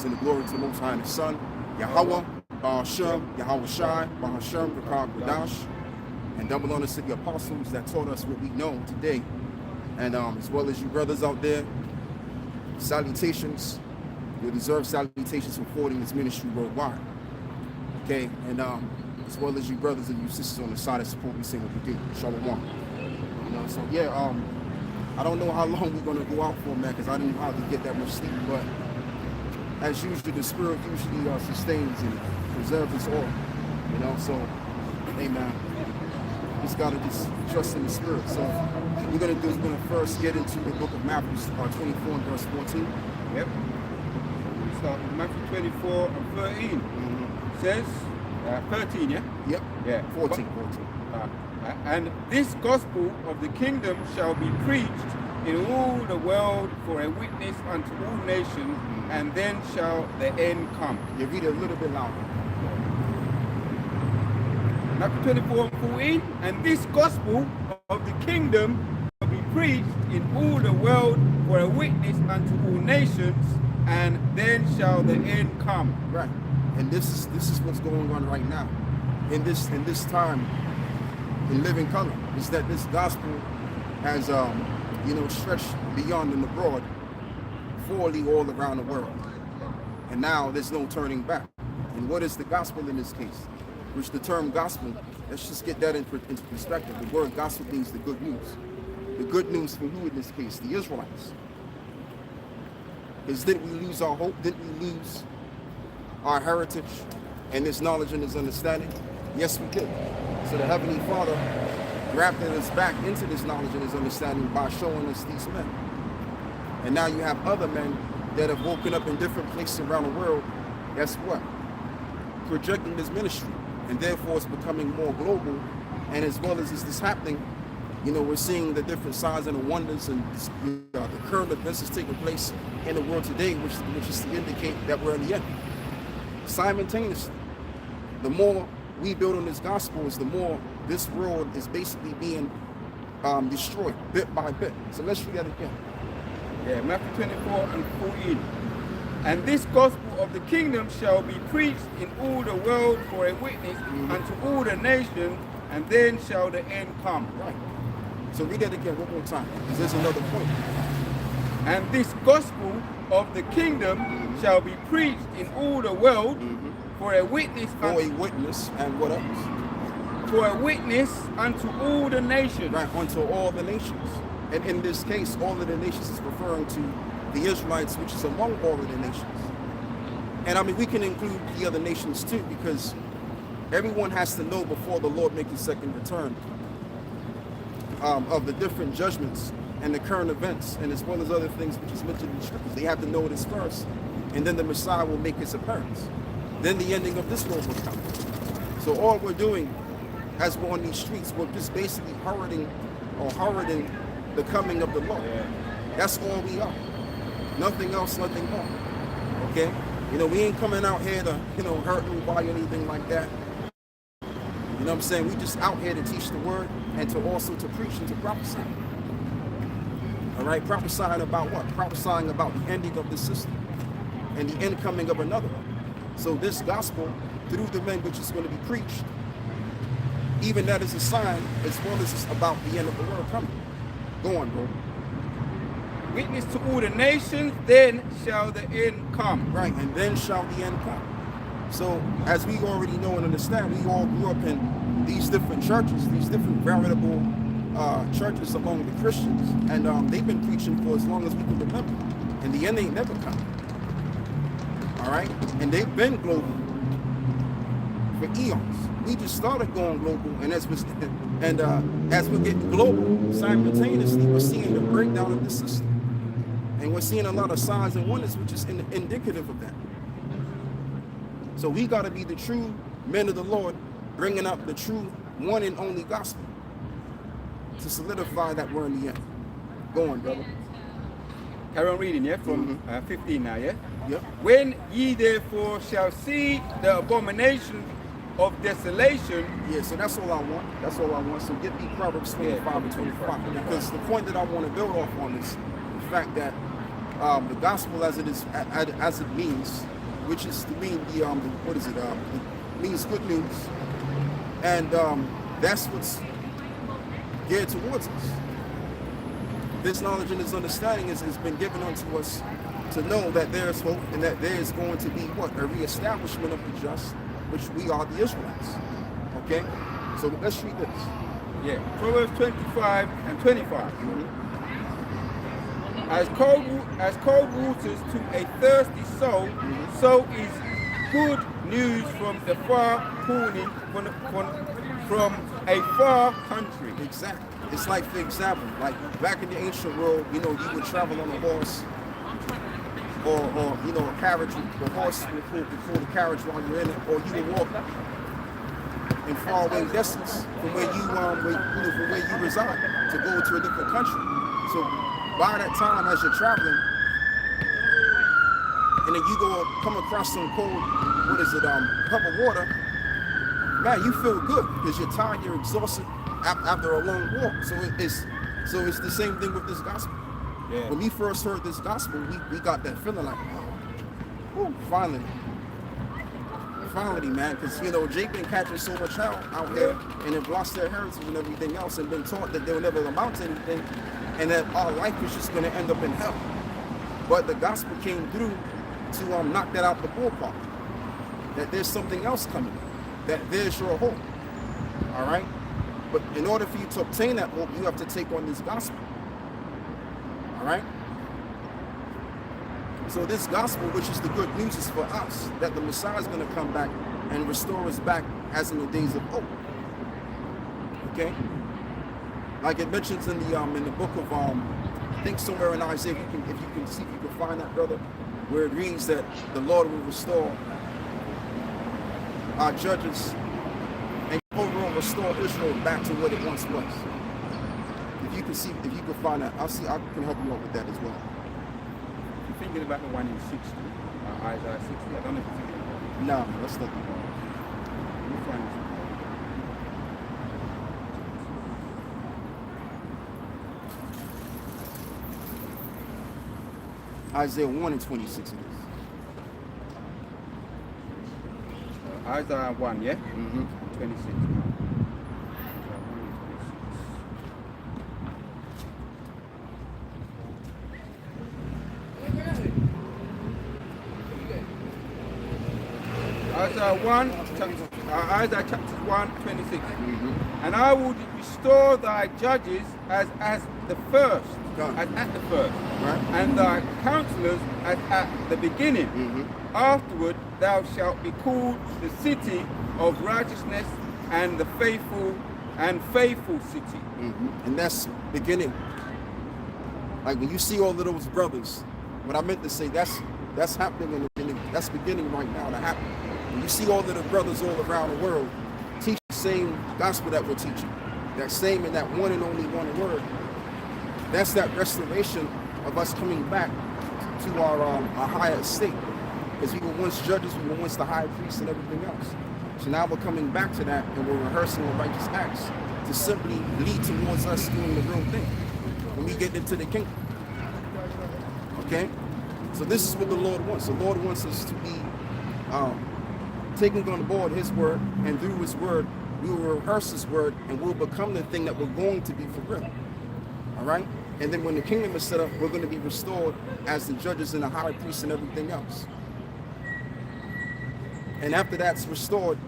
and the glory to the Most High and the Son, Yahweh, Shem, Yahweh Shai, Bahashem, Rakab, Radash, and double honors to the apostles that taught us what we know today. And as well as you brothers out there, salutations. You deserve salutations for forwarding this ministry worldwide. Okay, and as well as you brothers and you sisters on the side that support me saying what we do. Shalom. You know, so yeah, I don't know how long we're gonna go out for, man, because I didn't hardly get that much sleep, but as usual, the spirit usually sustains and preserves us all. You know, so hey man, just gotta just trust in the spirit. So what we're gonna do is we're gonna first get into the book of Matthew 24 and verse 14. Yep. Start with Matthew 24 and 13. Says 13, yeah? Yep. Yeah. 14. And this gospel of the kingdom shall be preached in all the world for a witness unto all nations, and then shall the end come. You read it a little bit louder. Matthew 24 and 14. And this gospel of the kingdom shall be preached in all the world for a witness unto all nations, and then shall the end come. Right. And this is what's going on right now. In this time in living color, is that this gospel has stretched beyond and abroad, fully all around the world. And now there's no turning back. And what is the gospel in this case? Which the term gospel, let's just get that into perspective. The word gospel means the good news. The good news for who in this case? The Israelites. Because didn't we lose our hope? Didn't we lose our heritage and this knowledge and this understanding? Yes, we did. So the Heavenly Father grafted us back into this knowledge and this understanding by showing us these men. And now you have other men that have woken up in different places around the world. Guess what? Projecting this ministry. And therefore it's becoming more global. And as well as this happening, you know, we're seeing the different signs and the wonders and the current events that's taking place in the world today, which is to indicate that we're in the end. Simultaneously, the more we build on this gospel, is the more this world is basically being destroyed bit by bit. So let's read that again. Yeah, Matthew 24 and 14. And this gospel of the kingdom shall be preached in all the world for a witness unto all the nations, and then shall the end come. Right. So read that again one more time, because there's another point. And this gospel of the kingdom shall be preached in all the world for a witness. For a witness, and what else? For a witness unto all the nations. Right, unto all the nations. And in this case, all of the nations is referring to the Israelites, which is among all of the nations. And I mean, we can include the other nations too, because everyone has to know before the Lord makes his second return of the different judgments and the current events, and as well as other things which is mentioned in the scriptures. They have to know this first, and then the Messiah will make his appearance. Then the ending of this world will come. So all we're doing as we're on these streets, we're just basically heralding the coming of the Lord. That's all we are. Nothing else, nothing more. Okay? You know, we ain't coming out here to, hurt nobody or anything like that. You know what I'm saying? We just out here to teach the word and to also to preach and to prophesy. All right? Prophesying about what? Prophesying about the ending of the system and the incoming of another one. So this gospel, through the men which is going to be preached, even that is a sign, as well as it's about the end of the world coming. Go on, bro. Witness to all the nations, then shall the end come. Right, and then shall the end come. So, as we already know and understand, we all grew up in these different churches, these different veritable churches among the Christians, and they've been preaching for as long as we can remember. And the end ain't never come. All right, and they've been global for eons. We just started going global, and as we're getting global, simultaneously we're seeing the breakdown of the system, and we're seeing a lot of signs and wonders, which is indicative of that. So we got to be the true men of the Lord, bringing up the true one and only gospel to solidify that we're in the end. Go on, brother. Carry on reading, yeah, from 15 now, yeah? Yep. When ye therefore shall see the abomination of desolation. Yeah, so that's all I want. That's all I want. So get me Proverbs 25 and 25. Because the point that I want to build off on is the fact that the gospel as it means which is to mean what is it? It means good news, and that's what's geared towards us. This knowledge and this understanding has been given unto us to know that there is hope and that there is going to be what? A reestablishment of the just, which we are the Israelites. Okay? So let's read this. Yeah, Proverbs 25 and 25. As cold waters to a thirsty soul, so is good news from the far corner, from a far country. Exactly. It's like, for example, like back in the ancient world, you know, you would travel on a horse or you know, a carriage. The horse would pull before the carriage while you're in it, or you would walk in faraway distance from where you from where you reside to go to a different country. So by that time, as you're traveling, and then you come across some cold, cup of water, man, you feel good because you're tired, you're exhausted after a long walk. So it's the same thing with this gospel. Yeah. When we first heard this gospel, we got that feeling like, oh, finally, man, because you know Jake been catching so much hell out here, and they've lost their heritage and everything else, and been taught that they'll never amount to anything, and that our life is just going to end up in hell. But the gospel came through to knock that out the ballpark. That there's something else coming. That there's your hope. All right. But in order for you to obtain that hope, you have to take on this gospel. All right. So this gospel, which is the good news, is for us that the Messiah is going to come back and restore us back as in the days of old. Okay. Like it mentions in the book of I think somewhere in Isaiah, if you can see, if you can find that, brother, where it reads that the Lord will restore our judges and overall restore Israel back to what it once was. If you can see, if you can find that, I can help you out with that as well. I'm thinking about the one in 60, Isaiah 60. I don't know if you're thinking about it. No, that's not the one. Let me find this. Isaiah 1 and 26 it is. Isaiah 1, yeah? 26. Isaiah chapter 1, 26. And I will restore thy judges as the first, as at the first, right, and thy counselors as at the beginning. Afterward thou shalt be called the city of righteousness and the faithful city. And that's beginning. Like when you see all of those brothers, what I meant to say, that's happening that's beginning right now to happen. When you see all of the brothers all around the world teach the same gospel that we're teaching, that same and that one and only one word, that's that restoration of us coming back to our higher estate. Because we were once judges, we were once the high priests and everything else. So now we're coming back to that, and we're rehearsing the righteous acts to simply lead towards us doing the real thing when we get into the kingdom. Okay? So this is what the Lord wants. The Lord wants us to be taking on board His word, and through His word, we will rehearse His word, and we'll become the thing that we're going to be for real. All right? And then when the kingdom is set up, we're going to be restored as the judges and the high priests and everything else. And after that's restored,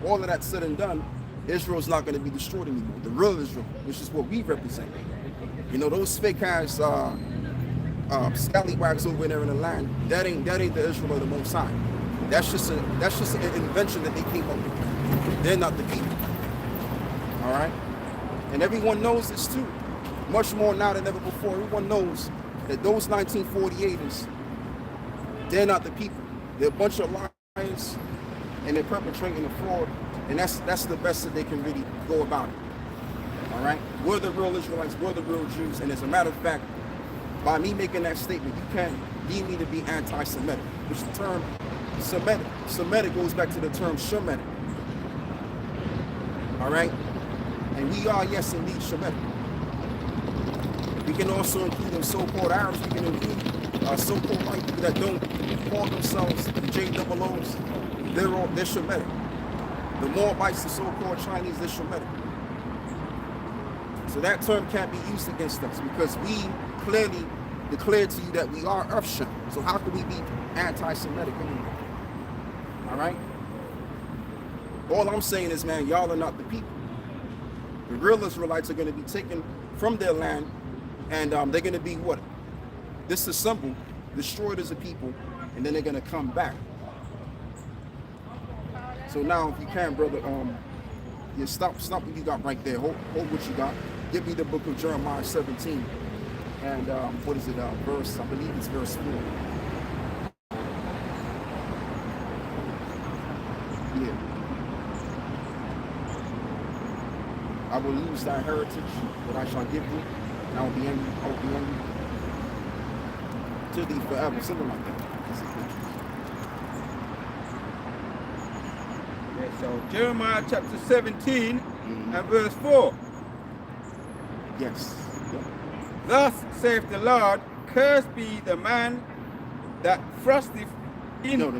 all of that's said and done, Israel's not going to be destroyed anymore. The real Israel, which is what we represent. You know, those fake ass scallywags over there in the land, that ain't the Israel of the Most High. That's just an invention that they came up with. They're not the people. All right? And everyone knows this too. Much more now than ever before. Everyone knows that those 1948ers, they're not the people. They're a bunch of liars, and they're perpetrating a fraud, and that's the best that they can really go about it. All right? We're the real Israelites, we're the real Jews, and as a matter of fact, by me making that statement, you can't deem me to be anti-Semitic, which the term Semitic goes back to the term Shemitic. All right? And we are, yes, indeed, Shemitic. We can also include in so-called Arabs, we can include so-called white people that don't call themselves JOOs, they're Shemitic. The Moabites, the so-called Chinese, they're Shemitic. So that term can't be used against us because we clearly declared to you that we are of Shem. So how can we be anti-Semitic anymore? All right? All I'm saying is, man, y'all are not the people. The real Israelites are going to be taken from their land, and they're going to be what? Disassembled, destroyed as a people, and then they're going to come back. So now, if you can, brother, yeah, stop what you got right there. Hold what you got. Give me the book of Jeremiah 17, and what is it? Verse, I believe it's verse 4. Yeah. I will lose thy heritage, that I shall give thee, and I will be angry to thee forever. Something like that. Yeah, so Jeremiah chapter 17 and verse 4. Yes. Yep. Thus saith the Lord, cursed be the man that thrusteth in. No.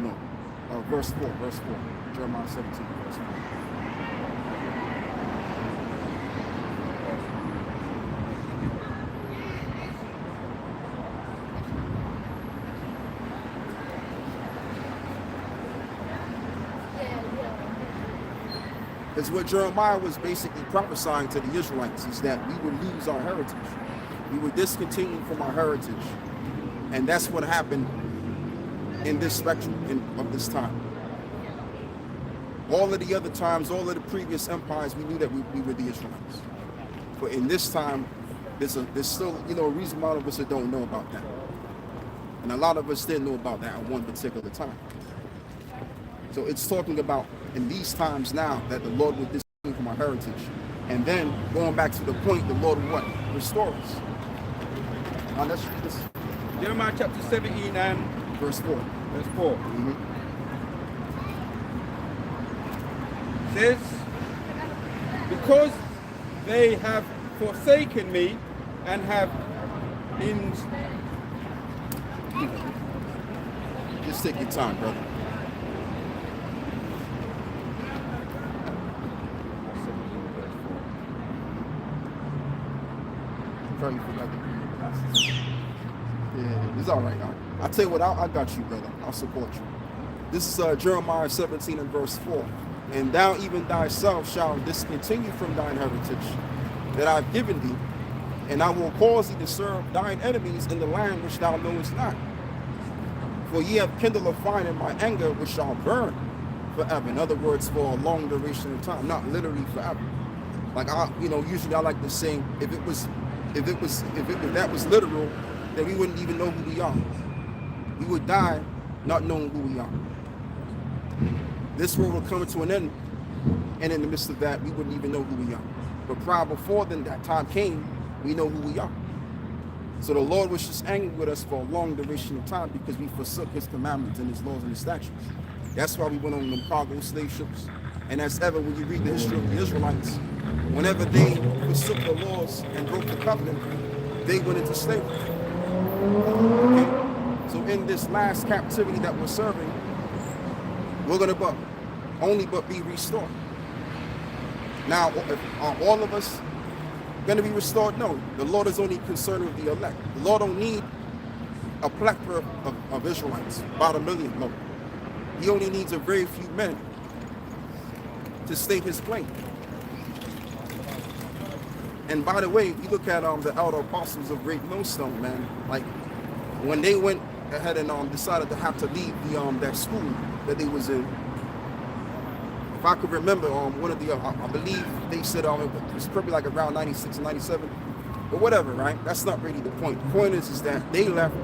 Verse 4. Jeremiah 17, verse 4. Because what Jeremiah was basically prophesying to the Israelites is that we would lose our heritage. We would discontinue from our heritage. And that's what happened in this spectrum of this time. All of the other times, all of the previous empires, we knew that we were the Israelites. But in this time, there's still, a reason a lot of us don't know about that. And a lot of us didn't know about that at one particular time. So it's talking about in these times now that the Lord will discontinue from our heritage. And then going back to the point, the Lord will what? Restore us. Now let's read this. Jeremiah chapter 17 and verse 4. Verse 4. Says, because they have forsaken me and have been. Just take your time, brother. Probably forgot to bring your glasses. Yeah, it's all right. I'll tell you what, I got you, brother. I'll support you. This is Jeremiah 17 and verse 4. And thou even thyself shalt discontinue from thine heritage that I've given thee, and I will cause thee to serve thine enemies in the land which thou knowest not. For ye have kindled a fire in my anger, which shall burn forever. In other words, for a long duration of time, not literally forever. Like usually I like to say, if that was literal, then we wouldn't even know who we are. We would die not knowing who we are. This world will come to an end, and in the midst of that, we wouldn't even know who we are. But prior before then, that time came, we know who we are. So the Lord was just angry with us for a long duration of time because we forsook his commandments and his laws and his statutes. That's why we went on them cargo slave ships. And as ever, when you read the history of the Israelites, whenever they forsook the laws and broke the covenant, they went into slavery. Okay? So in this last captivity that we're serving, we're going to only be restored. Now, are all of us going to be restored? No. The Lord is only concerned with the elect. The Lord don't need a plethora of Israelites, about 1 million. No. He only needs a very few men to state his claim. And by the way, if you look at the elder apostles of Great Millstone, man, like when they went ahead and decided to have to leave that school that they was in, if I could remember, one of the I believe they said it was probably like around 96 and 97, but whatever, right? That's not really the point. The point is that they left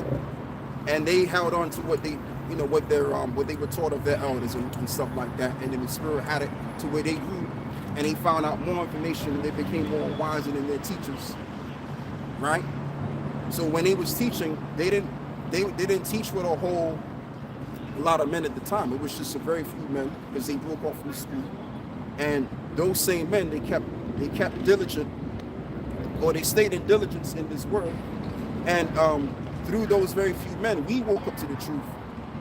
and they held on to what they, what they were taught of their elders and stuff like that, and then the Spirit had it to where they grew and they found out more information and they became more wiser than their teachers, right? So when they was teaching, they didn't teach with a lot of men at the time. It was just a very few men because they broke off from school. And those same men, they kept diligent, or they stayed in diligence in this word, and through those very few men, we woke up to the truth,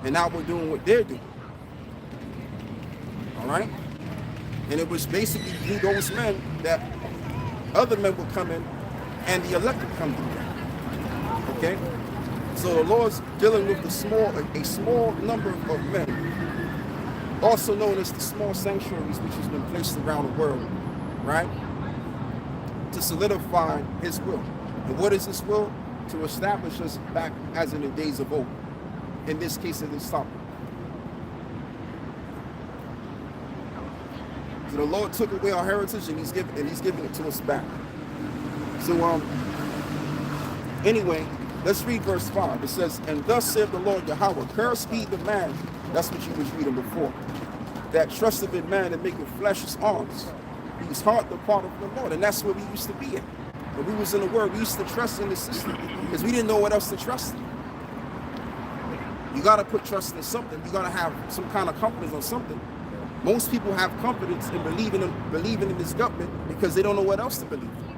and now we're doing what they're doing. All right? And it was basically through those men that other men would come in, and the elect would come through. Okay? So the Lord's dealing with a small number of men, also known as the small sanctuaries, which has been placed around the world, right? To solidify his will. And what is his will? To establish us back as in the days of old. In this case, it is topic. So the Lord took away our heritage, and he's giving it to us back. So anyway, let's read verse 5. It says, "And thus saith the Lord Yahweh, cursed be the man," that's what you was reading before, "that trusteth in man and maketh flesh his arms, whose heart departeth from the Lord." And that's where we used to be at. When we was in the world, we used to trust in the system because we didn't know what else to trust in. You got to put trust in something. You got to have some kind of confidence on something. Most people have confidence in believing in this government because they don't know what else to believe in.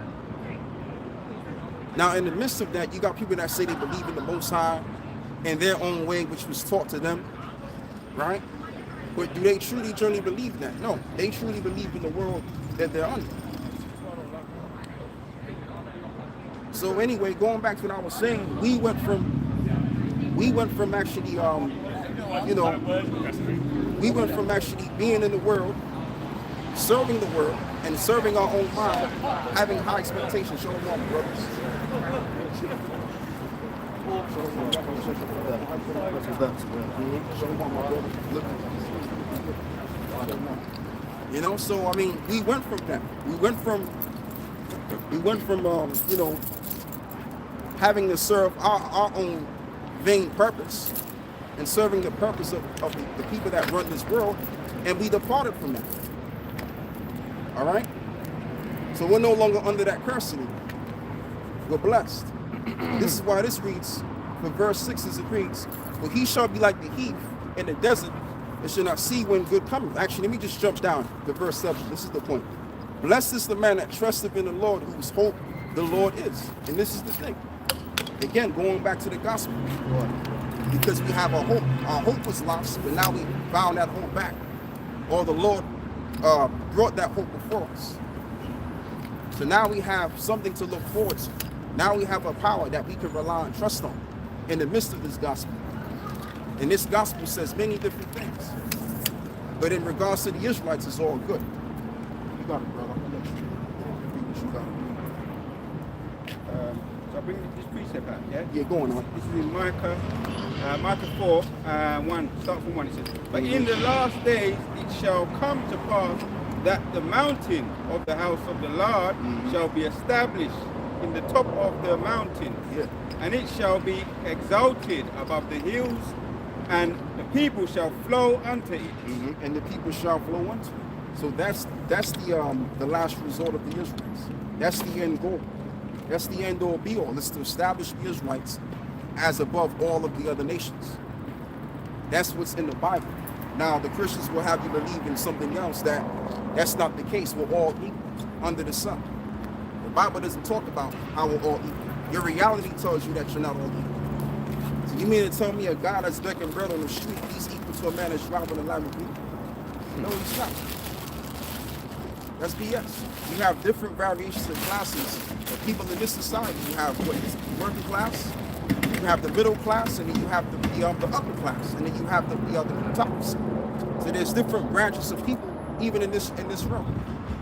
Now, in the midst of that, you got people that say they believe in the Most High in their own way, which was taught to them, right? But do they truly believe that? No, they truly believe in the world that they're under. So anyway, going back to what I was saying, we went from actually, we went from actually being in the world, serving the world, and serving our own mind, having high expectations. Show them all, brothers. You know, so I mean, we went from that. We went from having to serve our own vain purpose and serving the purpose of the people that run this world, and we departed from that. All right? So we're no longer under that curse anymore. We're blessed. This is why this reads, for verse 6 as it reads, "For he shall be like the heath in the desert, and shall not see when good cometh." Actually, let me just jump down to verse 7. This is the point. "Blessed is the man that trusteth in the Lord, whose hope the Lord is." And this is the thing. Again, going back to the gospel. Because we have a hope. Our hope was lost, but now we found that hope back. Or the Lord brought that hope before us. So now we have something to look forward to. Now we have a power that we can rely and trust on in the midst of this gospel. And this gospel says many different things. But in regards to the Israelites, it's all good. You got it, brother. I'm going to let you read what you got. So I bring this precept out, yeah? Yeah, go on. This is in Micah 4, 1, start from 1. It says, "But in the last days it shall come to pass that the mountain of the house of the Lord shall be established in the top of the mountain, and it shall be exalted above the hills, and the people shall flow unto it." And the people shall flow unto it. So that's the last resort of the Israelites. That's the end goal. That's the end all be all. It's to establish the Israelites as above all of the other nations. That's what's in the Bible. Now the Christians will have you believe in something else that's not the case. We're all equal under the sun. The Bible doesn't talk about how we're all equal. Your reality tells you that you're not all equal. So you mean to tell me a guy that's begging bread on the street, he's equal to a man that's driving a Lamborghini? No, he's not. That's BS. You have different variations of classes of people in this society. You have what is working class, you have the middle class, and then you have the upper class, and then you have the tops. So there's different branches of people, even in this realm.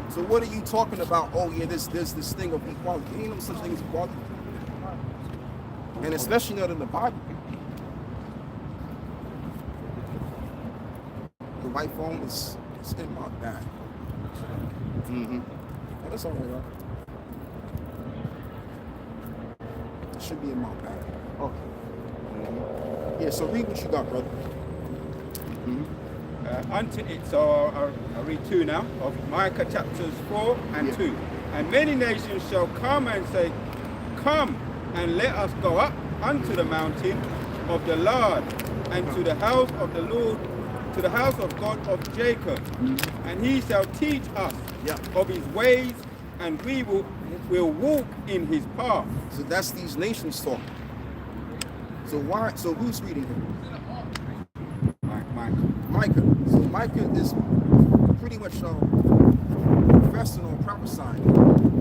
So what are you talking about? Oh yeah, there's this thing of equality. Ain't no such thing as equality, and especially not in the Bible. The white phone is in my bag. Oh, that's all right, It should be in my bag. Okay. Yeah, so read what you got, brother. Unto it, so I'll read 2 now, of Micah chapters 4 and 2. "And many nations shall come and say, Come, and let us go up unto the mountain of the Lord, and to the house of the Lord, to the house of God of Jacob. And he shall teach us of his ways, and we will walk in his path." So that's these nations talking. So why? So who's reading it? Mike. Micah. So Micah is pretty much professing or prophesying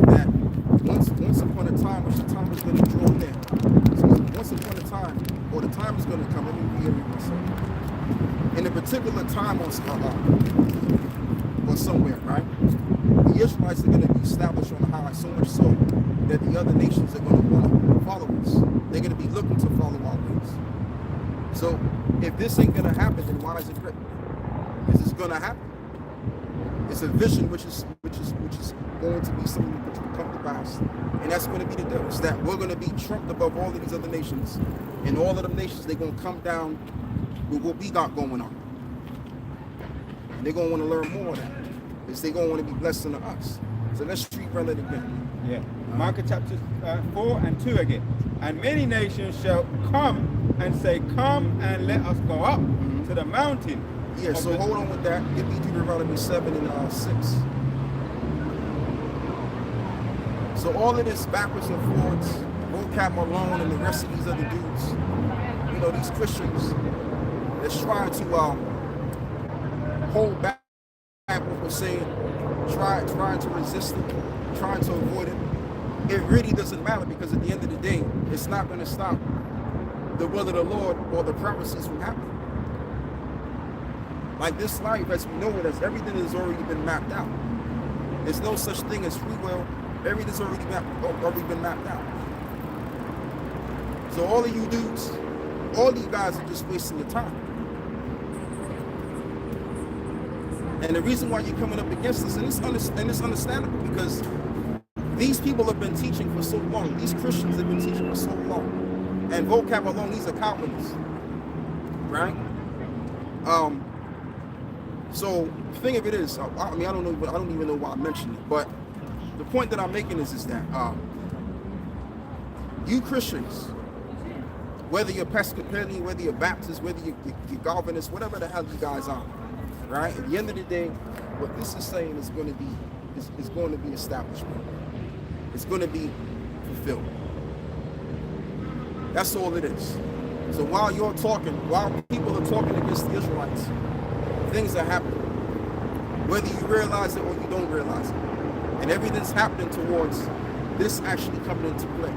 that once upon a time, which the time is going to draw near. So once upon a time, or the time is going to come. Let me reiterate myself. In a particular time or somewhere, right? The Israelites are going to be established on high, so much so that the other nations are going to want to follow us. They're going to be looking to follow our ways. So if this ain't going to happen, then why is it written? This is going to happen. It's a vision which is going to be something which will come to pass, and that's going to be the deal. It's that we're going to be trumped above all of these other nations, and all of them nations, they're going to come down with what we got going on, and they're going to want to learn more of that, because they're going to want to be blessed unto us. So let's run it again. Yeah. Micah chapter 4 and 2 again. And many nations shall come and say, come and let us go up to the mountain. Yeah, so hold on with that. Give me Deuteronomy 7 and 6. So all of this backwards and forwards, vocab Malone and the rest of these other dudes, you know, these Christians that's trying to hold back what we're saying, trying to resist it, trying to avoid it. It really doesn't matter, because at the end of the day, it's not going to stop the will of the Lord or the prophecies from happening. Like this life, as we know it, as everything has already been mapped out. There's no such thing as free will. Everything's already been mapped out. So all of you dudes, all of you guys are just wasting your time. And the reason why you're coming up against this, and it's understandable, because these people have been teaching for so long. These Christians have been teaching for so long. And vocab alone, these are Calvinists, right? So the thing of it is, I mean, I don't even know why I mentioned it, but the point that I'm making is that you Christians, whether you're Episcopalian, whether you're Baptist, whether you're Calvinist, whatever the hell you guys are, right? At the end of the day, what this is saying is going to be established. It's going to be fulfilled. That's all it is. So while people are talking against the Israelites, things are happening, whether you realize it or you don't realize it. And everything's happening towards this actually coming into play.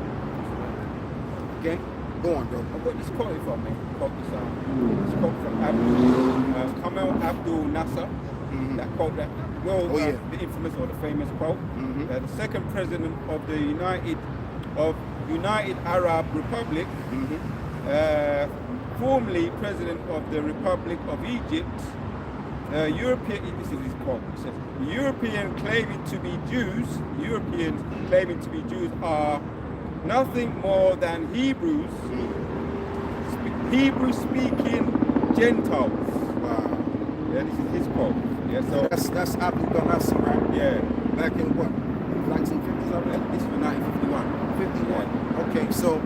Okay? Go on, bro. I've got this quote from me. This quote from Kamal Abdul Nasser. That quote, the infamous or the famous quote. The second president of the United Arab Republic, formerly president of the Republic of Egypt, Europeans claiming to be Jews are nothing more than Hebrew-speaking Gentiles. Wow. Yeah, this is his quote. Yeah, so that's Abdul Nasser, right? Yeah. Back in what? 1950s, I believe? This was 1951. 51. Okay, so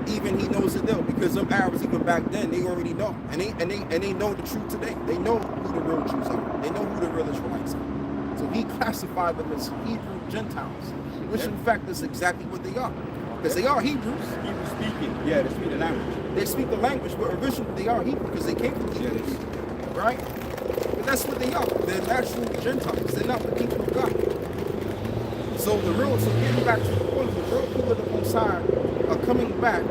even he knows the deal, because them Arabs even back then, they already know, and they know the truth today. They know who the real Jews are. They know who the real Israelites are. So he classified them as Hebrew Gentiles, which in fact is exactly what they are, because they are Hebrews. Hebrew speaking. Yeah, they speak the language. They speak the language, but originally they are Hebrew because they came from the Hebrews, right? But that's what they are. They're natural Gentiles. They're not the people of God. So getting back to the point, the real people of the Most High are coming back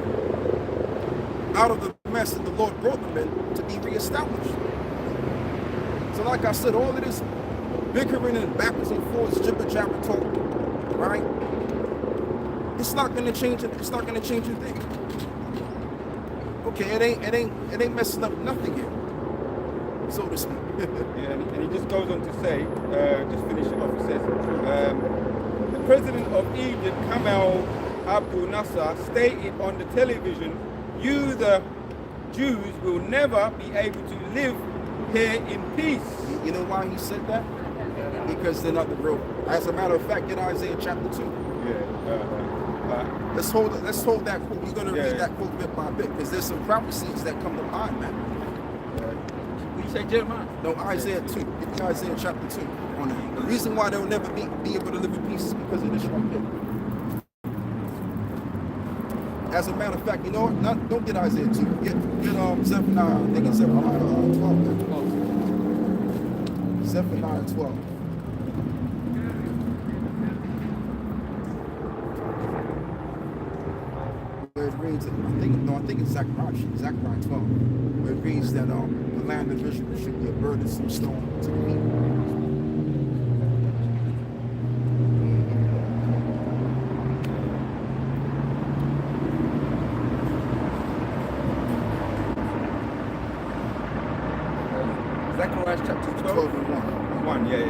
out of the mess that the Lord brought them in to be reestablished. So like I said, all of this bickering and backwards and forwards, jibber jabber talk, right? It's not going to change it. It's not going to change a thing. Okay, it ain't messing up nothing here, so to speak. Yeah, and he just goes on to say, just finish it off. He says, the president of Egypt, Kamal Abdul Nasser, stated on the television, "You, the Jews, will never be able to live here in peace." You know why he said that? Because they're not the real. As a matter of fact, get Isaiah chapter 2. Let's hold that quote. We're going to read that quote bit by bit, because there's some prophecies that come to mind, man. Did you say Jeremiah? No, Isaiah 2. Get me Isaiah chapter 2 on that. The reason why they'll never be able to live in peace is because of this right here. As a matter of fact, you know what? Don't get Isaiah 2. Get Zephaniah. I think it's Zephaniah 12. Zephaniah 12. Where it reads, I think it's Zechariah 12. Where it reads that the land of Israel should be a burdensome stone to the people. Zechariah chapter 12 and 1. Yeah.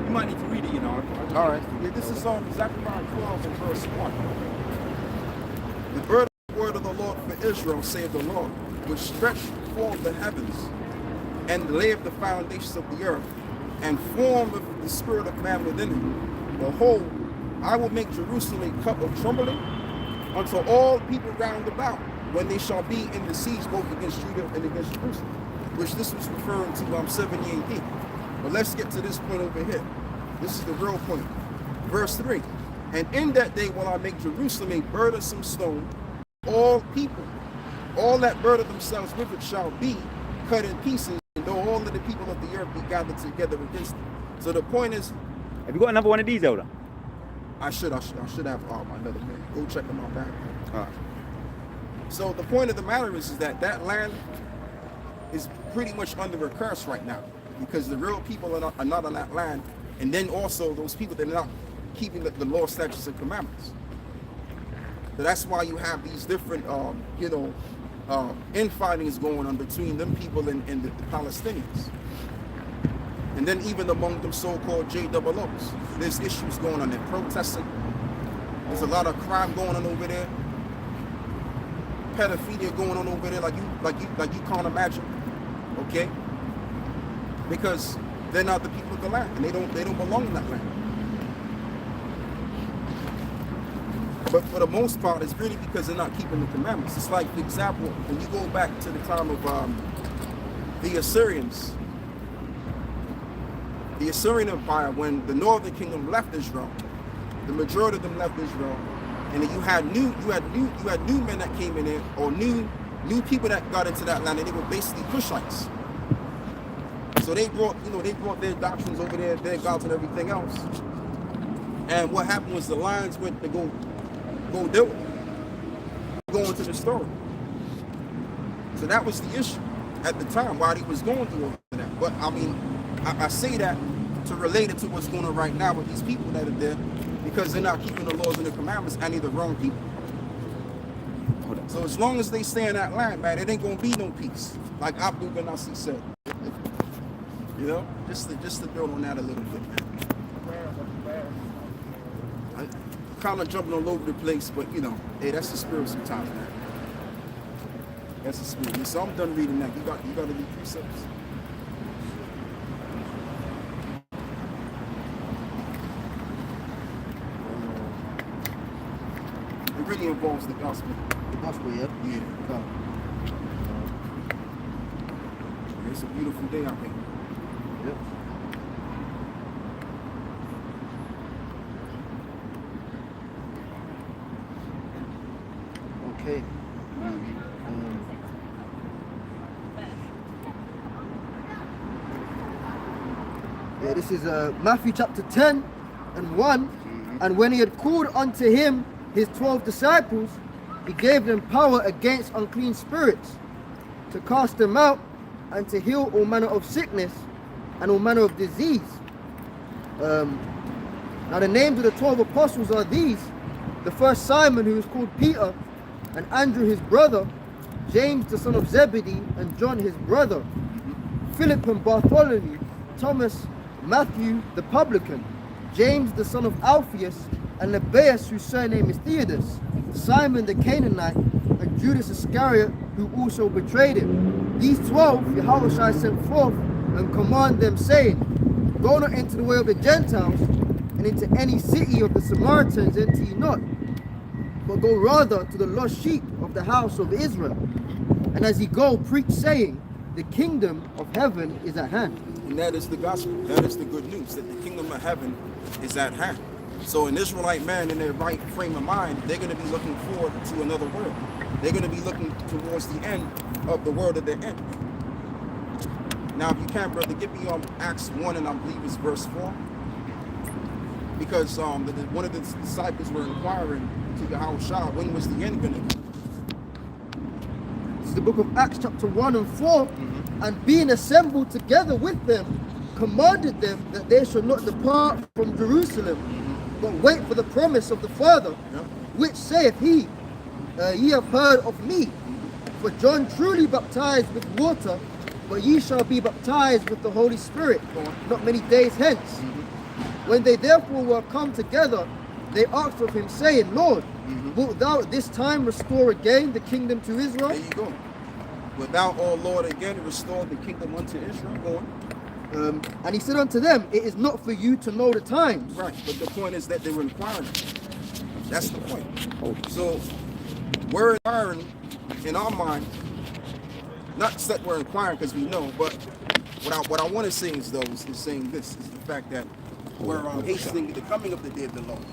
You might need to read it, you know. All right. Yeah, this is on Zechariah 12 and verse 1. The word of the Lord for Israel, saith the Lord, which stretched forth the heavens and laid the foundations of the earth and formed the spirit of man within him. Behold, I will make Jerusalem a cup of trembling unto all people round about, when they shall be in the siege both against Judah and against Jerusalem. Which this was referring to 70 AD. But let's get to this point over here. This is the real point. Verse 3. And in that day will I make Jerusalem a burdensome stone. All people, all that burden themselves with it shall be cut in pieces, and though all of the people of the earth be gathered together against it. So the point is, have you got another one of these, Elder? I should have another man. Go check them out back. So the point of the matter is that land is pretty much under a curse right now, because the real people are not on that land, and then also those people that are not keeping the law, statutes, and commandments. So that's why you have these different, infightings going on between them people and the Palestinians. And then even among them so-called JOOs, there's issues going on there, protesting. There's a lot of crime going on over there, pedophilia going on over there, like you can't imagine. Okay? Because they're not the people of the land, and they don't belong in that land. But for the most part, it's really because they're not keeping the commandments. It's like, for example, when you go back to the time of the Assyrians, the Assyrian Empire, when the northern kingdom left Israel, the majority of them left Israel, and then you had new men that came in there, or new people that got into that land, and they were basically Cushites. So they brought their doctrines over there, their gods and everything else. And what happened was the lions went to go do it. Go into the story. So that was the issue at the time, while he was going through all of that. But I mean, I say that to relate it to what's going on right now with these people that are there, because they're not keeping the laws and the commandments, and they're the wrong people. So as long as they stay in that land, man, it ain't gonna be no peace. Like Abdul Ganassi said. You know, just to build on that a little bit, man. I'm kind of jumping all over the place, but you know, hey, that's the spirit sometimes, man. That's the spirit. So I'm done reading that. You got to read precepts. It really involves the gospel. The gospel, yeah? Yeah. It's a beautiful day out here. Yep. Okay. Yeah, this is Matthew chapter 10 and 1. And when he had called unto him his 12 disciples, he gave them power against unclean spirits, to cast them out, and to heal all manner of sickness and all manner of disease. Now the names of the 12 apostles are these: the first Simon, who is called Peter, and Andrew his brother, James the son of Zebedee, and John his brother, Philip and Bartholomew, Thomas, Matthew the publican, James the son of Alphaeus, and Lebbaeus, whose surname is Theudas, Simon the Canaanite, and Judas Iscariot, who also betrayed him. These 12 Yahushua sent forth, and command them, saying, Go not into the way of the Gentiles, and into any city of the Samaritans enter ye not, but go rather to the lost sheep of the house of Israel. And as ye go, preach, saying, The kingdom of heaven is at hand. And that is the gospel. That is the good news, that the kingdom of heaven is at hand. So an Israelite man in their right frame of mind, they're going to be looking forward to another world. They're going to be looking towards the end of the world that they're in. Now, if you can, brother, give me Acts 1, and I believe it's verse 4. Because one of the disciples were inquiring to Yahushua, when was the end going to come? It's the book of Acts chapter 1 and 4. And being assembled together with them, commanded them that they should not depart from Jerusalem, but wait for the promise of the Father, which saith he, ye have heard of me. For John truly baptized with water, but ye shall be baptized with the Holy Spirit not many days hence. When they therefore were come together, they asked of him, saying, Lord, wilt thou at this time restore again the kingdom to Israel? There you go. Wilt thou, O Lord, again restore the kingdom unto Israel? Go on. And he said unto them, it is not for you to know the times. Right, but the point is that they were inquiring. That's the point. So we're inquiring in our mind, not that we're inquiring because we know, but what I want to say is, though, is saying this, is the fact that we're hastening the coming of the day of the Lord.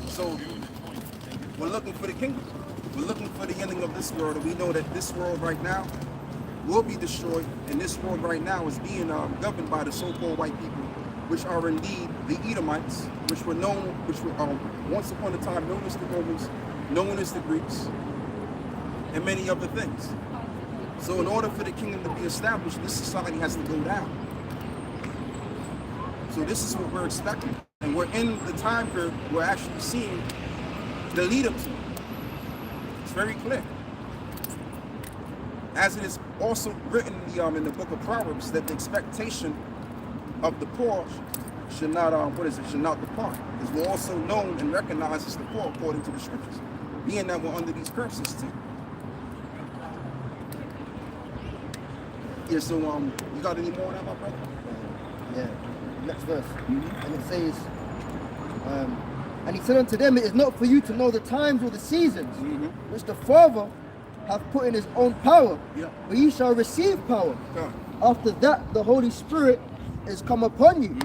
So we're looking for the kingdom. We're looking for the ending of this world, and we know that this world right now will be destroyed, and this world right now is being governed by the so-called white people, which are indeed the Edomites, which were once upon a time known as the Romans, known as the Greeks, and many other things. So in order for the kingdom to be established, this society has to go down. So this is what we're expecting, and we're in the time period we're actually seeing the lead up to. It's very clear. As it is also written in the book of Proverbs, that the expectation of the poor should not should not depart. Because we're also known and recognized as the poor according to the scriptures, being that we're under these curses too. Yeah, so you got any more on that, my brother? Yeah, next verse. And it says, and he said unto them, it is not for you to know the times or the seasons, which the Father hath put in his own power, but ye shall receive power. After that the Holy Spirit is come upon you,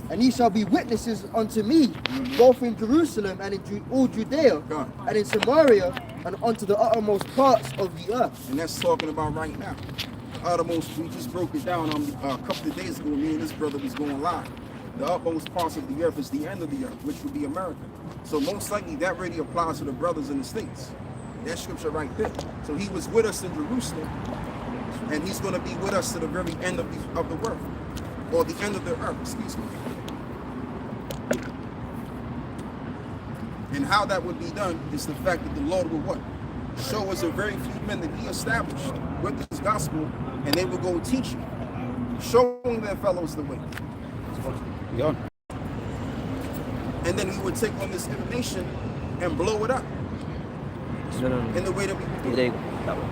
and ye shall be witnesses unto me, both in Jerusalem and in all Judea, and in Samaria, and unto the uttermost parts of the earth. And that's talking about right now. The uttermost, we just broke it down a couple of days ago. Me and this brother was going live. The utmost parts of the earth is the end of the earth, which would be America. So most likely that really applies to the brothers in the States. That scripture right there. So he was with us in Jerusalem, and he's going to be with us to the very end of the world, or the end of the earth, excuse me. And how that would be done is the fact that the Lord will what? Show us a very few men that he established with this gospel, and they will go teaching, showing their fellows the way. Yeah. And then he would take on this nation and blow it up in the way that we do. There you go.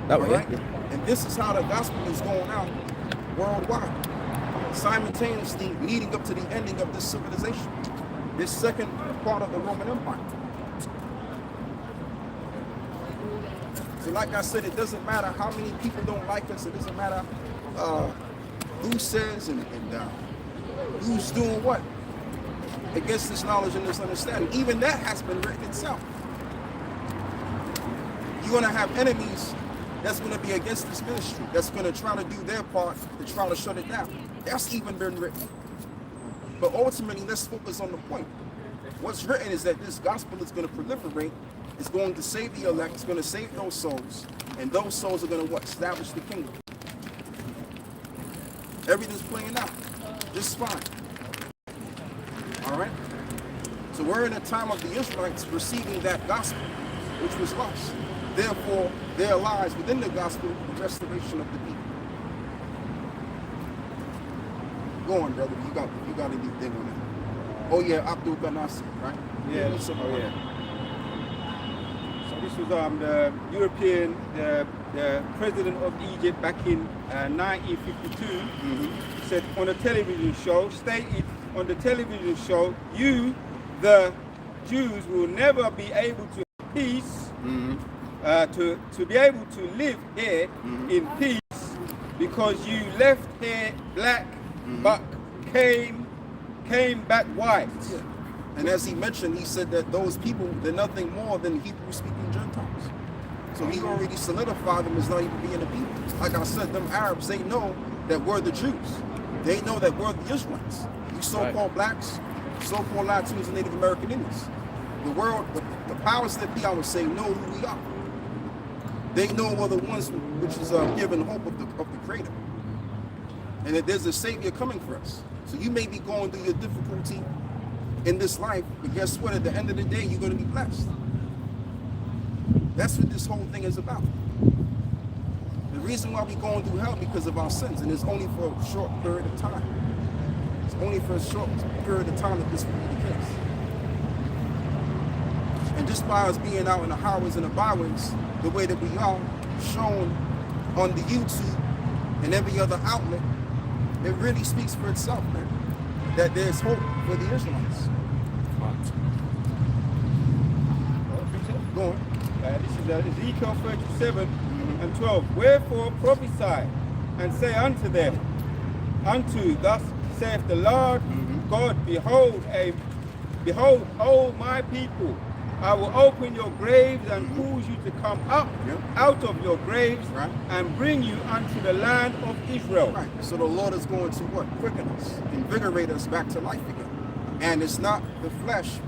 That way. Right? And this is how the gospel is going out worldwide, simultaneously leading up to the ending of this civilization, this second part of the Roman Empire. So like I said, it doesn't matter how many people don't like us. It doesn't matter who says and who's doing what against this knowledge and this understanding. Even that has been written itself. You're going to have enemies that's going to be against this ministry, that's going to try to do their part to try to shut it down. That's even been written. But ultimately, let's focus on the point. What's written is that this gospel is going to proliferate. It's going to save the elect. It's going to save those souls. And those souls are going to what? Establish the kingdom. Everything's playing out just fine. All right? So we're in a time of the Israelites receiving that gospel, which was lost. Therefore, there lies within the gospel the restoration of the people. Go on, brother. You got anything on that? Oh yeah, Abdul Ganassi, right? Yeah. So this was the European, the president of Egypt back in 1952. He said on a television show, stated on the television show, you, the Jews, will never be able to have peace, to be able to live here in peace, because you left here black, but came came back white. Yeah. And as he mentioned, he said that those people, they're nothing more than Hebrew-speaking Gentiles. So he already solidified them as not even being a people. Like I said, them Arabs, they know that we're the Jews. They know that we're the Israelites. You so-called blacks, so-called Latinos and Native American Indians. The world, the powers that be, I would say, know who we are. They know we're the ones which is given hope of the Creator. And that there's a Savior coming for us. So you may be going through your difficulty in this life, but guess what? At the end of the day, you're going to be blessed. That's what this whole thing is about. The reason why we're going through hell because of our sins, and it's only for a short period of time. It's only for a short period of time that this will be the case. And just by us being out in the highways and the byways, the way that we are, shown on the YouTube and every other outlet, it really speaks for itself, man. That there's hope for the Israelites. Go on. This is Ezekiel 37 and 12. Wherefore prophesy and say unto them, thus saith the Lord God, behold, O my people, I will open your graves and cause you to come up out of your graves and bring you unto the land of Israel. Right. So the Lord is going to what? Quicken us, invigorate us back to life again. And it's not the flesh,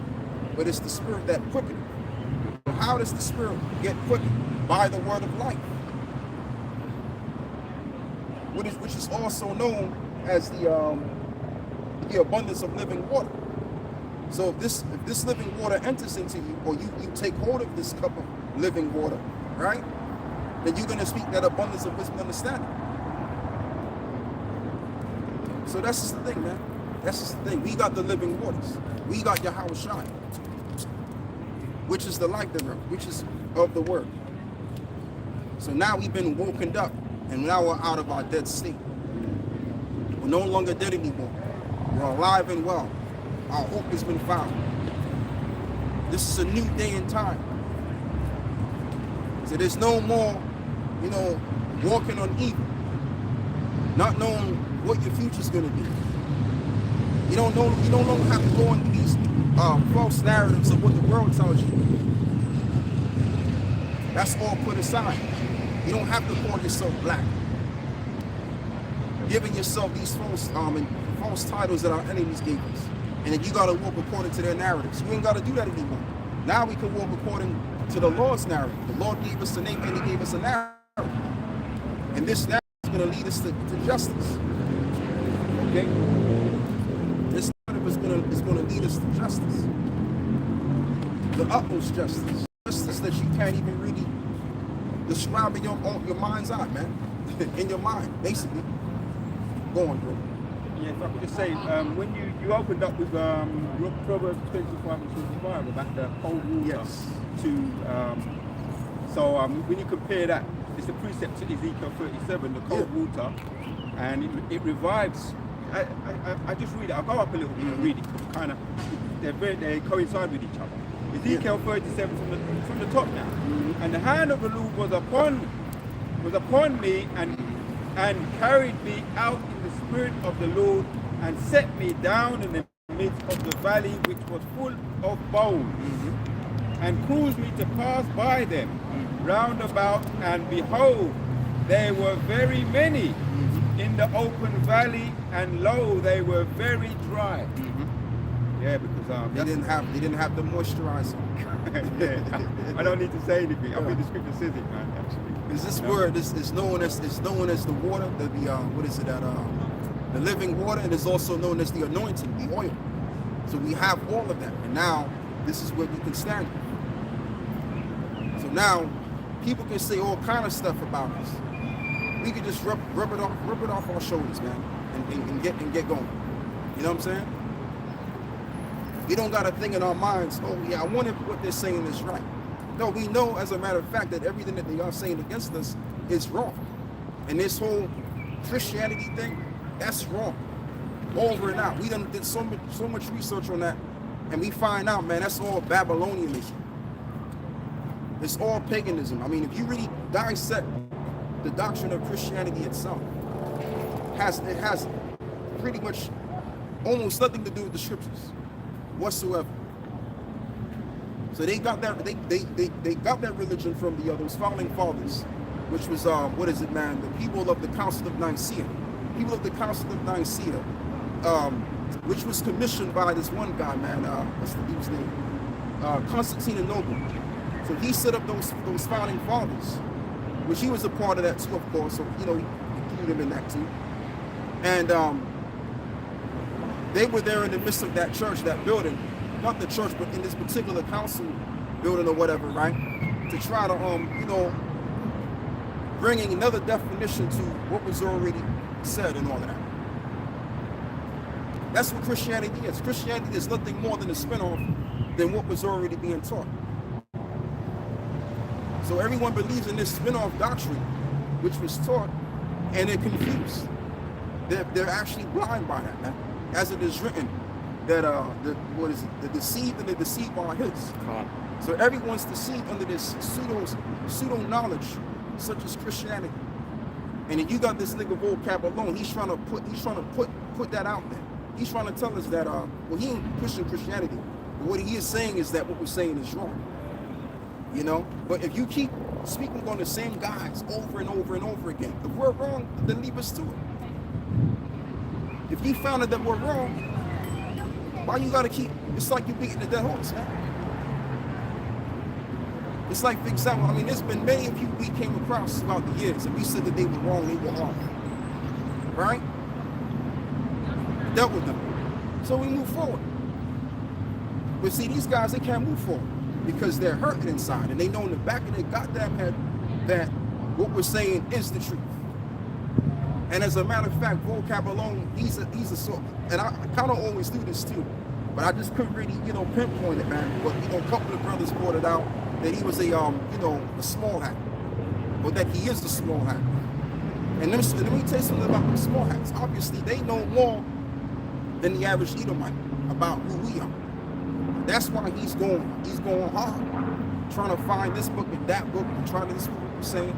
but it's the spirit that quickens. How does the spirit get quickened? By the word of life, which is also known as the abundance of living water. So if this living water enters into you, or you take hold of this cup of living water, right? Then you're going to speak that abundance of wisdom and understanding. So that's just the thing, man. That's just the thing. We got the living waters. We got Yahweh Shai, which is the life thereof, which is of the word. So now we've been woken up, and now we're out of our dead state. We're no longer dead anymore. We're alive and well. Our hope has been found. This is a new day and time. So there's no more, walking on evil, not knowing what your future's going to be. You don't no longer have to go into these false narratives of what the world tells you. That's all put aside. You don't have to call yourself black. Giving yourself these false titles that our enemies gave us. And then you got to walk according to their narratives. You ain't got to do that anymore. Now we can walk according to the Lord's narrative. The Lord gave us a name and he gave us a narrative. And this narrative is going to lead us to justice. Okay? This narrative is going to lead us to justice. The utmost justice. Justice that you can't even really describe in your mind's eye, man. In your mind, basically. Go on, bro. Yeah, if I could just say, when you opened up with Proverbs 25 and 25 about the cold water when you compare that, it's the precept to Ezekiel 37, the cold water, and it revives. I just read it. I'll go up a little bit and read it. Kind of, they coincide with each other. Ezekiel 37 from the top now. And the hand of the Lord was upon me and carried me out in the spirit of the Lord and set me down in the midst of the valley which was full of bones, and caused me to pass by them round about, and behold, there were very many in the open valley, and lo, they were very dry. Yeah, because they didn't have the moisturizer. I don't need to say anything. I mean, the scripture says it, man. Actually, is this word is known as the water, the living water, and it's also known as the anointing, the oil. So we have all of that, and now this is where we can stand. So now people can say all kind of stuff about us. We can just rub it off our shoulders, man, and get going. You know what I'm saying? We don't got a thing in our minds, oh yeah, I wonder if what they're saying is right. No, we know as a matter of fact that everything that they are saying against us is wrong. And this whole Christianity thing, that's wrong. Over and out. We done did so much research on that, and we find out, man, that's all Babylonianism. It's all paganism. I mean, if you really dissect the doctrine of Christianity itself, it has pretty much almost nothing to do with the scriptures whatsoever. So they got that they got that religion from those founding fathers, which was what is it, man? The people of the Council of Nicaea. People of the Council of Nicaea, which was commissioned by this one guy, man. What's the dude's name? Constantinople. So he set up those founding fathers, which he was a part of that too, of course. So you know, he included him in that too. And they were there in the midst of that church, that building, not the church, but in this particular council building or whatever, right? To try to you know, bringing another definition to what was already said and all of that. That's what Christianity is. Christianity is nothing more than a spin-off than what was already being taught. So everyone believes in this spin-off doctrine, which was taught, and they're confused. They're actually blind by that, man. As it is written, that the deceived and the deceived are his. So everyone's deceived under this pseudo knowledge, such as Christianity. And then you got this nigga vocab alone. He's trying to put that out there. He's trying to tell us that well, he ain't pushing Christianity, but what he is saying is that what we're saying is wrong. You know, but if you keep speaking on the same guys over and over and over again, if we're wrong, then leave us to it. If you found out that we're wrong, why you gotta keep? It's like you beating the dead horse, man. It's like, for example, I mean, there's been many of you we came across throughout the years, and we said that they were wrong, they were wrong, right? Dealt with them, so we move forward. But see, these guys, they can't move forward because they're hurting inside, and they know in the back of their goddamn head that what we're saying is the truth. And as a matter of fact, vocab alone, he's a sort, and I kind of always do this too, but I just couldn't really, you know, pinpoint it, man. But you know, a couple of brothers brought it out that he was a, you know, a small hat, or that he is the small hat. And let me tell you something about the small hats. Obviously, they know more than the average Edomite about who we are. That's why he's going hard, trying to find this book and that book, and trying to this what we're saying.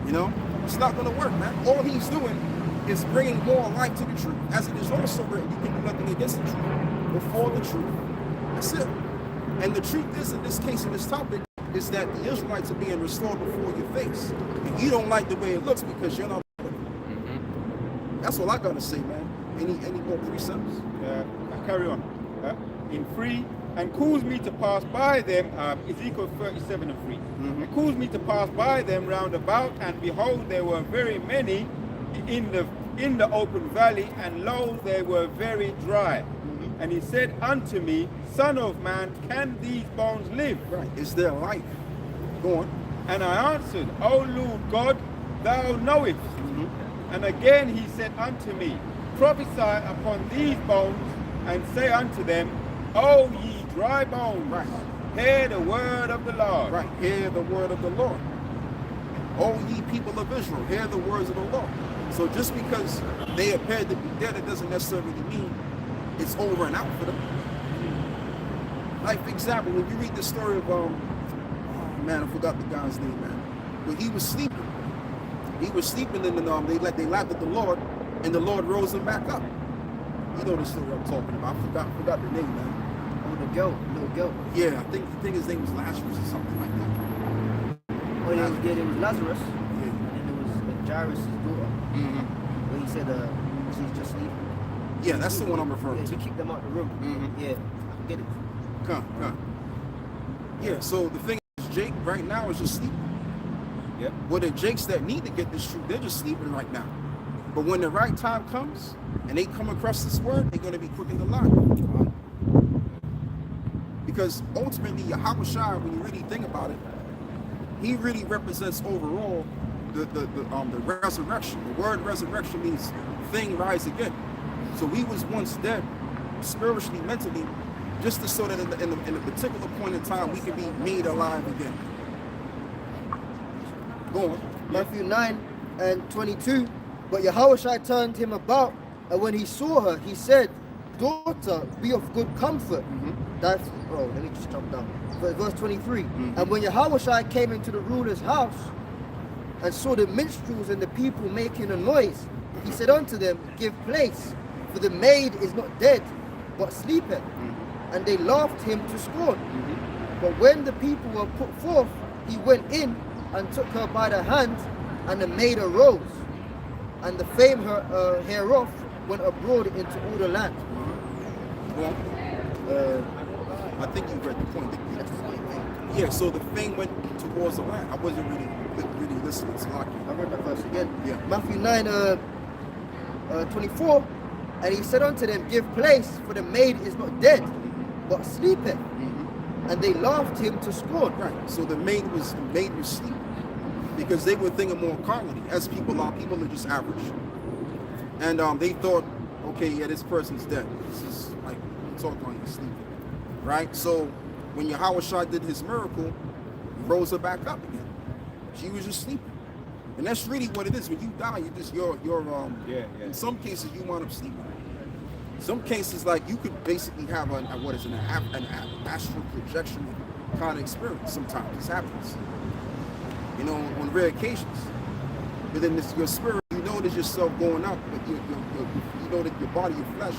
You know, it's not going to work, man. All he's doing is bringing more light to the truth, as it is also written. You can do nothing against the truth, before the truth. That's it. And the truth is, in this case, in this topic, is that the Israelites are being restored before your face, and you don't like the way it looks because you're not. That's all I gotta say, man. Any more precepts? Carry on. In 3, and caused me to pass by them, Ezekiel 37 and 3. And caused me to pass by them round about, and behold, there were very many in the open valley, and lo, they were very dry. And he said unto me, Son of man, can these bones live? Right. Is there life? Go on. And I answered, O Lord God, thou knowest. And again he said unto me, Prophesy upon these bones, and say unto them, O ye dry bones, Right. hear the word of the Lord. Right. Hear the word of the Lord. O ye people of Israel, hear the words of the Lord. So just because they appear to be dead, it doesn't necessarily mean it's over and out for them. Like, for example, when you read the story of, oh man, I forgot the guy's name, man. But he was sleeping. He was sleeping, and they laughed at the Lord, and the Lord rose him back up. You know the story I'm talking about. I forgot the name, man. Oh, the little girl. Yeah, I think his name was Lazarus or something like that. Oh, yeah, it was Lazarus, Yeah. and it was Jairus' daughter. Mm-hmm. When he said she's just sleeping. Yeah, that's the one I'm referring Yeah, to. he kicked them out the room. Yeah, I can get it. Come. Yeah, so the thing is, Jake right now is just sleeping. Yep. Well, the Jakes that need to get this truth, they're just sleeping right now. But when the right time comes and they come across this word, they're going to be quickened alive. Because ultimately, Yahushua, when you really think about it, he really represents overall the resurrection. The word resurrection means thing rise again. So we was once dead, spiritually, mentally, just to so that in a particular point in time we can be made alive again. Go on. Matthew 9 and 22. But Yahushua turned him about, and when he saw her, he said, Daughter, be of good comfort. Let me just jump down. Verse 23. And when Yahushua came into the ruler's house and saw the minstrels and the people making a noise, he said unto them, Give place, For the maid is not dead, but sleepeth. And they laughed him to scorn. But when the people were put forth, he went in and took her by the hand, and the maid arose. And the fame hereof went abroad into all the land. Well, I think you read the point. Yeah, so the fame went towards the land. I wasn't really listening to Locky. I read that verse again. Yeah. Matthew 9, 24. And he said unto them, give place, for the maid is not dead, but sleepeth. And they laughed him to scorn. Right. So the maid was sleeping because they were thinking more carnally, as people are. People are just average, and they thought, okay, yeah, this person's dead. This is like talking on you sleeping, right? So when Yahushua did his miracle, he rose her back up again. She was just sleeping, and that's really what it is. When you die, you're in some cases you wind up sleeping. Some cases, like, you could basically have an astral projection kind of experience. Sometimes this happens, on rare occasions. But then your spirit, you notice yourself going up, but you know that your body, your flesh,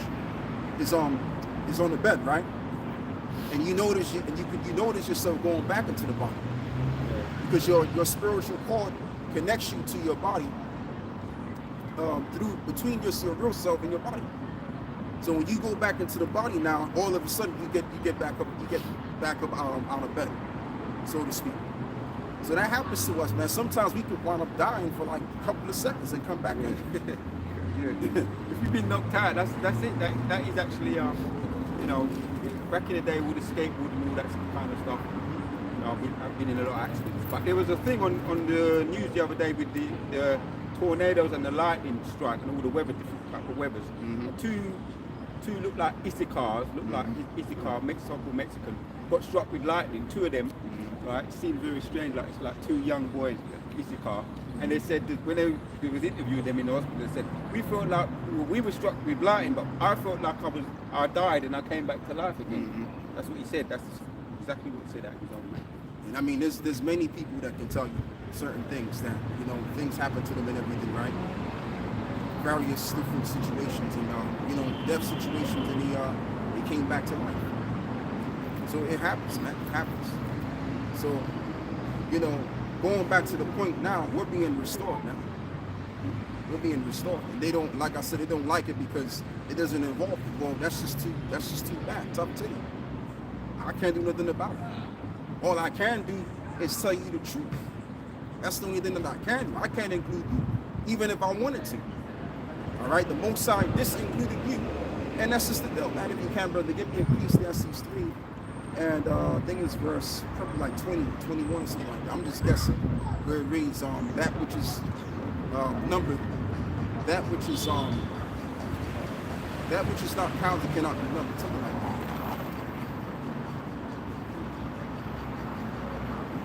is on the bed, right? And you notice yourself going back into the body because your spiritual cord connects you to your body between your real self and your body. So when you go back into the body now, all of a sudden you get back up out of bed, so to speak. So that happens to us, man. Sometimes we could wind up dying for like a couple of seconds and come back in. If you've been knocked out, that's it. That is actually back in the day with the skateboard and all that kind of stuff. I've been in a lot of accidents. But there was a thing on the news the other day with the tornadoes and the lightning strike and all the weather, different type of weathers. Two look like Issachars, Mexican, got struck with lightning. Two of them, right? It seemed very strange, like it's like two young boys, Issachar. And they said that when they was interviewing them in the hospital, they said, we felt like we were struck with lightning, but I felt like I died and I came back to life again. That's what he said. That's exactly what he said. That was on. And I mean, there's many people that can tell you certain things that things happen to them and everything, right? Various different situations and death situations, and he came back to life. So it happens, man. It happens. So going back to the point now, we're being restored now. We're being restored, and they don't, like I said, they don't like it because it doesn't involve them. Well, that's just too bad. Tough titty. I can't do nothing about it. All I can do is tell you the truth. That's the only thing that I can do. I can't include you, even if I wanted to. All right, the Most High disincluded you, and that's just the deal, man. If you can, brother, give me Ecclesiastes 3, and I think it's verse probably like 20, 21 or something like that. I'm just guessing where it reads that which is numbered, that which is not counted cannot be numbered, something like that.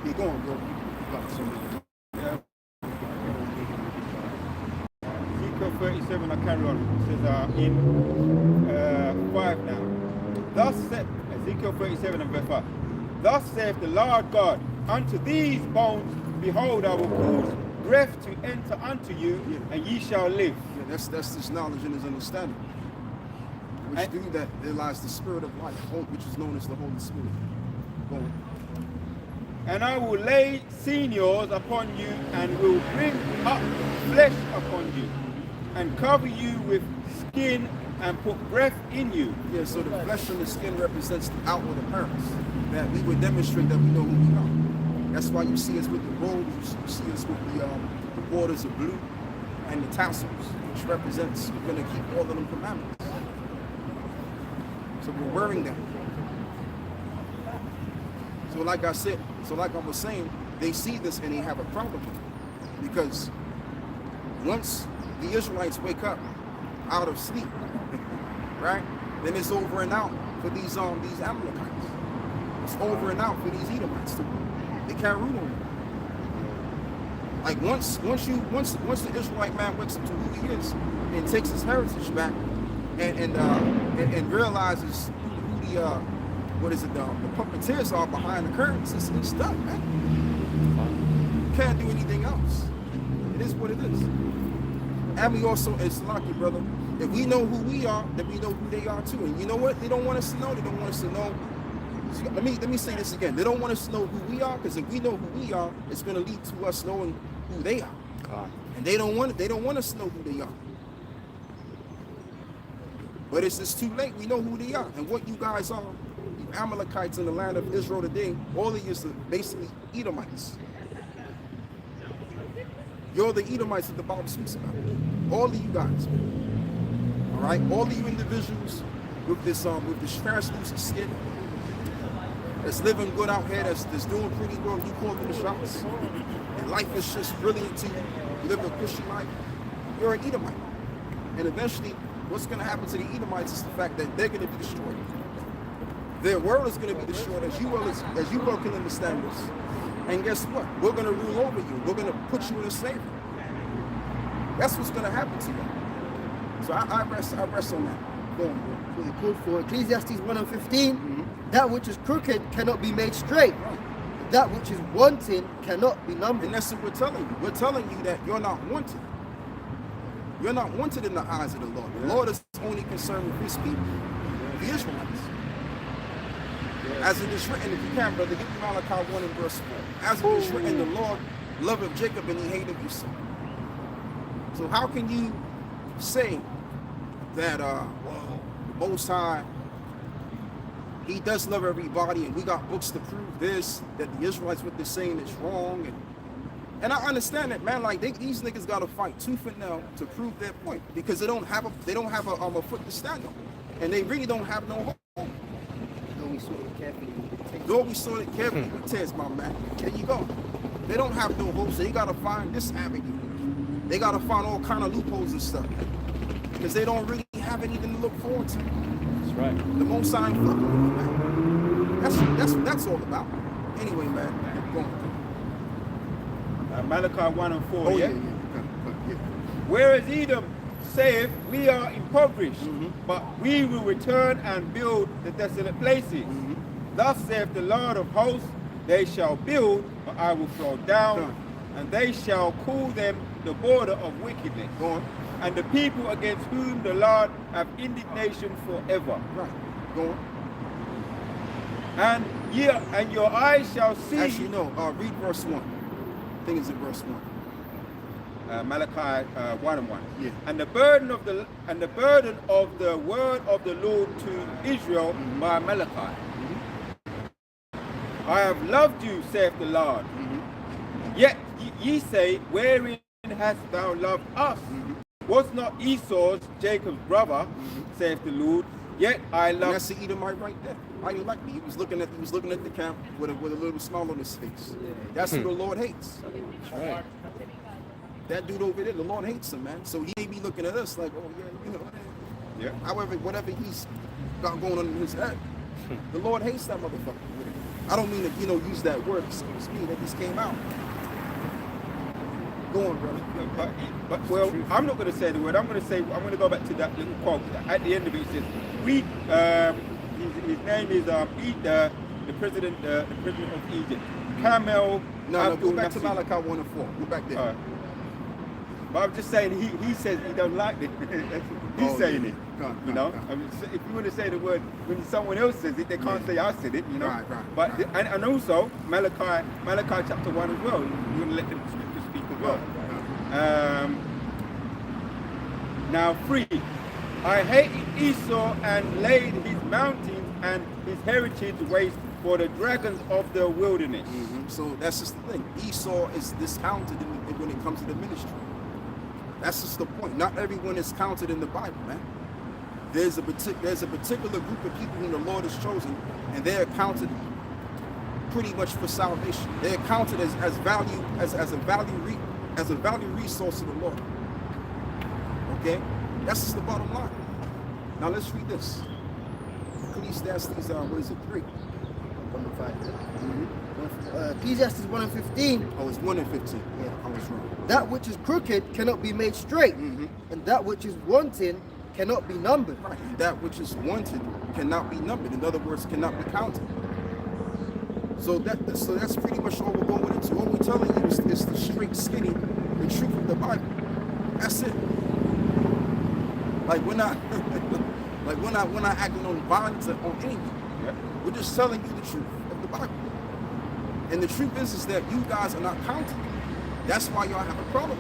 Keep going, bro. Ezekiel 37, I carry on. It says in 5 now. Thus said Ezekiel 37 and verse 5. Thus saith the Lord God, unto these bones, behold, I will cause breath to enter unto you, and ye shall live. Yeah, that's this knowledge and his understanding. Which through that there lies the spirit of life, which is known as the Holy Spirit. Go on. And I will lay sinews upon you, and will bring up flesh upon you, and cover you with skin, and put breath in you. Yeah, so the flesh and the skin represents the outward appearance, that we would demonstrate that we know who we are. That's why you see us with the robes, you see us with the borders of blue, and the tassels, which represents we're going to keep all of them commandments. So we're wearing them. So like I was saying, they see this and they have a problem with it. Because once the Israelites wake up out of sleep, right, then it's over and out for these Amalekites. It's over and out for these Edomites too. They can't rule on them. Like once the Israelite man wakes up to who he is and takes his heritage back and realizes who the puppeteers are behind the curtains, it's done, man. You can't do anything else. It is what it is. And we also, it's lucky, brother, If we know who we are, then we know who they are too. And you know what? They don't want us to know. They don't want us to know. Let me say this again. They don't want us to know who we are, because if we know who we are, it's going to lead to us knowing who they are. And they don't want us to know who they are. But it's just too late. We know who they are. And what you guys are, you Amalekites in the land of Israel today, all of you are basically Edomites. You're the Edomites that the Bible speaks about. All of you guys. All right? All of you individuals with this translucent skin, that's living good out here, that's doing pretty well, you call them the shots. And life is just brilliant to you. You live a Christian life. You're an Edomite. And eventually, what's going to happen to the Edomites is the fact that they're going to be destroyed. Their world is going to be destroyed, as you well can understand this. And guess what? We're going to rule over you. We're going to put you in slavery. That's what's going to happen to you. So I rest on that. Go on, bro. Really good for Ecclesiastes 1:15. That which is crooked cannot be made straight. That which is wanting cannot be numbered. And that's what we're telling you. We're telling you that you're not wanted. You're not wanted in the eyes of the Lord. The Lord is only concerned with his people, the Israelites. As it is written, if you can, brother, get me Malachi 1 and verse 4. As it is written, the Lord loved Jacob and he hated Esau. So how can you say that, well, the Most High, he does love everybody, and we got books to prove this, that the Israelites, what they're saying is wrong, and I understand that, man. Like these niggas gotta fight tooth and nail to prove their point, because they don't have a foot to stand on, and they really don't have no hope. Though we sort it carefully. Though we sort it carefully with tears, my man. There you go. They don't have no hope, so they gotta find this avenue. They gotta find all kind of loopholes and stuff, because they don't really have anything to look forward to. That's right. The most sign fuck with them, man. That's what that's all about. Anyway, man, keep going. Malachi 1 and 4, Oh yeah. Whereas Edom saith, we are impoverished, but we will return and build the desolate places. Thus saith the Lord of hosts, they shall build, but I will throw down, and they shall call them the border of wickedness. Go on. And the people against whom the Lord have indignation forever. Right. Go on. And your eyes shall see. Actually, no. Read verse 1. I think it's in verse 1. Malachi 1 and 1. Yeah. And the burden of the word of the Lord to Israel by Malachi. I have loved you, saith the Lord. Yet ye say, wherein hast thou loved us? Was not Esau's Jacob's brother, saith the Lord? Yet I love. And that's the Edomite right there. I didn't like me. He was looking at the camp with a little smile on his face. That's who the Lord hates. That's right. That dude over there, the Lord hates him, man. So he may be looking at us like, oh yeah, you know. Yeah. However, whatever he's got going on in his head, the Lord hates that motherfucker. I don't mean to, use that word. Excuse me, that just came out. Go on, brother. But well, I'm not going to say the word. I'm going to go back to that little quote. At the end of it, it says, his name is the president of Egypt, Camel. No, go back to Malachi 1 and 4. Go back there. But I'm just saying, he says he don't like it. He's saying it. I mean, if you want to say the word when someone else says it, they can't say I said it. Right. But and also Malachi chapter 1 as well. You want to let the scripture speak as well. Now 3. I hated Esau and laid his mountains and his heritage waste for the dragons of the wilderness. So that's just the thing. Esau is discounted when it comes to the ministry. That's just the point. Not everyone is counted in the Bible, man. There's a particular group of people whom the Lord has chosen, and they're counted pretty much for salvation. They're counted as a value resource to the Lord. Okay, that's just the bottom line. Now let's read this. Ecclesiastes, what is it? 3. 1 and 5. Ecclesiastes 1 and 15. Oh, it's 1 and 15. Yeah. I was wrong. That which is crooked cannot be made straight, and that which is wanting cannot be numbered. Right. And that which is wanted cannot be numbered. In other words, cannot be counted. So that's pretty much all we're going into. All we're telling you is the straight, skinny, the truth of the Bible. That's it. Like we're not, like we're not acting on violence or on anything. Yeah. We're just telling you the truth of the Bible. And the truth is that you guys are not counted. That's why y'all have a problem.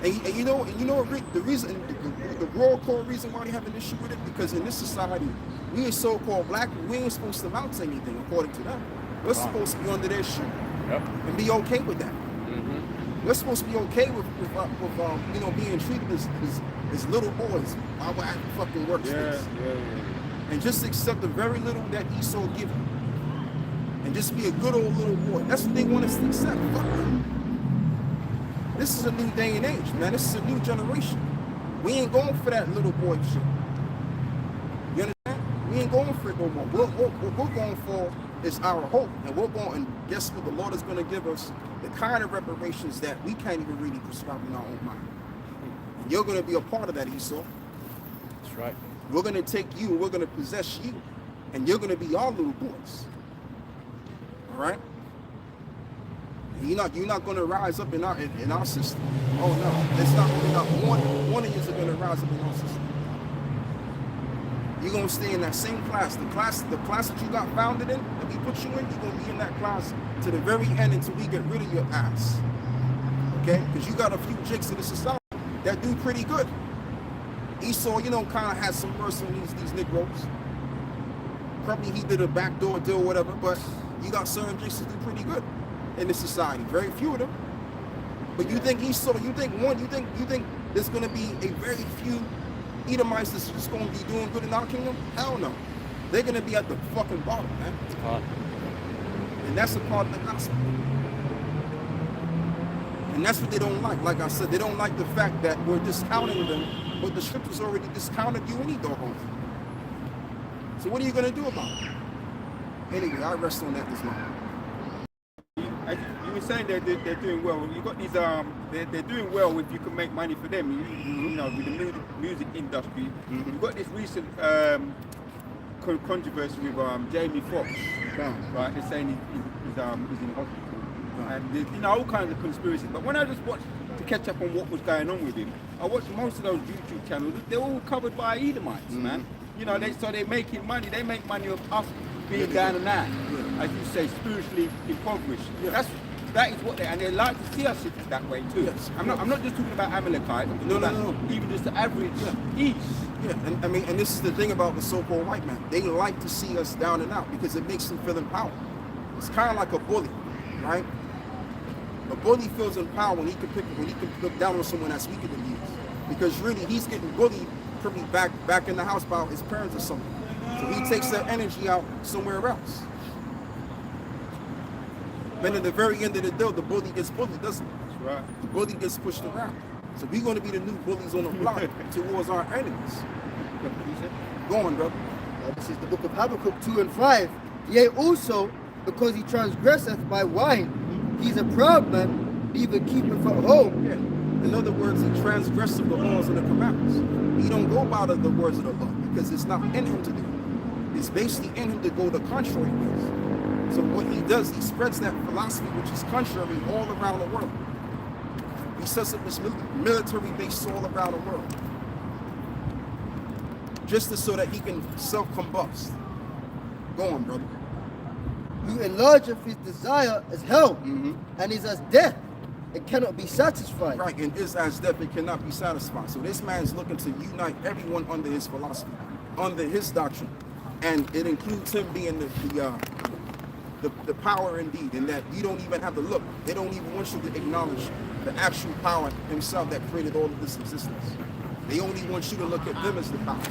And you know the reason, the raw core reason why they have an issue with it, because in this society, we as so-called black, we ain't supposed to mount anything according to them. We're supposed to be under their shoe and be okay with that. We're supposed to be okay with you know, being treated as little boys while we're at the fucking workspace. And just accept the very little that Esau give you. And just be a good old little boy. That's what they want us to accept. Fuck them. This is a new day and age, man. This is a new generation. We ain't going for that little boy shit. You understand? We ain't going for it no more. What we're going for is our hope. And we're going, and guess what? The Lord is going to give us the kind of reparations that we can't even really prescribe in our own mind. And you're going to be a part of that, Esau. That's right. We're going to take you and we're going to possess you. And you're going to be our little boys. All right? You're not going to rise up in our system. Oh no, it's not only not one of you are going to rise up in our system. You're going to stay in that same class. The class that you got founded in, that we put you in, you're going to be in that class to the very end until we get rid of your ass. Okay? Because you got a few jigs in the society that do pretty good. Esau, you know, kind of has some mercy on these Negroes. Probably he did a backdoor deal or whatever, but you got certain jigs that do pretty good in this society. Very few of them. But you think Esau, you think there's going to be a very few Edomites that's just going to be doing good in our kingdom? Hell no. They're going to be at the fucking bottom, man. And that's a part of the gospel. And that's what they don't like. Like I said, they don't like the fact that we're discounting them, but the scriptures already discounted you any doggone thing. So what are you going to do about it? Anyway, I rest on that this morning. You were saying they're doing well. You got these they're doing well if you can make money for them. You know, with the music industry. You've got this recent controversy with Jamie Foxx, right? They're saying he's in hospital, and there's, you know, all kinds of conspiracies. But when I just watched to catch up on what was going on with him, I watched most of those YouTube channels. They're all covered by Edomites, man. You know, they're making money. They make money of us being down and out, as you say, spiritually impoverished. That is what and they like to see us that way too. Yes. I'm not just talking about Amalekite. I'm talking about even just the average East. Yeah, and I mean, and this is the thing about the so-called white man. They like to see us down and out because it makes them feel empowered. It's kind of like a bully, right? A bully feels empowered when he can look down on someone that's weaker than he is, because really he's getting bullied probably back in the house by his parents or something. So he takes that energy out somewhere else. But at the very end of the day, the bully gets bullied, doesn't it? That's right. The bully gets pushed around. So we're going to be the new bullies on the block towards our enemies. Go on, brother. This is the book of Habakkuk 2 and 5. Yea, also, because he transgresseth by wine, he's a proud man, neither keepeth at home. Yeah. In other words, he transgresseth the laws and the commandments. He don't go by the words of the law because it's not in him to do. It's basically in him to go the contrary ways. So what he does, he spreads that philosophy which is contrary all around the world. He sets up this military base all around the world. Just so that he can self-combust. Go on, brother. Who enlargeth his desire as hell, and is as death, it cannot be satisfied. Right, and is as death, it cannot be satisfied. So this man is looking to unite everyone under his philosophy, under his doctrine. And it includes him being the power indeed, and that you don't even have to look. They don't even want you to acknowledge the actual power himself that created all of this existence. They only want you to look at them as the power.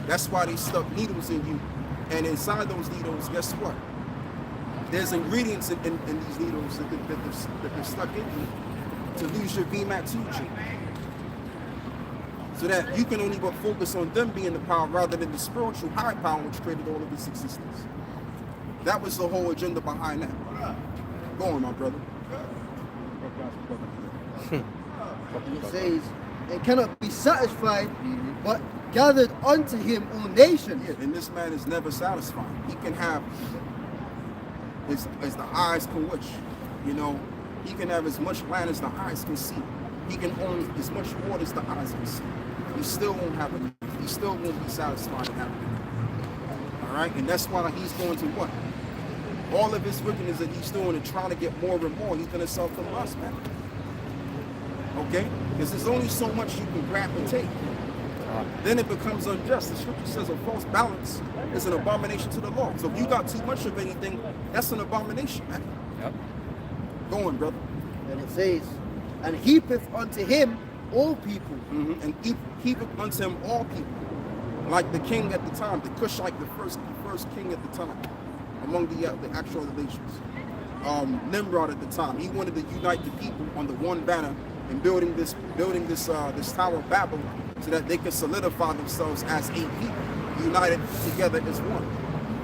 That's why they stuck needles in you. And inside those needles, guess what? There's ingredients in these needles that they're stuck in you to lose your VMAT2 gene. So that you can only but focus on them being the power rather than the spiritual high power which created all of this existence. That was the whole agenda behind that. Go on, my brother. It says, it cannot be satisfied, but gathered unto him all nations. Yeah, and this man is never satisfied. He can have as the eyes can wish. You know, he can have as much land as the eyes can see. He can own as much water as the eyes of the sea. He still won't have enough. He still won't be satisfied in having enough. All right? And that's why he's going to what? All of his wickedness that he's doing and trying to get more and more, he's going to sell from us, man. Okay? Because there's only so much you can grab and take. Then it becomes unjust. The scripture says a false balance is an abomination to the law. So if you got too much of anything, that's an abomination, man. Yep. Go on, brother. And it says, and heapeth unto him all people. And heapeth unto him all people. Like the king at the time, the Cushite, the first king at the time, among the actual nations. Nimrod at the time, he wanted to unite the people under one banner and building this Tower of Babel so that they could solidify themselves as a people, united together as one.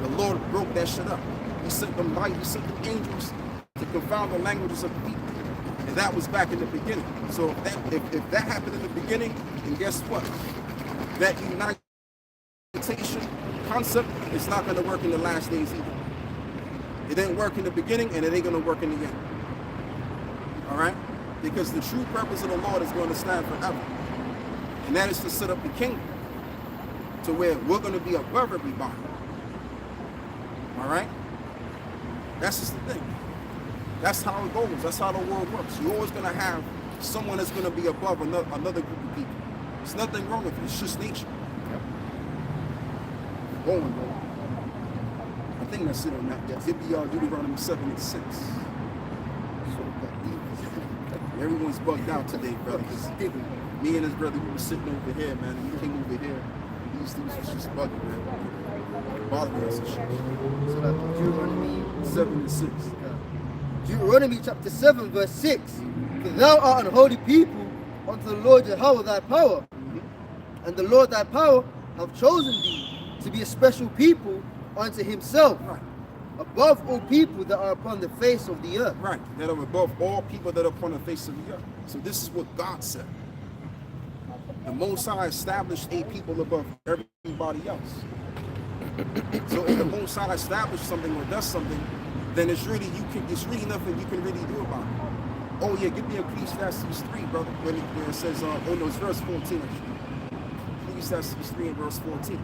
The Lord broke that shit up. He sent them light, he sent them angels to confound the languages of the people. And that was back in the beginning. So if that happened in the beginning, then guess what? That unitation concept is not going to work in the last days either. It didn't work in the beginning and it ain't going to work in the end. All right? Because the true purpose of the Lord is going to stand forever. And that is to set up the kingdom to where we're going to be above everybody. All right? That's just the thing. That's how it goes. That's how the world works. You're always going to have someone that's going to be above another group of people. There's nothing wrong with it. It's just nature. Going, bro. I think that's it on that. Yes. Give me Deuteronomy 7 and 6. Everyone's bugged out today, brother. Me and his brother, we were sitting over here, man. And we came over here. And these dudes was just bugging, man. Bothering us and shit. So that's Deuteronomy 7 and 6. Deuteronomy chapter 7 verse 6. For thou art an holy people unto the Lord Jehovah thy power. And the Lord thy power hath chosen thee to be a special people unto himself. Right. Above all people that are upon the face of the earth. Right. That are above all people that are upon the face of the earth. So this is what God said. The Most High established a people above everybody else. So if the Most High established something or does something, then it's really nothing you can really do about it. Oh yeah, give me Ecclesiastes 3, brother, where it says, oh no, it's verse 14 actually. Ecclesiastes 3 and verse 14.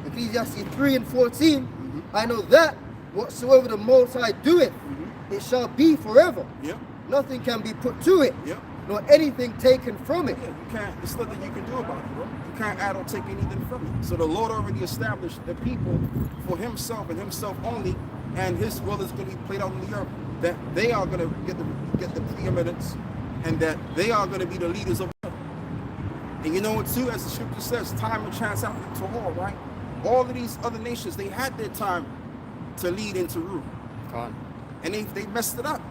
Ecclesiastes 3 and 14. I know that whatsoever the Most High doeth, it shall be forever. Yep. Nothing can be put to it, Yep. nor anything taken from it. Yeah, you can't, there's nothing you can do about it, bro. You can't add or take anything from it. So the Lord already established the people for himself and himself only, and his will is going to be played out on the earth, that they are going to get the preeminence, and that they are going to be the leaders of the earth. And you know what too, as the scripture says, time and chance happen to all, right? All of these other nations, they had their time to lead and to rule. And they messed it up.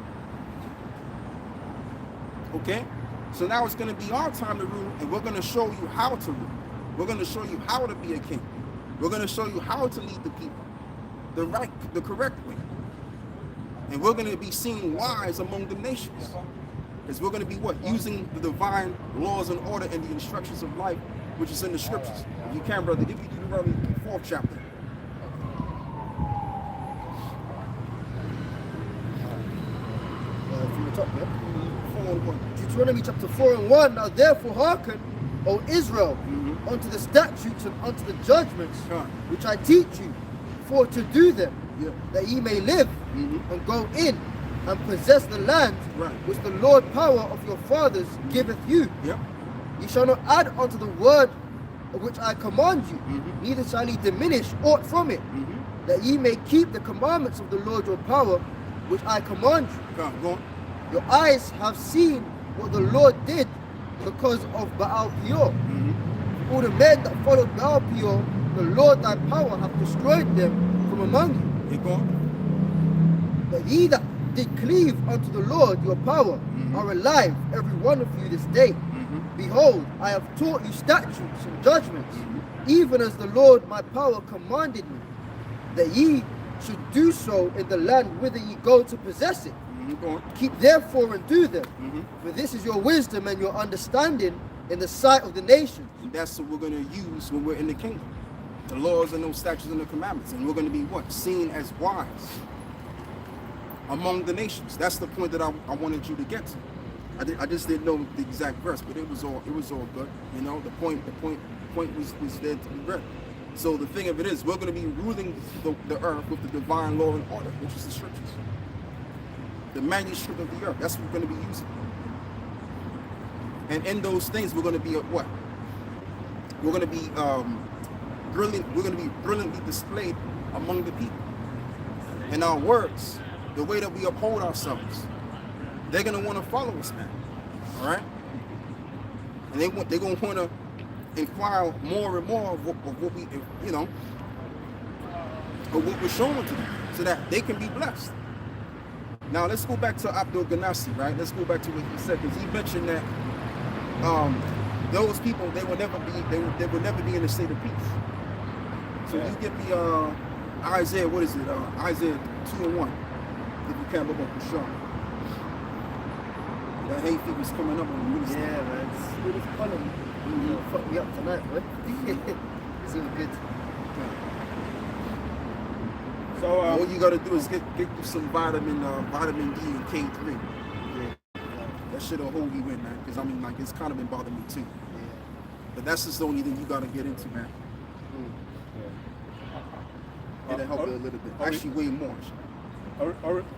Okay? So now it's going to be our time to rule, and we're going to show you how to rule. We're going to show you how to be a king. We're going to show you how to lead the people the correct way. And we're going to be seen wise among the nations. Because we're going to be what? Using the divine laws and order and the instructions of life, which is in the scriptures. If you can, brother, give me Deuteronomy 4th chapter. From the top, yeah? 4 and 1. Deuteronomy chapter 4 and 1. Now therefore hearken, O Israel, unto the statutes and unto the judgments which I teach you, for to do them, that ye may live and go in and possess the land which the Lord power of your fathers giveth you. Ye shall not add unto the word which I command you, neither shall ye diminish aught from it, that ye may keep the commandments of the Lord your power, which I command you. Go on. Your eyes have seen what the Lord did because of Baal Peor. All the men that followed Baal Peor, the Lord thy power hath destroyed them from among you. Go on. But ye that did cleave unto the Lord your power are alive, every one of you this day. Behold, I have taught you statutes and judgments, even as the Lord my power commanded me, that ye should do so in the land whither ye go to possess it. Keep therefore and do them, for this is your wisdom and your understanding in the sight of the nations. And that's what we're going to use when we're in the kingdom. The laws and those statutes and the commandments. And we're going to be what? Seen as wise among the nations. That's the point that I wanted you to get to. I just didn't know the exact verse, but it was all good. You know, the point was there to be read. So the thing of it is, we're going to be ruling the earth with the divine law and order, which is the scriptures, the manuscript of the earth. That's what we're going to be using. And in those things, we're going to be what? We're going to be brilliant. We're going to be brilliantly displayed among the people. And our words, the way that we uphold ourselves, they're going to want to follow us, man. All right? And they're going to want to inquire more and more of what we, you know, of what we're showing to them, so that they can be blessed. Now let's go back to Abdul Ganassi, right? Let's go back to what he said, because he mentioned that those people, they will never be in a state of peace. So you give me Isaiah, what is it? Isaiah 2:1, if you can, but for sure. That hay fever was coming up on you. Yeah, man. It's this column. Fuck me up tonight, boy. It's all good. So all you gotta do is get you some vitamin D and K3. Yeah. That shit'll hold you in, man. Because I mean, like, it's kind of been bothering me too. Yeah. But that's just the only thing you gotta get into, man. It'll help you a little bit. Actually, way more.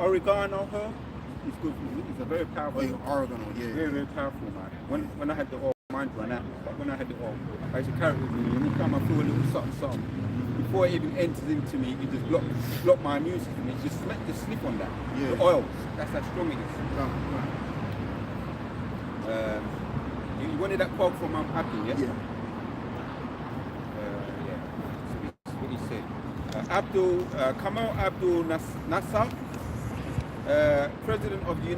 oregano herb is good. It's a very powerful. Oregano, yeah. Very, very powerful, man. When I had the oil, mine ran out. But when I had the oil, I used to carry it with me. Anytime I feel a little something, before it even enters into me, it just block my immune system. It's just sniff on that. Yeah. The oils. That's how strong it is. You wanted that quote from Abdul, yeah? Yeah. Yeah. So this is what he said. Kamal Abdul Nasser, President of the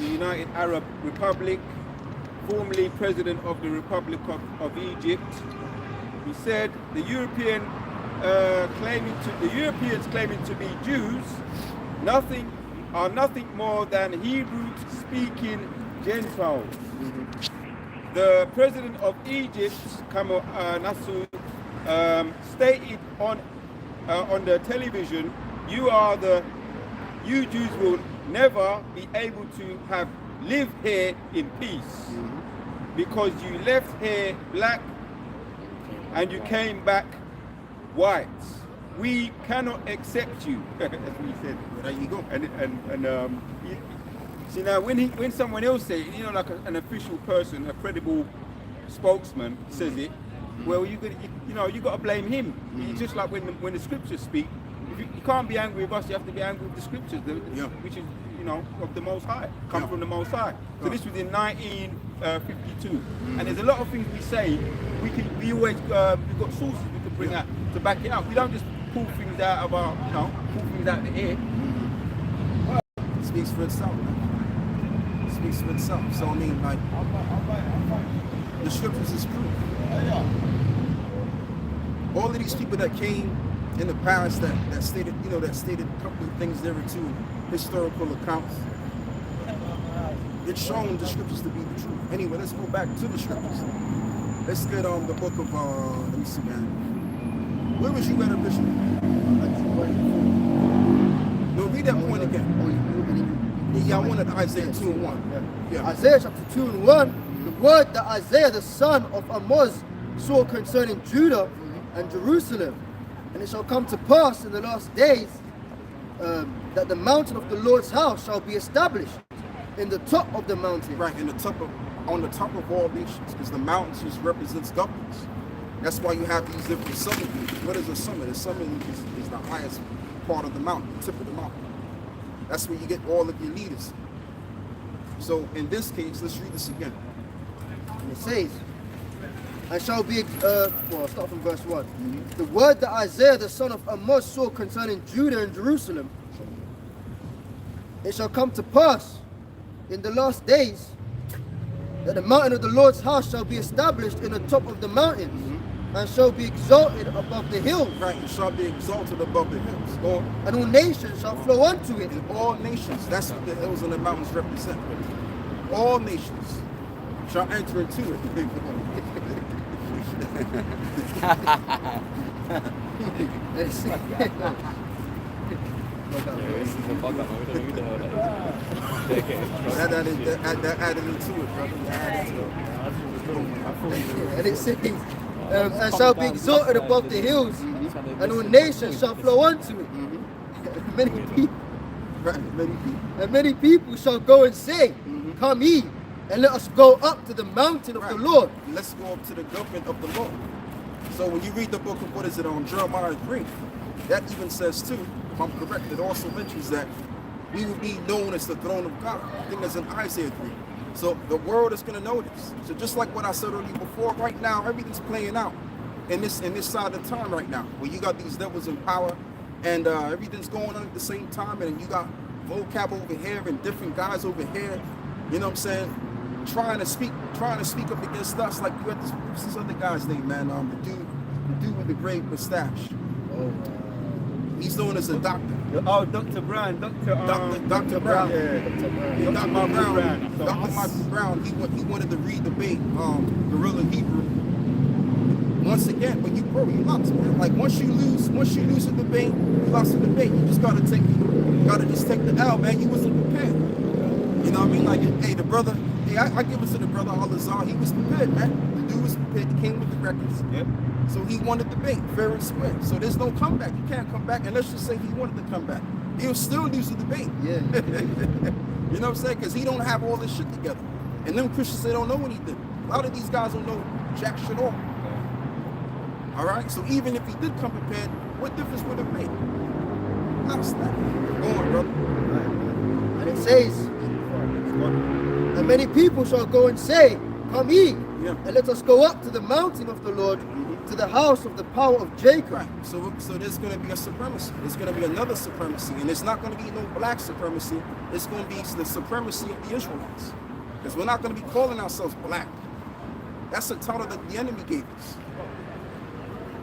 United Arab Republic, formerly President of the Republic of Egypt. He said the Europeans claiming to be Jews, are nothing more than Hebrew-speaking Gentiles. The President of Egypt, Kamal Nasser, stated on the television, you Jews will never be able to live here in peace, because you left here black and you came back white. We cannot accept you. That's what he said. Well, there you go. And see, now when someone else says, you know, like an official person, a credible spokesman says it, well, you got to blame him. It's just like when the scriptures speak. You can't be angry with us. You have to be angry with the scriptures, which is, you know, of the Most High, come from the Most High. So this was in 1952, and there's a lot of things we say. We've got sources we can bring out to back it up. We don't just pull things out of our, pull things out of the air. It speaks for itself, man. It speaks for itself. So I mean, like, the scriptures is proof. All of these people that came in the past that stated a couple of things there too, historical accounts. It's shown the scriptures to be the truth. Anyway, let's go back to the scriptures. Let's get on the book of let me see, man. Where was you at originally? No, read that point again. Yeah, I wanted Isaiah 2:1. Yeah. Isaiah chapter 2:1, the word that Isaiah the son of Amoz saw concerning Judah and Jerusalem. And it shall come to pass in the last days that the mountain of the Lord's house shall be established in the top of the mountain. Right, on the top of all nations, because the mountains just represents governments. That's why you have these different summit regions. What is a summit? A summit is the highest part of the mountain, the tip of the mountain. That's where you get all of your leaders. So in this case, let's read this again. And it says, and shall be, I'll start from verse 1. The word that Isaiah the son of Amoz saw concerning Judah and Jerusalem. It shall come to pass in the last days that the mountain of the Lord's house shall be established in the top of the mountains, and shall be exalted above the hills. Right, it shall be exalted above the hills. And all nations shall flow unto it. And all nations, that's what the hills and the mountains represent. All nations shall enter into it. bug out. This is a bug up. We don't know who the hell that is. That added into it, brother. That added to it. And it says, and shall be exalted above the hills, and all nations shall flow unto it. Many people, Right, many people. and many people shall go and say, Come ye, and let us go up to the mountain of the Lord. Let's go up to the government of the Lord. So when you read the book of, what is it, Jeremiah 3, that even says too, if I'm correct, it also mentions that we will be known as the throne of God. I think that's in Isaiah 3. So the world is going to know this. So just like what I said earlier before, right now, everything's playing out in this side of time right now, where you got these devils in power, and everything's going on at the same time, and you got vocab over here and different guys over here, you know what I'm saying, trying to speak up against us. Like you had this other guy's name, man, the dude with the great mustache. He's known as a doctor. Oh, Dr. Brown, Dr. Brown. Yeah. Dr. Michael Brown. Dr. Michael Brown, he wanted to read debate Guerrilla Hebrew. Once again, but you lost, man. Like once you lose a debate, you lost a debate. You just gotta take the L, man. You wasn't prepared. You know what I mean? Like, hey, the brother, I give it to the brother Al-Azhar. He was prepared, man. The dude was prepared. He came with the records. Yep. So he won the debate, fair and square. So there's no comeback. You can't come back, and let's just say he wanted to come back. He'll still lose the debate. Yeah. You know what I'm saying? Because he don't have all this shit together. And them Christians, they don't know anything. A lot of these guys don't know jack shit all. All right? So even if he did come prepared, what difference would it make? That's that. Go on, brother. And it says, and many people shall go and say, Come ye, and let us go up to the mountain of the Lord, to the house of the power of Jacob. Right. So there's going to be a supremacy. There's going to be another supremacy. And it's not going to be no black supremacy. It's going to be the supremacy of the Israelites. Because we're not going to be calling ourselves black. That's a title that the enemy gave us.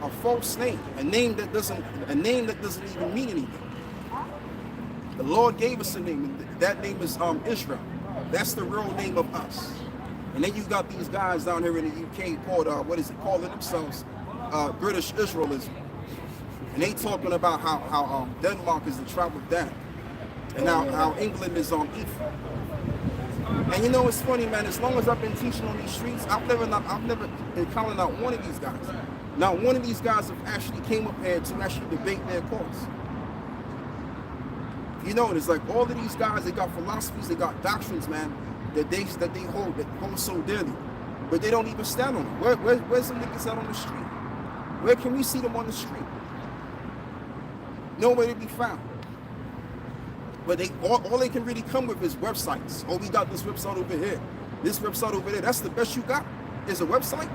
A false name. A name that doesn't even mean anything. The Lord gave us a name. And that name is Israel. That's the real name of us. And then you got these guys down here in the UK called, calling themselves British Israelism. And they talking about how Denmark is the tribe of Dan. And how England is on Ephraim. And you know, it's funny, man, as long as I've been teaching on these streets, I've never encountered not one of these guys. Not one of these guys have actually came up here to actually debate their cause. You know, it's like all of these guys, they got philosophies, they got doctrines, man, that they hold so dearly, but they don't even stand on them. Where's some niggas out on the street? Where can we see them on the street? Nowhere to be found. But all they can really come with is websites. Oh, we got this website over here, this website over there. That's the best you got? Is a website?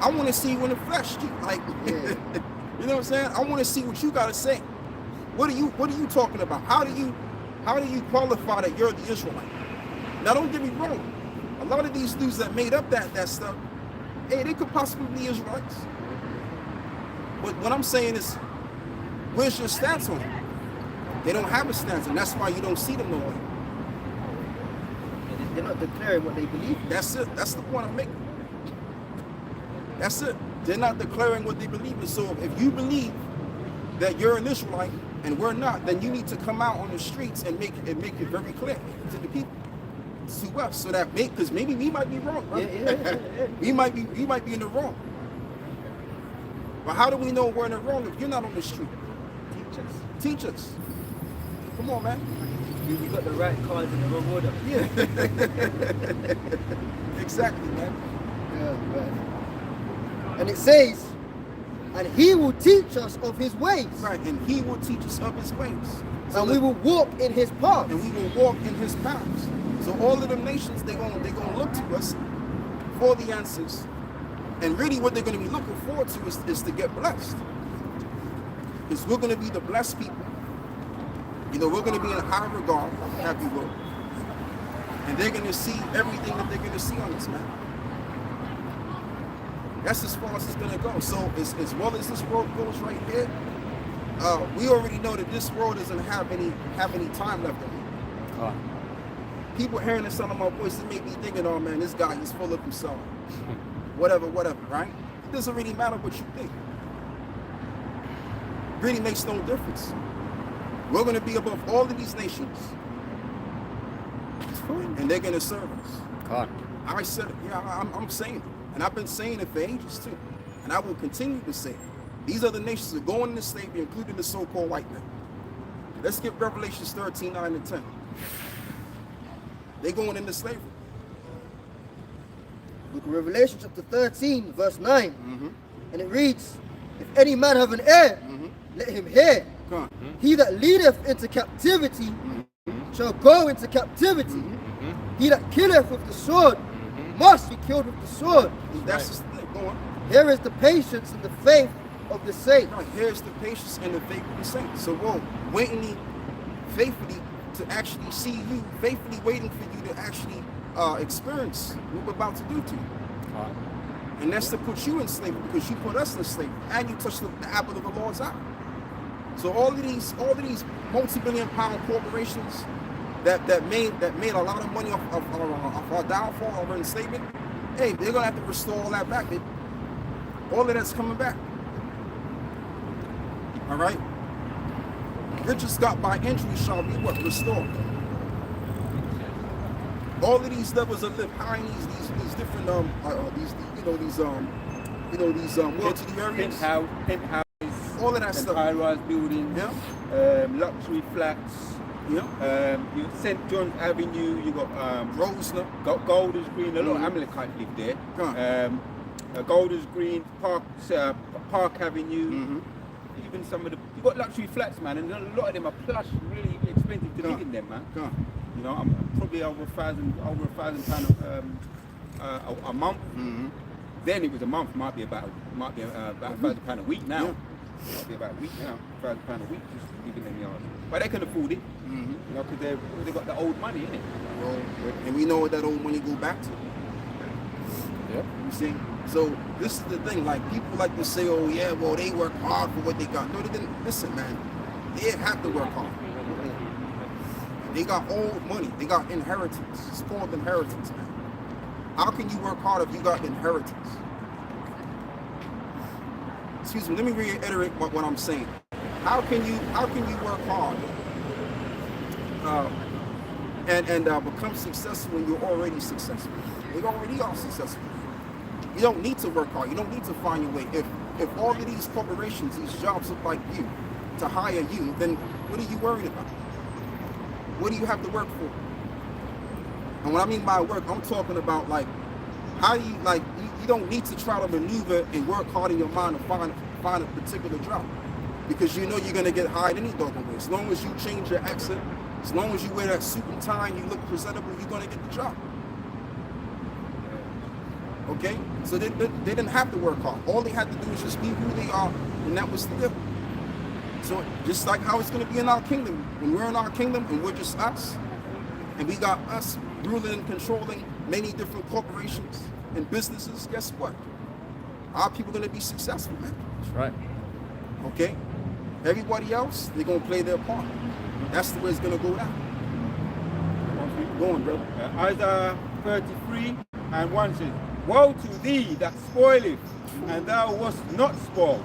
I want to see you in the flesh, like, you know what I'm saying? I want to see what you got to say. What are you talking about? How do you qualify that you're the Israelite? Now, don't get me wrong. A lot of these dudes that made up that stuff, hey, they could possibly be Israelites. But what I'm saying is, where's your stance on it? They don't have a stance, and that's why you don't see them no way. They're not declaring what they believe. That's it. That's the point I'm making. That's it. They're not declaring what they believe in. So if you believe that you're an Israelite and we're not, then you need to come out on the streets and make it very clear to the people, to us, so that because maybe we might be wrong, right? we might be in the wrong. But how do we know we're in the wrong if you're not on the street? Teach us. Come on, man. You got the right cards in the wrong order. Yeah. Exactly, man. Yeah, man. And it says, and he will teach us of his ways. Right, and he will teach us of his ways. So and we will walk in his paths. And we will walk in his paths. So all of the nations, they're gonna look to us for the answers. And really what they're gonna be looking forward to is to get blessed. Because we're gonna be the blessed people. You know, we're gonna be in high regard, happy will. And they're gonna see everything that they're gonna see on us, man. That's as far as it's gonna go. So as well as this world goes right here, we already know that this world doesn't have any time left in it. People hearing the sound of my voice, it may be thinking, oh man, this guy is full of himself. whatever, right? It doesn't really matter what you think. It really makes no difference. We're going to be above all of these nations. And they're going to serve us. God. I said it. Yeah, I'm saying it. And I've been saying it for ages too. And I will continue to say it. These other nations are going into slavery, including the so-called white men. Let's get Revelations 13, 9 and 10. They're going into slavery. Book of Revelation chapter 13 verse 9. And it reads, if any man have an ear, let him hear. Come on. He that leadeth into captivity shall go into captivity. He that killeth with the sword must be killed with the sword. That's just the thing. Go on. Here is the patience and the faith of the saints. Right. Here's the patience and the faith of the saints. So we're waiting faithfully to actually see you, faithfully waiting for you to actually experience what we're about to do to you. And that's to put you in slavery, because you put us in slavery and you touched the apple of the Lord's eye. So all of these multi-billion-pound corporations that made a lot of money off our downfall, our enslavement, hey, they're gonna have to restore all that back. All of that's coming back. All right. Riches got by injury shall be what? Restored. All of these levels that live high in these different wealthy areas. Penthouses, All of that stuff. high-rise buildings, Yeah. luxury flats. Yeah. You St. John's Avenue, you got Rosner. Golders Green. A lot of Amalekites live there. Golders Green, Park Avenue. Even some of you got luxury flats, man, and a lot of them are plush, really expensive to live in them, man. You know, I'm probably over £1,000 a month. Then it was a month. Might be about £1,000 a week now. Yeah. Might be about a week now. £1,000 a week just living in the yards. But they can afford it. You know, because they got the old money, innit? Well, and we know what that old money go back to. Yep. You see? So this is the thing, like people like to say, oh yeah, well they work hard for what they got. No, they didn't. Listen, man, they didn't have to work hard. They got old money. They got inheritance. It's called inheritance, man. How can you work hard if you got inheritance? Excuse me, let me reiterate what I'm saying. How can you work hard and become successful when you're already successful? They already are successful. You don't need to work hard. You don't need to find your way. If all of these corporations, these jobs look like you to hire you, then what are you worried about? What do you have to work for? And what I mean by work, I'm talking about like how do you you don't need to try to maneuver and work hard in your mind to find a particular job, because you know you're gonna get hired any doggone way. As long as you change your accent, as long as you wear that suit and tie and you look presentable, you're gonna get the job. Okay? So they didn't have to work hard. All they had to do was just be who they are, and that was the deal. So just like how it's going to be in our kingdom, when we're in our kingdom and we're just us, and we got us ruling and controlling many different corporations and businesses, guess what? Our people are going to be successful, man. That's right. Okay? Everybody else, they're going to play their part. That's the way it's going to go down. Go on, brother. Isaiah 33 and 1 says, woe to thee that spoileth, and thou wast not spoiled,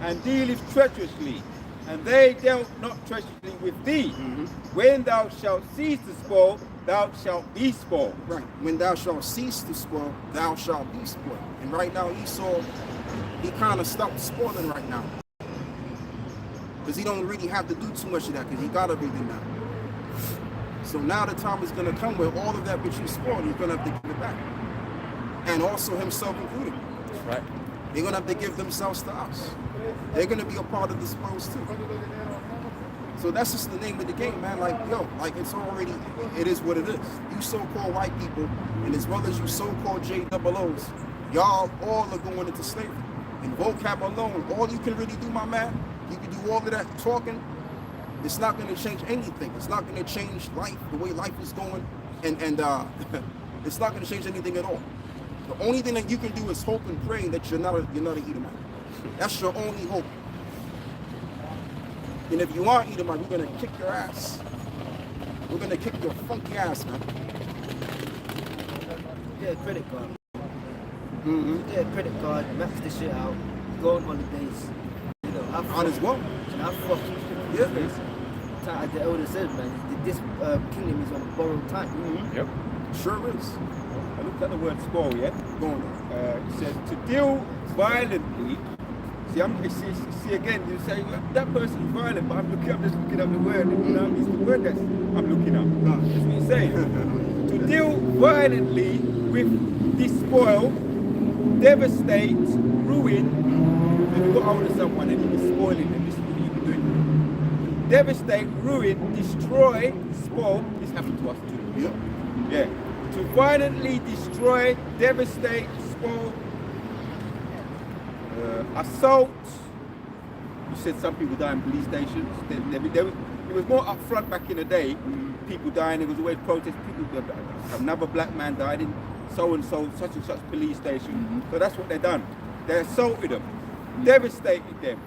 and dealest treacherously, and they dealt not treacherously with thee. When thou shalt cease to spoil, thou shalt be spoiled. Right. When thou shalt cease to spoil, thou shalt be spoiled. And right now Esau, he kind of stopped spoiling right now, because he don't really have to do too much of that, because he got everything now. So now the time is going to come where all of that which you spoiled, he's going to have to give it back. And also himself included. That's right. They're going to have to give themselves to us. They're going to be a part of the spoils too. So that's just the name of the game, man. Like, yo, like it's already, it is what it is. You so-called white people, and as well as you so-called JOOs, y'all all are going into slavery. And vocab alone, all you can really do, my man, you can do all of that talking. It's not going to change anything. It's not going to change life, the way life is going, and it's not going to change anything at all. The only thing that you can do is hope and pray that you're not an Edomite. That's your only hope. And if you are Edomite, we're going to kick your ass. We're going to kick your funky ass, man. Get a credit card. Get a credit card, max this shit out, go on holidays. You know, have On fun. as well. Have fun. Yeah. as the elder said, man, this kingdom is on borrowed time. Yep. Sure is. I looked at the word spoil, yeah? Go on. It says to deal violently. See again, you say that person is violent, but I'm just looking up the word, and you know, it's the word that I'm looking up. That's what it's saying. To deal violently with despoil, devastate, ruin. If you got hold of someone and you're spoiling them, this is what you're doing. Devastate, ruin, destroy, spoil. This happened to us too. Yep. Yeah. To violently destroy, devastate, spoil, assault. You said some people die in police stations. It was more upfront back in the day. People dying. There was always protests. Another black man died in so and so, such and such police station. So that's what they done. They assaulted them, devastated them,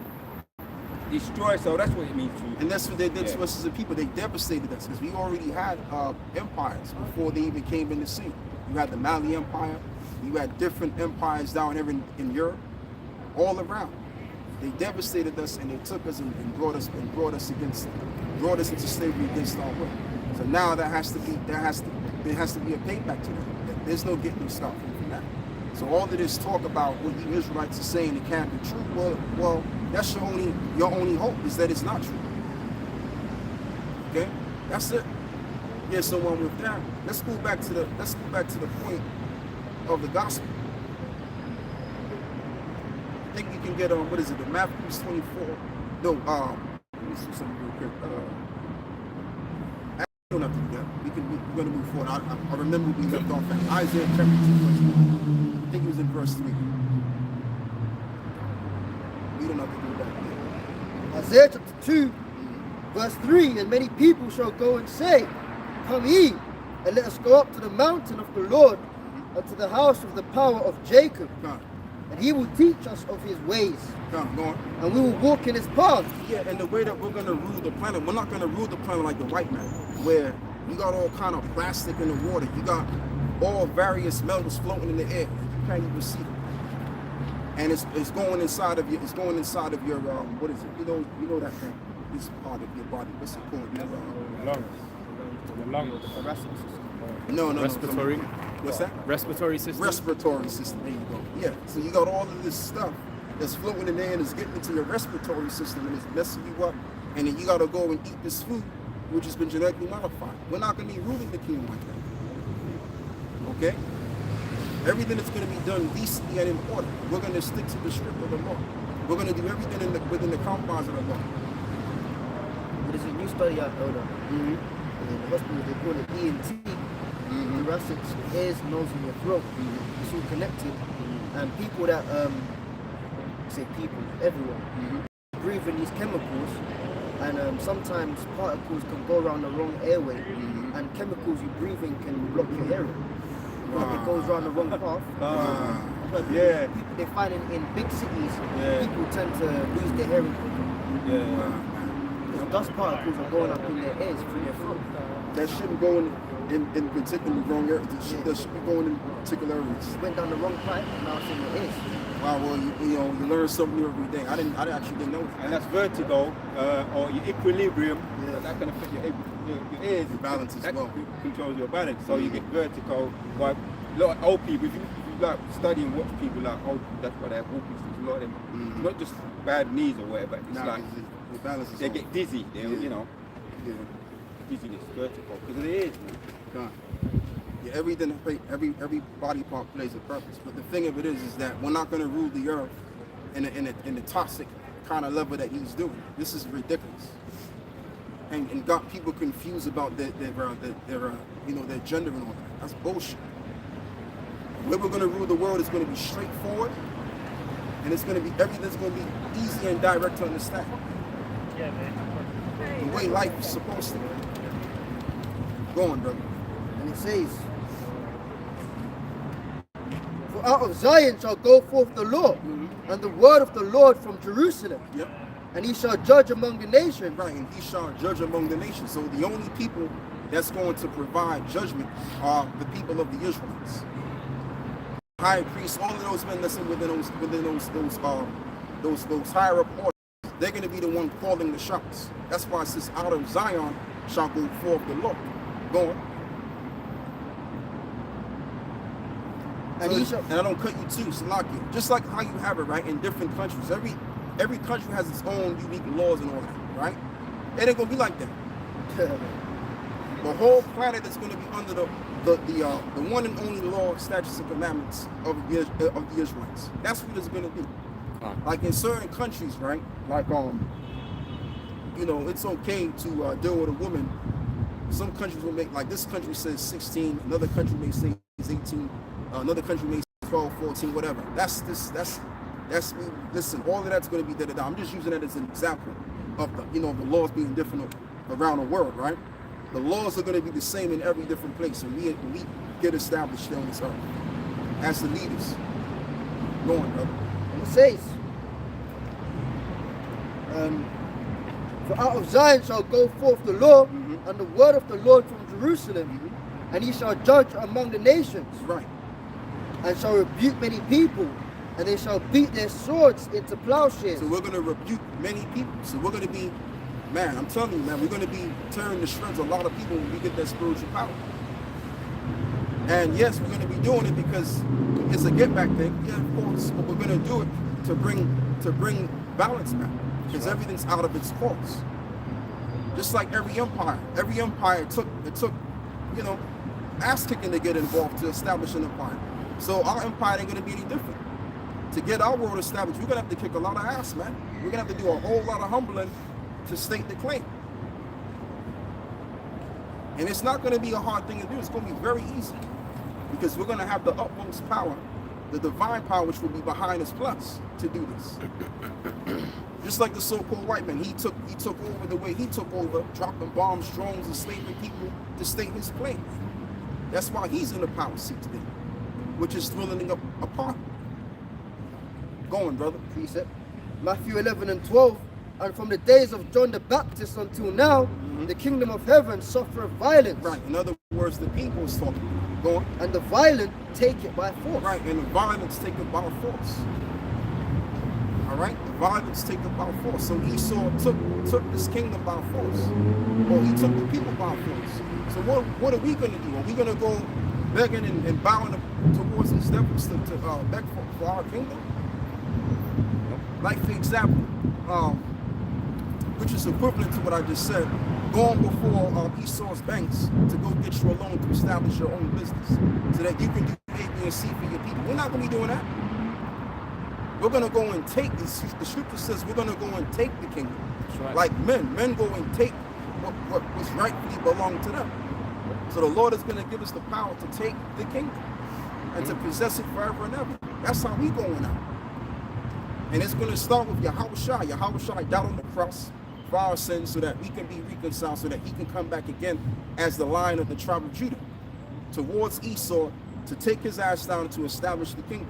destroy. So that's what it means to. And that's what they did to us as a people. They devastated us because we already had empires before they even came in the scene. You had the Mali Empire. You had different empires down here in Europe, all around. They devastated us and they took us and brought us into slavery against our will. So now there has to be a payback to that. There's no getting stopped from that. So all of this talk about what you Israelites are saying it can't be true. Well, that's your only hope is that it's not true. Okay, that's it. Yeah. So with that, let's go back to the point of the gospel. I think you can get on what is it? The Matthew 24. No, let me see something real quick. We don't have to do that. We're going to move forward. I remember we left off at Isaiah chapter 2, verse 1. I think it was in verse 3. We don't have to do that. Isaiah chapter 2, verse 3, and many people shall go and say, come ye, and let us go up to the mountain of the Lord, and to the house of the power of Jacob. And he will teach us of his ways. Go on. And we will walk in his paths. Yeah, and the way that we're going to rule the planet, we're not going to rule the planet like the white man, where you got all kind of plastic in the water. You got all various metals floating in the air. You can't even see them. And it's going inside of your, what is it? You know that thing. This part of your body. What's it called? The lungs. No. Respiratory. What's that? Respiratory system. Respiratory system. There you go. Yeah. So you got all of this stuff that's floating in there and it's getting into your respiratory system and it's messing you up. And then you got to go and eat this food, which has been genetically modified. We're not going to be ruling the kingdom like that. Okay? Everything that's going to be done decently and in order. We're going to stick to the script of the law. We're going to do everything within the confines of the law. There's a new study out there. In the hospital, they call it ENT. Thoracics, ears, nose, and your throat. It's all connected. And people that, everyone, breathe in these chemicals. And sometimes particles can go around the wrong airway. And chemicals you breathe in can block your hearing. It goes around the wrong path. But people, they find in big cities, people tend to lose their hearing quicker. Because dust particles are going up in their ears through their throat. That shouldn't go in particular wrong areas. That should be going in particular areas. It went down the wrong pipe and now it's in your ears. Wow, well, you learn something new every day. I actually didn't know that. And that's vertigo or your equilibrium. That can affect your ears. Your balance as well. Controls your balance. So you get vertigo. Like a lot of old people, if you like study and watch people like old, that's why they have walking sticks. A lot of them, not just bad knees or whatever. It's like the balance is they get dizzy. Dizziness, vertigo, because of the ears, man. Yeah, every body part plays a purpose. But the thing of it is that we're not going to rule the earth in the toxic kind of level that he's doing. This is ridiculous, and got people confused about their gender and all that. That's bullshit. The way we're going to rule the world is going to be straightforward, and everything's going to be easy and direct to understand. Yeah, man. The way life is supposed to be. Go on, brother. And it says, for out of Zion shall go forth the law, and the word of the Lord from Jerusalem. Yep. And he shall judge among the nations. Right, and he shall judge among the nations. So the only people that's going to provide judgment are the people of the Israelites. High priests, all of those men that's within those higher up orders, they're going to be the one calling the shots. That's why it says, out of Zion shall go forth the Lord. Go on. And I don't cut you too, Salaki. Just like how you have it, right, in different countries. Every country has its own unique laws and all that, right? It ain't gonna be like that. The whole planet is gonna be under the one and only law, statutes, and commandments of the Israelites. That's what it's gonna be. Like in certain countries, right? Like you know, it's okay to deal with a woman. Some countries will make, like this country says 16, another country may say it's 18, another country may say 12, 14, whatever. That's me. Listen, all of that's going to be da-da-da. I'm just using that as an example of the, you know, the laws being different around the world, right? The laws are going to be the same in every different place, and we get established on this earth as the leaders. Go on, brother. And it says, for out of Zion shall go forth the law, and the word of the Lord from Jerusalem, and he shall judge among the nations, Right. and shall rebuke many people, and they shall beat their swords into plowshares. So we're going to rebuke many people. So we're going to be, man, I'm telling you, man, we're going to be tearing to shreds a lot of people when we get that spiritual power. And yes, we're going to be doing it because it's a get back thing. Yeah, of course, but we're going to do it to bring balance back, because everything's out of its course. Just like every empire took, you know, ass kicking to get involved to establish an empire. So our empire ain't going to be any different. To get our world established, we're going to have to kick a lot of ass, man. We're going to have to do a whole lot of humbling to state the claim. And it's not going to be a hard thing to do. It's going to be very easy, because we're going to have the utmost power, the divine power, which will be behind us plus to do this. Just like the so-called white man, he took over the way he took over, dropping bombs, drones, enslaving people to state his claim. That's why he's in the power seat today, which is thrilling apart. Go on, brother. Precept. Matthew 11 and 12. And from the days of John the Baptist until now, the kingdom of heaven suffereth violence. Right. In other words, the people is talking. Go on. And the violent take it by force. Right. And the violence take it by force. All right. The violence take it by force. So Esau took this kingdom by force, or he took the people by force. So what are we going to do? Are we going to go begging and bowing towards these devils to beg for our kingdom? Like, for example, which is equivalent to what I just said, going before Esau's banks to go get you a loan to establish your own business so that you can do A, B, and C for your people. We're not going to be doing that. We're going to go and take, the scripture says we're going to go and take the kingdom. Right. Like men go and take what was rightfully belonged to them. So the Lord is going to give us the power to take the kingdom and to possess it forever and ever. That's how we going out. And it's going to start with Yahushua. Yahushua died on the cross for our sins so that we can be reconciled, so that he can come back again as the Lion of the tribe of Judah towards Esau to take his ass down to establish the kingdom.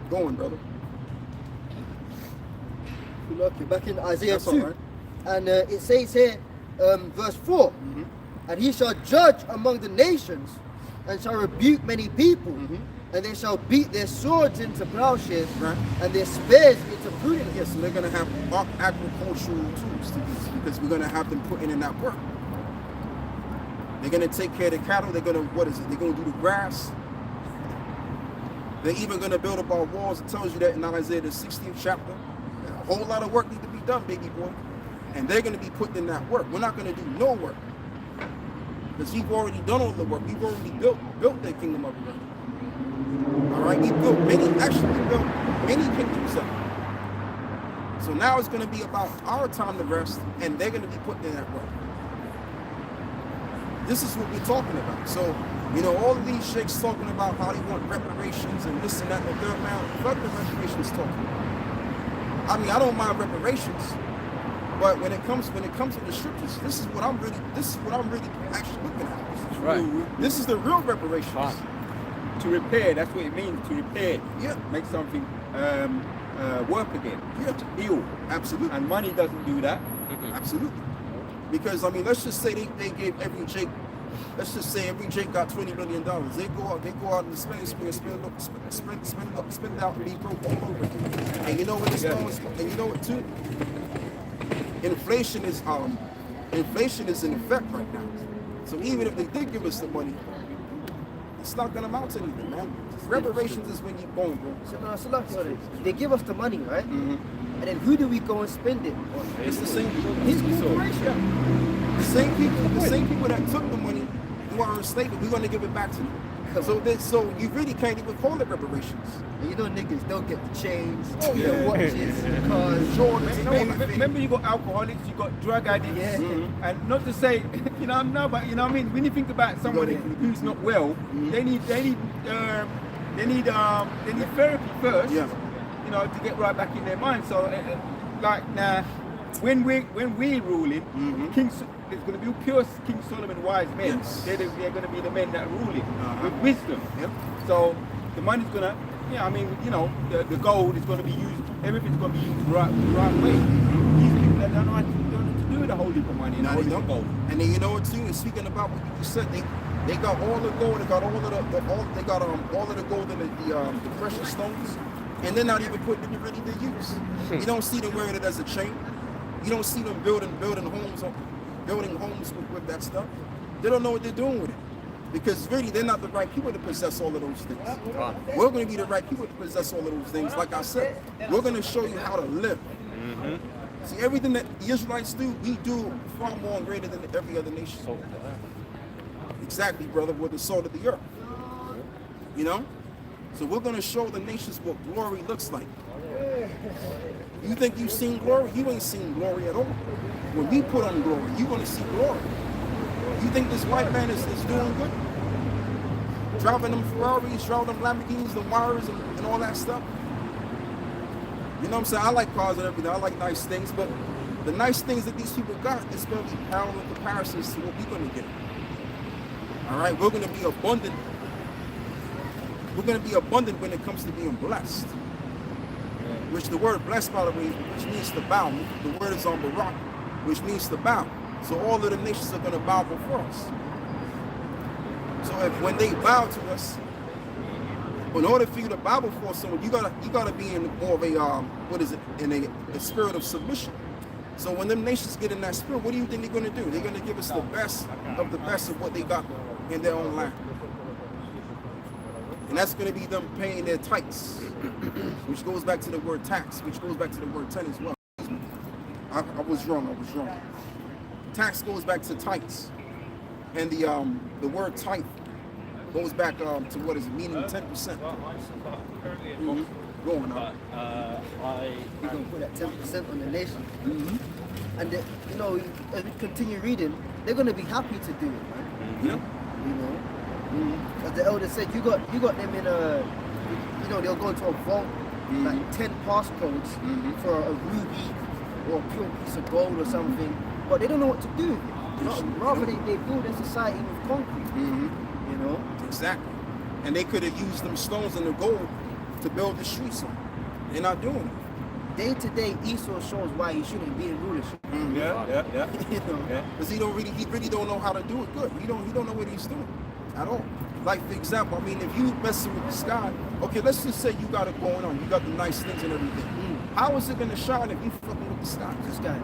Go on, brother. Look, back in Isaiah That's 2. right. And it says here, verse 4, and he shall judge among the nations and shall rebuke many people. And they shall beat their swords into plowshares, right, and their spears into pruning. Yes, so they're going to have agricultural tools to use, because we're going to have them putting in that work. They're going to take care of the cattle. They're going to, they're going to do the grass. They're even going to build up our walls. It tells you that in Isaiah the 16th chapter. A whole lot of work needs to be done, baby boy. And they're going to be putting in that work. We're not going to do no work, because we've already done all the work. We've already built their kingdom of the earth. All right, we built many kingdoms up. So now it's going to be about our time to rest, and they're going to be putting in that work. This is what we're talking about. So, you know, all of these sheikhs talking about how they want reparations and this and that and the third. Man, fuck the reparations talking. I mean, I don't mind reparations, but when it comes to the scriptures, this is what I'm really actually looking at. Right. This is the real reparations. Fine. To repair, that's what it means, to repair. Yeah. Make something work again. Yeah. To heal. Absolutely. And money doesn't do that. Absolutely. Because, I mean, let's just say they gave every Jake let's just say every Jake got $20 million. They go out in the spending spree and spend it out and be broke all over. And you know what it's going? And you know what too? Inflation is in effect right now. So even if they did give us the money, it's not gonna amount to anything, man. Reparations is when you born, bro. So look, they give us the money, right? And then who do we go and spend it on? It's the same people. His corporation. The same people that took the money who are enslaved, we're gonna give it back to them. So you really can't even call it reparations. And you know niggas don't get the chains, Oh, yeah. the watches, cars, Jordans, and all that. Remember, you got alcoholics, you got drug addicts, Yeah. and not to say, but you know what I mean. When you think about somebody who's not well, they need therapy first, Yeah. to get right back in their mind. So, like now, when we ruling, there's going to be pure King Solomon wise men. Yes. They're going to be the men that are ruling with Uh-huh. wisdom. Yep. So the money's going to, the gold is going to be used, everything's going to be used the right way. These people that don't know how to do with a whole heap of money and a Now whole they heap of don't. gold. And then you know what too? And speaking about what you just said, they got all the gold, they got all of the gold and the precious stones, and they're not even putting it ready to use. You don't see them wearing it as a chain. You don't see them building homes with that stuff. They don't know what they're doing with it. Because really, they're not the right people to possess all of those things. We're going to be the right people to possess all of those things. Like I said, we're going to show you how to live. See, everything that the Israelites do, we do far more greater than every other nation. Exactly, brother. We're the salt of the earth. You know? So we're going to show the nations what glory looks like. You think you've seen glory? You ain't seen glory at all. When we put on glory, you're going to see glory. You think this white man is doing good? Driving them Ferraris, driving them Lamborghinis, the wires, and all that stuff? You know what I'm saying? I like cars and everything. I like nice things, but the nice things that these people got is going to be parallel comparisons to what we're going to get. All right? We're going to be abundant. We're going to be abundant when it comes to being blessed. Which the word blessed, by the way, which means to bow. The word is on Barak, which means to bow. So all of the nations are going to bow before us. So when they bow to us, in order for you to bow before someone, you gotta be in more of a in a spirit of submission. So when them nations get in that spirit, what do you think they're going to do? They're going to give us the best of what they got in their own land. And that's going to be them paying their tithes, which goes back to the word tax, which goes back to the word 10 as well. I was wrong. Tax goes back to tithes. And the word tithe goes back to what is it, meaning 10%. Go on now. We're going to put that 10% on the nation. And as we continue reading, they're going to be happy to do it, man. Yeah. As the elder said, you got them in they'll go into a vault, like 10 passcodes for a ruby or a pure piece of gold or something, but they don't know what to do with it. Rather, they build a society with concrete, Exactly. And they could have used them stones and the gold to build the streets on. They're not doing it. Day to day, Esau shows why he shouldn't be in rulership. Yeah. Because he really don't know how to do it good. He don't know what he's doing at all. Like, for example, I mean, if you messing with the sky, okay, let's just say you got it going on. You got the nice things and everything. How is it going to shine if you fucking with the sky? This guy,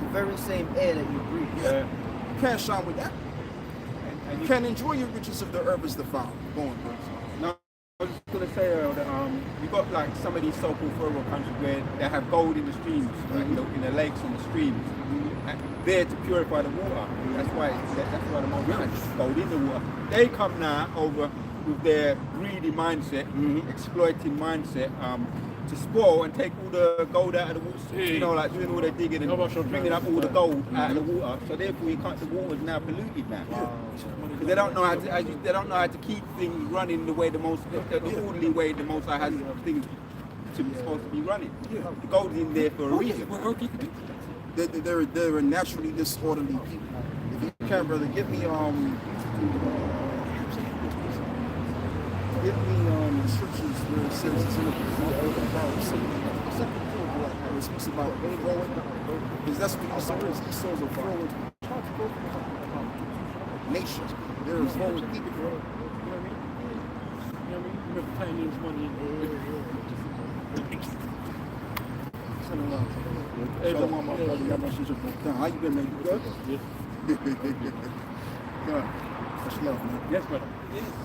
the very same air that you breathe. Yeah. You can't shine with that. And you can't enjoy your riches if the earth is defiled. Go on, bro. No, I was just going to say that you got like some of these so-called third world countries where they have gold in the streams, like, in the lakes and the streams, there to purify the water. That's why the Most High gold in the water. They come now over with their greedy mindset, exploiting mindset, to spoil and take all the gold out of the water. Like doing all their digging and bringing up all the gold out of the water. So therefore, the water is now polluted now. Because they don't know how to keep things running the way the orderly way the Most High has things supposed to be running. The gold is in there for a reason. They're a naturally disorderly people. If you can, brother, give me the scriptures where it says it's in the where it speaks about forward. Because that's what Esau is. Esau's a forward. nation. There is wrong with people. You know what I mean? You know what I mean? Remember pioneers money Shalom, my brother. Y'all must shut your down. How you been, man? You good? Good. Much love, man. Yes, brother.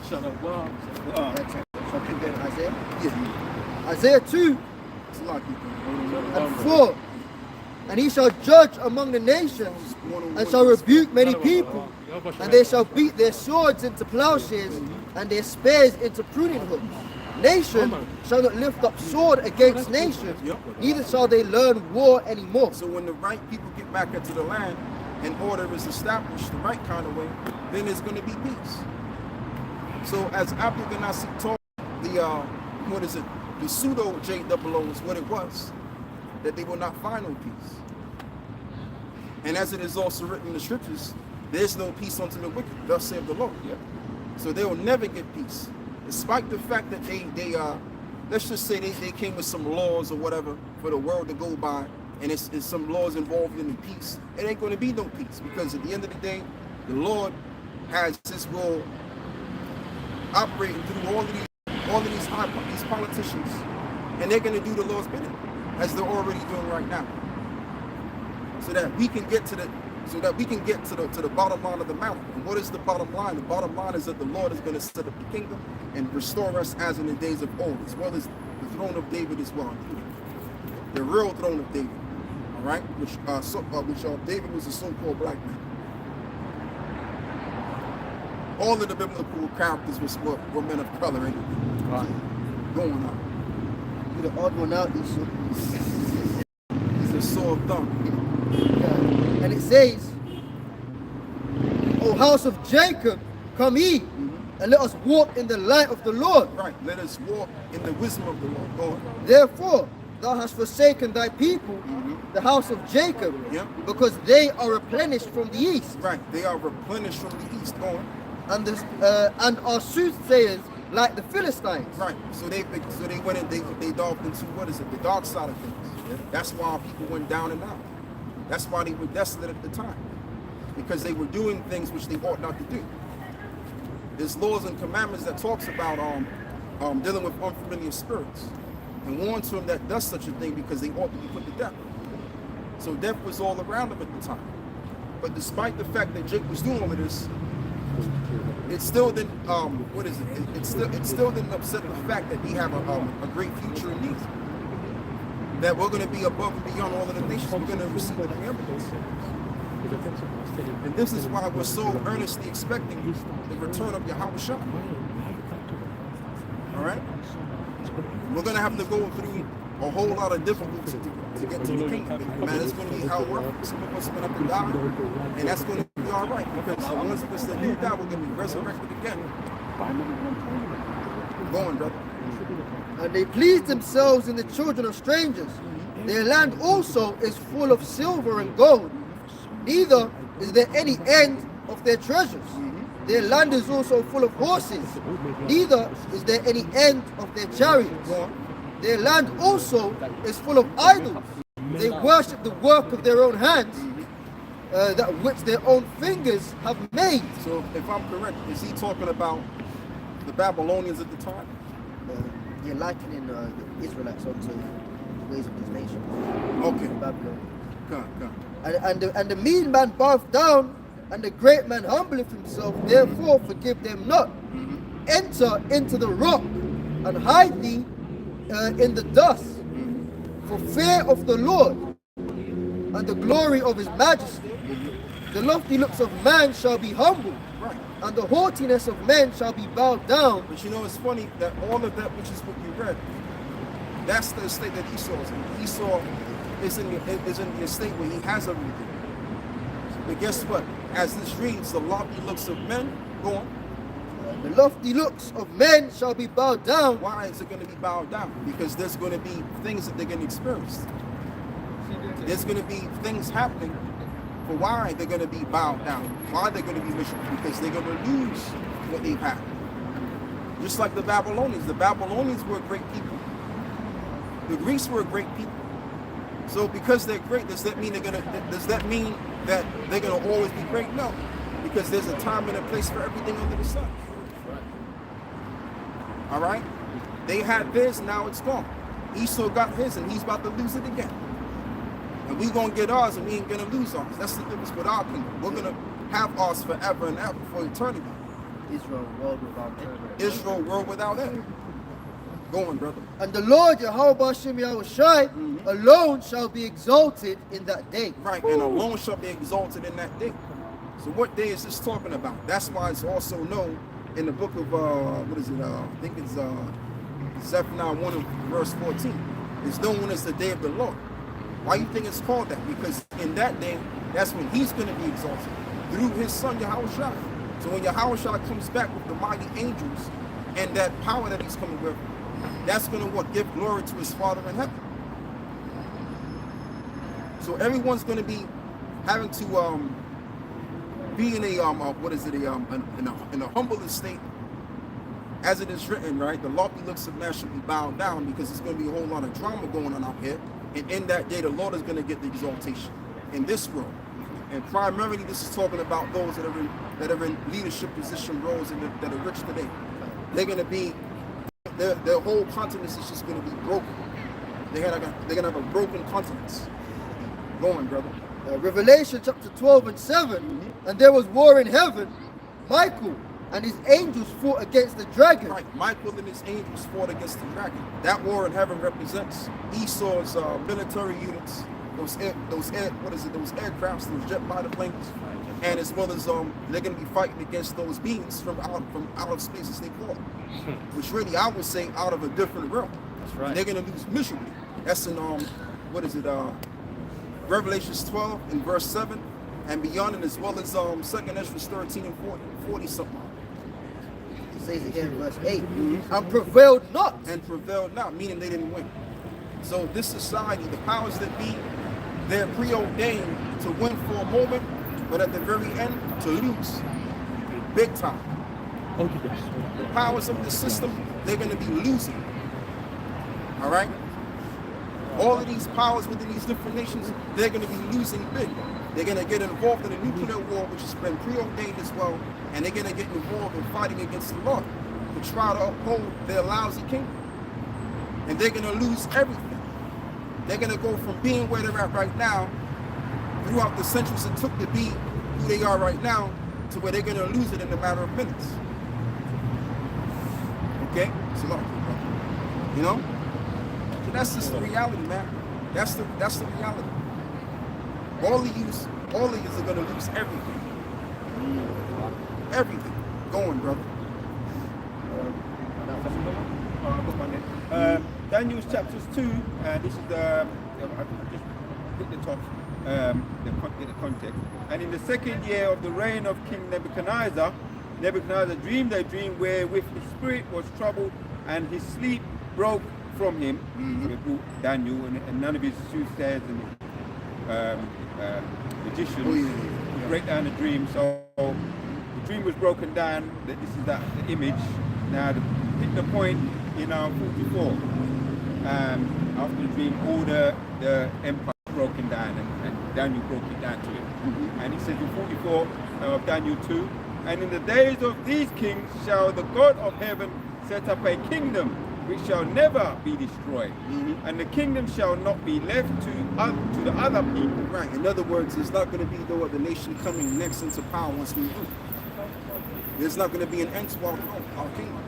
Shut up. Wow. So keep going, Isaiah. Yeah. Isaiah 2 It's a lot of people. and 4. And he shall judge among the nations, and shall rebuke many people, and they shall beat their swords into plowshares, and their spears into pruning hooks. Nation shall not lift up sword against nation, neither shall they learn war anymore. So when the right people get back into the land and order is established the right kind of way, then there's going to be peace. So as Abdul Ganasi told the pseudo JOO is what it was, that they will not find no peace. And as it is also written in the scriptures, there's no peace unto the wicked, thus saith the Lord. So they will never get peace. Despite the fact that they let's just say they came with some laws or whatever for the world to go by, and it's some laws involved in the peace, it ain't going to be no peace, because at the end of the day, the Lord has his will operating through all of these politicians, and they're going to do the Lord's bidding, as they're already doing right now, so that we can get to the bottom line of the mountain. And what is the bottom line? The bottom line is that the Lord is going to set up the kingdom and restore us as in the days of old, as well as the throne of David as well, the real throne of David. All right, which David was a so-called black man. All of the biblical characters were men of color anyway. Going on. You're the odd one out, Esau. He's a sore thumb. And it says, O house of Jacob, come ye, and let us walk in the light of the Lord. Right, let us walk in the wisdom of the Lord. Go on. Therefore, thou hast forsaken thy people, the house of Jacob, because they are replenished from the east. Right, they are replenished from the east. Go on. And are soothsayers like the Philistines. Right, so they went and they delved into, the dark side of things. That's why people went down and out. That's why they were desolate at the time, because they were doing things which they ought not to do. There's laws and commandments that talks about dealing with unfamiliar spirits, and warns them that does such a thing because they ought to be put to death. So death was all around them at the time. But despite the fact that Jake was doing all of this, it still didn't it still didn't upset the fact that we have a great future in these. That we're going to be above and beyond all of the nations. We're going to receive the preeminence. And this is why we're so earnestly expecting the return of Yahweh Shah. All right? We're going to have to go through a whole lot of difficulty to get to the kingdom. Man, it's going to be how it works. Some of us are going to have to die, and that's going to be all right, because the ones of us that do die, we're going to be resurrected again. Go on, brother. And they pleased themselves in the children of strangers. Their land also is full of silver and gold. Neither is there any end of their treasures. Their land is also full of horses. Neither is there any end of their chariots. Their land also is full of idols. They worship the work of their own hands, that which their own fingers have made. So if I'm correct, is he talking about the Babylonians at the time? You're likening the Israelites onto the ways of this nation. Okay. Babylon. Come. And the mean man boweth down, and the great man humbleth himself. Therefore forgive them not. Enter into the rock, and hide thee in the dust. For fear of the Lord, and the glory of his majesty, the lofty looks of man shall be humbled. Right. And the haughtiness of men shall be bowed down. But you know, it's funny that all of that, which is what you read, that's the estate that Esau is in. Esau is in the estate where he has everything. But guess what? As this reads, the lofty looks of men, go on. The lofty looks of men shall be bowed down. Why is it going to be bowed down? Because there's going to be things that they're going to experience. There's going to be things happening for why they're going to be bowed down, why they're going to be miserable, because they're going to lose what they've had. Just like the Babylonians. The Babylonians were great people. The Greeks were great people. So because they're great, does that mean that they're gonna always be great? No. Because there's a time and a place for everything under the sun. All right? They had theirs, now it's gone. Esau got his, and he's about to lose it again. And we gonna get ours, and we ain't gonna lose ours. That's the difference with our kingdom. We're gonna have ours forever and ever for eternity. Israel, world without end. Israel, world without end. Go on, brother. And the Lord Jehovah Shem Yahushai alone shall be exalted in that day. Right, and alone shall be exalted in that day. So what day is this talking about? That's why it's also known in the book of, what is it? I think it's Zephaniah 1 and verse 14. It's known as the day of the Lord. Why you think it's called that? Because in that day, that's when he's going to be exalted through his son Yahushua. So when Yahushua comes back with the mighty angels and that power that he's coming with, that's going to what? Give glory to his Father in heaven. So everyone's going to be having to be in a what is it? In a humble estate, as it is written, right? The lofty looks of man should be bowed down, because there's going to be a whole lot of drama going on out here. And in that day, the Lord is going to get the exaltation in this world. And primarily, this is talking about those that are in leadership position roles and that are rich today. They're going to be, their whole continent is just going to be broken. They're going to have a broken continent. Go on, brother. Revelation chapter 12 and 7. And there was war in heaven. Michael and his angels fought against the dragon. Right, Michael and his angels fought against the dragon. That war in heaven represents Esau's military units, those aircrafts, those jet fighter planes, and as well as they're going to be fighting against those beings from outer space, as they call it, which really I would say out of a different realm. That's right. They're going to lose miserably. That's in Revelations 12 and verse 7 and beyond, and as well as 2 Ezra 13 and 40 something. It says again, verse 8, and prevailed not. And prevailed not, meaning they didn't win. So this society, the powers that be, they're preordained to win for a moment, but at the very end, to lose. Big time. The powers of the system, they're going to be losing. All right? All of these powers within these different nations, they're going to be losing big. They're going to get involved in a nuclear war, which has been preordained as well, and they're going to get involved in fighting against the Lord to try to uphold their lousy kingdom. And they're going to lose everything. They're going to go from being where they're at right now, throughout the centuries it took to be who they are right now, to where they're going to lose it in a matter of minutes. Okay? So, you know? So that's just the reality, man. That's the reality. All of you are going to lose everything. Everything. Go on, brother. Daniel chapters 2, this is I just hit the top, the context. And in the second year of the reign of King Nebuchadnezzar dreamed a dream wherewith his spirit was troubled, and his sleep broke from him. So it brought Daniel, and none of his soothsayers and magicians to break down the dream. So the dream was broken down. This is the image. Now hit the point in 44. After the dream, all the empire was broken down, and Daniel broke it down to it. And he says in 44 of Daniel 2, and in the days of these kings shall the God of heaven set up a kingdom which shall never be destroyed, and the kingdom shall not be left to the other people. Right. In other words, there's not going to be no other nation coming next into power once we rule. There's not going to be an end to our kingdom.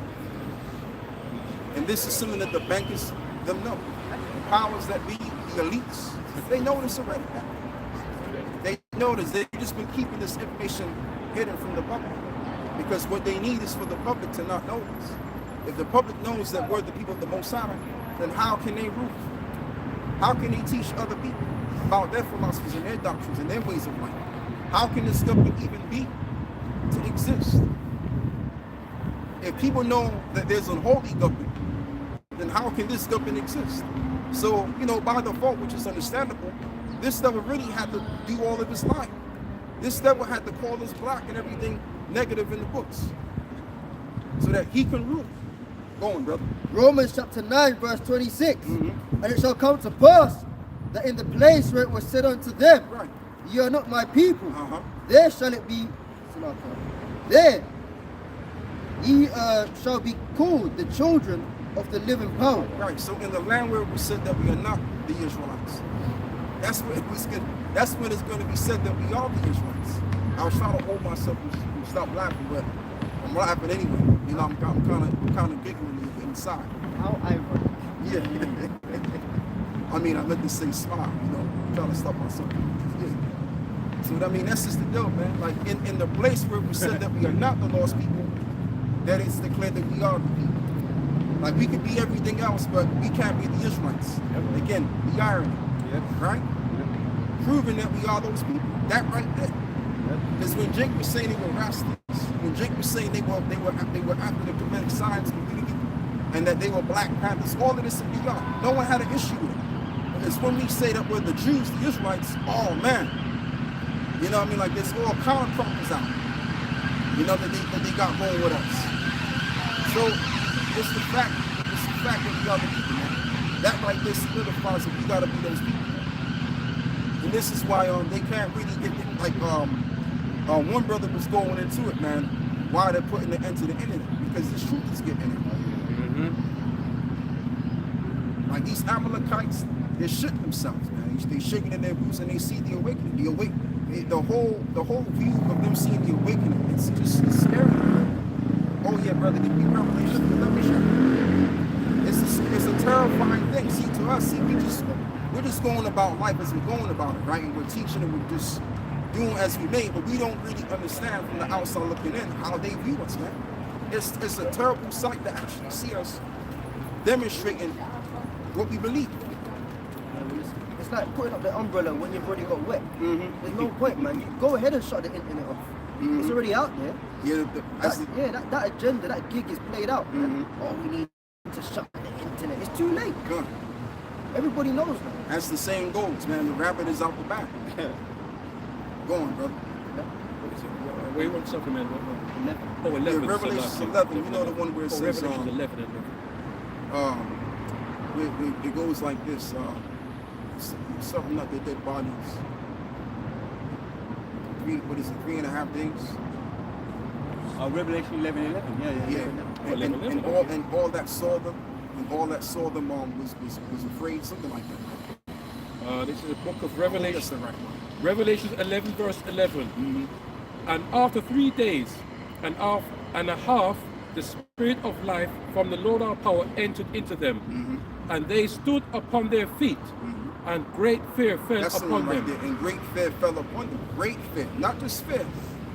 And this is something that the bankers them know. The powers that be, the elites, they know this already. They know this. They've just been keeping this information hidden from the public, because what they need is for the public to not know this. If the public knows that we're the people of the Most High, then how can they rule? How can they teach other people about their philosophies and their doctrines and their ways of life? How can this government even be to exist? If people know that there's an holy government, then how can this government exist? So, by default, which is understandable, this devil really had to do all of his lying. This devil had to call us black and everything negative in the books so that he can rule. Go on, brother. Romans chapter 9, verse 26. And it shall come to pass that in the place where it was said unto them, Right. ye are not my people, Uh-huh. there shall it be There ye shall be called the children of the living power. Right. So in the land where we said that we are not the Israelites, that's where it was good. That's when it's going to be said that we are the Israelites. I was trying to hold myself and stop laughing, but I'm laughing anyway. You know, I'm kind of giggling inside. How ironic. Yeah. I mean, I meant to say smile. You know, I'm trying to stop myself. Yeah. So I mean, that's just the deal, man. Like in the place where we said that we are not the lost people, that is declared that we are the people. Like we could be everything else, but we can't be the Israelites. Yep. Again, the irony, Yep. right? Proving that we are those people. That right there. Because when Jake was saying they were rascals, when Jake was saying they were after the Kemetic science community, and that they were Black Panthers, all of this is beyond. No one had an issue with it. It's when we say that we're the Jews, the Israelites, oh man. You know what I mean? Like there's all kind of problems out. You know, that they got going with us. So it's the fact that we are the people, man. That right there solidifies that we gotta be those people. And this is why they can't really get like one brother was going into it, man, why they're putting the end to the internet. Because this truth is getting in it. Like these Amalekites, they're shitting themselves, man. They're shaking in their boots and they see the awakening. The whole view of them seeing the awakening, it's scary. Oh yeah, brother, give me Revelation 11. It's a terrifying thing. See, to us, we're just going about life as we're going about it, right? And we're teaching and we're just doing as we may, but we don't really understand from the outside looking in how they view us, man. It's a terrible sight to actually see us demonstrating what we believe. It's like putting up the umbrella when you've already got wet. There's no point, man. You go ahead and shut the internet off. It's already out there. Yeah, that agenda, that gig is played out, man. Oh, we need to shut the internet. It's too late. Good. Everybody knows that. That's the same goals, man. The rabbit is out the back. Go on, brother. Where you want to supplement? Oh, 11. Yeah, Revelation 11. You know the one where it says, Revelation 11. it goes like this. Something like the dead bodies. What is it? 3.5 days. Revelation 11:11. Yeah. And all that saw them, was afraid, something like that. This is the book of Revelation. That's the right one. Revelation 11 verse 11. And after 3 days and a half, the Spirit of life from the Lord our power entered into them, and they stood upon their feet, and great fear fell upon them. There. And great fear fell upon them. Great fear, not just fear.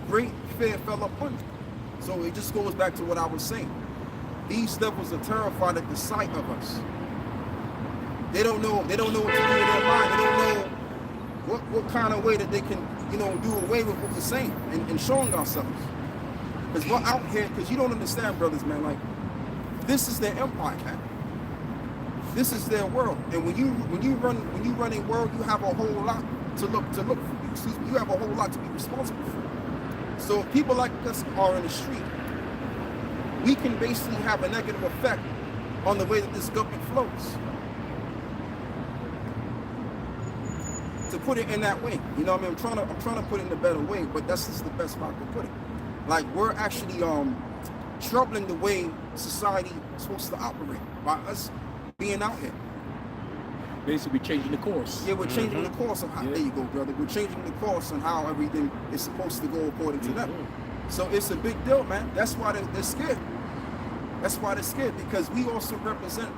Great fear fell upon them. So it just goes back to what I was saying. These devils are terrified at the sight of us. They don't know what to do in their mind. They don't know what kind of way that they can, do away with what we're saying and showing ourselves. Because we're out here, because you don't understand, brothers, man, like, this is their empire, man. This is their world. And when you run a world, you have a whole lot to look for. Excuse me, you have a whole lot to be responsible for. So if people like us are in the street, we can basically have a negative effect on the way that this government flows. To put it in that way, you know what I mean? I'm trying to put it in a better way, but that's just the best way I can put it. Like we're actually troubling the way society is supposed to operate by us being out here. Basically changing the course. Yeah, we're changing the course of how, there you go, brother. We're changing the course on how everything is supposed to go according to them. So it's a big deal, man. That's why they're scared. That's why they're scared, because we also represent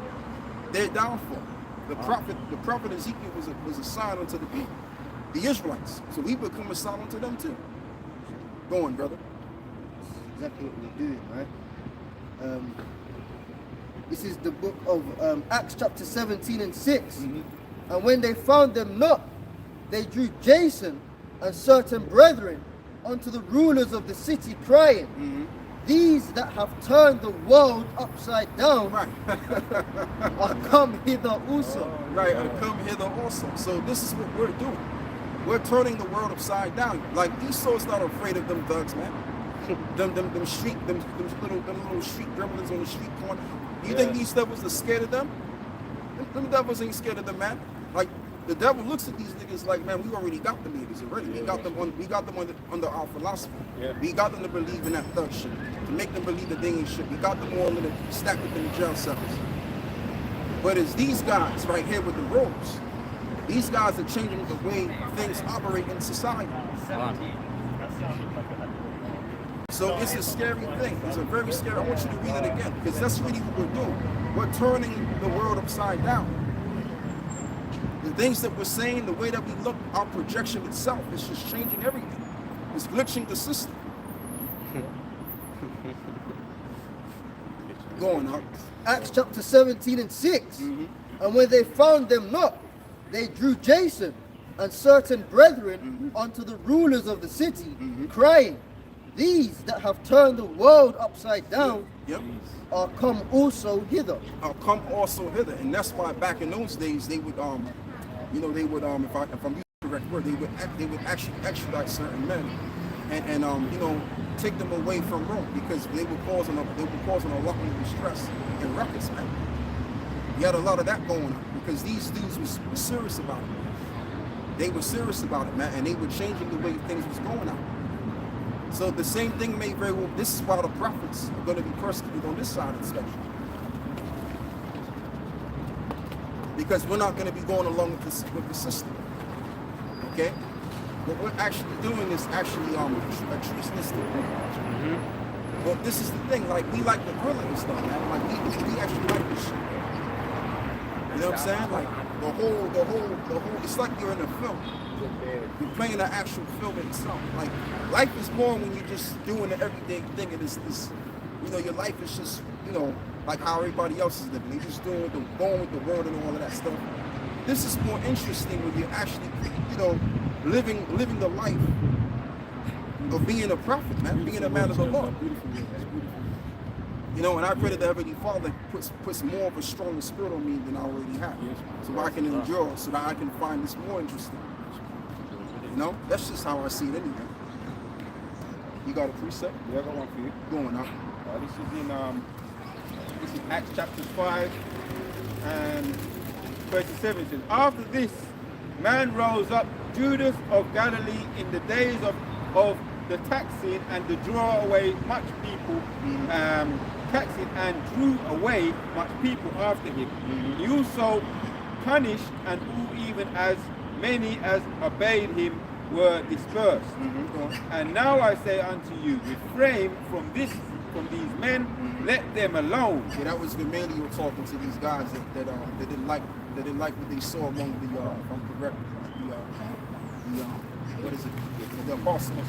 their downfall. The prophet Ezekiel was a sign unto the people, the Israelites. So we become a sign unto them too. Go on, brother. Exactly what we're doing, right? This is the book of Acts chapter 17 and 6. And when they found them not, they drew Jason and certain brethren unto the rulers of the city, crying, these that have turned the world upside down are come hither also. Right, are come hither also. So this is what we're doing. We're turning the world upside down. Like Esau's not afraid of them thugs, man. them little street gremlins on the street corner. You think these devils are scared of them? Them devils ain't scared of them, man. Like the devil looks at these niggas like, man, we already got the leaders already. We got them under our philosophy. Yeah. We got them to believe in that thug shit, to make them believe that they ain't shit. We got them all stacked up in the jail cells. But it's these guys right here with the robes. These guys are changing the way things operate in society. So it's a scary thing. It's a very scary. I want you to read it again, because that's really what we're doing. We're turning the world upside down. The things that we're saying, the way that we look, our projection itself is just changing everything. It's glitching the system. Go on, Huck. Acts chapter 17 and 6. And when they found them not, they drew Jason and certain brethren unto the rulers of the city, crying, these that have turned the world upside down are come also hither. Are come also hither. And that's why back in those days they would you know, they would if I'm using the correct word, they would actually extradite certain men and you know, take them away from Rome, because they were causing a lot of distress and ruckus, man. You had a lot of that going on because these dudes were serious about it. They were serious about it, man, and they were changing the way things was going on. So the same thing may very well, this is why the prophets are going to be persecuted on this side of the spectrum. Because we're not going to be going along with the system. Okay? What we're actually doing is actually a treasonistic. But this is the thing, like, we like the thrill of this stuff, man. Like, we actually like this shit. You know what I'm saying? Like, the whole, it's like you're in a film. You're playing an actual film itself. Like, life is more when you're just doing the everyday thing, and it's you know, your life is just, you know, like how everybody else is living. They're just going with the world and all of that stuff. This is more interesting when you're actually, you know, living the life of being a prophet, man, being a man of the Lord. You know, and I pray that the Heavenly Father puts more of a stronger spirit on me than I already have, so I can endure, so that I can find this more interesting. You know, that's just how I see it anyway. You got a precept? Yeah, I got one for you. Go on, huh? This is Acts chapter 5 and 37. It says, after this, man rose up, Judas of Galilee, in the days of the taxing and the draw away much people, taxing and drew away much people after him. He also punished, and all, even as many as obeyed him were dispersed. And now I say unto you, refrain from these men, let them alone. Yeah, that was mainly you were talking to these guys that didn't like what they saw among the what is it? The apostles.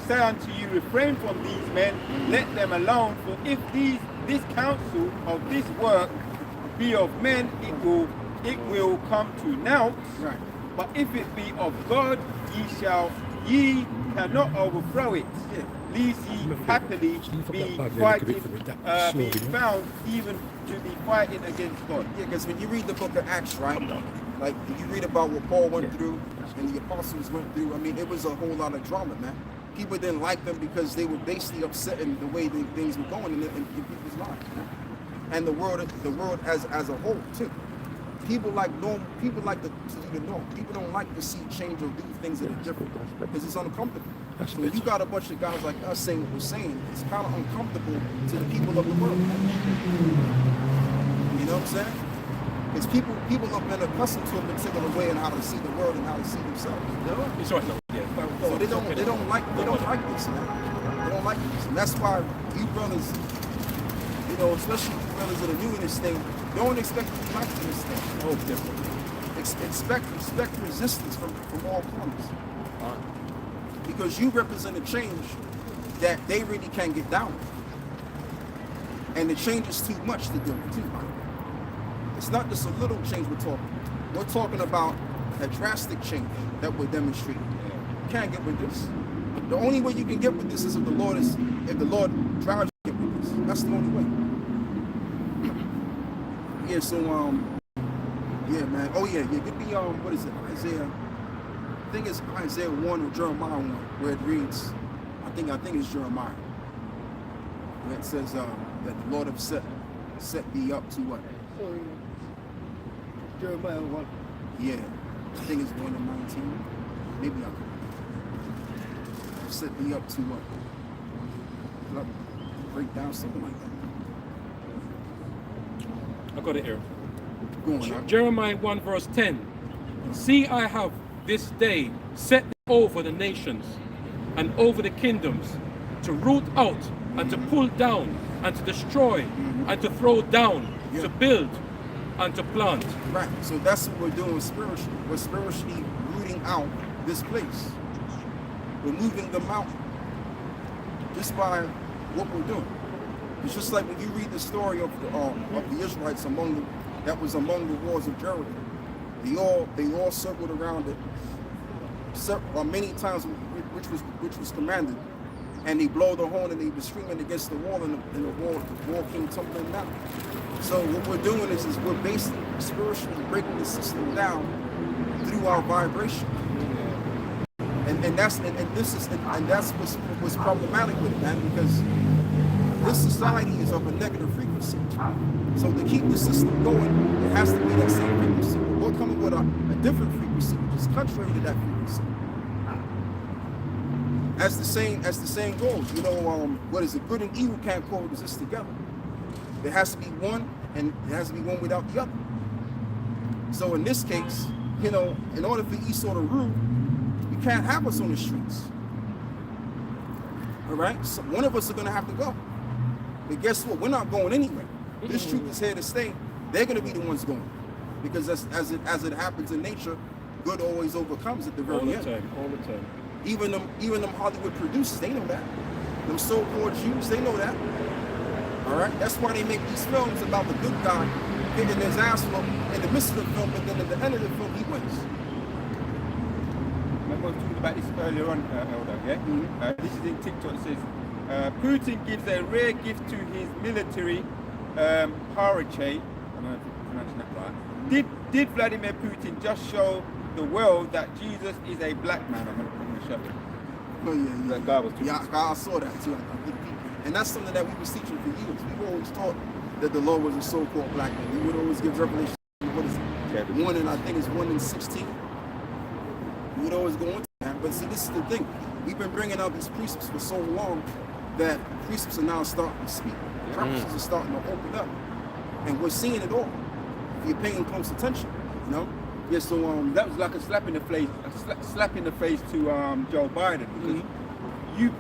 Say unto you, refrain from these men, let them alone. For if this counsel of this work be of men, it will come to naught. Right. But if it be of God, ye cannot overthrow it. Lest ye happily be found even to be fighting against God. Yeah, because when you read the book of Acts, right, like you read about what Paul went through and the apostles went through, I mean, it was a whole lot of drama, man. People didn't like them because they were basically upsetting the way things were going in people's lives, man. And the world as a whole too. People like to do the norm. People don't like to see change or do things that are different because it's uncomfortable. So when you got a bunch of guys like us saying what we're saying, it's kind of uncomfortable to the people of the world. You know what I'm saying? Because people have been accustomed to a particular way in how to see the world and how to see themselves. It's right now. Yeah. So they don't like this, man. They don't like this, and that's why you brothers, you know, especially you brothers that are new in this thing, don't expect to be like this thing. Oh, different. Expect resistance from all corners. Because you represent a change that they really can't get down with. And the change is too much to deal with too. It's not just a little change we're talking. We're talking about a drastic change that we're demonstrating. You can't get with this. The only way you can get with this is if the Lord drives you to get with this. That's the only way. Yeah, so yeah, man. Oh yeah, give me what is it? Isaiah. I think it's Isaiah 1 or Jeremiah 1, where it reads, I think it's Jeremiah, where it says that the Lord have set thee up to what? Sorry. Jeremiah 1. Yeah, I think it's 1 and 19. Maybe I could set me up to break down something like that. I got it here. Go on, now. Jeremiah 1 verse 10. See, I have this day set over the nations and over the kingdoms to root out and to pull down and to destroy and to throw down, Yeah. to build and to plant. Right. So that's what we're doing spiritually. We're spiritually rooting out this place. We're moving them out just by what we're doing. It's just like when you read the story of the Israelites that was among the walls of Jericho. They all circled around it many times, which was commanded, and they blow the horn and they were screaming against the wall, and the wall came tumbling down. So what we're doing is we're basically spiritually breaking the system down through our vibration, and that's what's problematic with it, man, because this society is of a negative frequency. So to keep the system going, it has to be that same frequency. We're coming with a different frequency, which is contrary to that frequency. As the saying goes, what is it? Good and evil can't coexist together. There has to be one, and there has to be one without the other. So in this case, in order for Esau to rule, you can't have us on the streets. All right? So one of us are going to have to go. But guess what? We're not going anywhere. This truth is here to stay. They're going to be the ones going. Because as it happens in nature, good always overcomes at the very end. All the time. Even them Hollywood producers, they know that. Them so-called Jews, they know that. All right? That's why they make these films about the good guy getting his ass whooped in the midst of the film, but then at the end of the film, he wins. Remember I was talking about this earlier on, Elder, yeah? This is in TikTok. It says, Putin gives a rare gift to his military, Parache. I don't know if I'm pronouncing that right. Did Vladimir Putin just show the world that Jesus is a black man? I'm going to show you. Oh, yeah. That guy was talking. Yeah, I saw that too. And that's something that we were teaching for years. We always taught that the Lord was a so-called black man. We would always give Revelation, what is it? 1 and I think it's 1 and 16. We would always go into that. But see, this is the thing. We've been bringing out these precepts for so long that precepts are now starting to speak. Prophecies are starting to open up. And we're seeing it all. If you're paying close attention, Yeah, so that was like a slap in the face, to Joe Biden, because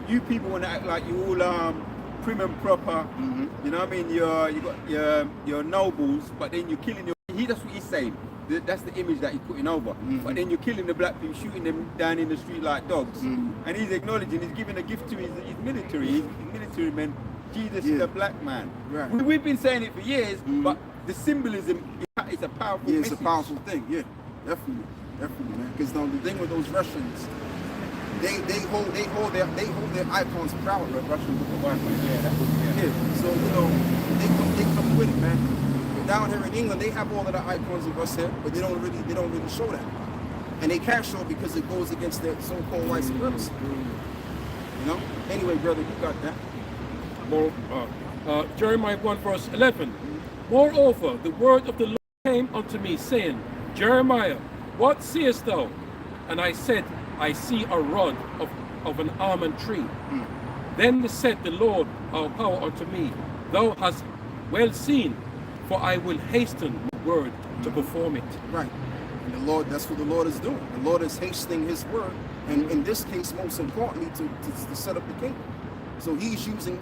you people want to act like you all prim and proper. You know what I mean? You got your nobles, but then you're killing that's what he's saying. That's the image that he's putting over. But then you're killing the black people, shooting them down in the street like dogs. And he's acknowledging, he's giving a gift to his military, his military men. Jesus is a black man. Right. We've been saying it for years, but the symbolism is a powerful it's message. a powerful thing. Yeah, definitely, man. Because the thing with those Russians, they hold their icons proud. Russians with the Bible. Yeah. So they come with it, man. But down here in England, they have all of the icons of us here, but they don't really show that, and they can't show it because it goes against their so-called white supremacy. Anyway, brother, you got that. Jeremiah 1 verse 11. Moreover, the word of the Lord came unto me, saying, Jeremiah, what seest thou? And I said, I see a rod of an almond tree. Then said the Lord our power unto me, Thou hast well seen, for I will hasten my word to perform it. Right. And the Lord, that's what the Lord is doing. The Lord is hastening his word, and in this case, most importantly, to set up the kingdom. So he's using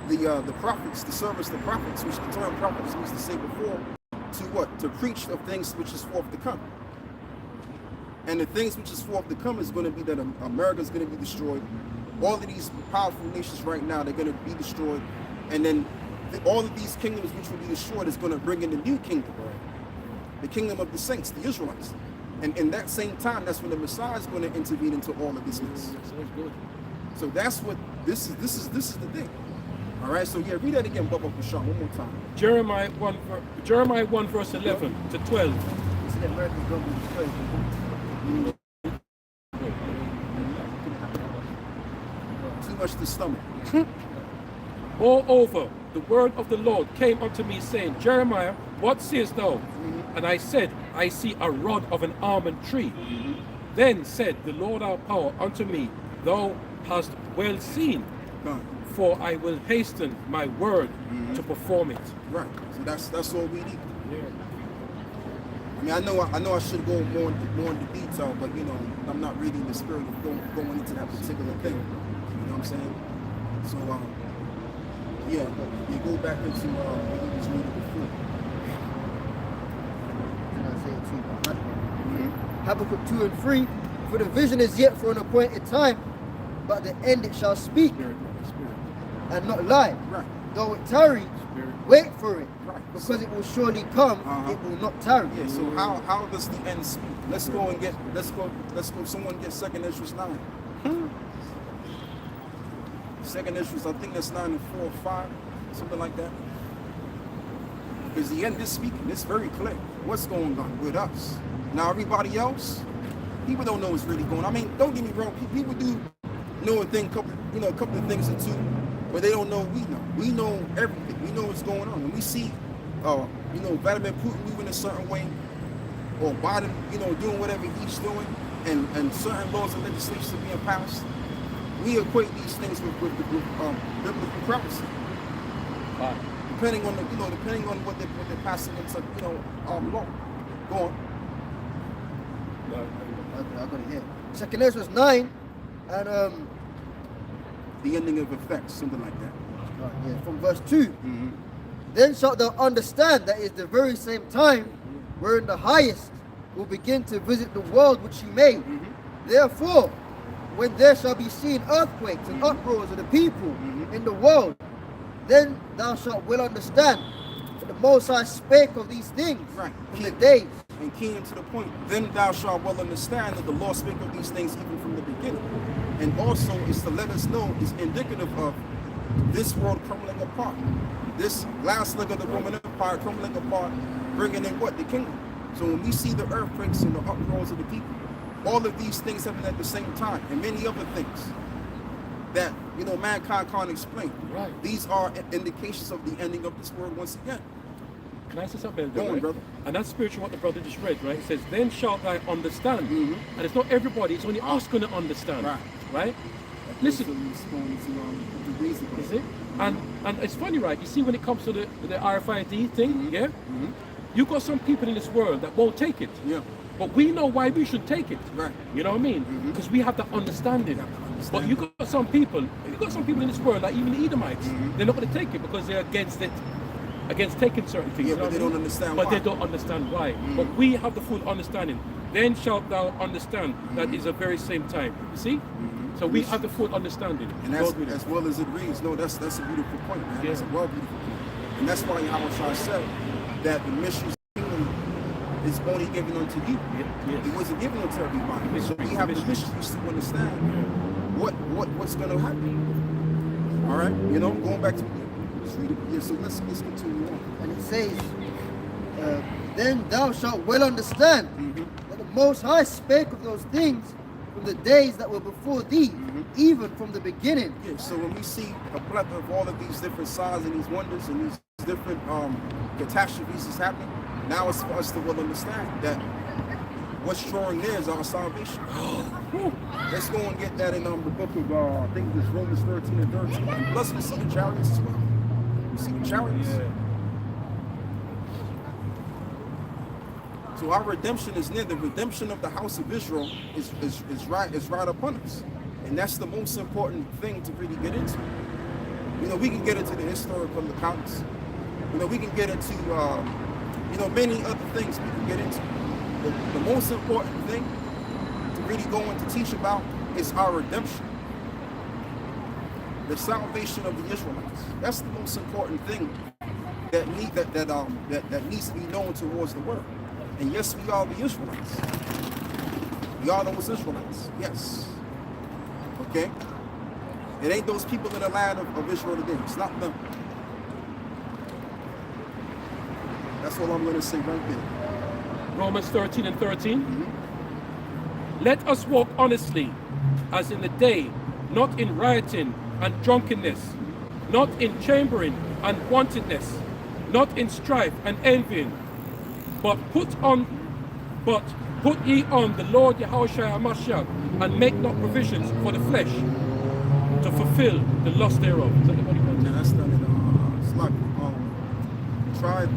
the prophets, the service the prophets, which the term prophets means to say before, to what? To preach of things which is forth to come. And the things which is forth to come is going to be that America is going to be destroyed. All of these powerful nations right now, they're going to be destroyed. And then all of these kingdoms which will be destroyed is going to bring in the new kingdom. The kingdom of the saints, the Israelites. And in that same time, that's when the Messiah is going to intervene into all of this mess. So that's what this is the thing. All right, so yeah, read that again, Bubba Kusham, one more time. Jeremiah 1 verse 11 to 12. Too much to stomach. Moreover, the word of the Lord came unto me, saying, Jeremiah, what seest thou? And I said, I see a rod of an almond tree. Then said the Lord our power unto me, thou hast well seen, Done. for I will hasten my word to perform it. Right. So that's all we need. Yeah. I mean, I know I should go more into detail, but you know, I'm not reading the spirit of going into that particular thing. You know what I'm saying? So yeah, you go back into what you was reading before. And I say it to you, Habakkuk 2 and 3. For the vision is yet for an appointed time, but at the end it shall speak and not lie. Right. Though it tarry, wait for it, Right. because it will surely come. It will not tarry. Yeah. So how does the end speak? Let's go. Someone get 2nd Esdras 9. 2nd Esdras, I think that's 9 and 4 or 5, something like that. Because the end is speaking. It's very clear what's going on with us. Now everybody else, people don't know what's really going on. I mean, don't get me wrong. People do know a couple of things or two, but they don't know we know. We know everything. We know what's going on. When we see, Vladimir Putin moving a certain way, or Biden, doing whatever he's doing, and certain laws and legislation being passed, we equate these things with biblical prophecy. Depending on what they're passing into, law. Go on. I got it here. 2nd Ezra 9, and The ending of effects, something like that. from verse 2. Then shalt thou understand that is the very same time wherein the highest will begin to visit the world which he made. Therefore, when there shall be seen earthquakes and uproars of the people in the world, then thou shalt well understand that the Most High spake of these things Right. in the days. And key into the point, then thou shalt well understand that the Lord spake of these things even from the beginning. And also is to let us know, is indicative of this world crumbling apart. This last leg of the Roman Empire crumbling apart, bringing in what? The kingdom. So when we see the earthquakes and the uproars of the people, all of these things happen at the same time, and many other things that mankind can't explain. Right. These are indications of the ending of this world once again. Can I say something? Go on, brother. And that's spiritual what the brother just read, right? It says, then shalt thou understand. And it's not everybody, it's only us going to understand. Right? Listen. Is it? And it's funny, right? You see, when it comes to the RFID thing, you got some people in this world that won't take it. Yeah. But we know why we should take it. Right. You know what I mean? Because we have the understanding. But you got some people in this world, like even the Edomites, they're not going to take it because they're against it, against taking certain things. Yeah, you know but they what I don't mean? understand But why. they don't understand why. But we have the full understanding. Then shalt thou understand that is the very same time. You see? So we have the full understanding. And as well as it reads, no, that's a beautiful point, man. Yeah. That's a beautiful point. And that's why Yahweh said that the mysteries of the kingdom is only given unto you. Yes. It wasn't given unto everybody. So Mysteries, we have the mysteries. mysteries to understand what's going to happen. All right? Going back to let's read it. Yeah, so let's continue on. And it says, then thou shalt well understand that the Most High spake of those things from the days that were before thee, even from the beginning. Yeah, so when we see a plethora of all of these different signs and these wonders and these different catastrophes that's happening, now it's for us to well understand that what's drawing near is our salvation. Let's go and get that in the book of, I think it's Romans 13 and 13. And plus we see the chariots as well. We see the chariots. So our redemption is near. The redemption of the house of Israel is right upon us. And that's the most important thing to really get into. We can get into the historical accounts. We can get into, many other things we can get into. But the most important thing to really go and to teach about is our redemption. The salvation of the Israelites. That's the most important thing that needs to be known towards the world. And yes, we are the Israelites. We are those Israelites. Yes. Okay? It ain't those people in the land of Israel today. It's not them. That's all I'm going to say right there. Romans 13 and 13. Let us walk honestly, as in the day, not in rioting and drunkenness, not in chambering and wantonness, not in strife and envying, but put ye on the Lord Yahushua HaMashiach, and make not provisions for the flesh to fulfill the lust thereof. Is that the body And that's done in it's like try you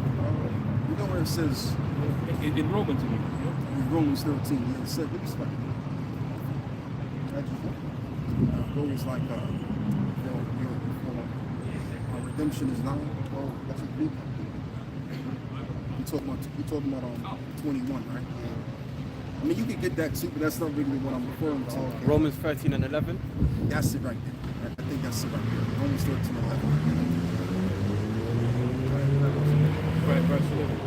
know where it says in Romans, you mean? in Romans 13, yeah, it said, let me start. Goes like redemption is not. Oh, that's a group. You're talking about 21, right? I mean, you can get that too, but that's not really what I'm referring to. Romans 13 and 11. That's it right there. I think that's it right there. Romans 13 and 11. Right, verse 11.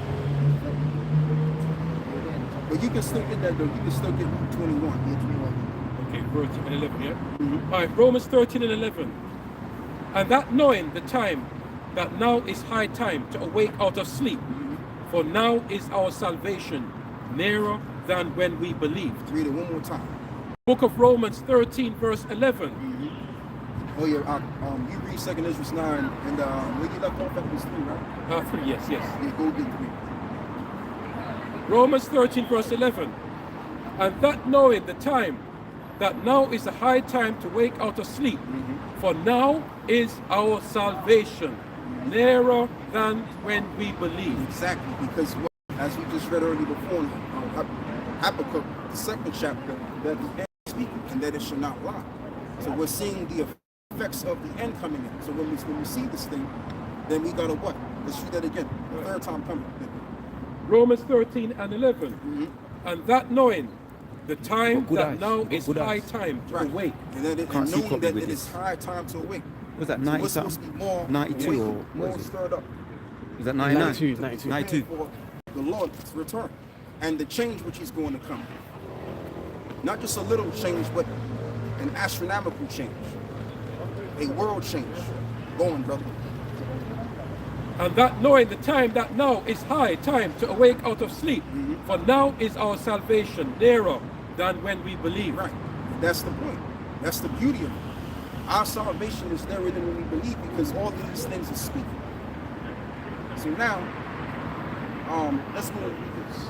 But you can still get that though. You can still get 21. Yeah, 21. Okay, 13 and 11, yeah? All right, Romans 13 and 11. And that knowing the time, that now is high time to awake out of sleep, for now is our salvation nearer than when we believed. Read it one more time. Book of Romans 13, verse 11. Oh yeah, you read 2nd Ezra 9, and where you left off at was 3, right? 3, yes. Yeah, go get 3. Romans 13, verse 11. And that knowing the time, that now is the high time to wake out of sleep, for now is our salvation nearer than when we believed. Exactly, because as we just read earlier before in Habakkuk, the 2nd chapter, that the end is speaking and that it shall not lie. So we're seeing the effects of the end coming in. So when we see this thing, then we gotta what? Let's read that again. The 3rd time coming. Romans 13 and 11. And that knowing the time that now is high time to awake. And that it, and knowing that it is high time to awake. Was that So 90 we're supposed to be more 92 awake, or what more is it? stirred up. Is that 99? 92. 92. For the Lord's return and the change which is going to come. Not just a little change, but an astronomical change, a world change. Go on, brother. And that knowing the time that now is high time to awake out of sleep, for now is our salvation nearer than when we believe. Right. That's the point. That's the beauty of it. Our salvation is nearer than when we believe, because all of these things are speaking. So now, let's go and read this.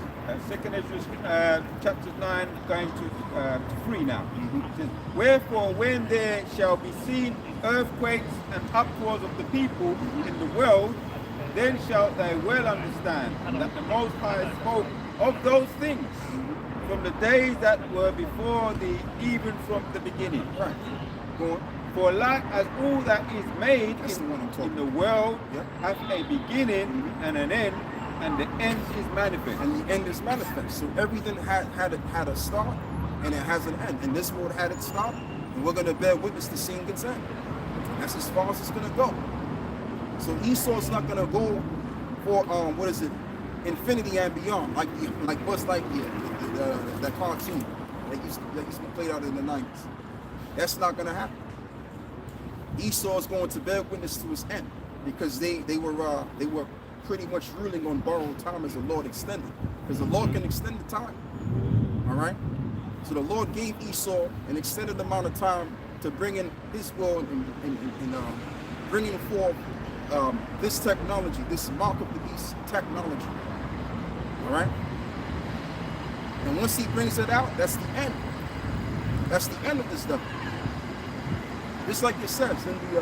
2nd Ezra chapter 9 going to 3 now. It says, wherefore when there shall be seen earthquakes and uproars of the people in the world, then shalt thou well understand that the Most High spoke of those things from the days that were before thee, even from the beginning. Right. Go on. For like as all that is made That's the one I'm talking in the world Yep. hath a beginning and an end, and the end is manifest. And the end is manifest. So everything had a start and it has an end. And this world had its start, and we're going to bear witness to seeing its end. That's as far as it's going to go. So Esau's not going to go for what is it, infinity and beyond, like Buzz Lightyear, that cartoon that used to be played out in the 90s. That's not going to happen. Esau is going to bear witness to his end, because they were pretty much ruling on borrowed time as the Lord extended, because the Lord can extend the time. All right. So the Lord gave Esau an extended amount of time to bring in his will and bringing forth this technology, this mark of the beast technology. All right. And once he brings it out, that's the end. That's the end of this stuff. Just like it says in the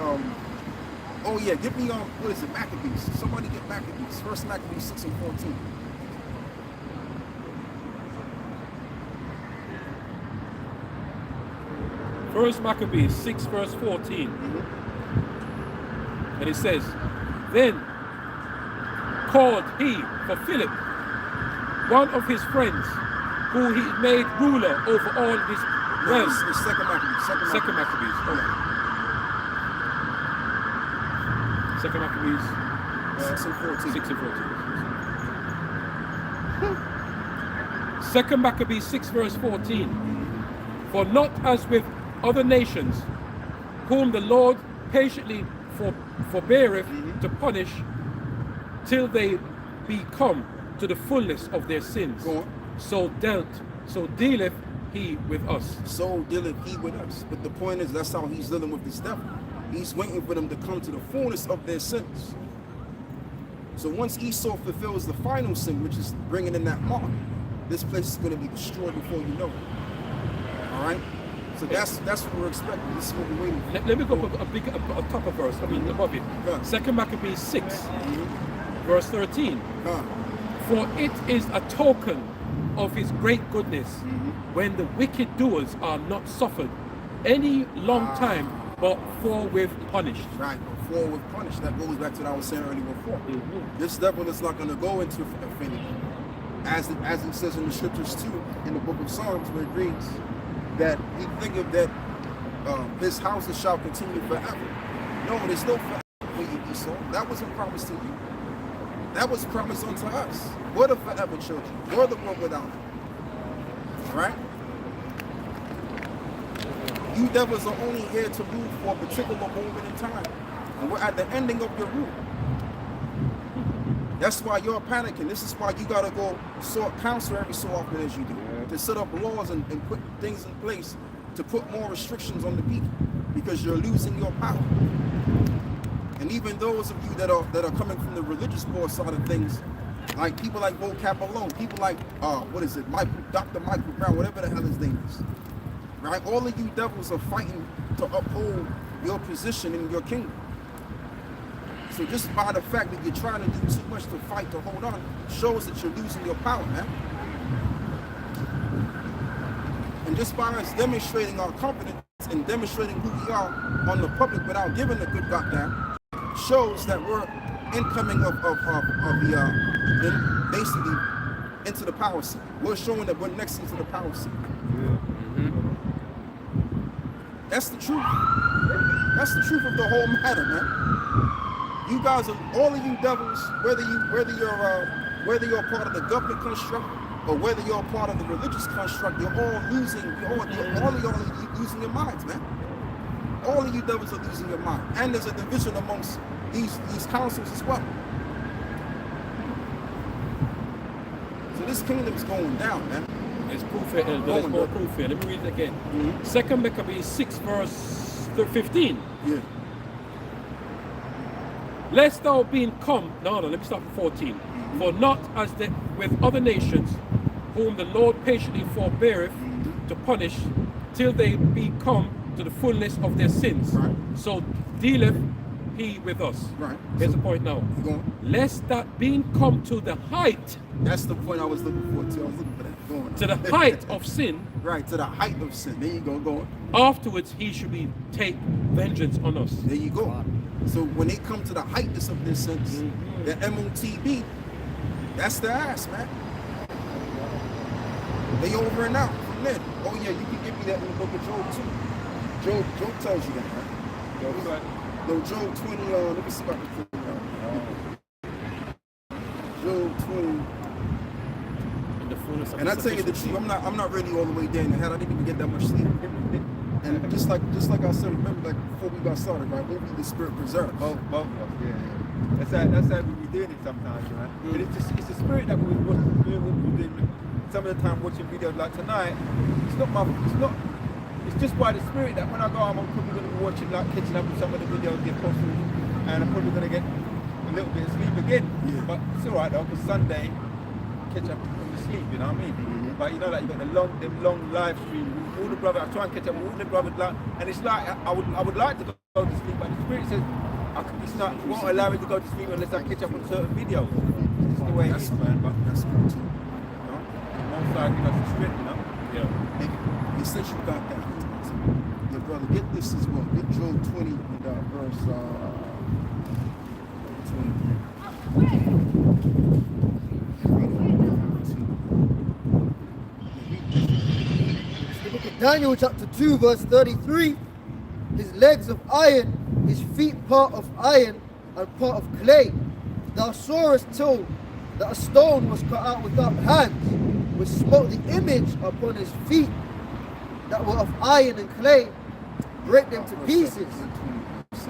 oh yeah, give me what is it, Maccabees? Somebody get Maccabees. First Maccabees 6 and 14. First Maccabees 6 verse 14. And it says, then called he for Philip, one of his friends, who he made ruler over all his realms. The second Maccabees. Second Maccabees. Oh. Second Maccabees 6 and 14. 6 and 14. Second Maccabees 6 verse 14. For not as with other nations, whom the Lord patiently forbeareth to punish, till they be come to the fullness of their sins. Go on. So dealeth he with us. So dealeth he with us. But the point is, that's how he's dealing with this devil. He's waiting for them to come to the fullness of their sins. So once Esau fulfills the final sin, which is bringing in that mark, this place is going to be destroyed before you know it. All right. So that's what we're expecting. This is what we're waiting for. Let me go up a top of verse. I mean above it. Yeah. 2 Maccabees 6, verse 13. Huh. For it is a token of his great goodness when the wicked doers are not suffered any long time, but forthwith punished. Right, before we're punished. That goes back to what I was saying earlier before. This devil is not going to go into infinity. As it says in the scriptures too, in the book of Psalms, where it reads that he thinketh that his houses shall continue forever. No, there's no forever for you, Esau. That wasn't promised to you. That was promised unto us. We're the forever children. We're the world without it. Right? You devils are only here to rule for a particular moment in time. And we're at the ending of your rule. That's why you're panicking. This is why you gotta go sort counsel every so often as you do. To set up laws and put things in place to put more restrictions on the people. Because you're losing your power. And even those of you that are coming from the religious war side of things, like people like Bo Capalone, people like Dr. Michael Brown, whatever the hell his name is. Right? All of you devils are fighting to uphold your position in your kingdom. So just by the fact that you're trying to do too much to fight to hold on, shows that you're losing your power, man. And just by us demonstrating our confidence and demonstrating who we are on the public without giving a good goddamn, shows that we're incoming of basically into the power seat. We're showing that we're next into the power seat. That's the truth. That's the truth of the whole matter, man. You guys are, all of you devils, whether you're part of the government construct or whether you're part of the religious construct, all of y'all are losing your minds, man. All of you devils are losing your mind. And there's a division amongst these councils as well. So this kingdom is going down, man. There's proof here, there's more proof here. Let me read it again. 2 Maccabees 6, verse 15. Yeah. Lest thou being come, let me start from 14. For not as with other nations, whom the Lord patiently forbeareth to punish, till they be come to the fullness of their sins. Right. So dealeth he with us. Right. Here's the point now. Go on. Lest that being come to the height, That's the point I was looking for too. I was looking for that. Go on. to the height of sin, Right, to the height of sin. There you go. Go on. afterwards he should be take vengeance on us. There you go. So when they come to the heightness of their sins, the MOTB, that's their ass, man. They over and out from there. Oh yeah, you can give me that in the book of Job too. Job tells you that, right? No, Job 20, let me see if I can put it out. Job 20. In the fullness of And I tell you the truth, I'm not really all the way there in the head. I didn't even get that much sleep. And just like I said, remember, like before we got started, right? We'll be the spirit preserved. Both of us, yeah. That's how we be doing it sometimes, right? But it's the spirit that we're doing. Some of the time watching videos like tonight, it's just by the spirit that when I go home, I'm probably going to be watching, like catching up with some of the videos get posted, and I'm probably going to get a little bit of sleep again. Yeah. But it's alright though, because Sunday, catch up from the sleep, you know what I mean? But you know, like you got the long live stream. All the brothers, I try and catch up with all the brothers, and it's like I would like to go to sleep, but the spirit says it won't allow me to go to sleep unless I catch up on certain videos. It's just the way it is, man. But That's cool too. one side give us the strength, you know. Yeah. And since you got that, your brother, get this as well. Get Job 20 and verse The book of Daniel chapter 2 verse 33. His legs of iron, his feet part of iron and part of clay. Thou sawest till that a stone was cut out without hands, which smote the image upon his feet that were of iron and clay, break them to pieces.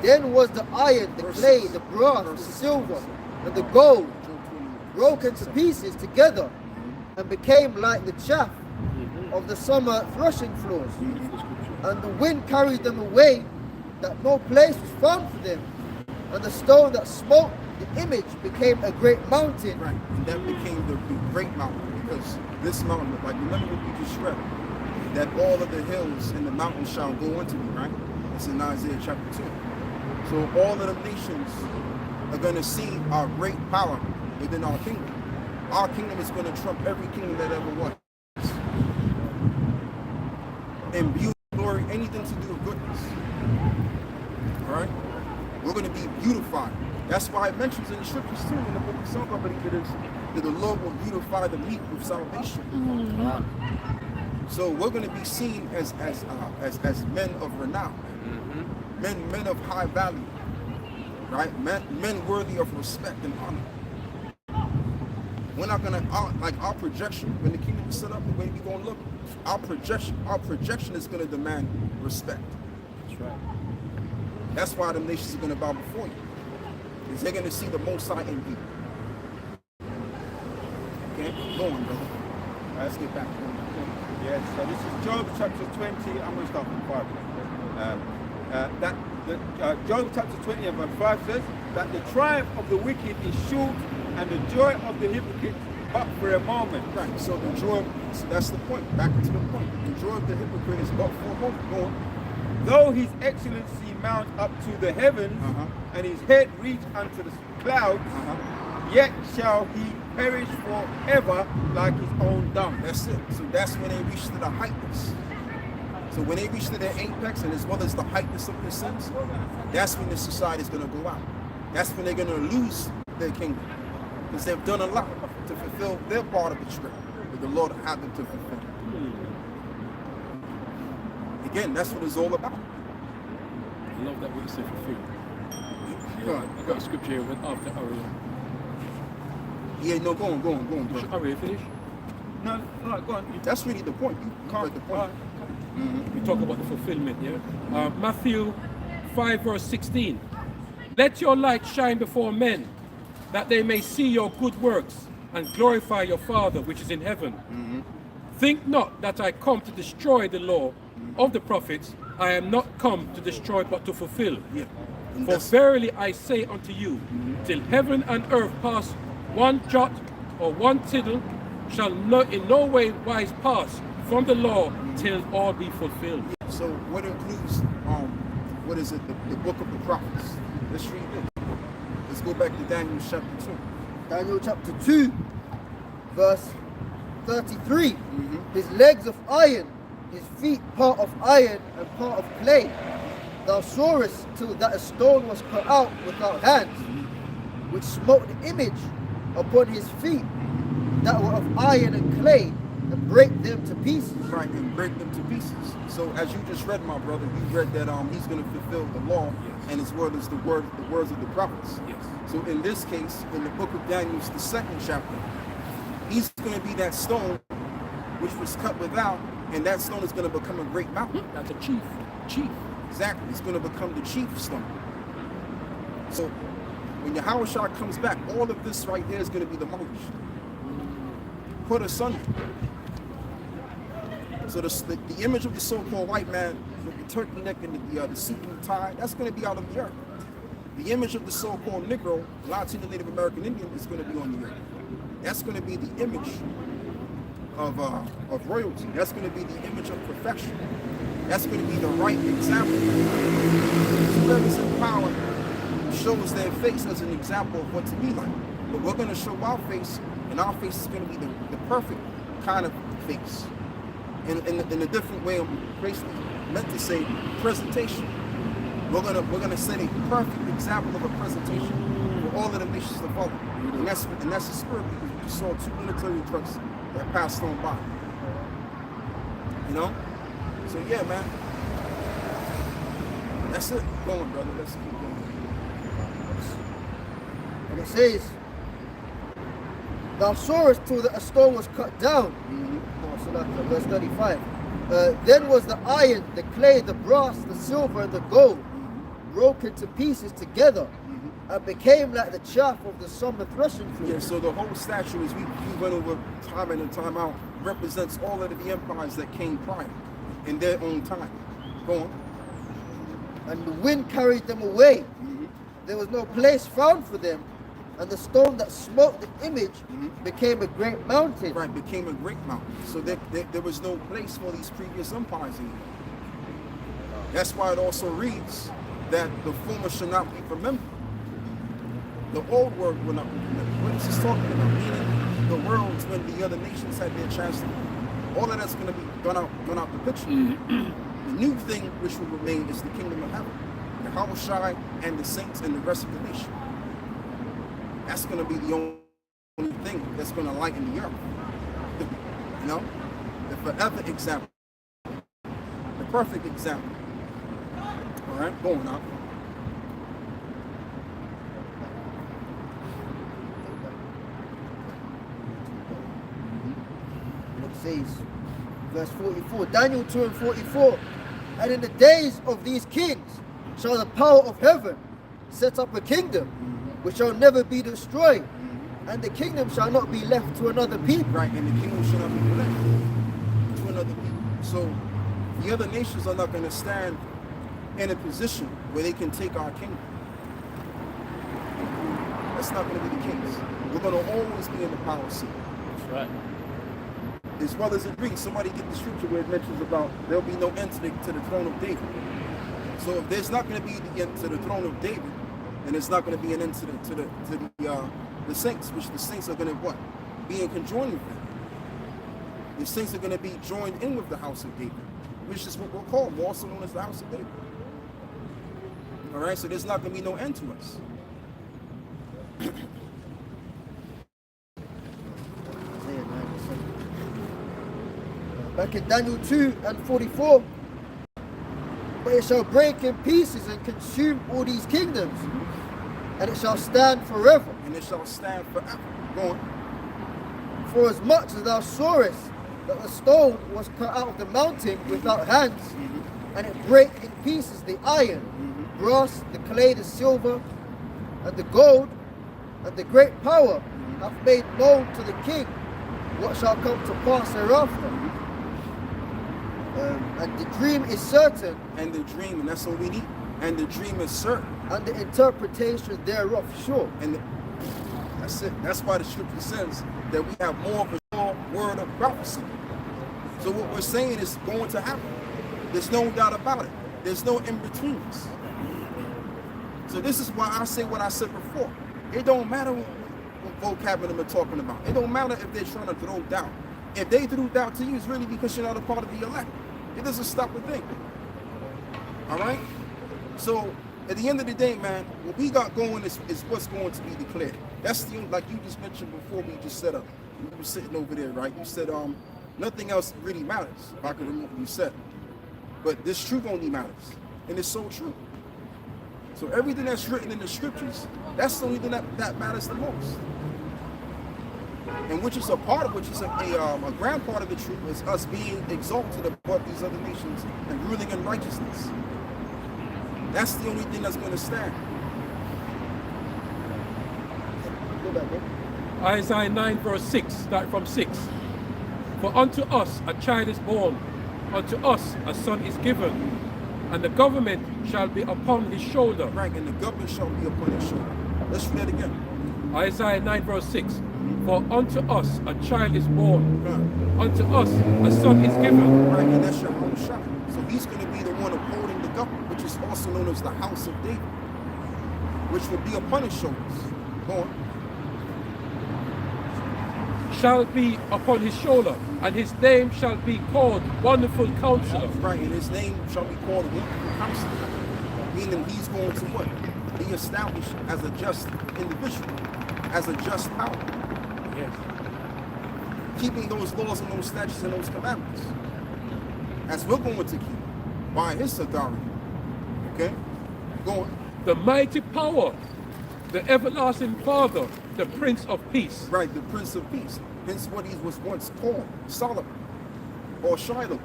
Then was the iron, the clay, the brass, the silver, and the gold broken to pieces together, and became like the chaff of the summer threshing floors. And the wind carried them away, that no place was found for them. And the stone that smote the image became a great mountain. Right. And that became the great mountain, because this mountain, like remember what we just read, that all of the hills and the mountains shall go unto me, right? It's in Isaiah chapter 2. So all of the nations are going to see our great power within our kingdom. Our kingdom is going to trump every kingdom that ever was. And beauty, glory, anything to do with goodness. All right? We're going to be beautified. That's why it mentions in the scriptures too, in the book of Psalms, I believe it is, that the Lord will beautify the meek with salvation. So we're going to be seen as men of renown, men of high value, right? Men worthy of respect and honor. We're not going to, like our projection, when the kingdom is set up, the way we're going to look, our projection is going to demand respect. That's right. That's why the nations are going to bow before you, because they're going to see the Most High in you. Okay, go on, brother. All right, let's get back to it. Yes, so this is Job chapter 20. I'm going to start from 5. Job chapter 20 and verse 5 says that the triumph of the wicked is short, and the joy of the hypocrite but for a moment. Right. So the joy. So that's the point. Back to the point. The joy of the hypocrite is but for a moment. Go on. Though his excellency mount up to the heavens, and his head reach unto the clouds, yet shall he perish forever like his own dung. That's it. So that's when they reach to the heightness. So when they reach to their apex, and as well as the heightness of their sins, that's when the society is going to go out. That's when they're going to lose their kingdom, because they've done a lot to fulfill their part of the script that the Lord had them to fulfill. Again, that's what it's all about. I love that what you said for food. Right. I got a scripture here with after Ariel. Yeah, no, go on, bro. Ariel, finish? No, go on. That's really the point. You Can't- read the point. We talk about the fulfillment, yeah? Matthew 5 verse 16. Let your light shine before men, that they may see your good works and glorify your Father which is in heaven. Think not that I come to destroy the law of the prophets. I am not come to destroy but to fulfill. Yeah. And For that's- verily I say unto you, till heaven and earth pass, one jot or one tittle shall in no way wise pass from the law till all be fulfilled. So what includes, what is it, the book of the prophets? Let's read it. Let's go back to Daniel chapter 2. Daniel chapter 2, verse 33. His legs of iron, his feet part of iron and part of clay. Thou sawest till that a stone was cut out without hands, which smote the image upon his feet that were of iron and clay, and break them to pieces. Right, and break them to pieces. So as you just read, my brother, you read that he's going to fulfill the law, and his word is the words of the prophets. Yes. So in this case, in the book of Daniel, the 2nd chapter, he's going to be that stone which was cut without, and that stone is going to become a great mountain. That's a chief. Exactly, it's going to become the chief stone. So when Yahweh comes back, all of this right there is going to be demolished, put asunder. So the image of the so-called white man with the turkey neck and the suit and tie, that's going to be out of the earth. The image of the so-called Negro, Latino Native American Indian, is going to be on the earth. That's going to be the image of royalty. That's going to be the image of perfection. That's going to be the right example. Whoever's in power shows their face as an example of what to be like. But we're going to show our face, and our face is going to be the perfect kind of face. In a different way, I'm basically meant to say presentation. We're gonna set a perfect example of a presentation for all of the nations to follow. And that's the spirit, because we saw 2 military trucks that passed on by. You know? So yeah, man. That's it. Go on, brother. Let's keep going. And it says, thou sawest till that a stone was cut down. So that's verse 35. Then was the iron, the clay, the brass, the silver, and the gold broken to pieces together, and became like the chaff of the summer threshing floor. Yeah, so the whole statue, as we went over time in and time out, represents all of the empires that came prior in their own time. Go on. And the wind carried them away, there was no place found for them, and the stone that smote the image became a great mountain. Right, became a great mountain. So there was no place for these previous empires anymore. That's why it also reads that the former shall not be remembered. The old world will not be remembered. What is this talking about? Meaning the worlds when the other nations had their chance to. All of that's going to be gone out the picture. The new thing which will remain is the kingdom of heaven. The Yahushua and the saints and the rest of the nation. That's going to be the only thing that's going to lighten the earth. You know? The forever example. The perfect example. All right, going on. And it says, verse 44, Daniel 2 and 44, and in the days of these kings shall the power of heaven set up a kingdom which shall never be destroyed, and the kingdom shall not be left to another people. Right, and the kingdom shall not be left to another people. So the other nations are not going to stand in a position where they can take our kingdom. That's not going to be the case. We're going to always be in the power seat. That's right. As well as it reads, somebody get the scripture where it mentions about there'll be no end to the throne of David. So if there's not going to be the end to the throne of David, then there's not going to be an end to the saints, which the saints are going to what? Be in conjoining with them. The saints are going to be joined in with the house of David, which is what we'll call, also known as the house of David. All right, so there's not going to be no end to us. Back in Daniel 2 and 44, but it shall break in pieces and consume all these kingdoms, and it shall stand forever. And it shall stand forever. Go on. For as much as thou sawest that the stone was cut out of the mountain without hands, and it brake in pieces the iron, brass, the clay, the silver, and the gold, and the great power hath made known to the king what shall come to pass hereafter. And the dream is certain, And the dream, and that's what we need. And the dream is certain. and the interpretation thereof sure. And that's it. That's why the scripture says that we have more of a sure word of prophecy. So what we're saying is going to happen. There's no doubt about it. There's no in-betweens. So this is why I say what I said before. It don't matter what vocabulary we're talking about. It don't matter if they're trying to throw doubt. If they threw doubt to you, it's really because you're not a part of the elect. It doesn't stop a thing. All right? So at the end of the day, man, what we got going is what's going to be declared. That's the like you just mentioned before we just set up. You were sitting over there, right? You said nothing else really matters. If I can remember what you said. But this truth only matters. And it's so true. So everything that's written in the scriptures, that's the only thing that matters the most. And which is a part of which is a grand part of the truth is us being exalted above these other nations and ruling in righteousness. That's the only thing that's going to stand. Go back there. Isaiah 9 verse 6, start from 6. For unto us a child is born, unto us a son is given, and the government shall be upon his shoulder. Right, and the government shall be upon his shoulder. Let's read that again. Isaiah 9 verse 6. For unto us a child is born, Right. unto us a son is given. Right, and that's your own shot. So he's going to be the one upholding the government, which is also known as the house of David, which will be upon his shoulders. Go on. Shall be upon his shoulder, and his name shall be called Wonderful Counselor. Right, and his name shall be called Wonderful Counselor, meaning he's going to what? Be established as a just individual, as a just power. Yes. Keeping those laws and those statutes and those commandments, as we're going to keep by his authority. Okay? Go on. The mighty power, the everlasting Father, the Prince of Peace. Right, the Prince of Peace. Hence what he was once called, Solomon, or Shiloh,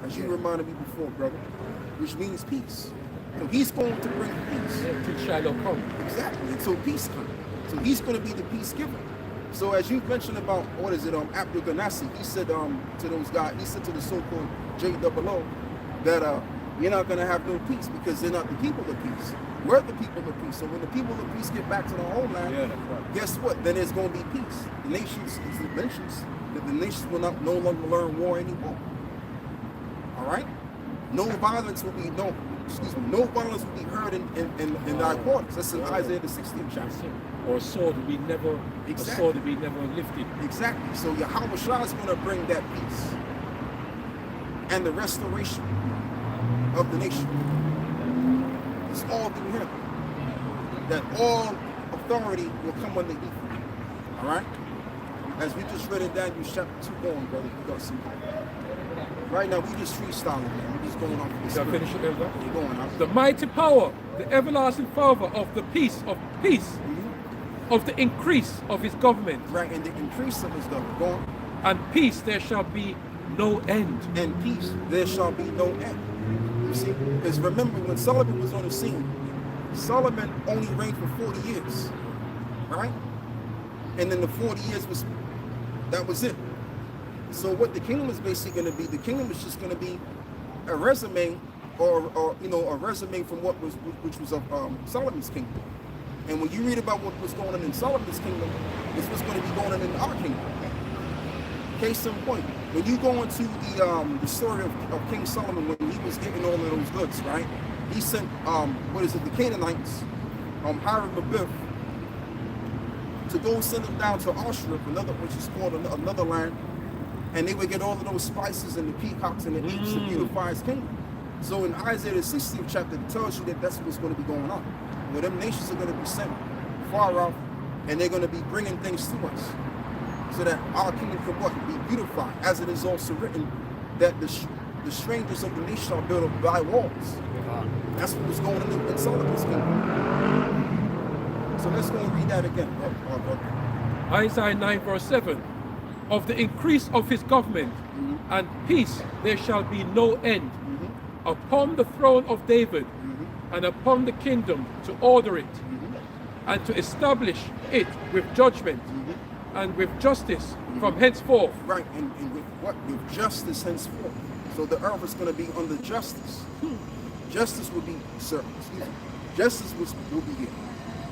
as you reminded me before, brother, which means peace. So he's going to bring peace. To Shiloh come. Exactly, until peace comes. So he's going to be the peace giver. So as you mentioned about, what is it, Abdul Ganassi, he said to those guys, he said to the so-called JOO that you're not going to have no peace because they're not the people of peace. We're the people of peace. So when the people of peace get back to the homeland, Yeah, that's right. guess what? Then there's going to be peace. The nations will not no longer learn war anymore. All right? No violence will be no violence will be heard in thy quarters. That's in Isaiah the 16th chapter. Or a sword will be never, Exactly. a sword will be never lifted. Exactly. So Yahweh Shah is going to bring that peace and the restoration of the nation. It's all through him. That all authority will come underneath him. All right? As we just read in Daniel chapter 2, go on, brother. We got some. Right now, we just freestyling, man. We're just going off of the Shall I spirit. finish it, Elder? You're going on. The mighty power, the everlasting Father of the peace, of the increase of his government, Right, and the increase of his government. Go on. and peace there shall be no end. And peace, there shall be no end. You see? Because remember, when Solomon was on the scene, Solomon only reigned for 40 years. Right? And then the 40 years that was it. So what the kingdom is basically going to be, the kingdom is just going to be a resume or a resume from which was of Solomon's kingdom. And when you read about what was going on in Solomon's kingdom, it's what's going to be going on in our kingdom. Case in point, when you go into the story of King Solomon when he was getting all of those goods, right? He sent the Canaanites, Hiram Abiff, to go send them down to Asherah, which is called another land, and they would get all of those spices and the peacocks and the apes to beautify his kingdom. So in Isaiah the 60th chapter, it tells you that that's what's going to be going on. Where them nations are going to be sent far off, and they're going to be bringing things to us, so that our kingdom can be beautified, as it is also written that the strangers of the nation shall build up thy walls. That's what was going on in Solomon's kingdom. So let's go and read that again. Isaiah 9 verse 7. Of the increase of his government and peace there shall be no end. Upon the throne of David and upon the kingdom to order it and to establish it with judgment and with justice from henceforth. Right, and with what? With justice henceforth. So the earth is going to be under justice. Justice will be served. Justice will be here.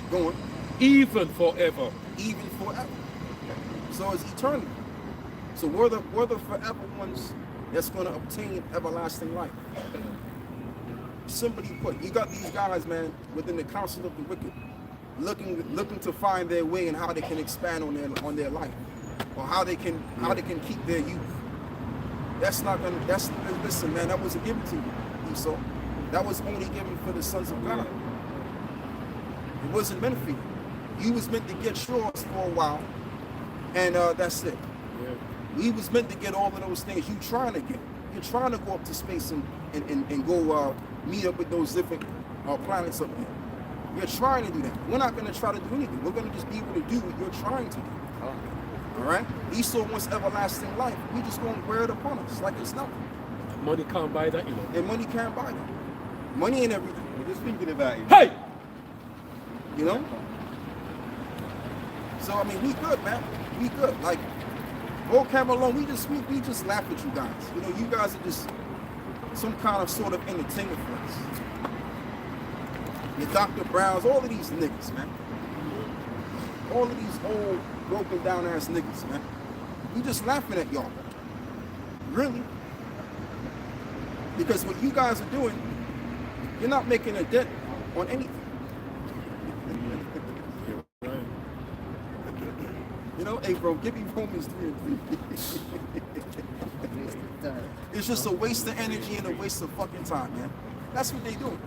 Go on. Even forever. Even forever. So it's eternity. So we're the forever ones that's going to obtain everlasting life. Simply put, you got these guys, man, within the council of the wicked, looking to find their way and how they can expand on their life, or how they can keep their youth. Listen, man, that wasn't given to you, Esau. That was only given for the sons of God. It wasn't meant for you. You was meant to get yours for a while, and that's it. We was meant to get all of those things you trying to get. You're trying to go up to space and go meet up with those different planets up there. You're trying to do that. We're not going to try to do anything. We're going to just be able to do what you're trying to do. All right? Esau wants everlasting life. We just going to wear it upon us like it's nothing. Money can't buy that, you know. And money can't buy that. Money ain't everything. We're just thinking about it. Hey! You know? So, I mean, we good, man. We good. Like, Roll Camera alone, we just laugh at you guys. You know, you guys are just some kind of sort of entertainment for us. Your Dr. Browns, all of these niggas, man. All of these old, broken down ass niggas, man. We just laughing at y'all. Really. Because what you guys are doing, you're not making a dent on anything. You know, hey bro, give me Romans 3 and 3. It's just a waste of energy and a waste of fucking time, man. That's what they do.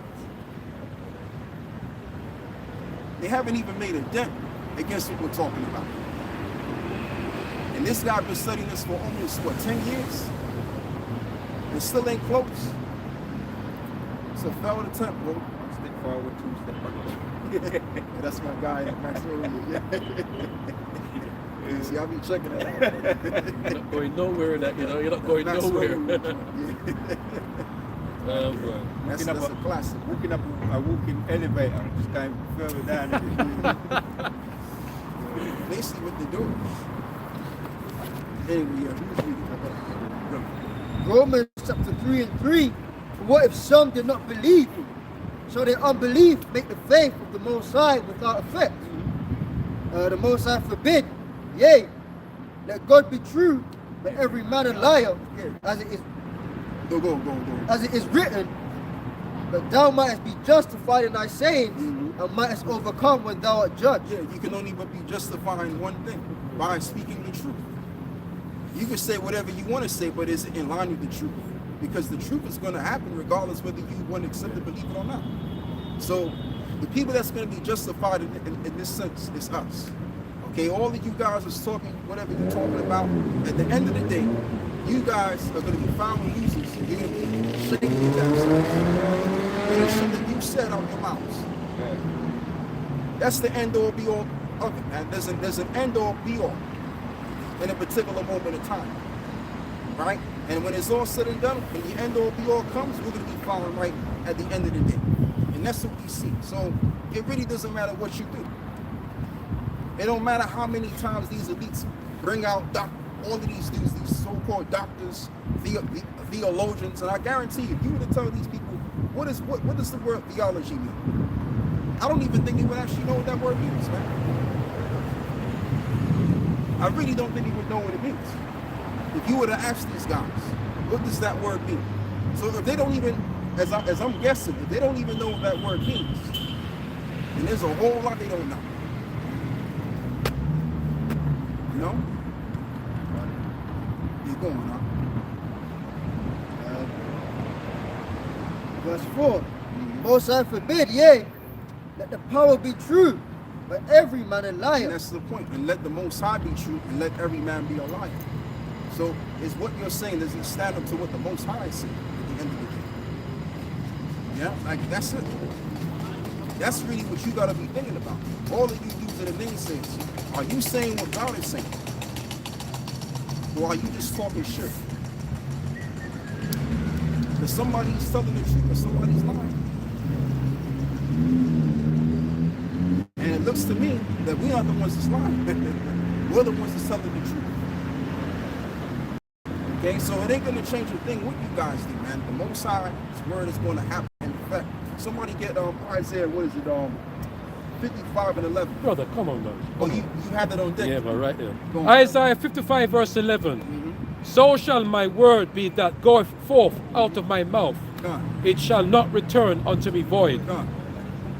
They haven't even made a dent against what we're talking about. And this guy been studying this for almost, 10 years? And still ain't close. It's a failed attempt, bro. Step forward, 2 step back. That's my guy, You see, I'll be checking it out. You're not going nowhere, you're not going nowhere. Boy. That's a classic. Walking up a walking elevator, just going further down. Basically what they're doing. Anyway, yeah, who's reading that? Romans chapter 3 and 3. For what if some did not believe? shall their unbelief make the faith of the Most High without effect? The Most High forbid. Yea, let God be true, but every man a liar, as it is Go. as it is written, that thou mightest be justified in thy sayings, and mightest overcome when thou art judged. Yeah, you can only but be justifying one thing, by speaking the truth. You can say whatever you want to say, but is it in line with the truth? Because the truth is going to happen regardless whether you want to accept it, believe it or not. So the people that's going to be justified in this sense is us. Okay, all of you guys is talking whatever you're talking about. At the end of the day, you guys are going to be found losers. You're going to be shaking your themselves. And it's something you said out your mouths. That's the end all be all of it, man. There's an end all be all in a particular moment in time. Right? And when it's all said and done, when the end all be all comes, we're going to be following right at the end of the day. And that's what we see. So it really doesn't matter what you do. It don't matter how many times these elites bring out all of these dudes, these so-called doctors, theologians, and I guarantee you, if you were to tell these people, what does the word theology mean? I don't even think they would actually know what that word means, man. I really don't think they would know what it means. If you were to ask these guys, what does that word mean? So if they don't even, as I'm guessing, if they don't even know what that word means, then there's a whole lot they don't know. You know? You're going, huh? Verse 4. Most High forbid, yea, let the power be true, but every man a liar. And that's the point. And let the Most High be true, and let every man be a liar. So is what you're saying, does it stand up to what the Most High said at the end of the day? Yeah, like that's it. That's really what you got to be thinking about. All of you dudes that are naysayers, are you saying what God is saying? Or are you just talking shit? Because somebody's telling the truth or somebody's lying. And it looks to me that we are the ones that's lying. We're the ones that's telling the truth. Okay, so it ain't going to change a thing what you guys do, man. The Most High's word is going to happen. In fact, somebody get Isaiah, what is it, 55 and 11. Brother, come on, man. Oh, you have that on deck? Yeah, but right there. Go on. Isaiah 55 verse 11. So shall my word be that goeth forth out of my mouth. God. It shall not return unto me void, God.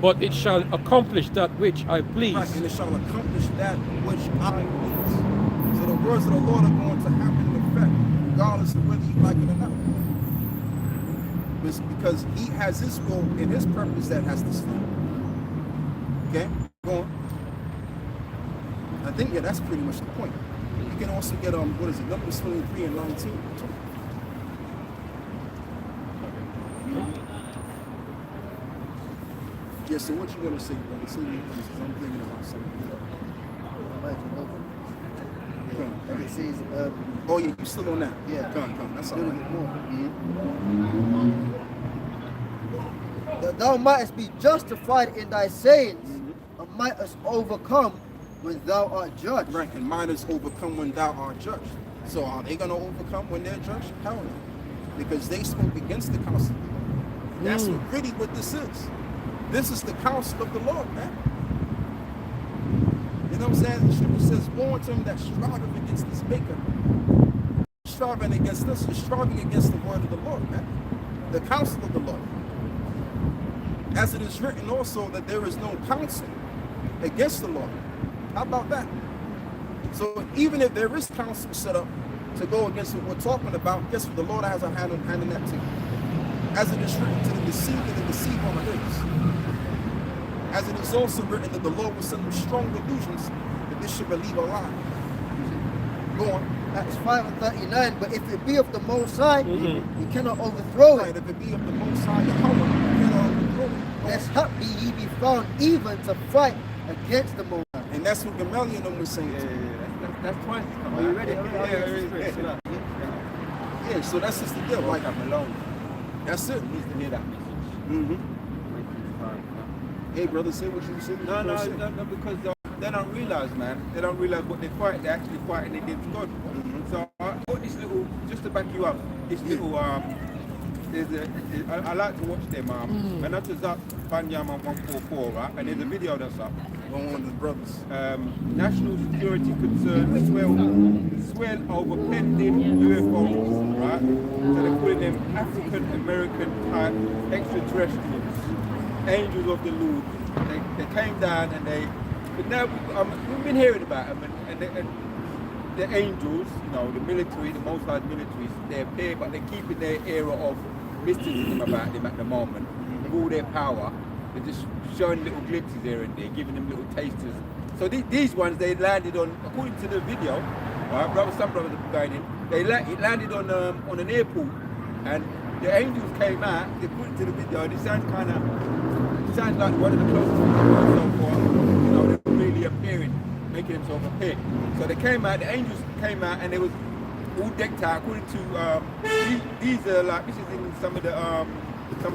but it shall accomplish that which I please. Right, and it shall accomplish that which I please. So the words of the Lord are going to happen in effect, regardless of whether you like it or not. It's because he has his will and his purpose that has to stand. Okay, go on. I think, yeah, that's pretty much the point. You can also get, what is it, Numbers 23 and 19. Yeah, so what you want to say, brother? So I'm thinking about something. Like it says, Oh, yeah, you still on that? Yeah. Come. That's a all little right. bit more. That thou mightest be justified in thy sayings, and mightest overcome when thou art judged. Right, and mine is overcome when thou art judged. So are they going to overcome when they're judged? Hell no. Because they spoke against the counsel of the Lord. That's really what this is. This is the counsel of the Lord, man. You know what I'm saying? The scripture says, woe unto him that striveth against his maker. Striving against us is striving against the word of the Lord, man. The counsel of the Lord. As it is written also that there is no counsel against the Lord. How about that? So even if there is counsel set up to go against what we're talking about, guess what? The Lord has a hand in that too. As it is written, to the deceived and the deceived are his. As it is also written that the Lord will send them strong delusions that they should believe a lie. Go on. Acts 5 and 39. But if it be of the Most High, you cannot overthrow Right, it. if it be of the Most High Yahweh, you cannot overthrow it. Lest haply ye be found even to fight against the Most High. And that's what Gamaliel was saying too. That's twice. Are you ready? Yeah, so that's just the deal. Like, alone. that's it. Needs to hear that message. Hey, brother, say what you say. No, because they don't realize, man. They don't realize what they fight. They're actually fighting against God. So I got this little, just to back you up, this little I like to watch them. And that's up Banyaman 144, right? And there's a video that's up. One of the brothers. National security concerns swell over pending UFOs, right? So they're calling them African American type extraterrestrials, angels of the Lord. They came down and but now we've been hearing about them and the angels, you know, the military, the Most High militaries, they appear, but they're keeping their era of mysticism about them at the moment. With all their power, they're just showing little glimpses here and there, giving them little tasters. So these ones, they landed on, according to the video, right, some brothers are going in, it landed on an airport, and the angels came out, they put it to the video, and it sounds like one of the closest things I've heard so far, you know, they're really appearing, making themselves appear. So they came out, the angels came out, and they was all decked out according to these are like, this is in some of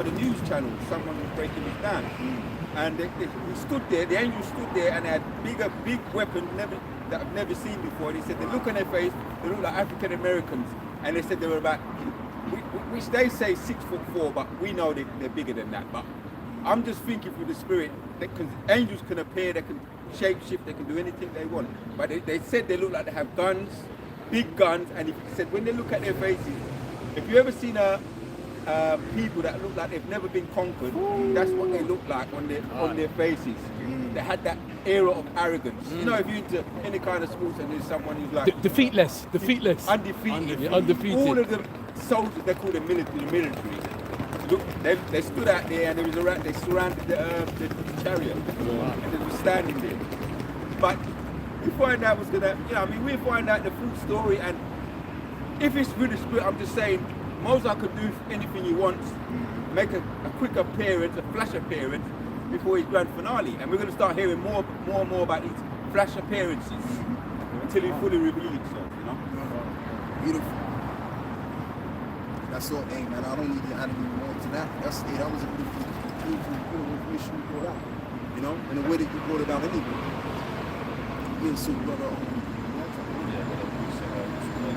the news channels. Someone was breaking this down, and they stood there. The angels stood there, and they had big weapons that I've never seen before. They said they look on their face, they look like African Americans, and they said they were about, which they say 6'4", but we know they're bigger than that. But I'm just thinking through the spirit, because angels can appear, they can shape shift, they can do anything they want. But they said they look like they have guns, big guns, and he said when they look at their faces, if you ever seen people that look like they've never been conquered, that's what they look like on their faces. They had that era of arrogance. You know, if you're into any kind of sports and there's someone who's like defeatless, undefeated. Yeah, undefeated. All of the soldiers, they call them military. Look, they stood out there and they surrounded the chariot and they were standing there. But we find out what's gonna, you know, I mean, we find out the full story, and if it's through the spirit, I'm just saying, Moses could do anything he wants, make a quick appearance, a flash appearance before his grand finale, and we're going to start hearing more and more about these flash appearances until he fully reveals himself, you know? Beautiful. That's all, hey man, I don't need to add any more to that. That was a beautiful information you brought out, you know, and the way that you brought it out anyway. Being so brother.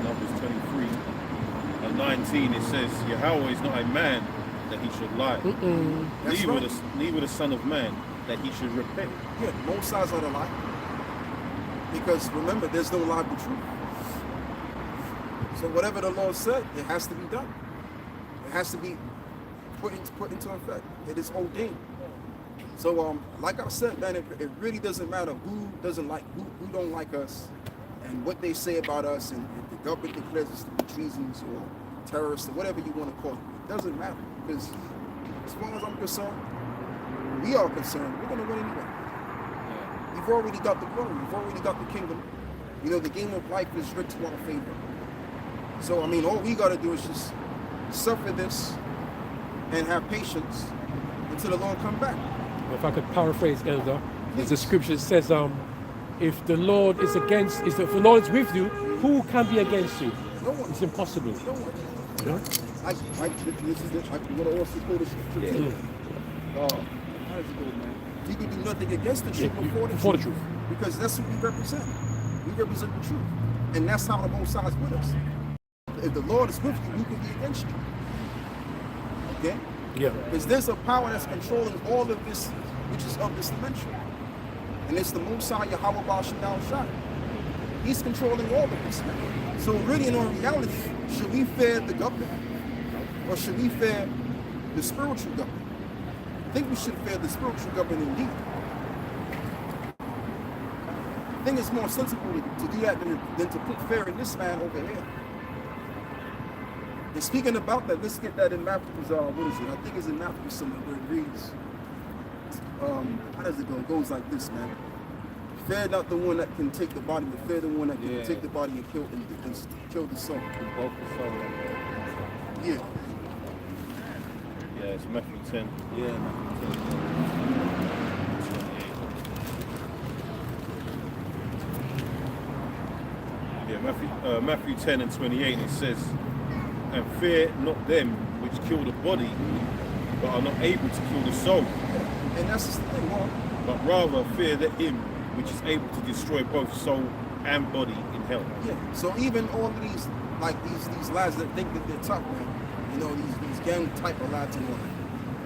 Numbers 23 and 19, it says, Yahweh is not a man that he should lie. Neither the Son of Man that he should repent. Yeah, both sides are the lie. Because remember, there's no lie but truth. So whatever the Lord said, it has to be done. It has to be put into effect. It is ordained. So like I said, man, it really doesn't matter who doesn't like who don't like us and what they say about us, and if the government declares us to be treasons or terrorists or whatever you want to call it. It doesn't matter, because as far as I'm concerned, we are concerned, we're going to win anyway. We've already got the throne. We've already got the kingdom. You know, the game of life is rigged to our favor. So, I mean, all we got to do is just suffer this and have patience until the Lord come back. If I could paraphrase, Elder, there's a scripture that says, if the Lord is against, if the Lord is with you, who can be against you? No one. It's impossible. No one. You know? This is it. I'm going to also quote a scripture. How does it go, man? We can do nothing against the truth before the truth. Because that's what we represent. We represent the truth. And that's how the Most High is with us. If the Lord is with you, who can be against you? Okay? Yeah. Because there's a power that's controlling all of this, which is of this dimension. And it's the Most High Yahweh Baal Shem Shai. He's controlling all of this, man. So really, in all reality, should we fear the government? Or should we fear the spiritual government? I think we should fear the spiritual government indeed. I think it's more sensible to do that than to put fear in this man over here. And speaking about that, let's get that in Matthew's, what is it? I think it's in Matthew somewhere where it reads, how does it go? It goes like this, man. Fear not the one that can take the body, but fear the one that can take the body and kill the soul. Both the soul and the... Yeah. Yeah, it's Matthew 10. Yeah, man. Yeah, Matthew 10 and 28, it says, and fear not them which kill the body, but are not able to kill the soul. And that's just the thing, Lord. But rather fear him which is able to destroy both soul and body in hell. Yeah. So even all of these, like these lads that think that they're tough, man, You know, these gang type of lads and all that.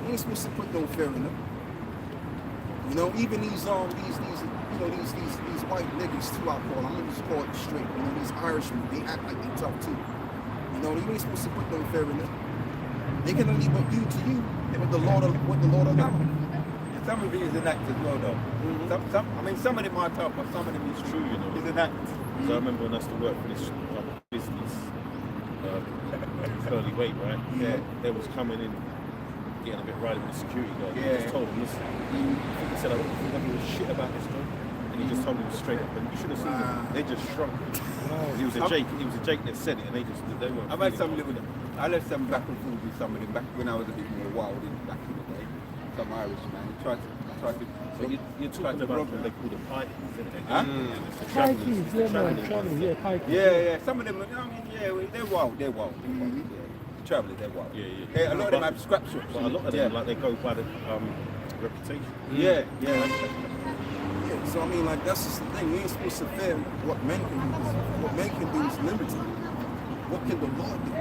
You ain't supposed to put no fear in them. You know, even these white niggas too, I call them. I'm gonna just call it straight. You know, these Irishmen, they act like they tough too. You know, you ain't supposed to put no fear in them. They can only but do to you what the Lord allows. Some of it is an act as well, though. I mean, some of them are tough, but some of them is True, you know. It's an act. So I remember when I used to work for this business, Curly Weight, right? Yeah. They was coming in, getting a bit riley with the security guard. Yeah. He just told him, listen, he said, I don't think I give a shit about this, man. And he just told him straight up, and you should have seen them. They just shrunk. He was a Jake that said it, and they weren't. I've had I left some back and forth with some of them back when I was a bit more wild back in the day. Some Irish man. He tried to. So you're talking about what they call the pikes, isn't it? Huh? Pikes, yeah, man, traveling, yeah, pikes. Yeah. Some of them, I mean, yeah, they're wild. Yeah. The travelers, they're wild. Yeah. A lot of them have scrap shops. But a lot of them, like, they go by the reputation. Yeah. Yeah, so I mean, like, that's just the thing. We ain't supposed to fear what men can do. What men can do is limited. What can the Lord do?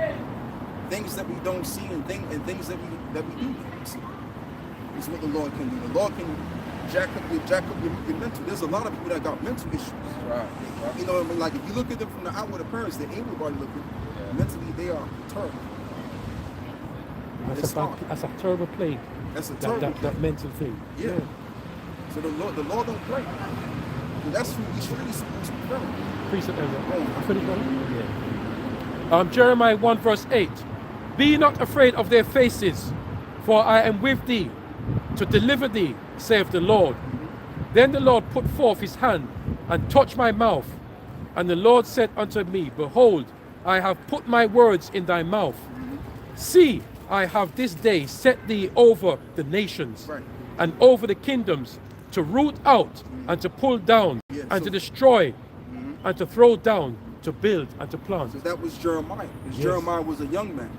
Things that we don't see and things that we do see. Is what the Lord can do. The Lord can jack up your mental. There's a lot of people that got mental issues. Right. You know what I mean? Like, if you look at them from the outward appearance, they're able-bodied looking. Mentally, they are terrible. That's a terrible plague. That's a terrible that mental thing. Yeah. So the Lord don't play. So that's who we should really supposed to be praying. Precept I finished on? Yeah. Jeremiah 1 verse 8. Be not afraid of their faces, for I am with thee to deliver thee, saith the Lord. Then the Lord put forth his hand and touched my mouth. And the Lord said unto me, Behold, I have put my words in thy mouth. See, I have this day set thee over the nations and over the kingdoms, to root out and to pull down and to destroy and to throw down, to build and to plant. So that was Jeremiah. Because Jeremiah was a young man.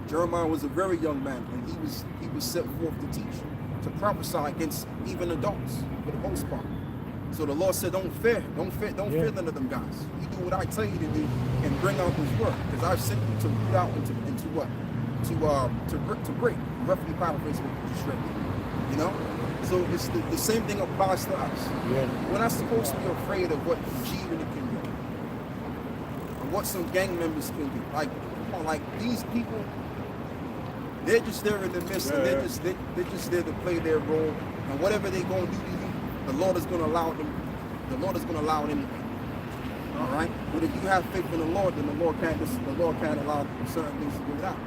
Jeremiah was a very young man, and he was set forth to teach, to prophesy against even adults for the most part. So the Lord said, don't fear none of them guys. You do what I tell you to do and bring out this word, because I've sent you to root out into what? To break. Roughly paraphrasing what you just read. You know? So it's the same thing applies to us. Yeah. We're not supposed to be afraid of what G really can do. And what some gang members can do. Like, come on, like these people, they're just there in the midst, and they're just there to play their role. And whatever they're gonna do to you, the Lord is gonna allow them. The Lord is gonna allow it anyway. All right. But if you have faith in the Lord, then the Lord can't allow certain things to go down.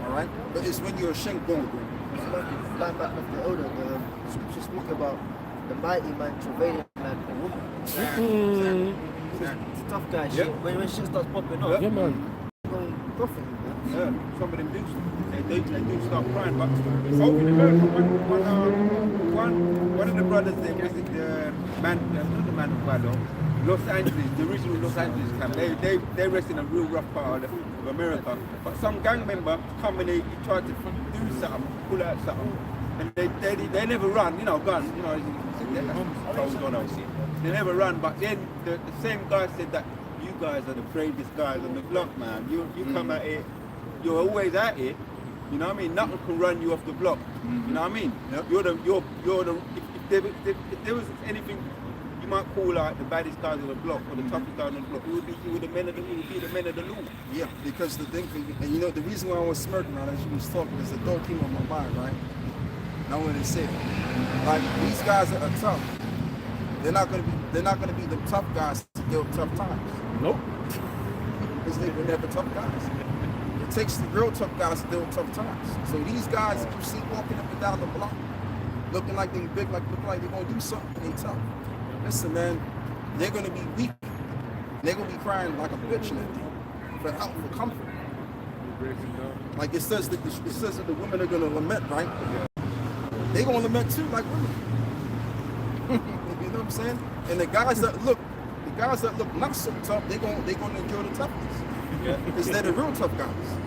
All right. But it's when you're ashamed going to do it. Like back of the elder, the scripture speak about the mighty man travailing like a woman. Exactly. It's tough guy shit. When shit starts popping up, Yeah, man. going profiting, man. Yeah, some of them do start crying, but it's over in America. One of the brothers, they visit the man, not the man of Valor, Los Angeles, the original Los Angeles camp. They rest in a real rough part of America. But some gang member come and they try to do something, pull out something, and they never run. You know, guns. You know, they never run. But then the same guy said that you guys are the bravest guys on the block, man. You come at it. You're always at it. You know what I mean? Nothing can run you off the block. You know what I mean? Yep. You're the. If there was anything you might call like the baddest guys on the block or the toughest guys on the block, it would be the men of the law. Yeah, because the thing, and you know, the reason why I was smirking on as you was talking is the thought came on my mind, right? Now when they said, like, these guys are tough. They're not gonna be the tough guys to deal with tough times. Nope. Because they were never tough guys. It takes the real tough guys to deal with tough times. So these guys that you see walking up and down the block, looking like they big, looking like they're gonna do something, they tough. Listen, man, they're gonna be weak. They're gonna be crying like a bitch in that day for help, for comfort. Like it says that the women are gonna lament, right? They're gonna lament too, like women. You know what I'm saying? And the guys that look not so tough, they're gonna enjoy the toughness. Because they're the real tough guys.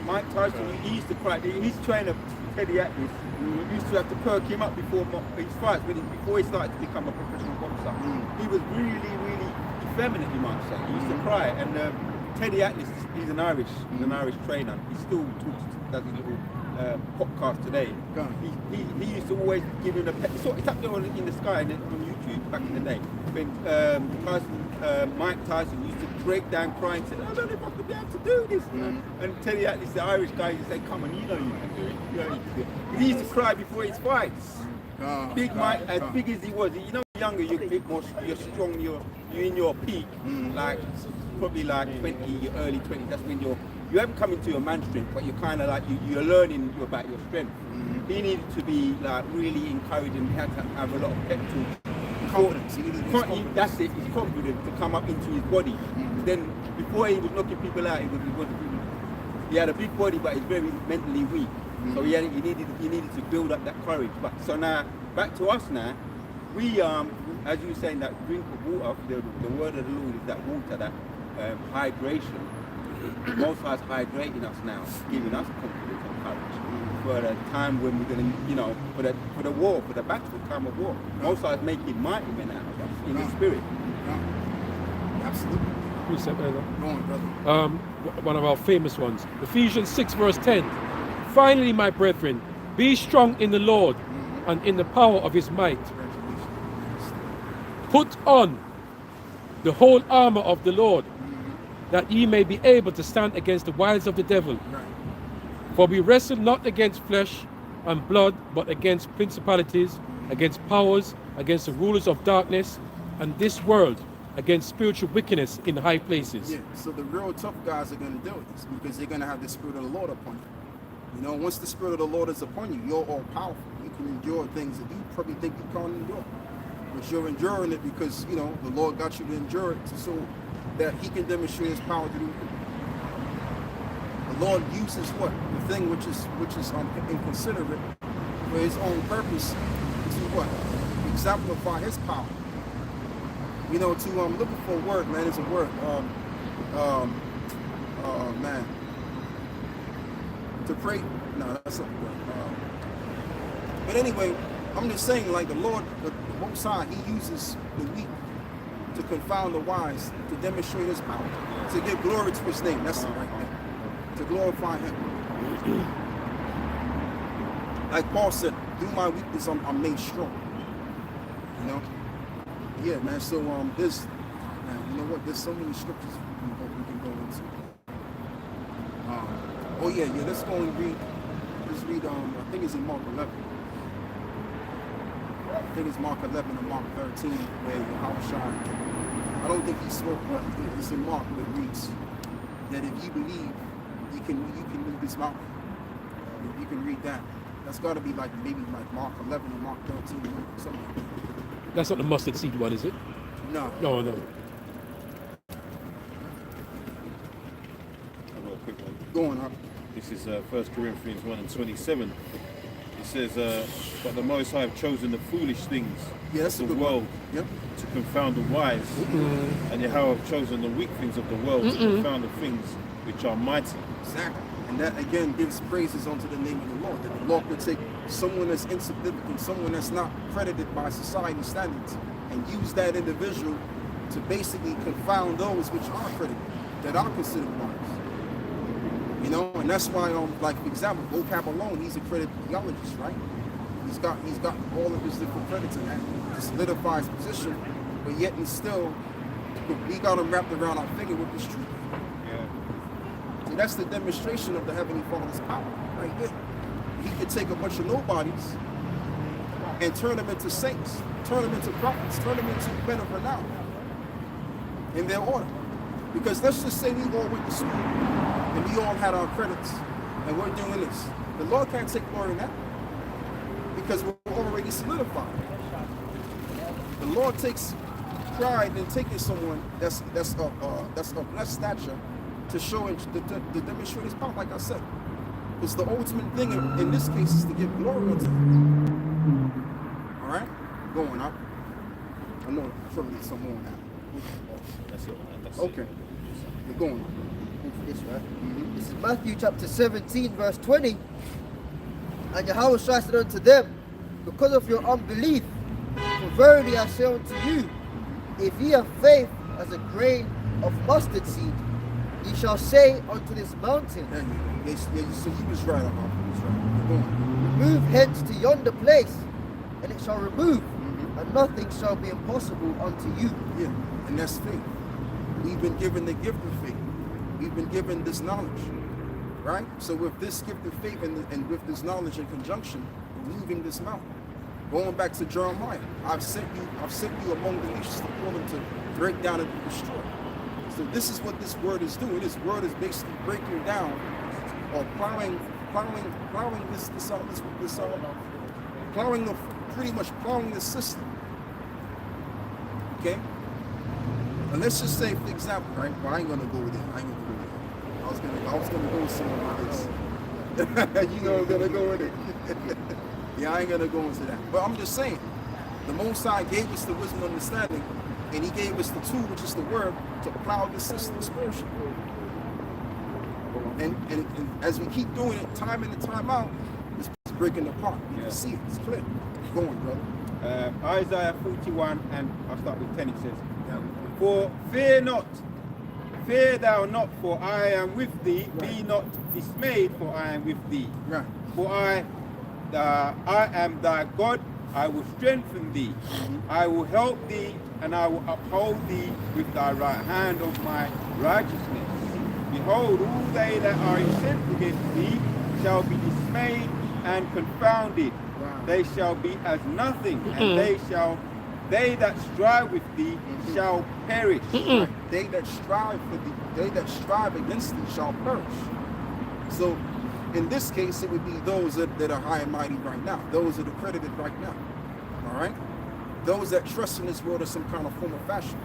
Mike Tyson, he used to cry. He's trainer Teddy Atlas. He used to have to perk him up before his fights, before he started to become a professional boxer. He was really, really effeminate, you might say. He used to cry, and Teddy Atlas, he's an Irish trainer. He still does his little podcast today. Go on. He used to always give him a pep. It's up there in the sky on YouTube back in the day. When Mike Tyson used to break down crying, said, "I don't know if I could be able to do this." And Teddy Atlas, the Irish guy, used to say, "Come on, you know you can do it. You know you can do it." He used to cry before his fights. Big Mike, as big as he was, you know, younger, you're a bit more, you're strong, you're in your peak, like probably like 20, your early 20s. That's when you haven't come into your man strength, but you're kind of like you're learning about your strength. He needed to be like really encouraged, and he had to have a lot of pep talk. Confidence. That's it. He's confident to come up into his body. Then before he was knocking people out, he had a big body, but he's very mentally weak. So he needed to build up that courage. But so now back to us now. We as you were saying, that drink of water. The word of the Lord is that water, that hydration. Most High is hydrating us now, giving us confidence and courage for the time when we're going to, you know, for the war, for the battle time of war. Most High is making mighty men out of us in the spirit. Absolutely. Who said that? Go on, brother. One of our famous ones. Ephesians 6 verse 10. Finally, my brethren, be strong in the Lord and in the power of his might. Put on the whole armor of the Lord, that ye may be able to stand against the wiles of the devil. For we wrestle not against flesh and blood, but against principalities, against powers, against the rulers of darkness, and this world, against spiritual wickedness in high places. Yeah, so the real tough guys are going to deal with this because they're going to have the Spirit of the Lord upon you. You know, once the Spirit of the Lord is upon you, you're all powerful. You can endure things that you probably think you can't endure. But you're enduring it because, you know, the Lord got you to endure it so that he can demonstrate his power through you. The Lord uses what? The thing which is inconsiderate for his own purpose to what? Exemplify his power. You know, to looking for a word, man, is a word. Man. To pray, no, that's not the word. But anyway, I'm just saying, like the Lord, the Most High, he uses the weak to confound the wise, to demonstrate his power, to give glory to his name. That's it right there. To glorify him. Like Paul said, through my weakness, I'm made strong. You know? Yeah, man. So there's, man, you know what? There's so many scriptures we can go into. Oh yeah. Let's go and read. Let's read. I think it's in Mark 11. I think it's Mark 11 and Mark 13 where Yahushua, I don't think he spoke, but it's in Mark that reads that if you believe, you can move this mountain. If you can read that, that's got to be like maybe like Mark 11 and Mark 13 or something. That's not the mustard seed one, is it? No. No. I've got a quick one. Go on, up. This is 1 Corinthians 1 and 27. It says, but the Most High have chosen the foolish things that's of a the good world Yep. to confound the wise. And Yahweh have chosen the weak things of the world to confound the things which are mighty. Exactly. And that again gives praises unto the name of the Lord. That the Lord could take someone that's insignificant, someone that's not credited by society standards, and use that individual to basically confound those which are credited, that are considered wise. You know, and that's why, like for example, vocab alone, he's a credited theologist, right? He's got all of his different credits in that to solidify his position, but yet and still, we got him wrapped around our finger with this truth. Yeah. See, that's the demonstration of the Heavenly Father's power, right there. He could take a bunch of nobodies and turn them into saints, turn them into prophets, turn them into men of renown in their order. Because let's just say we all went to school and we all had our credits and we're doing this. The Lord can't take glory in that because we're already solidified. The Lord takes pride in taking someone that's of less stature to show and to demonstrate his power, like I said. Because the ultimate thing in this case is to give glory unto him. All right? Going up. I know probably some more now. That's it. Okay. We're going. This, right? This is Matthew chapter 17, verse 20. And Yahweh said unto them, because of your unbelief, for verily I say unto you, if ye have faith as a grain of mustard seed, Ye shall say unto this mountain, So he was right on. He was right. Go on. remove hence to yonder place, and it shall remove, and nothing shall be impossible unto you. Yeah, and that's faith. We've been given the gift of faith. We've been given this knowledge, right? So with this gift of faith and with this knowledge in conjunction, removing this mountain. Going back to Jeremiah, I've sent you among the nations to call them to break down and destroy. So this is what this word is doing. This word is basically breaking down or plowing pretty much plowing the system. Okay? And let's just say, for example, right? Well, I ain't gonna go there. I was gonna go somewhere like this. You know I'm gonna go with it. Yeah, I ain't gonna go into that. But I'm just saying, the Most High gave us the wisdom and understanding, and he gave us the tool, which is the word, to plow the system spiritually. And as we keep doing it, time in and time out, it's breaking apart. You can see it, it's clear. Go on, brother. Isaiah 41, and I'll start with 10, it says, For fear not, fear thou not, for I am with thee. Right. Be not dismayed, for I am with thee. Right. For I am thy God, I will strengthen thee. I will help thee, and I will uphold thee with thy right hand of my righteousness. Behold, all they that are incensed against thee shall be dismayed and confounded. Wow. They shall be as nothing, and they that strive with thee shall perish. They that strive against thee shall perish. So in this case, it would be those that are high and mighty right now. Those that are credited right now. All right? Those that trust in this world in some kind of form or fashion.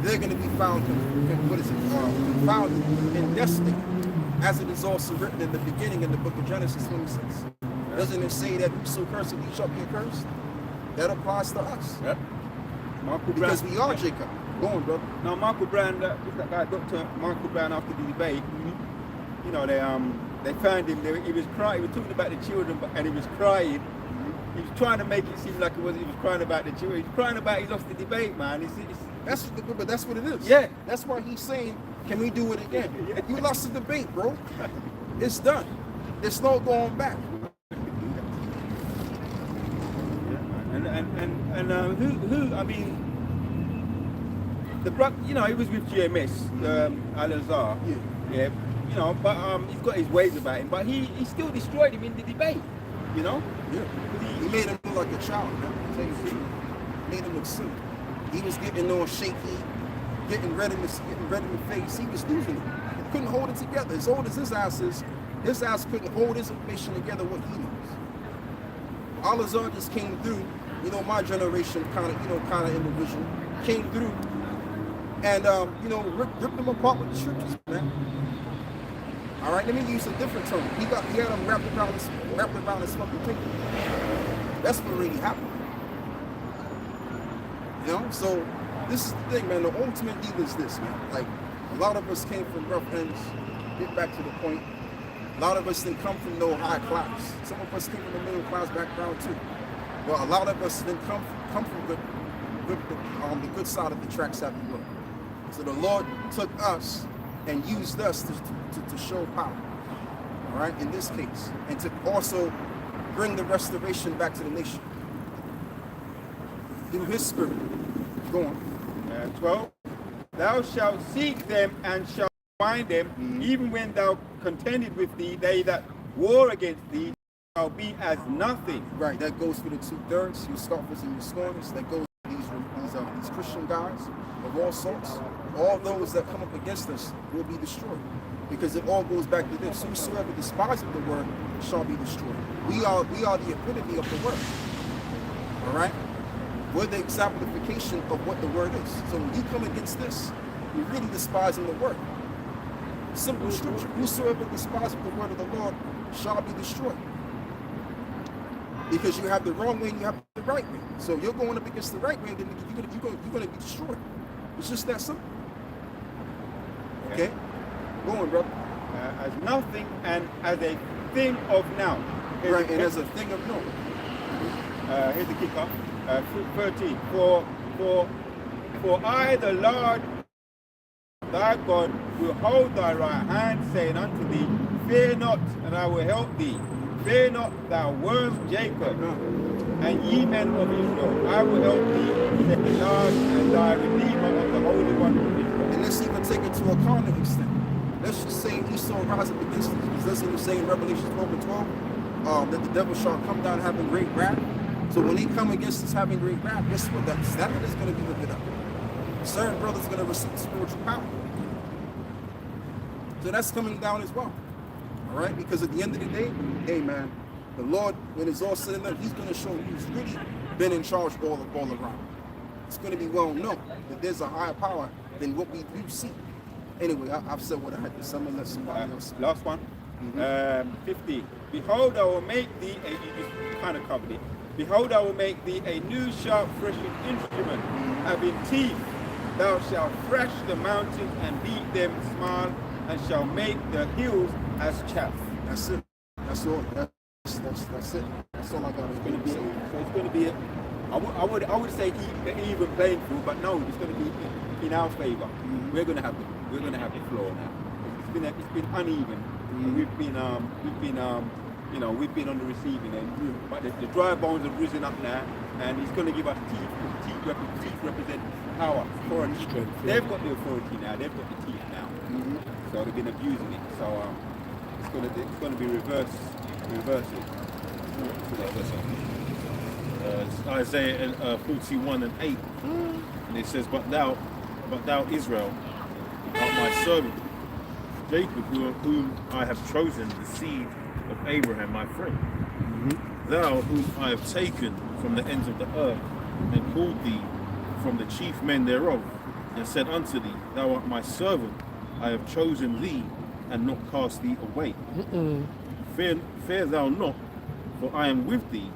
They're going to be found, confounded and destitute, as it is also written in the beginning in the book of Genesis 26. Doesn't it say that whoso curseth thee shall be accursed? That applies to us. Yep. Because we are Jacob. Go on, brother. Now, Michael Brown, that guy, Dr. Michael Brown, after the debate, you know, they found him. He was crying. He was talking about the children, and he was crying. He was trying to make it seem like he was crying about the children. He was crying about he lost the debate, man. But that's what it is. Yeah. That's why he's saying, can we do it again? Yeah. You lost the debate, bro. It's done. There's no going back. Who? I mean, you know, he was with GMS, Al-Azhar. Yeah. You know, but he's got his ways about him. But he still destroyed him in the debate. You know. Yeah. He made him look like a child, man. I'll tell you the truth. Made him look silly. He was getting all shaky, getting red in the face. He was losing it. He couldn't hold it together. As old as his ass is, his ass couldn't hold his information together what he knows. Al-Azhar just came through, you know, my generation kind of individual, came through and, ripped them apart with the scriptures, man. All right, let me use a different term. He had them wrapped around his fucking finger. That's what really happened. You know, so this is the thing, man. The ultimate deal is this, man. Like, a lot of us came from rough ends. Get back to the point. A lot of us didn't come from no high class. Some of us came from the middle class background too. But a lot of us didn't come from the good side of the tracks, if you will. So the Lord took us and used us to show power. All right, in this case, and to also bring the restoration back to the nation through His Spirit. Go on. 12. Thou shalt seek them and shalt find them, even when thou contended with thee, they that war against thee shall be as nothing. Right, that goes for the 2/3, you scoffers and you scorners. That goes for these Christian guys of all sorts. All those that come up against us will be destroyed. Because it all goes back to this: whosoever despises the word shall be destroyed. We are the epitome of the word. All right? We're the exemplification of what the word is. So when you come against this, you're really despising the word. Simple scripture: whosoever despises the word of the Lord shall be destroyed. Because you have the wrong way and you have the right way. So you're going up against the right way, then you're going to be destroyed. It's just that simple. Okay? Go on, brother. As nothing and as a thing of now. Right, and as a thing of note. Here's the kicker. 13. For I, the Lord, thy God will hold thy right hand, saying unto thee, Fear not, and I will help thee. Fear not, thou worm Jacob, and ye men of Israel, I will help thee, said the Lord, and thy Redeemer of the Holy One of Israel. And let's even take it to a carnal extent. Let's just say Esau rise up against us. Because doesn't it say in Revelation 12 and 12 that the devil shall come down having great wrath? So when he come against us having great wrath, guess what? That is going to be lifted up. Certain brothers going to receive spiritual power. So that's coming down as well. All right? Because at the end of the day, hey man, the Lord, when it's all said and done, he's going to show who's really been in charge all around. It's going to be well known that there's a higher power than what we do see. Anyway, I've said what I had to say. I'm going to let somebody else. Last one. 50. Behold, I will make thee you kind of covered it. Behold, I will make thee a new sharp threshing instrument, having teeth. Thou shalt thresh the mountains and beat them small, and shall make the hills as chaff. That's it. That's all. That's it. That's all I got. It's going to be. So it's going to be. I would say even playing field, but no, it's going to be in our favor. We're going to have the floor now. It's been uneven. We've been on the receiving end, but the dry bones have risen up now, and he's going to give us teeth. Teeth represent power, authority. They've got the authority now. They've got the teeth now, so they've been abusing it. So it's going to be reversed. It's Isaiah 41 and 8, and it says, But thou Israel, art my servant, Jacob, whom I have chosen, the seed of Abraham, my friend. Thou, whom I have taken from the ends of the earth, and called thee from the chief men thereof, and said unto thee, Thou art my servant, I have chosen thee, and not cast thee away. Fear thou not, for I am with thee.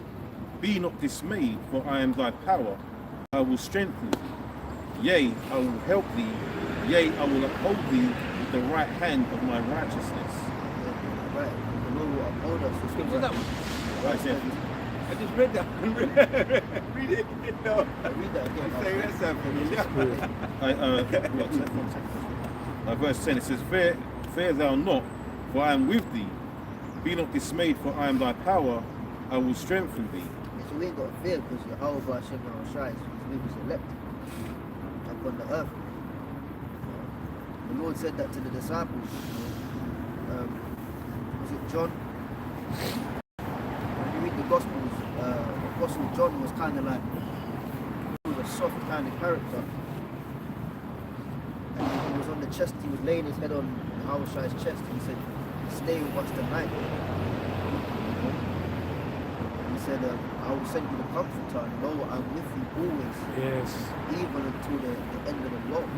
Be not dismayed, for I am thy power. I will strengthen thee. Yea, I will help thee. Yea, I will uphold thee with the right hand of my righteousness. Right. The Lord will uphold us. So What's that one? Right, yeah. I just read that. Read it again. No. Read that again. Say that something. Verse 10, it says, Fear thou not, for I am with thee. Be not dismayed, for I am thy power. I will strengthen thee. So we ain't got to fear because Yahweh Hashem Yahushai is we was elected upon the earth. The Lord said that to the disciples. Was it John? When you read the Gospels, Apostle John was kind of like, he was a soft kind of character. And he was on the chest, he was laying his head on Yahushai's chest, and he said, Stay with us tonight. He said, I will send you the comforter, and lo, I'm with you always. Yes. Even until the end of the world.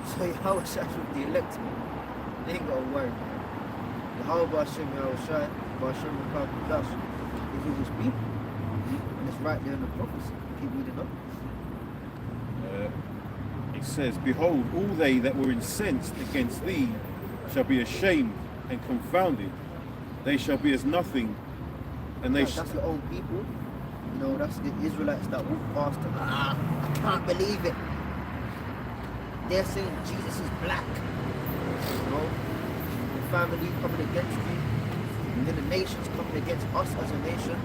So Yahushai with the elect, they ain't got to worry. Yahweh Hashem Yahushai, Hashem Makabudash, is with his people. And it's right there in the prophecy. Keep reading up. It says, Behold, all they that were incensed against thee shall be ashamed and confounded. They shall be as nothing, and they That's your own people. You know, that's the Israelites that walk past them. I can't believe it. They're saying Jesus is black. You know, the family coming against you, and then the nations coming against us as a nation.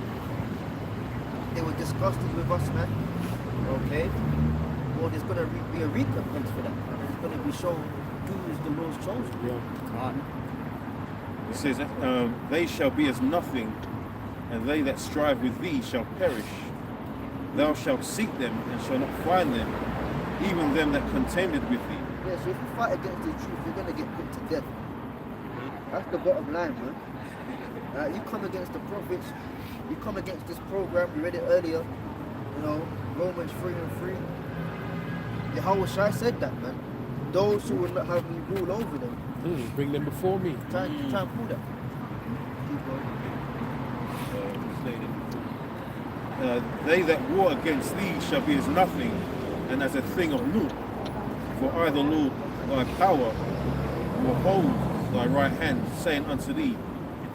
They were disgusted with us, man. Okay? Well, there's going to be a recompense for that. And it's going to be shown who is the Lord's chosen. Yeah. It says, They shall be as nothing, and they that strive with thee shall perish. Thou shalt seek them, and shalt not find them, even them that contended with thee. Yeah, so if you fight against the truth, you're going to get put to death. That's the bottom line, man. You come against the prophets, you come against this program, we read it earlier, you know, Romans 3 and 3. Yahushua said that, man. Those who will not have me rule over them. Bring them before me. Try and pull that. Keep going. They that war against thee shall be as nothing, and as a thing of naught. For I, the Lord, thy power, will hold thy right hand, saying unto thee,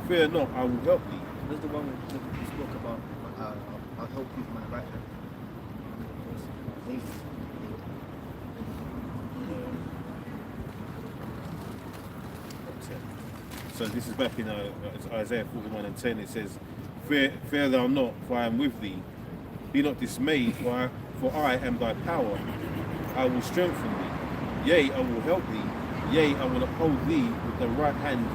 Fear not, I will help thee. That's the one we spoke about. I'll help you with my right hand. So this is back in Isaiah 41:10. It says, fear thou not, for I am with thee. Be not dismayed, for I am thy power. I will strengthen thee. Yea, I will help thee. Yea, I will uphold thee with the right hand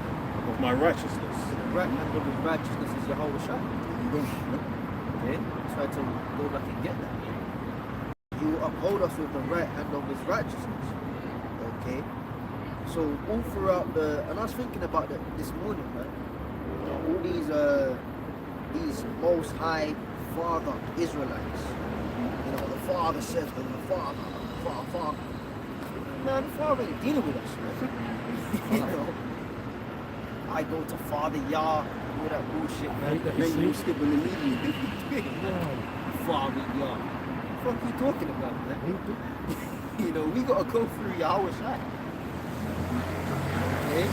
of my righteousness. The right hand of his righteousness is Yahweh Shai. Okay, try to go back and get that. He will uphold us with the right hand of his righteousness. Okay, so all throughout and I was thinking about that this morning, man. All these Most High Father Israelites. You know, the Father says, and the Father. Man, the Father ain't dealing with us, man. You know, I go to Father Yah, all that bullshit, man. Then you skipping the meeting. Father Yah. What are you talking about, man? You know, we gotta go through Yahweh Shai. Okay?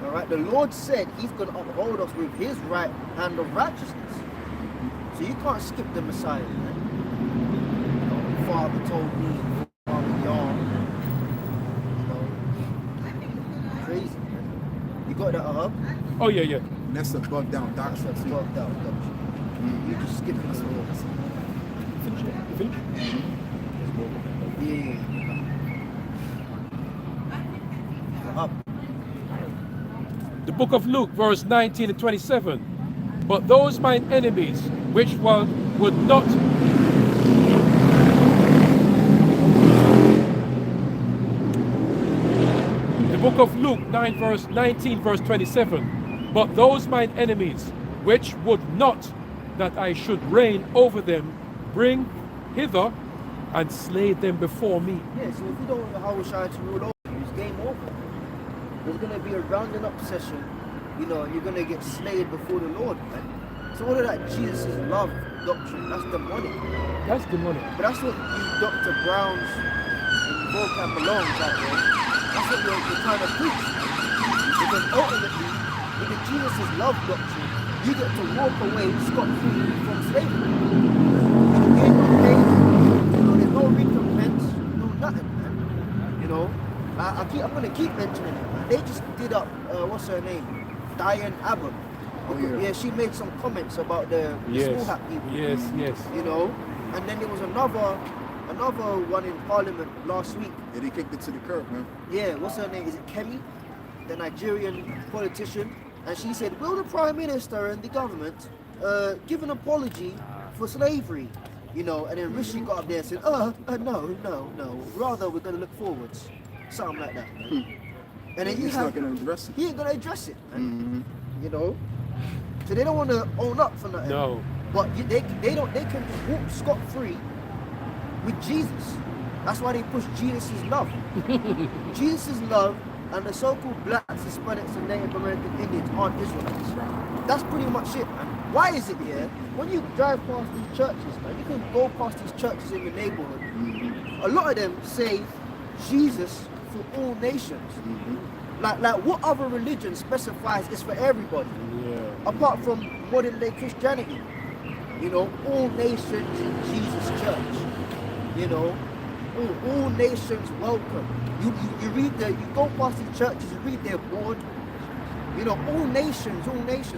Alright, the Lord said he's gonna uphold us with his right hand of righteousness. So you can't skip the Messiah, man. You know, Father told me, Father Yah. You know, crazy, man. You got that, Oh yeah. And that's a bugged down doctrine. That's bugged out, doctrine. You just skipping the Lord. Finish it. You finish? Yeah. Up. The book of Luke, verse 19 and 27. But those mine enemies, which would not the book of Luke 19 verse 27. But those mine enemies, which would not that I should reign over them, bring hither and slay them before me. Yeah, so if you don't want Yahweh Shai to rule over you, it's game over. There's going to be a rounding up session, you know, and you're going to get slayed before the Lord, man. So all of that Jesus is love doctrine, that's demonic. That's demonic. But that's what you Dr. Browns and Volcan Malone's out there, that's what you're trying to preach. Because ultimately, with the Jesus' love doctrine, you get to walk away scot-free from slavery. You get no pay, you know, there's no recompense, no nothing, man. You know, I'm going to keep mentioning it, man. They just did up, what's her name? Diane Abbott. Oh, yeah. She made some comments about the small hat people. Yes. You know, and then there was another one in Parliament last week. Yeah, they kicked it to the curb, man. Yeah, what's her name? Is it Kemi, the Nigerian politician? And she said, will the Prime Minister and the government give an apology for slavery? You know, and then Rishi got up there and said, no. Rather, we're going to look forwards. Something like that. Man. And then He's not going to address it. He ain't going to address it, man. You know? So they don't want to own up for nothing. No. But they can walk scot-free with Jesus. That's why they push Jesus' love. Jesus' love and the so-called blacks, Hispanics and Native American Indians aren't Israelites. That's pretty much it, man. Why is it here? When you drive past these churches, man, you can go past these churches in your neighborhood. A lot of them say Jesus for all nations. Like what other religion specifies it's for everybody? Yeah. Apart from modern day Christianity. You know, all nations in Jesus' church. You know, all nations welcome. You go past these churches, you read their board. You know, all nations.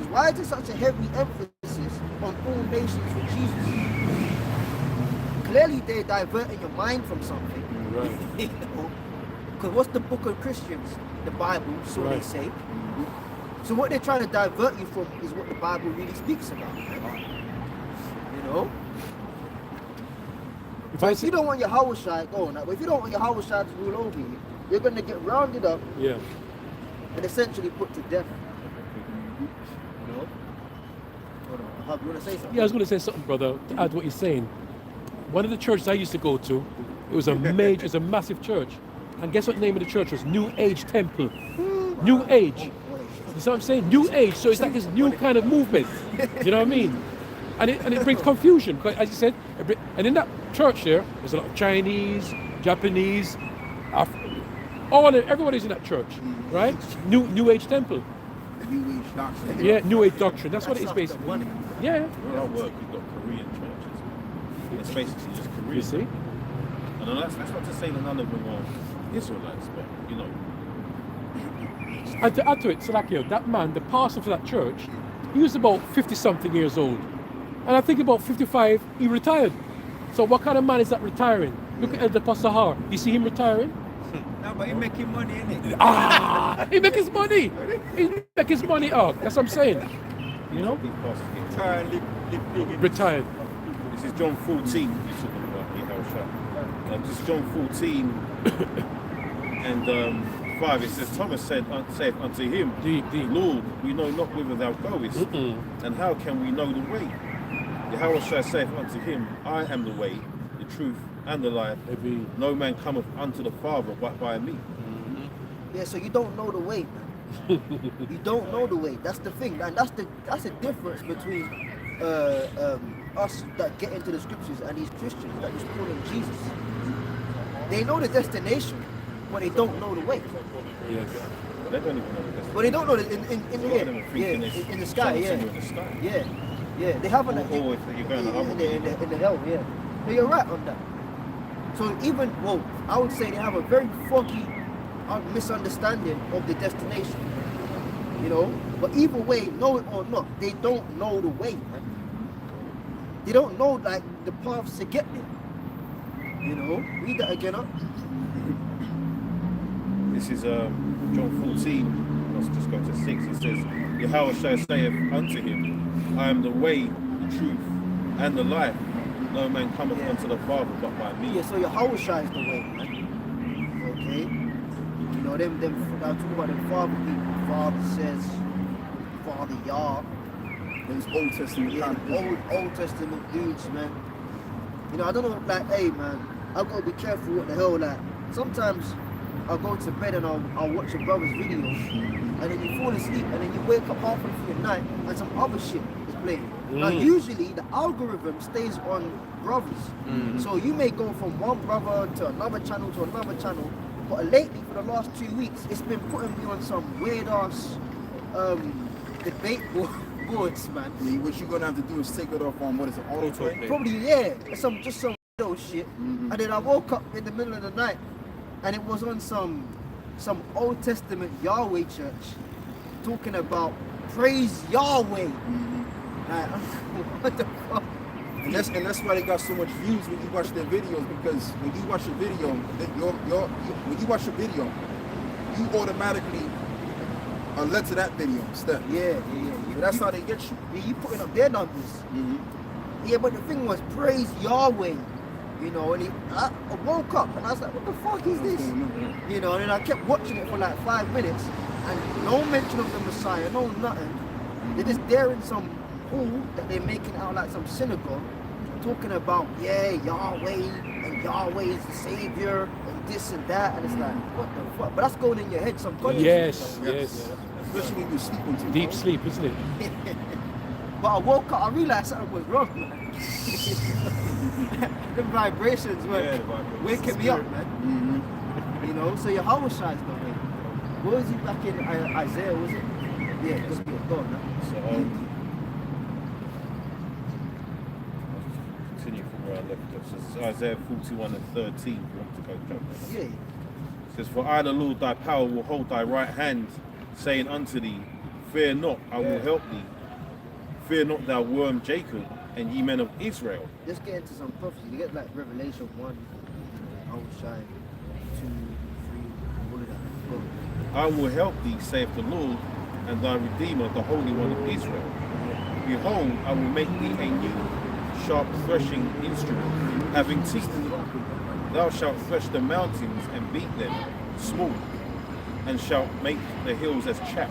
Why is there such a heavy emphasis on all nations for Jesus? Clearly they're diverting your mind from something. Right. You know? Because what's the book of Christians? The Bible, so Right. they say. So what they're trying to divert you from is what the Bible really speaks about. You know? If you don't want your Yahweh Shai, go on that way. If you don't want your Yahweh Shai to rule over you, you're going to get rounded up Yeah. and essentially put to death. You know? Hold on. Hub, you want to say something? Yeah, I was going to say something, brother, to add what you're saying. One of the churches I used to go to, it was a massive church. And guess what the name of the church was? New Age Temple. New Age. You see what I'm saying? New Age. So it's like this new kind of movement. You know what I mean? And it brings confusion. Because as you said, and in that church there's a lot of Chinese, Japanese, everybody's in that church, right? New Age Temple. The New Age doctrine. Yeah, New Age doctrine. That's what it is basically. Yeah. Where I work, we've got Korean churches. It's basically just Korean. You see? And that's not to say that none of them are Israelites, but you know, And to add to it, Salakio, that man, the pastor for that church, he was about 50-something years old. And I think about 55, he retired. So what kind of man is that retiring? Look at the Pastor Har. You see him retiring? No, but he's making money, innit? Ah, he make his money. He make his money out. That's what I'm saying. You know? Try and live big in Retired. This is John 14. You're talking about Yehoshua. This is John 14 and 5. It says, Thomas said unto him, Lord, we know not whither thou goest, and how can we know the way? Yehoshua saith unto him, I am the way, the truth, and the life. No man cometh unto the Father but by me. Yeah, so you don't know the way, man. You don't know the way. That's the thing, and that's the difference between us that get into the scriptures and these Christians that just call him Jesus. They know the destination, but they don't know the way. Yes. They don't even know the But they don't know in the sky, yeah. In the sky. Yeah, yeah. They haven't. Or if you're going to in the hell, yeah. No, you're right on that. So even, well, I would say they have a very foggy misunderstanding of the destination. You know, but either way, know it or not, they don't know the way, man. They don't know like the paths to get there. You know, read that again up. This is John 14. Let's just go to 6. It says, Yehoshua saith unto him, I am the way, the truth, and the life. No man cometh unto the Father but by me. Yeah, so Yehoshua is the way, man. Okay? You know, them I talk about them father people. Father says, Father Yah. Those Old Testament kind of Old Testament dudes, man. You know, I don't know, like, hey, man, I've got to be careful what the hell, like, sometimes I'll go to bed and I'll watch a brother's videos, and then you fall asleep, and then you wake up halfway through the night, and some other shit is playing. Now, usually, the algorithm stays on brothers. So you may go from one brother to another channel, but lately, for the last 2 weeks, it's been putting me on some weird-ass debate boards, man. Yeah, what you're gonna have to do is take it off on what is it, autoplay? Probably, yeah, some weirdo shit. And then I woke up in the middle of the night, and it was on some Old Testament Yahweh church talking about praise Yahweh. Like, what the fuck? And that's why they got so much views when you watch their videos, because when you watch a video, when you watch a video, you automatically are led to that video instead. Yeah. So that's how they get you. Yeah, you putting up their numbers. Yeah, but the thing was praise Yahweh. You know, and I woke up and I was like, what the fuck is this? You know, and I kept watching it for like 5 minutes, and no mention of the Messiah, no nothing. They're just there in some hall that they're making out like some synagogue, talking about, yeah, Yahweh, and Yahweh is the Savior, and this and that, and it's like, what the fuck? But that's going in your head subconsciously. Yes. Especially when you're sleeping too. Deep sleep, isn't it? But I woke up, I realized something was wrong, man. The vibrations were waking me up, man. You know, so Yehoshua is the way. What was he back in Isaiah, was it? Yeah, just go on, man. So, continue from where I left off. So this is Isaiah 41 and 13. If you want to go jump there. Yeah. It says, For I, the Lord thy power, will hold thy right hand, saying unto thee, Fear not, I will help thee. Fear not, thou worm Jacob, and ye men of Israel. Let's get into some prophecy. You get like Revelation 1, Yehoshua 2, 3, all of that. Go. I will help thee, saith the Lord, and thy Redeemer, the Holy One of Israel. Behold, I will make thee a new, sharp threshing instrument, having teeth. Thou shalt thresh the mountains and beat them small, and shalt make the hills as chaff.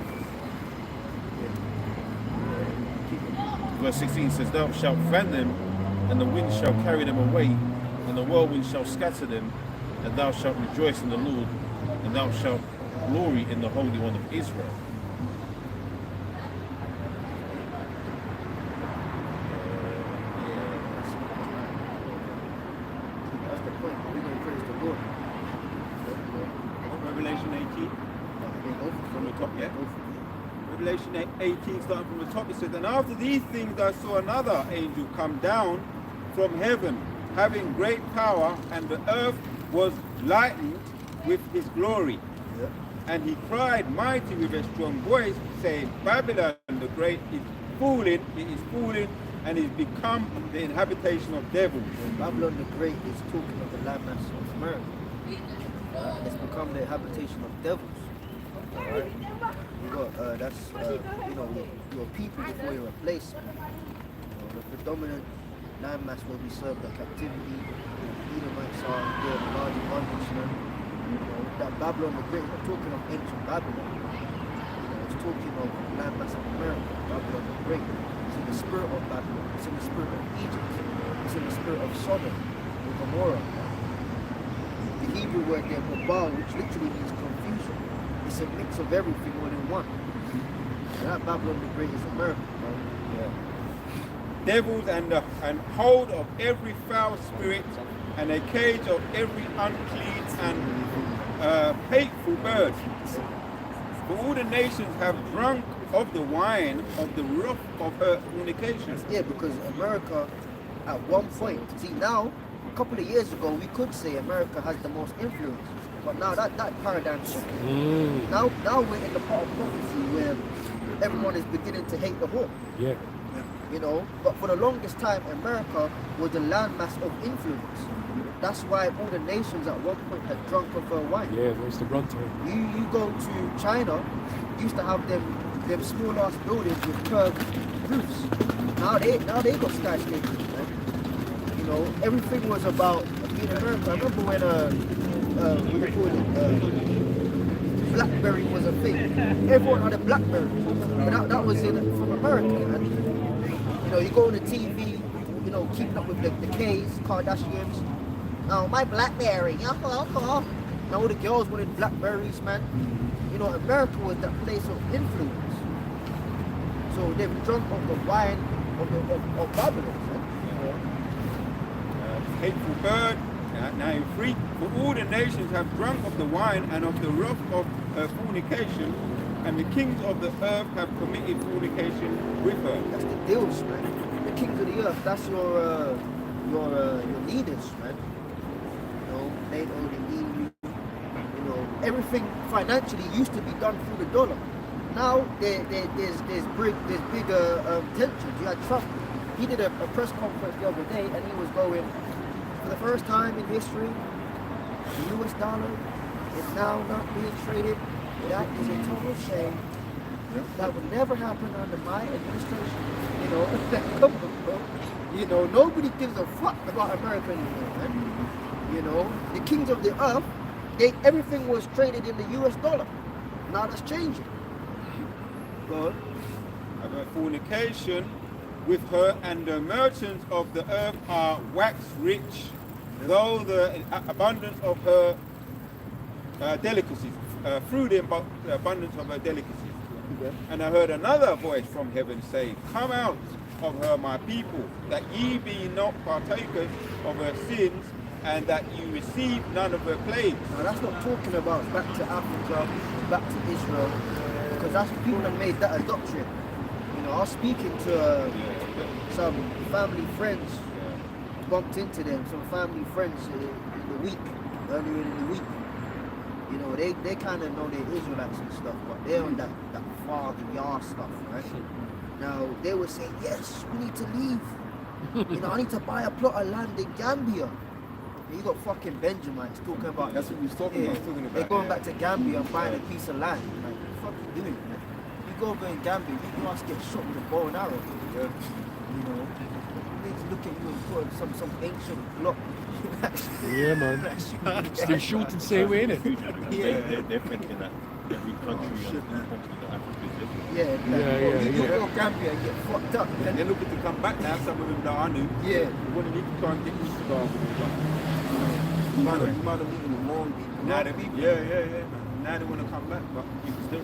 Verse 16 says, Thou shalt fan them, and the wind shall carry them away, and the whirlwind shall scatter them, and thou shalt rejoice in the Lord, and thou shalt glory in the Holy One of Israel. That's the point. We're going to praise the Lord. Revelation 18. From the top, yeah? Revelation 18, starting from the top, it says, And after these things I saw another angel come down from heaven, having great power, and the earth was lightened with his glory. And he cried mighty with a strong voice, saying, Babylon the Great is falling, it is falling, and is become the inhabitation of devils. Babylon the Great is talking of the landmass of America. And it's become the habitation of devils. Alright? You got, that's, you know, your people before you're a place. You know, the predominant landmass where we serve the captivity, the Edomites are there, the large bondage. You know, that Babylon the Great, not talking of ancient Babylon. You know, it's talking of landmass of America, Babylon the Great. It's in the spirit of Babylon, it's in the spirit of Egypt, it's in the spirit of Sodom, or Gomorrah. The Hebrew word there, Babal, which literally means confusion. It's a mix of everything all in one. And that Babylon the Great is America, bro. Yeah. Devils and hold of every foul spirit, and a cage of every unclean and hateful bird. For all the nations have drunk of the wine of the wrath of her fornication. Yeah, because America, at one point, see now, a couple of years ago, we could say America has the most influence. But now that paradigm shifted. Now we're in the part of prophecy where everyone is beginning to hate the whore. Yeah. You know, but for the longest time, America was the landmass of influence. That's why all the nations at one point had drunk of her wine. Yeah, there's the run to it. You go to China, used to have them small ass buildings with curved roofs. Now they got skyscrapers, man. You know, everything was about in America. I remember when what do you call it? BlackBerry was a thing. Everyone had a BlackBerry. But that was from America, man. You know, you go on the TV, you know, keeping up with the K's, Kardashians. Now my BlackBerry, now all the girls wanted BlackBerries, man. You know, America was that place of influence. So they've drunk of the wine of Babylon, man. Hateful bird, now free. For all the nations have drunk of the wine and of the wrath of her fornication, and the kings of the earth have committed fornication with her. That's the deals, man. The kings of the earth, that's your leaders, man. You know, NATO, the EU, you know, everything financially used to be done through the dollar. Now there's bigger tensions. You had Trump. He did a press conference the other day, and he was going, for the first time in history, the US dollar is now not being traded. That is a total shame. That would never happen under my administration. You know, come on, bro. You know, nobody gives a fuck about America anymore, man. You know, the kings of the earth, everything was traded in the US dollar. Now that's changing. Go on. About fornication with her, and the merchants of the earth are waxed rich, though the abundance of her delicacies, through the abundance of her delicacies. Okay. And I heard another voice from heaven say, Come out of her, my people, that ye be not partakers of her sins, and that you receive none of her plagues. Now that's not talking about back to Africa, back to Israel, because that's people that made that a doctrine. You know, I was speaking to some family friends, bumped into them, some family friends earlier in the week. You know, they kind of know they're Israelites and stuff, but they're on that Father Yah stuff, right? Now, they were saying, yes, we need to leave. You know, I need to buy a plot of land in Gambia. And you got fucking Benjamites talking about... That's what we was talking about. They're going back to Gambia and buying a piece of land. Like, what the fuck are you doing, man? You go over in Gambia, you must get shot with a bow and arrow. Yeah. You know, they need to look at you and put some ancient block. Yeah, man. Still shooting same way, innit? They're thinking that every country on the continent of Africa is different. You go to Gambia and get fucked up, man. They're looking to come back now, some of them that I knew. Yeah. They want to need to try and get used to God. You might have meeting the wrong people. Now they, yeah. Now they want to come back, but Because there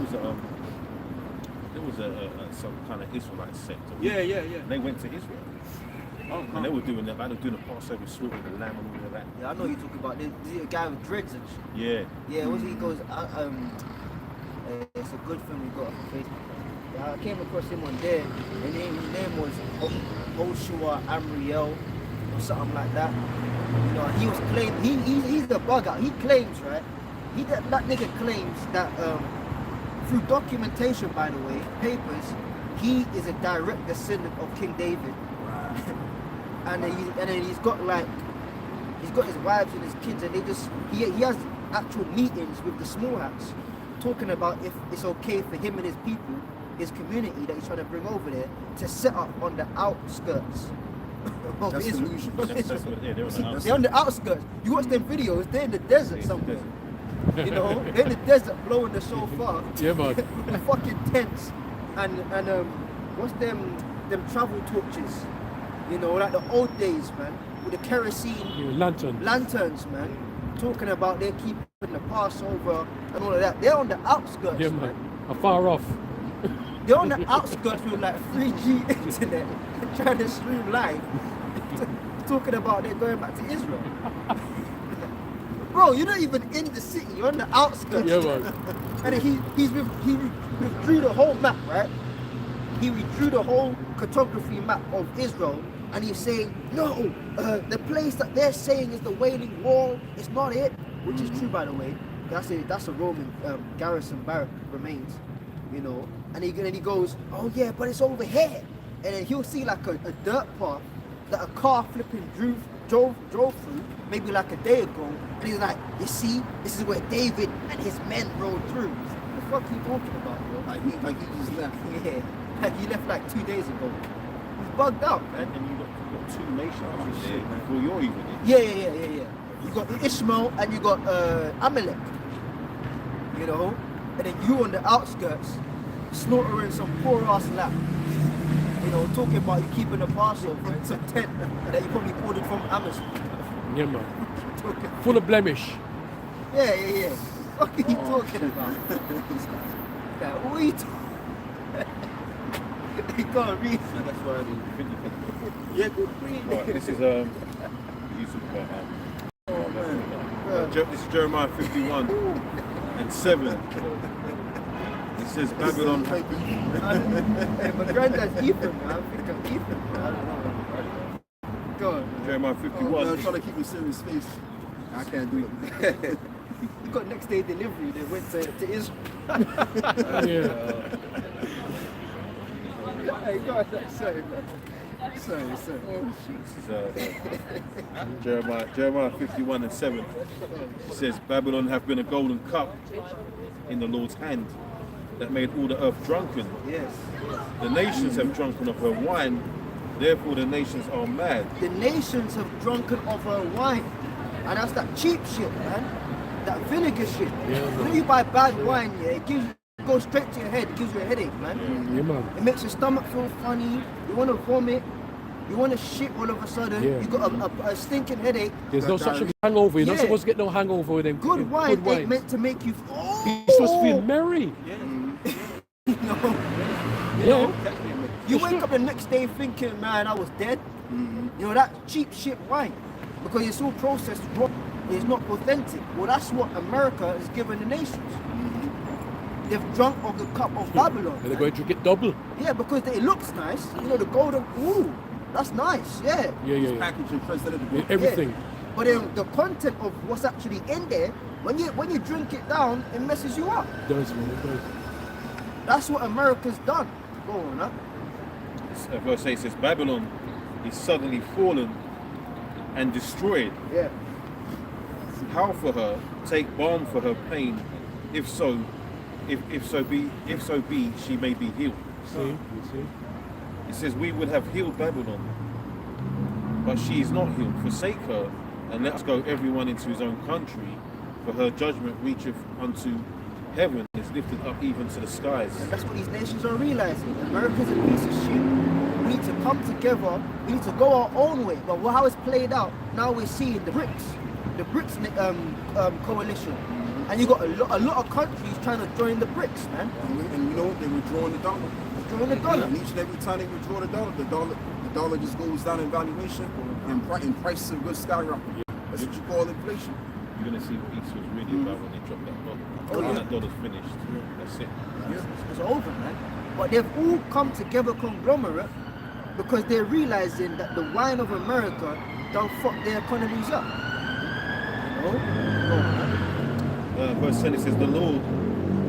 was some kind of Israelite sect. yeah. And they went to Israel. Oh, And they were doing that, like they were doing the Passover, slaughtering the lamb and all of that. Yeah, I know you talking about this guy with dreads and shit. Yeah. Yeah, he goes, it's a good film we got on Facebook. Yeah, I came across him on there, and his name was Oshua Amriel, or something like that. You know, he was claiming, he's the bugger. He claims, right? that nigga claims that through documentation, by the way, papers, he is a direct descendant of King David. and then he's got his wives and his kids, and he has actual meetings with the small hats, talking about if it's okay for him and his people, his community that he's trying to bring over there, to set up on the outskirts of That's Israel. delusion. That's what they're on the outside. They're on the outskirts. You watch them videos, they're in the desert somewhere. You know, they're in the desert blowing the shofar. Yeah, man. With the fucking tents and what's them travel torches? You know, like the old days, man, with the kerosene lanterns, man. Talking about they're keeping the Passover and all of that. They're on the outskirts, Yeah, man. Afar off. They're on the outskirts with like 3G internet, trying to stream live, talking about they're going back to Israel. Bro, you're not even in the city, you're on the outskirts. Yeah, man. And then he withdrew the whole map, right? He withdrew the whole cartography map of Israel, and he's saying, no, the place that they're saying is the Wailing Wall, it's not it, which is true, by the way. That's a Roman garrison barrack remains, you know. And then he goes, oh yeah, but it's over here. And then he'll see like a dirt path that a car flipping drove through, maybe like a day ago. And he's like, you see, this is where David and his men rode through. What the fuck are you talking about, bro? Like he just left. Yeah, like he left like 2 days ago. He's bugged out, man. And you've got two nations there before you're even in. Yeah. You got Ishmael and you got Amalek. You know? And then you on the outskirts, slaughtering some poor ass lamb. You know, talking about you keeping the Passover in some tent that you probably ordered from Amazon. Yeah, man. Full of blemish. Yeah. What are you talking about? Yeah, what are you talking You can't read. That's why I didn't Yeah, good read. Right, this is you talk about Oh man. This is Jeremiah 51 and 7. It says Babylon. Hey, my granddad's Ethan, man. I think I'm Ethan, man. I don't know. Go on. Jeremiah Oh, 51. man, I'm trying to keep a serious face. I can't do it. You got next day delivery. They went to Israel. Yeah. Hey, go on. Sorry, man. Sorry. This is Jeremiah 51 and 7. It says, Babylon hath been a golden cup in the Lord's hand that made all the earth drunken. Yes. The nations have drunken of her wine, therefore the nations are mad. The nations have drunken of her wine. And that's that cheap shit, man. That vinegar shit. Yeah, You know, you buy bad wine, yeah, it goes straight to your head, it gives you a headache, man. Yeah, man. It makes your stomach feel funny. You want to vomit. You want to shit all of a sudden. Yeah. You got a stinking headache. There's no such a hangover. You're not Yeah. supposed to get no hangover with them. Good wine wines. ain't meant to make you. Oh, You're supposed to feel merry. You know, Yeah. you wake up the next day thinking, man, I was dead. You know, that cheap shit wine, because it's all processed raw. It's not authentic. Well, that's what America has given the nations. They've drunk of the cup of Babylon. And they're going to drink it double. Yeah, because it looks nice. You know, the golden. Ooh, that's nice. Yeah. Yeah. Packaging president of Everything. Yeah. But then the content of what's actually in there, when you drink it down, it messes you up. It does, man. It does. That's what America's done. Go on, huh? Verse 8 says, Babylon is suddenly fallen and destroyed. Yeah. Howl for her, take balm for her pain, if so be, she may be healed. See? You see? It says, we would have healed Babylon, but she is not healed. Forsake her, and let us go everyone into his own country, for her judgment reacheth unto heaven, is lifted up even to the skies. And that's what these nations are realizing. America's a piece of shit. We need to come together. We need to go our own way. But how it's played out, now we're seeing the BRICS coalition. And you got a lot of countries trying to join the BRICS, man. And you know what? They withdrawing the dollar. Join the dollar. And each and every time they withdraw the dollar just goes down in valuation, and prices of goods skyrocket. That's what you call inflation. You're going to see what Easter was really about when they drop that dollar. Oh, When yeah. that dollar's finished, that's it. It's over, man. But they've all come together conglomerate because they're realizing that the wine of America don't fuck their economies up. You know? verse 10, it says, the Lord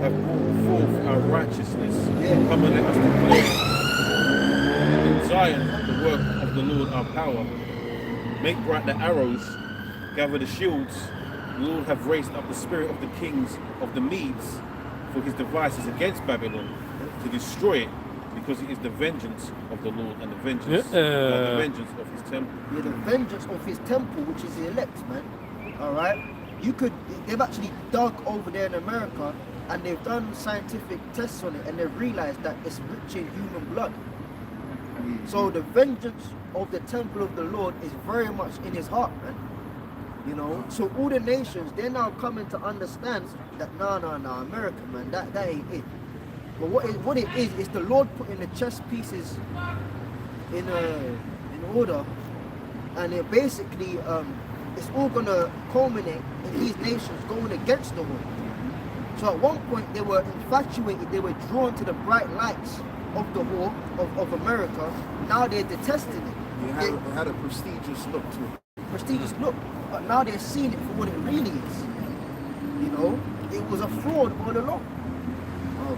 have brought forth our righteousness. Yeah. Come and let us declare in Zion the work of the Lord our power. Make bright the arrows, gather the shields. The Lord have raised up the spirit of the kings of the Medes for his devices against Babylon to destroy it, because it is the vengeance of the Lord and the vengeance of his temple. Yeah, the vengeance of his temple, which is the elect, man. All right. They've actually dug over there in America, and they've done scientific tests on it, and they've realized that it's rich in human blood. So the vengeance of the temple of the Lord is very much in his heart, man. You know, so all the nations, they're now coming to understand that no, America, man, that ain't it. But what it is the Lord putting the chess pieces in order, and it basically it's all gonna culminate in these nations going against the Lord. So at one point they were infatuated, they were drawn to the bright lights of the war of America. Now they're detesting it. It had a prestigious look to it. Prestigious look, but now they're seeing it for what it really is. You know, it was a fraud all along.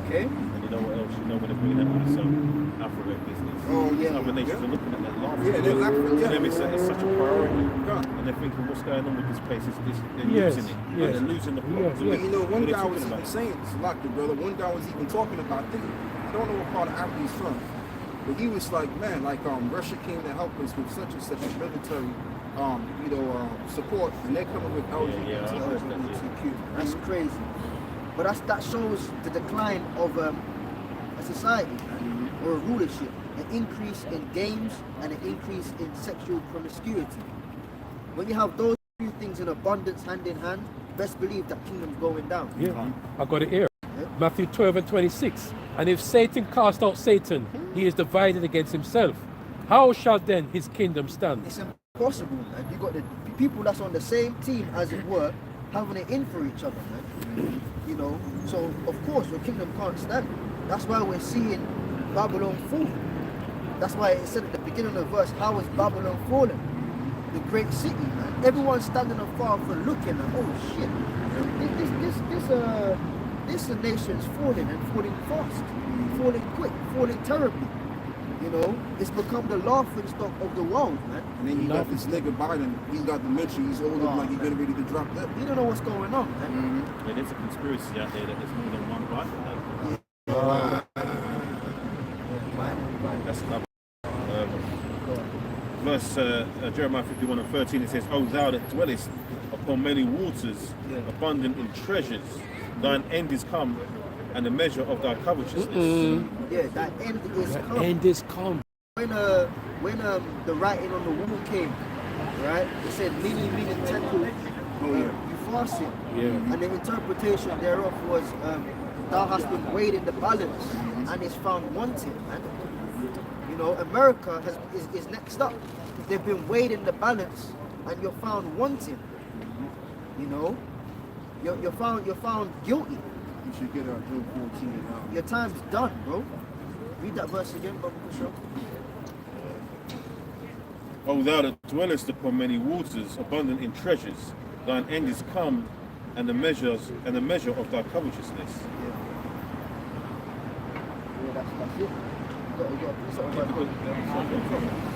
Okay. And you know what else? You know when they're bringing up some alphabet business. Oh yeah. Other nations are looking at that laughing. Yeah, they're laughing, yeah. To them it's such a priority. And they're thinking, what's going on with this place? They're losing it. Yes. They're losing the plot. Yes. You know, one What guy are they was talking even about? saying, Salaki, brother, one guy was even talking about this. I don't know what part of Africa he's from, but he was like, man, like Russia came to help us with such and such a military, support, and they're coming with LGBTQ. That's crazy. But that shows the decline of a society, or a rulership, an increase in games and an increase in sexual promiscuity. When you have those two things in abundance hand in hand, best believe that kingdom's going down. Yeah, I got it here. Matthew 12 and 26. And if Satan cast out Satan, he is divided against himself. How shall then his kingdom stand? It's impossible, man. You got the people that's on the same team, as it were, having it in for each other, man. You know, so of course your kingdom can't stand. That's why we're seeing Babylon fall. That's why it said at the beginning of the verse, how is Babylon fallen? The great city, man. Everyone's standing afar for looking, and oh shit, this nation's falling, and falling fast, falling quick, falling terribly. You know, it's become the laughing stock of the world, man. And then you got this nigga Biden, he's got dementia, he's old, like he's getting ready to drop that. You don't know what's going on, man. Yeah, there's a conspiracy out there that there's more than one Bible. That's verse Jeremiah 51 and 13. It says, "O thou that dwellest upon many waters, abundant in treasures, thine end is come, and the measure of thy covetousness." Yeah, that end is come. End is come. When the writing on the wall came, right? It said, "Many tekel, you fasted." Yeah. And the interpretation thereof was, "Thou hast been weighed in the balance, and is found wanting." Man, you know, America is next up. They've been weighed in the balance, and you're found wanting. You know, you're found guilty. You should get our June 14 now. Your time's done, bro. Read that verse again, Brother Kushal. O thou that dwellest upon many waters, abundant in treasures, thine end is come, and the measure of thy covetousness. Yeah, that's it. You got to something about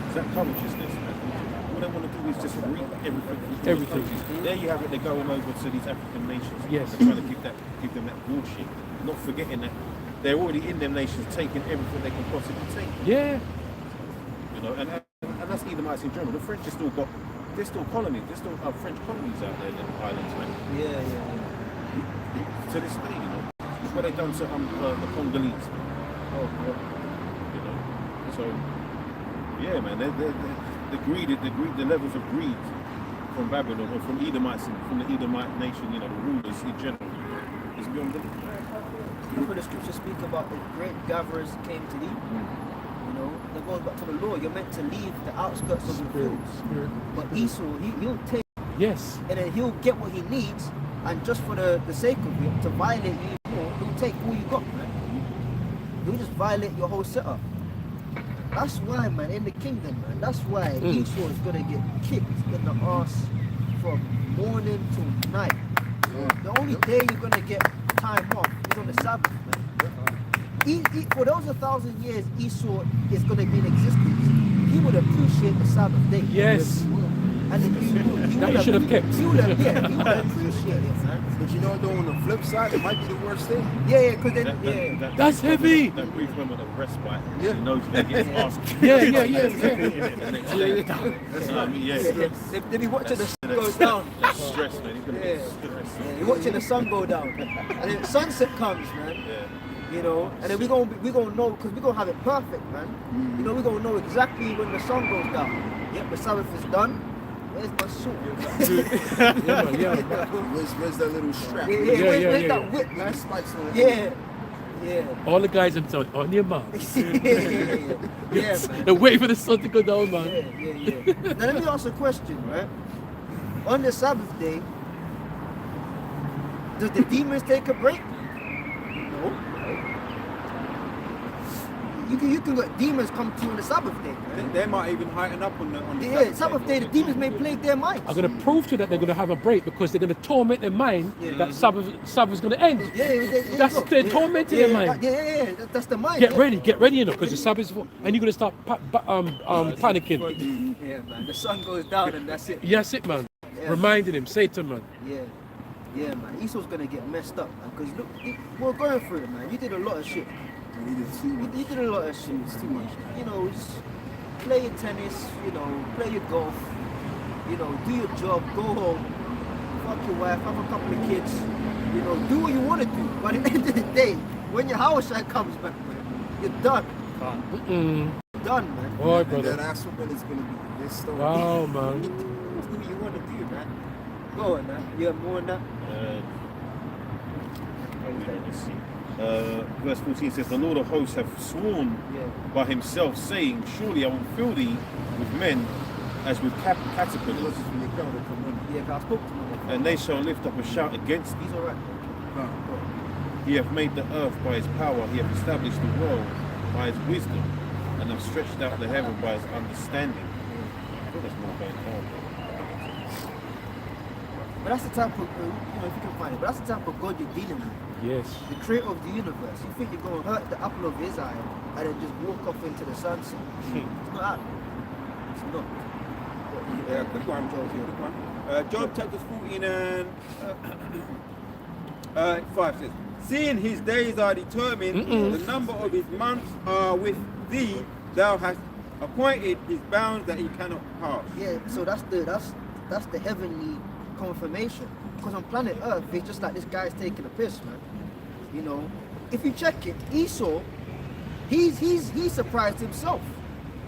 Is that covetousness, man? All they want to do is just reap everything. from these Everything. countries. There you have it. They're going over to these African nations. Yes. They're trying to give them that bullshit. Not forgetting that they're already in them nations, taking everything they can possibly take. Yeah. You know, and that's Edomites in general. The French are still they're still colonies. There's still French colonies out there in the islands, man. Yeah. To this day, you know. Look what they've done to the Congolese. Oh, God. You know. So yeah, man, the levels of greed from Babylon or from Edomites, from the Edomite nation, you know, the rulers in general, is beyond belief. Remember the scripture speak about the great gatherers came to thee. You know, that goes back to the law. You're meant to leave the outskirts of the fields. But Esau, he'll take, Yes. and then he'll get what he needs, and just for the sake of it, to violate you more, he'll take all you got, man. He'll just violate your whole setup. That's why, man, in the kingdom, man, that's why Esau is gonna get kicked in the ass from morning till night. The only day you're gonna get time off is on the Sabbath, man. For those 1,000 years Esau is gonna be in existence, he would appreciate the Sabbath day. Yes. And That you should have kept. He would appreciate it, man. But you know, though, on the flip side, it might be the worst thing. Yeah, because then, That's heavy. That brief moment of respite. Yeah. You know, they get asked. Yeah. The next day. they be watching the sun go down. That's stress, man. He's gonna Yeah. get stressed. Yeah, you're watching the sun go down, and then sunset comes, man. Yeah. You know, and then we gonna know, because we're gonna have it perfect, man. You know, we're gonna know exactly when the sun goes down. Yep, the Sabbath is done. Where's my suit? Yeah. Where's that little strap? Where's that whip, man? Nice spikes on it. Yeah. All the guys in town on your mouth. Yeah, man. They're waiting for the sun to go down, man. Yeah. Now let me ask a question, right? On the Sabbath day, does the demons take a break? No. You can let demons come to you on the Sabbath day. Right? They might even heighten up on the Sabbath day, the demons may plague their minds. I'm going to prove to you that they're going to have a break because they're going to torment their mind that Sabbath's going to end. That's they're tormenting their mind. That's the mind. Get ready, you know, because the Sabbath is for, and you're going to start panicking. Yeah, man. The sun goes down and that's it. Yes, it, man. Yeah. Reminding him, Satan, man. Yeah, man. Esau's gonna get messed up, man. Because look, we're going through it, man. You did a lot of shit. You did a lot of shit. It's too much. You know, just play your tennis. You know, play your golf. You know, do your job. Go home. Fuck your wife. Have a couple of kids. You know, do what you want to do. But at the end of the day, when your house comes back, man, you're done. Done, man. Boy, And brother. that actual one is going to be this story. Wow, man. Do what you want to do, man. Go on, man. You have more than that. Let's see. Verse 14 says, the Lord of hosts have sworn by himself, saying, surely I will fill thee with men as with caterpillars, Yeah, 'cause I spoke to him. and they shall lift up a shout against thee. He's alright. He hath made the earth by his power, he hath established the world by his wisdom, and hath stretched out the heaven by his understanding. I think that's more going on. But that's the type of, you know, if you can find it, but that's the type of God you're dealing with. Yes. The creator of the universe. You think you're going to hurt the apple of his eye and then just walk off into the sunset. It's not happening. It's not. Yeah, quick one, Job. Job chapters 14 and 5 says, seeing his days are determined, the number of his months are with thee, thou hast appointed his bounds that he cannot pass. Yeah, so that's the heavenly confirmation. Because on planet Earth, it's just like this guy's taking a piss, man. You know, if you check it, Esau, he's surprised himself.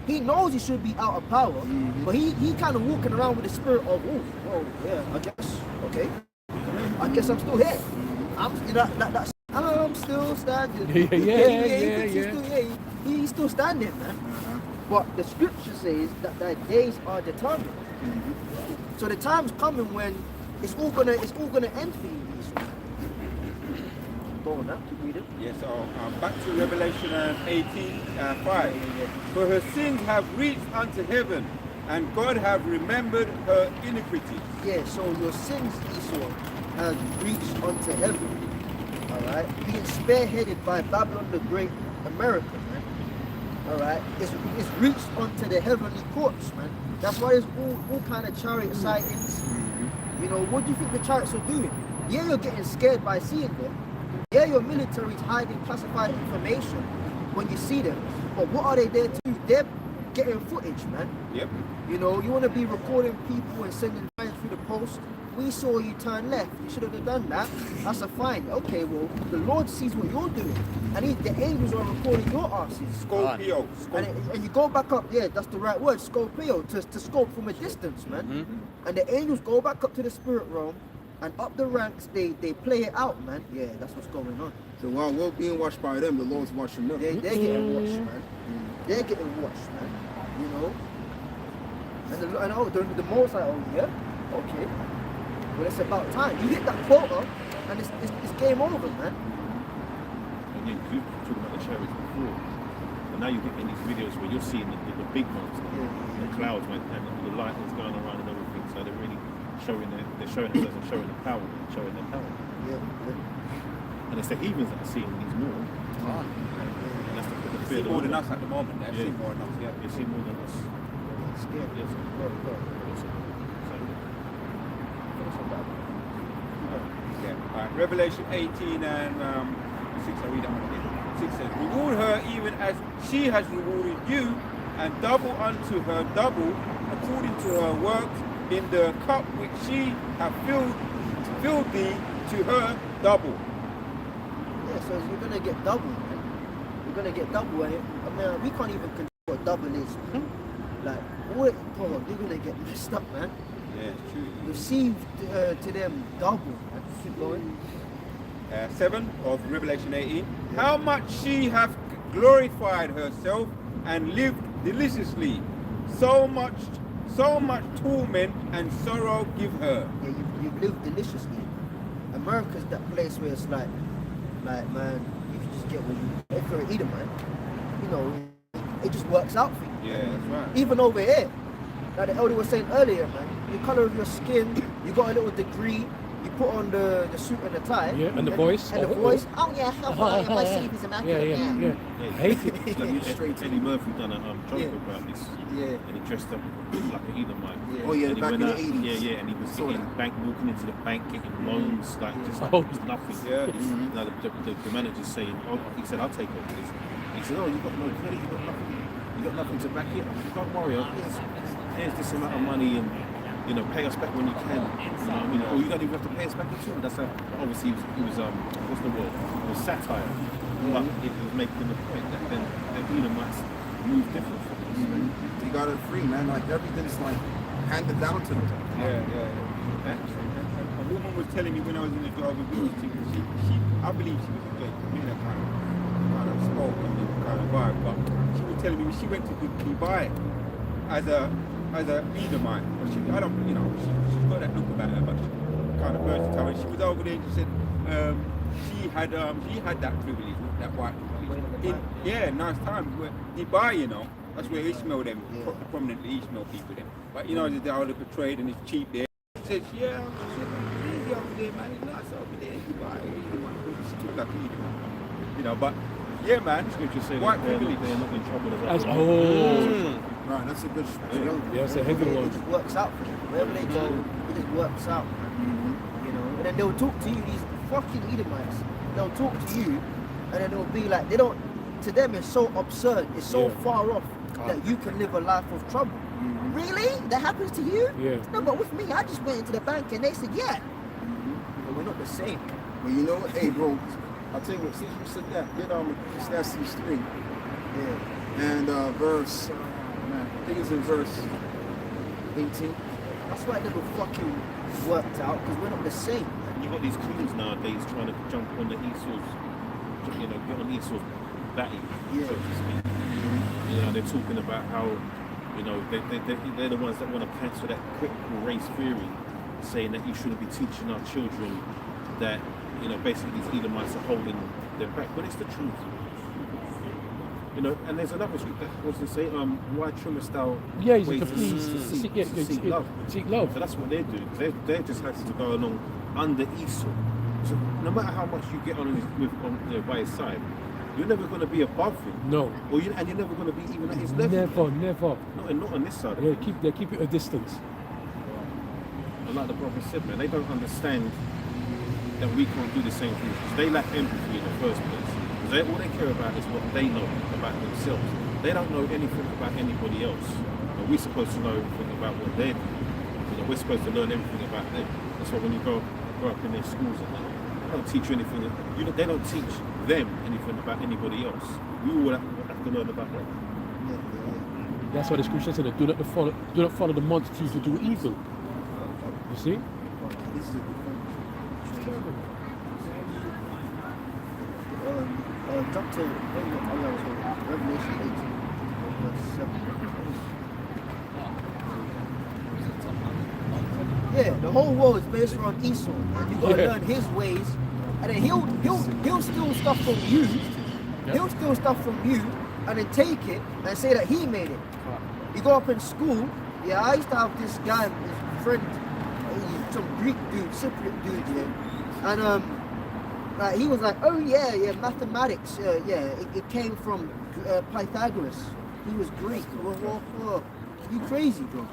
He knows he should be out of power, but he kind of walking around with the spirit of, oh, well, yeah, I guess, okay, I guess I'm still here. I'm still standing. He's still standing, man. But the scripture says that their days are determined. So the time's coming when it's all gonna end for you. Go on now, keep reading. Yes, back to Revelation 18:5. For her sins have reached unto heaven, and God have remembered her iniquities. Yeah, so your sins, Esau, have reached unto heaven. Alright? Being spearheaded by Babylon the Great, America, man. Alright? It's reached onto the heavenly courts, man. That's why there's all kind of chariot sightings. You know, what do you think the chariots are doing? Yeah, you're getting scared by seeing them. Yeah, your military's hiding classified information when you see them. But what are they there to do? They're getting footage, man. Yep. You know, you want to be recording people and sending fines through the post. We saw you turn left. You should have done that. That's a fine. Okay, well, the Lord sees what you're doing. And the angels are recording your asses. Scorpio. And you go back up, yeah, that's the right word, Scorpio, to scope from a distance, man. And the angels go back up to the spirit realm, and up the ranks, they play it out, man. Yeah, that's what's going on. So while we're being watched by them, the Lord's watching them. They're getting watched, man. They're getting watched, man. You know? And the Most High, oh yeah? Okay. Well, it's about time. You hit that quota, and it's game over, man. And then you talk about the chariots before, and now you're getting these videos where you're seeing the big ones, the clouds, and the light that's going around and everything. So they're really showing themselves and showing the power, showing their power. Yeah. And it's the heathens that are seeing these more. Ah. And that's the They fear see of the more than Lord. us at the moment. They see more than us. Yeah. They see more than us. Scared. Yes. Yeah. Alright, Revelation 18 and 6, I read that one again. 6 says, reward her even as she has rewarded you, and double unto her double, according to her works, in the cup which she hath filled thee, to her double. Yeah, so you're gonna get double, man. You're gonna get double, and I mean, we can't even control what double is. Like, what? Oh, you're gonna get messed up, man. Yeah, it's true. Received to them double, man. Keep going. 7 of Revelation 18. How much she hath glorified herself and lived deliciously. So much torment and sorrow give her. Yeah, you've lived deliciously. America's that place where it's like man, you can just get what you. If you're an eater, man, you know, it just works out for you. Yeah, that's right. Even over here, like the elder was saying earlier, man, the color of your skin, you got a little degree. You put on the suit and the tie. Yeah, and the voice. And the voice. Oh yeah, my sleep is immaculate. Yeah. I hate it. It's like Eddie Murphy done a joke about this. Yeah. And he dressed up like an Edomite. Yeah. Oh yeah, And he back in went the out, 80s. yeah, and he was Saw getting walking into the bank, getting loans, like just Oh. just nothing. Yeah. You know, the manager's saying, oh, he said, I'll take over this. He said, oh, you got no credit, you got nothing to back it up. Don't worry, here's this amount of money, and you know, pay us back when you can. You know, or you don't even have to pay us back at all. That's how, obviously he was what's the word? It was satire, but it was making the point that then the Edomites move different from us. They got it free, man. Like everything's like handed down to them. Yeah. A woman was telling me when I was in the job with she I believe she was a good, kind of spoken kind of vibe, but she was telling me she went to Dubai as a Edomite. I don't, you know, she's got that look about her, but she's kind of versatile. And she was over there and she said she had that privilege, that white privilege. Nice time. Dubai, you know, that's where Ishmael them, prominently Ishmael people them. But you know, they're all portrayed and it's cheap there. She said, yeah, it's easy over there, man. It's nice over there in Dubai. She took like Edomite, you know, but yeah, man. Scripture say white that they're privilege. not in trouble As, well. Right, that's a good scripture. Yeah, it's a heavy It one. just works out for them. Wherever they go, it just works out. You know, and then they'll talk to you, these fucking Edomites. They'll talk to you, and then it'll be like, they don't, to them it's so absurd, it's so far off that you can live a life of trouble. Really? That happens to you? Yeah. No, but with me, I just went into the bank and they said, yeah. But we're not the same. But you know what? Hey, bro, I'll tell you what, since you said that, get Ecclesiastes 3 Yeah. and verse, man, I think it's in verse 18. That's why it never fucking worked out, because we're not the same. You've got these queens nowadays trying to jump on the Esau's, you know, get on Esau's batty, so to speak. You know, they're talking about how, you know, they're the ones that want to cancel that critical race theory, saying that you shouldn't be teaching our children that, you know, basically these Edomites are holding their back. But it's the truth. You know, and there's another script that was to say, why trimmest thou Yeah, ways to please seek love? Seek love. So that's what they're doing. They're just happy to go along under Esau. So no matter how much you get on by his side, you're never going to be above him. No. And you're never going to be even at his level. Never. Not on this side. Yeah, keep it a distance. And like the prophet said, man, they don't understand that we can't do the same thing. They lack empathy in the first place. All they care about is what they know about themselves. They don't know anything about anybody else. But we're supposed to know everything about what they're doing. You know, we're supposed to learn everything about them. That's why when you grow up in their schools and that, they don't teach you anything. They don't teach them anything about anybody else. We all have to learn about them. That's why the scripture said, do not follow the multitude to do evil. You see? Jump to Revelation 18, verse 7. Yeah, the whole world is based around Esau, and you gotta learn his ways, and then he'll steal stuff from you. He'll steal stuff from you, and then take it and say that he made it. You go up in school. Yeah, I used to have this guy, his friend. some Greek dude, Cypriot dude, yeah. And like, he was like, oh yeah, mathematics, it came from Pythagoras. He was Greek. Whoa. You crazy, bro?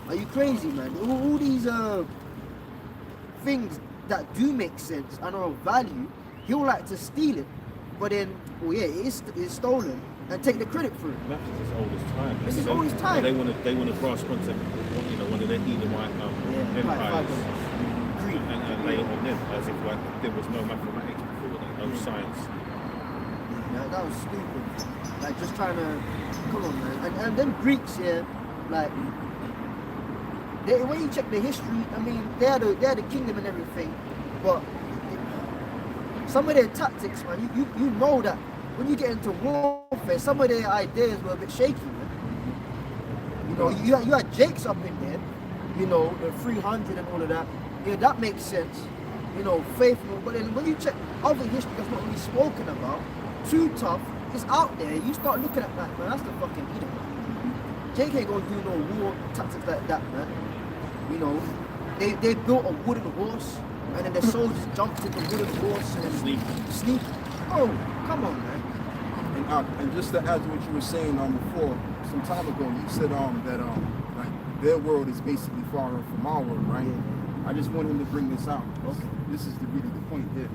Are you crazy, man? All these things that do make sense and are of value, he'll like to steal it, but then, it's stolen and take the credit for it. Maths is as old as time. This is old as time. They want to grasp onto one of their Edomite empires and lay it on them as if like there was no mathematics before that, no science. Yeah, that was stupid. Like just trying to, come on, man. And then Greeks here, like, when you check the history, I mean, they're the kingdom and everything, but some of their tactics, man, you know that when you get into warfare, some of their ideas were a bit shaky, man. You know, you had Jakes up in there, you know, the 300 and all of that. Yeah, that makes sense. You know, faithful. But then when you check other history that's not really spoken about, too tough, it's out there. You start looking at that, man, that's the fucking Edom. Jake ain't gonna do no war tactics like that, man. You know, they built a wooden horse, and then the soldiers jumped in the wooden horse and then sneak. Oh, come on, man. And just to add to what you were saying before, some time ago, you said that like their world is basically far off from our world, right? Yeah. I just wanted to bring this out. Okay. This is really the point there.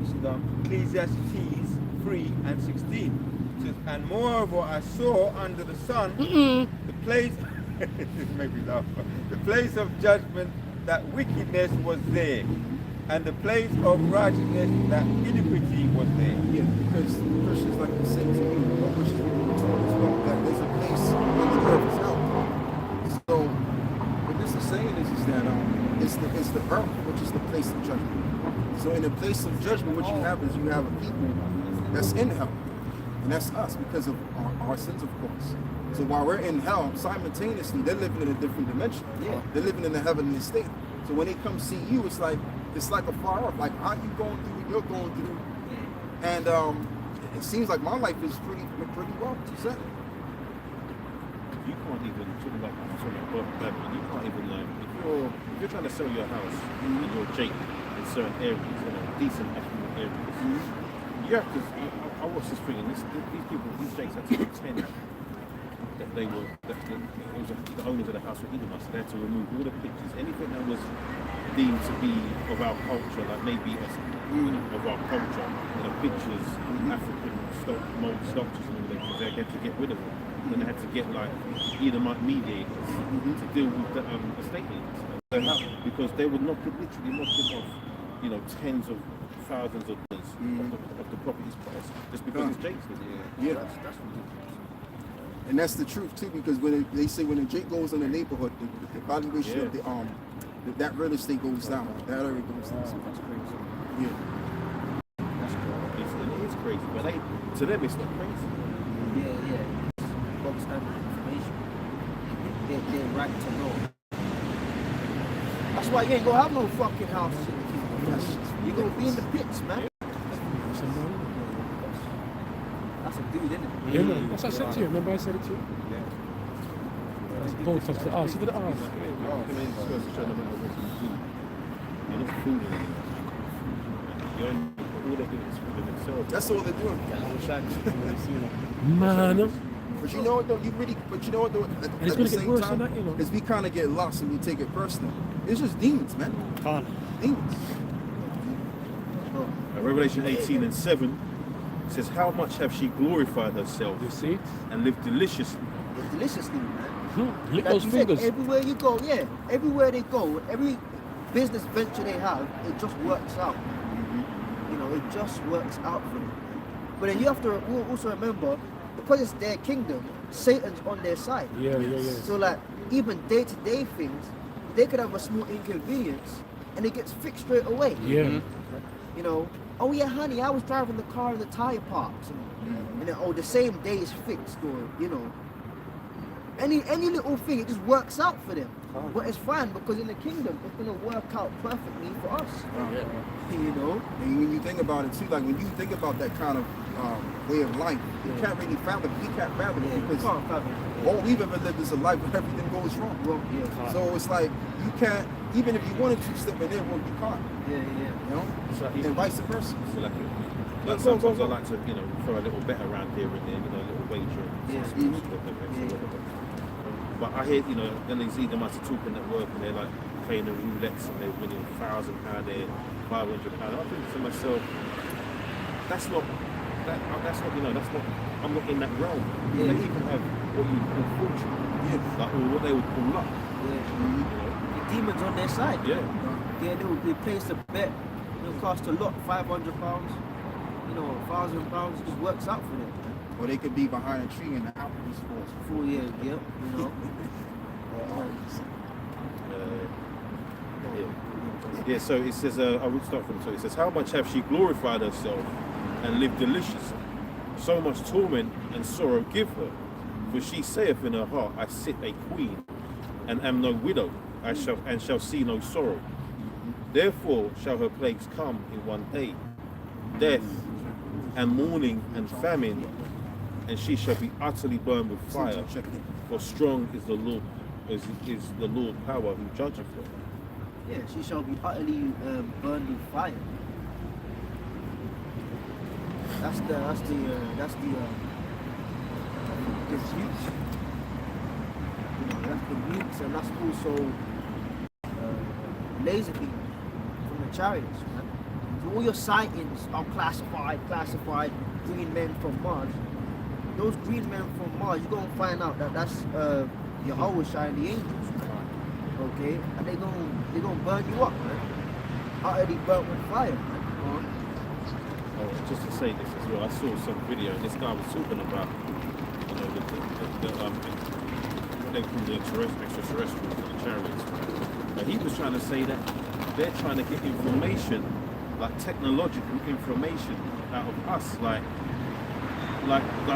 This is Ecclesiastes 3 and 16. It says, and moreover I saw under the sun the place this made me laugh. The place of judgment that wickedness was there, and the place of righteousness that iniquity was there. Yeah, because Christians like to say to you, which is what we're taught as well, that there's a place where the earth is out. So what this is saying is that it's the earth, which is the place of judgment. So in the place of judgment, what you have is you have a people that's in hell. And that's us because of our sins, of course. So while we're in hell, simultaneously, they're living in a different dimension. Yeah. They're living in the heavenly state. So when they come see you, it's like a far off. Like, how you going through what you're going through? And it seems like my life is pretty well set. You can't even talk about you can't even if you're trying to sell your house and you're Jake in certain areas, decent affluent areas. You have to. I watched this thing, and these Jakes had to pretend that it was the owners of the house were Edomites. They had to remove all the pictures, anything that was deemed to be of our culture, like maybe of our culture, pictures, African mold sculptures and all that. They had to get rid of them. Then they had to get like Edomite mediators to deal with the estate agents, because they would literally knock it off, tens of thousands of dollars of the property's price just because it's Jake's. Yeah. That's ridiculous. And that's the truth too, because when they say when a Jake goes in the neighborhood, the valuation of that real estate goes down. That area goes down. That's crazy. Yeah. That's crazy. It is crazy, but to them it's not crazy. Yeah. Bog standard information. They're right to know. That's why you ain't gonna have no fucking house in the kingdom. You're gonna be in the pits, man. That's a dude, isn't it? Yeah, man. That's what I said to you. Remember I said it to you? Yeah. Both of the arse. Look at the arse. You're supposed to show them how to do. You're not fooling anyone. All they do is fool themselves. That's all they're doing. Man. But you know what though? At the same time, is we kind of get lost and we take it personal. It's just demons, man. Demons. Revelation 18 and 7 says, how much have she glorified herself You see? and lived deliciously? It's deliciously, man. Lick Like those you said, fingers. everywhere you go, everywhere they go, every business venture they have, it just works out. It just works out for them. But then you have to also remember, because it's their kingdom, Satan's on their side. Yeah. So like, even day-to-day things, they could have a small inconvenience and it gets fixed straight away. Yeah. Oh yeah, honey, I was driving the car in the tire parks, and then, the same day is fixed, or any little thing, it just works out for them. But it's fine because in the kingdom, it's gonna work out perfectly for us. And when you think about it too, like when you think about that kind of way of life, you can't really fathom it. You can't fathom it because You can't fathom it. All we've ever lived is a life where everything goes wrong. Well, yeah. So it's like you can't, even if you wanted to slip in there, won't be caught. Yeah. You know, So and vice versa. So like, Go, sometimes go. I like to, throw a little bet around here and there, a little wager. Yeah. Some sports bet, whatever. But I hear, then they see them as talking at work and they're like playing the roulettes and they're winning £1,000 there, £500. I think to myself, that's not, I'm not in that realm. Yeah. They even have what you call fortune, like, or what they would call luck. The demons on their side. Yeah. They place a bet. It'll cost a lot, £500. £1,000 just works out for them. Or they could be behind a tree and the apples fall. 4 years, Yeah, so it says, I will start from, so it says, how much have she glorified herself and lived deliciously? So much torment and sorrow give her. For she saith in her heart, I sit a queen, and am no widow, shall see no sorrow. Therefore shall her plagues come in one day, death and mourning and famine, and she shall be utterly burned with fire. For strong is the Lord, is the Lord power who judgeth her. Yeah, she shall be utterly burned with fire. That's the mutes. That's the mutes, and that's also laser beams from the chariots, man. So all your sightings are classified green men from Mars. Those green men from Mars, you're gonna find out that that's Yahweh and the angels, man. Okay, and they're gonna burn you up, man. Utterly burnt with fire, man. Oh, just to say this as well, I saw some video and this guy was talking about, what they call the extraterrestrials, the chariots. But he was trying to say that they're trying to get information, like technological information, out of us, like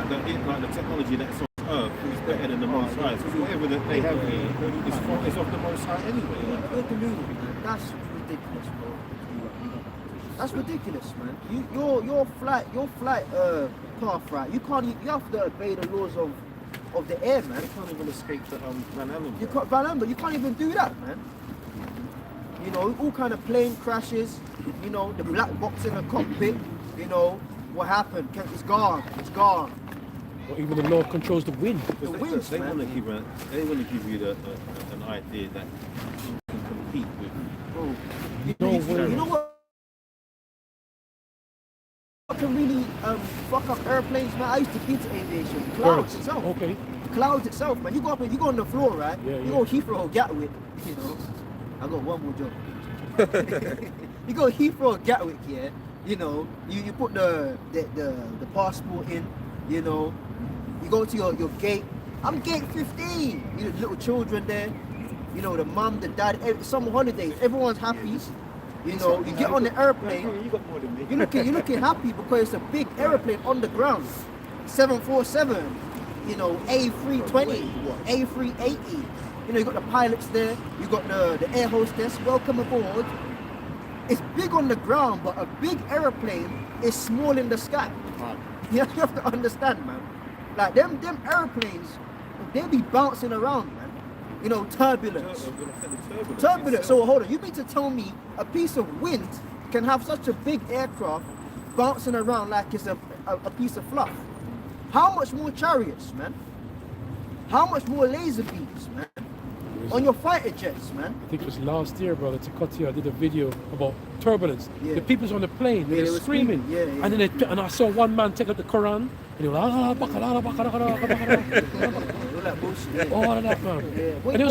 the technology that's on Earth is better than the Most High. So whatever that they have here is of the Most High anyway. They're deluded, man. That's ridiculous, bro. That's ridiculous, man. Your flight path, right? You have to obey the laws of the air, man. They can't even escape the Van Allen. You can't even do that, man. All kind of plane crashes. The black box in the cockpit. What happened? It's gone. It's gone. Or even the Lord controls the wind. The winds, they man. want to give you an idea that you can compete with. Bro, you know what? What can really fuck up airplanes, man? I used to be to aviation. Clouds itself. Okay. Clouds itself, man. You go up and you go on the floor, right? Yeah, you go Heathrow or Gatwick. I got one more job. You go Heathrow or Gatwick, yeah. You put the passport in. You go to your gate. I'm gate 15. Little children there. The mum, the dad. Summer holidays. Everyone's happy. You get on the airplane. You got more than me. You're looking happy because it's a big airplane on the ground. 747, A320, A380. You got the pilots there, you got the air hostess, welcome aboard. It's big on the ground, but a big airplane is small in the sky. You have to understand, man. Like them airplanes, they be bouncing around, man. Turbulence. Turbulence. So hold on, you mean to tell me a piece of wind can have such a big aircraft bouncing around like it's a piece of fluff? How much more chariots, man? How much more laser beams, man? On your fighter jets, man. I think it was last year, brother, to cut here. I did a video about turbulence. Yeah. The people's on the plane, Yeah, they're they were screaming. Yeah. And then and I saw one man take out the Quran, and he was like, All that bullshit. Yeah. all of that, man. Yeah. And it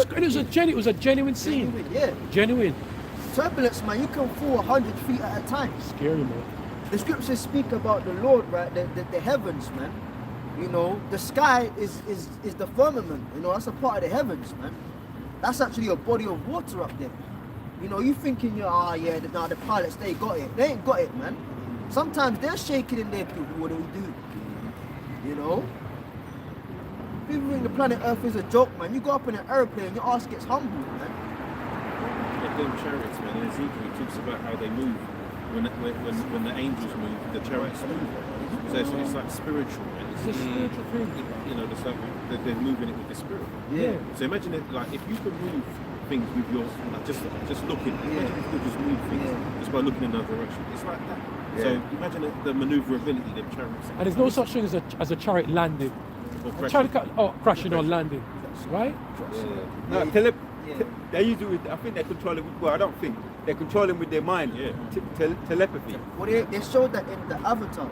was a genuine scene. Yeah. Genuine. Turbulence, man. You can fall 100 feet at a time. Scary, man. The scriptures speak about the Lord, right? The heavens, man. The sky is the firmament. That's a part of the heavens, man. That's actually a body of water up there. You thinking the pilots, they got it. They ain't got it, man. Sometimes they're shaking in their people. What do we do? People think the planet Earth is a joke, man. You go up in an airplane, your ass gets humbled, man. Them chariots, man, in Ezekiel talks about how they move. When the angels move, the chariots move. So it's like spiritual, man. It's a spiritual thing. It's like they're moving it with the spirit. Yeah. So imagine it like if you could move things with your like just looking. Imagine if you could just move things just by looking in another direction. It's like that. Yeah. So imagine the maneuverability of chariots. And there's no such thing as a chariot landing. Or A chariot crashing or landing, right? No, they use it with, I think they're controlling with, well, I don't think, they're controlling with their mind. Yeah. Telepathy. Well, they showed that in the Avatar.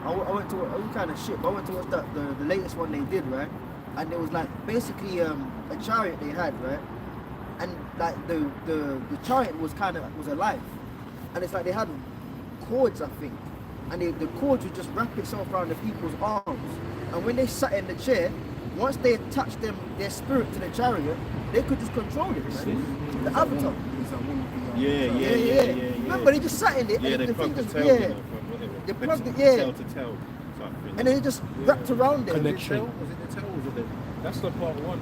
I went to what kind of ship? I went to watch the latest one they did, right? And there was like basically a chariot they had, right? And like the chariot was alive, and it's like they had cords, I think, and the cords would just wrap itself around the people's arms. And when they sat in the chair, once they attached their spirit to the chariot, they could just control it, man. The Avatar. Yeah. Remember, they just sat in it. Yeah, and they the plugged the fingers- tail. yeah. You know, from whatever. They plugged it, Tail to tail type thing. And then it just wrapped around it. Connection. Was it the tail? Was it the? That's the part one.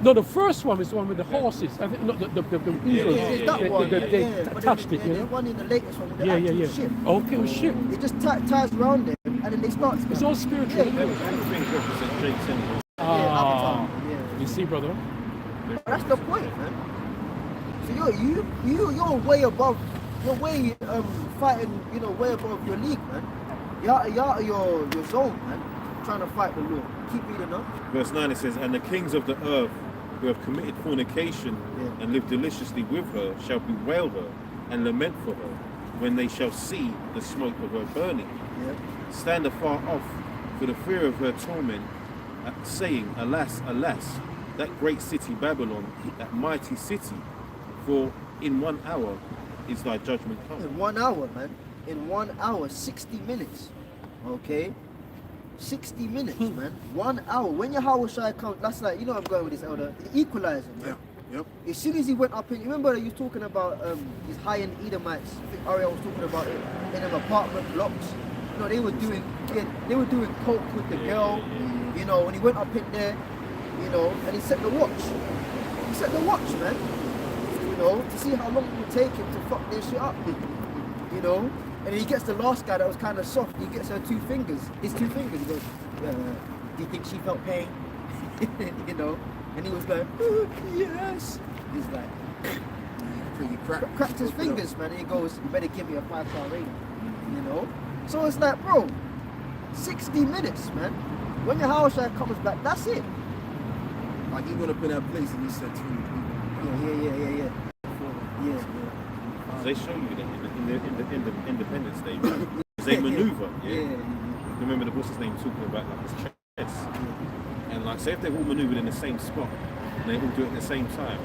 No, the first one is the one with the horses. I think not the eagles. It's that They- one. they But attached then it, you the know. one in the latest one with the Yeah. actual ship. Okay, it was ship. It just ties around them, and then they start. It's all spiritual. Yeah. Everything represents Drake's anyway. Ah, Yeah. you see, brother. That's the point, man. So you're way above. You're way fighting. You know, way above your league, man. You're out of your zone, man. Trying to fight the Lord. Keep reading up. Verse 9 it says, and the kings of the earth who have committed fornication and lived deliciously with her shall bewail her and lament for her when they shall see the smoke of her burning. Yeah. Stand afar off for the fear of her torment, saying, alas, alas, that great city Babylon, that mighty city, for in 1 hour is thy judgment come. In 1 hour, man. In 1 hour, 60 minutes. Okay? 60 minutes, man. 1 hour. When Yahushua comes, that's like, you know I'm going with this, Elder. The equalizer, man. Yep. As soon as he went up in, remember you was talking about these high-end Edomites. I think Ariel was talking about it in them apartment blocks. You know, they were doing coke with the girl. You know, when he went up in there, you know, and he set the watch. He set the watch, man. You know, to see how long it would take him to fuck their shit up. You know, and he gets the last guy that was kind of soft. He gets her 2 fingers. His 2 fingers. He goes, "Do you think she felt pain?" You know, and he was like, "Yes." He's like, cracked his fingers, man. And he goes, "You better give me a 5-star rating." You know, so it's like, bro, 60 minutes, man. When your house comes back, that's it. Like he went up in that place and he said to me, Yeah. They show you that in the Independence Day, right? They maneuver, yeah? Remember the what's his name talking about like his chess, and like say if they've all maneuvered in the same spot and they all do it at the same time,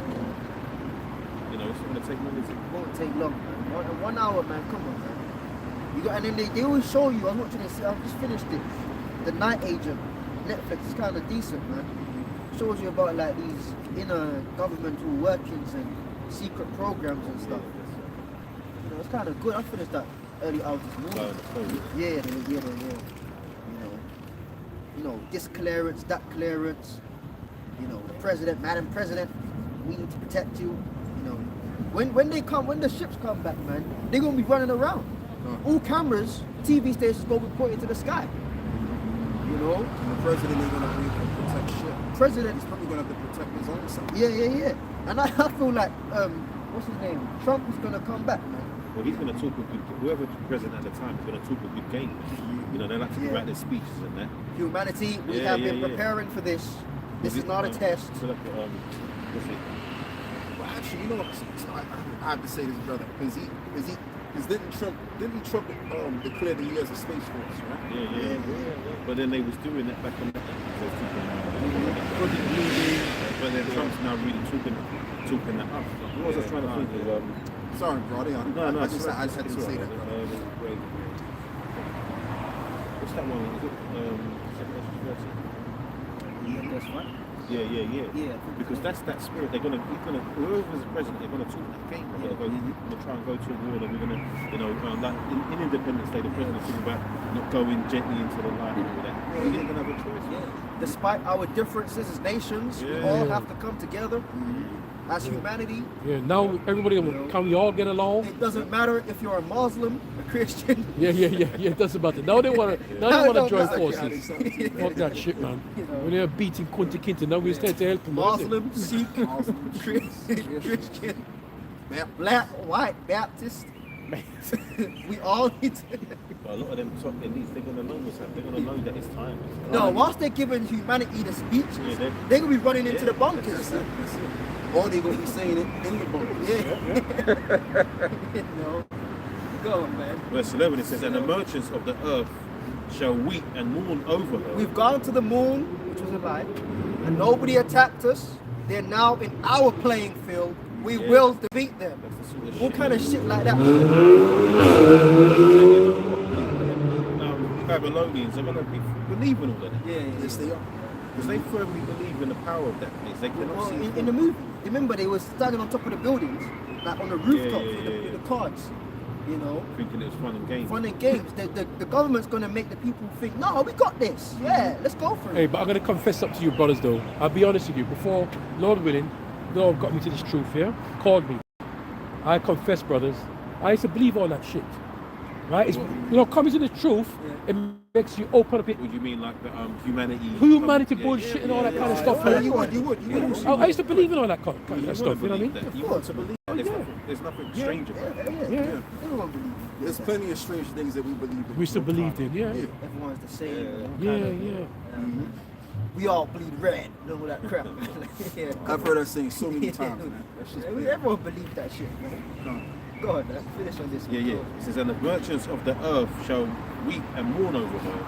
you know, it's not gonna take long, is it? It won't take long, man. 1 hour, man. Come on, man. You got, and then they always show you. I was watching this. I just finished it. The Night Agent, Netflix is kind of decent, man. Shows you about like these inner governmental workings and secret programs and stuff. You know, it's kind of good. I finished that early hours this morning. Yeah. You know, this clearance, that clearance. You know, the president, Madam President, we need to protect you. You know, when the ships come back, man, they're gonna be running around. All cameras, TV stations gonna be pointing to the sky. You know, and the president ain't gonna be able to protect shit. President He's probably gonna have to protect his own self. Yeah. And I feel like, what's his name? Trump is gonna come back, man. Well, he's gonna talk with good, whoever the president at the time is gonna talk with good game. You know, they like to write their speeches and that. Humanity, we have been preparing for this. This is not a test. So like, what's it? Well, actually, you know what? I have to say this, brother, because didn't Trump declare the U.S. a space force, right? Yeah. But then they was doing that back on the but then Trump's now really talking that up. What was I trying to think of? Sorry, bro. No, I just had to say that. What's that one? Is it That's right. Yeah. Because that's that spirit. Whoever's the president, they're gonna talk that game. We're gonna try and go to war, and we're gonna, you know, like in Independence Day, the president's talking about not going gently into the light and all that. We ain't gonna have a choice. Despite our differences as nations, we all have to come together. as humanity. Yeah, now everybody can we all get along? It doesn't matter if you're a Muslim, a Christian. Yeah. It doesn't matter. Now they wanna join matter. forces. Fuck that shit, man. When they're beating Kunti Kinte, now we're starting to help them. Muslim, Sikh, Christian, black, white, Baptist. We all need to. But a lot of them top elites, they're gonna know what's happening. They're gonna know that it's time. No, whilst they're giving humanity the speeches, Yeah, they're gonna be running into the bunkers. That's it. Or they're going to be saying it in the book. You know, go on, man. Verse 11 it says, and the merchants of the earth shall weep and mourn over her. We've gone to the moon, which was a lie, and nobody attacked us. They're now in our playing field. We will defeat them. That's the sort of What shit. kind of shit like that? Babylonians are going to be believing all of that. Yeah. Yes, they are. Because they firmly believe in the power of that place. They cannot Well, see it. in the movie, remember they were standing on top of the buildings, like on the rooftops yeah, with the cards. You know, thinking it's fun and games. fun and games. The government's gonna make the people think, no, we got this. Yeah, let's go for it. Hey, but I'm gonna confess up to you, brothers. Though I'll be honest with you. Before, Lord willing, Lord got me to this truth here. Called me. I confess, brothers. I used to believe all that shit. Right? It's, coming to the truth, it makes you open up it. What do you mean, like the humanity? Humanity bullshit and all that kind of stuff. Yeah, man. you would. I used to believe in all that kind of stuff. You know what I mean? That. You want to believe that. There's nothing strange about it. Yeah. Everyone believes it. There's plenty of strange things that we believe in. We still believed in. Yeah. Everyone's the same. Yeah. We all bleed red. Know all that crap. Yeah, I've heard that saying so many times, man. That's just everyone believes that shit, man. Go on, man. Finish on this. Yeah. It says, and the merchants of the earth shall weep and mourn over her,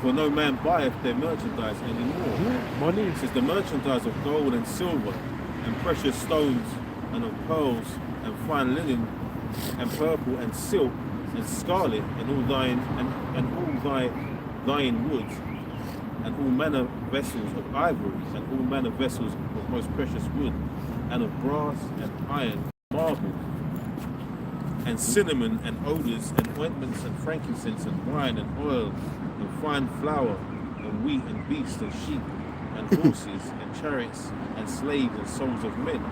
for no man buyeth their merchandise anymore. Money. It says, the merchandise of gold and silver, and precious stones, and of pearls, and fine linen, and purple, and silk, and scarlet, and all thine, and all thine wood, and all manner vessels of ivory, and all manner vessels of most precious wood, and of brass, and iron, marble, and cinnamon, and odors, and ointments, and frankincense, and wine, and oil, and fine flour, and wheat, and beasts, and sheep, and horses, and chariots, and slaves, and souls of men,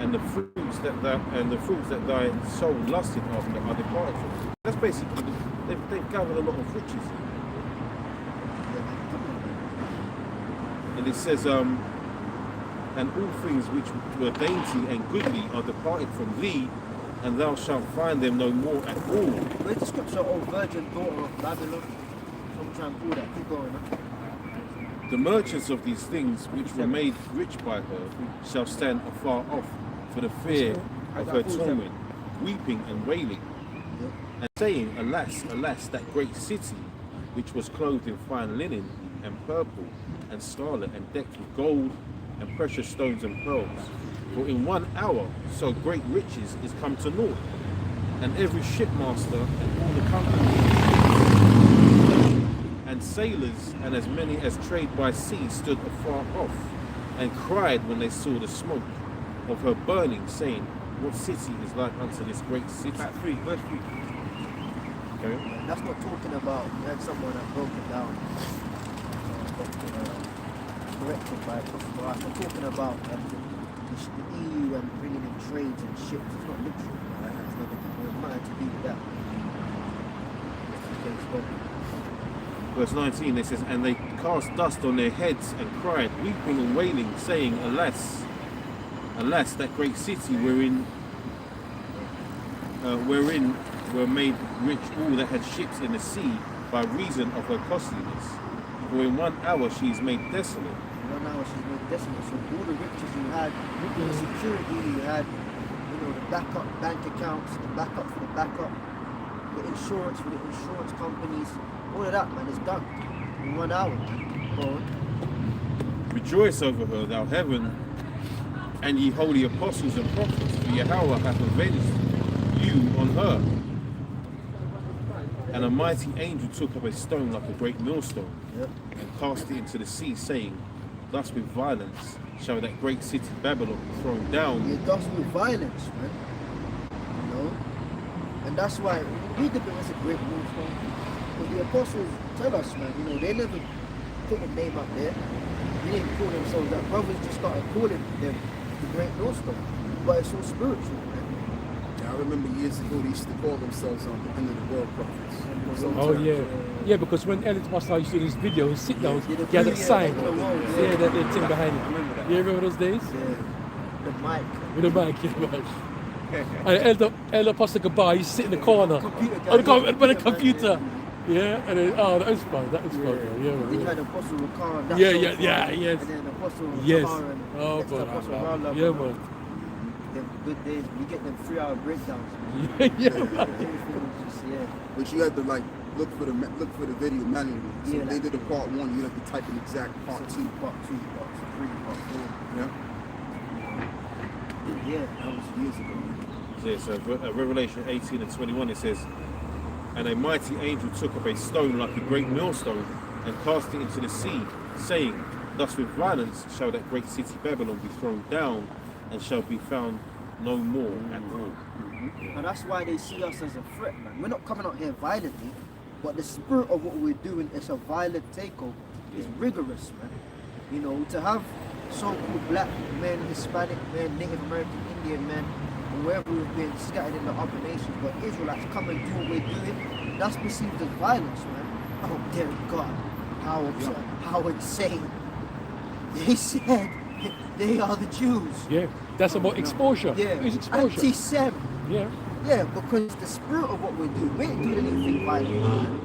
and the fruits that thy soul lusted after are departed from thee. That's basically they've gathered a lot of riches. And it says, and all things which were dainty and goodly are departed from thee, and thou shalt find them no more at all. Where's the scripture, O virgin daughter of Babylon? I'm trying to pull that. Keep going, man. The merchants of these things which were made rich by her shall stand afar off for the fear of her torment, weeping and wailing, and saying, Alas, alas, that great city which was clothed in fine linen and purple and scarlet and decked with gold and precious stones and pearls. For in 1 hour so great riches is come to naught, and every shipmaster and all the company and sailors and as many as trade by sea stood afar off, and cried when they saw the smoke of her burning, saying, What city is like unto this great city? Verse 3. Carry on. That's not talking about you had someone that broke it down. Corrected by Apostle Mark. I'm talking about the EU and bringing in trades and ships. It's not literal. Right? It's nothing to do with that. Verse 19, it says, And they cast dust on their heads and cried, weeping and wailing, saying, Alas, alas, that great city wherein were made rich all that had ships in the sea by reason of her costliness. For in 1 hour she is made desolate. 1 hour she's made desolate. So all the riches you had, the security you had, the backup bank accounts, the backup for the backup, the insurance for the insurance companies, all of that, man, is done in 1 hour. Go on. Rejoice over her, thou heaven, and ye holy apostles and prophets, for Yahweh hath avenged you on her. And a mighty angel took up a stone like a great millstone, and cast it into the sea, saying, Thus with violence shall that great city Babylon be thrown down. Yeah, thus with violence, man. And that's why we read the book as a great millstone. Because the apostles tell us, man, they never put a name up there. They didn't call themselves that. Brothers just started calling them the Great Millstone. But it's all spiritual, man. Yeah, I remember years ago they used to call themselves on the end of the world prophets. Oh yeah, yeah. Because when Elliot Pastor used to do this video, he sit down, he had that sign, yeah, that thing behind him. remember that. You remember those days? Yeah, the mic. With the mic, yeah, man. And Elder Pastor Gabar, he sit in the corner Computer guy. on the computer. Yeah, and then that was fun. That was fun. Yeah, Then you man. had Apostle Ricard. that Yeah, show yeah, for- yeah, yes. And then Apostle Yes. Tahar and Oh, next to but Apostle Rala. yeah, man. Them good days. We get them 3-hour breakdowns. Yeah, yeah. Everything was just, yeah. But you had to like look for the video manually. So Yeah, if they like- did a part 1, you have to type in exact part 2. Part 2, part 3, part 4. Yeah. Yeah, that was years ago. Yeah, so Revelation 18 and 21 it says, and a mighty angel took up a stone like a great millstone and cast it into the sea, saying, thus with violence shall that great city Babylon be thrown down and shall be found no more at all. And that's why they see us as a threat, man. We're not coming out here violently, but the spirit of what we're doing is a violent takeover. It's rigorous, man. You know, to have so-called black men, Hispanic men, Native American Indian men, and wherever we've been scattered in the upper nations, but Israelites come and do what we're doing, that's perceived as violence, man. Oh, dear God, how insane. They said they are the Jews. Yeah, that's about exposure. Yeah, It's exposure. anti-Sem. Yeah. Yeah, because the spirit of what we're doing, we ain't doing anything violent.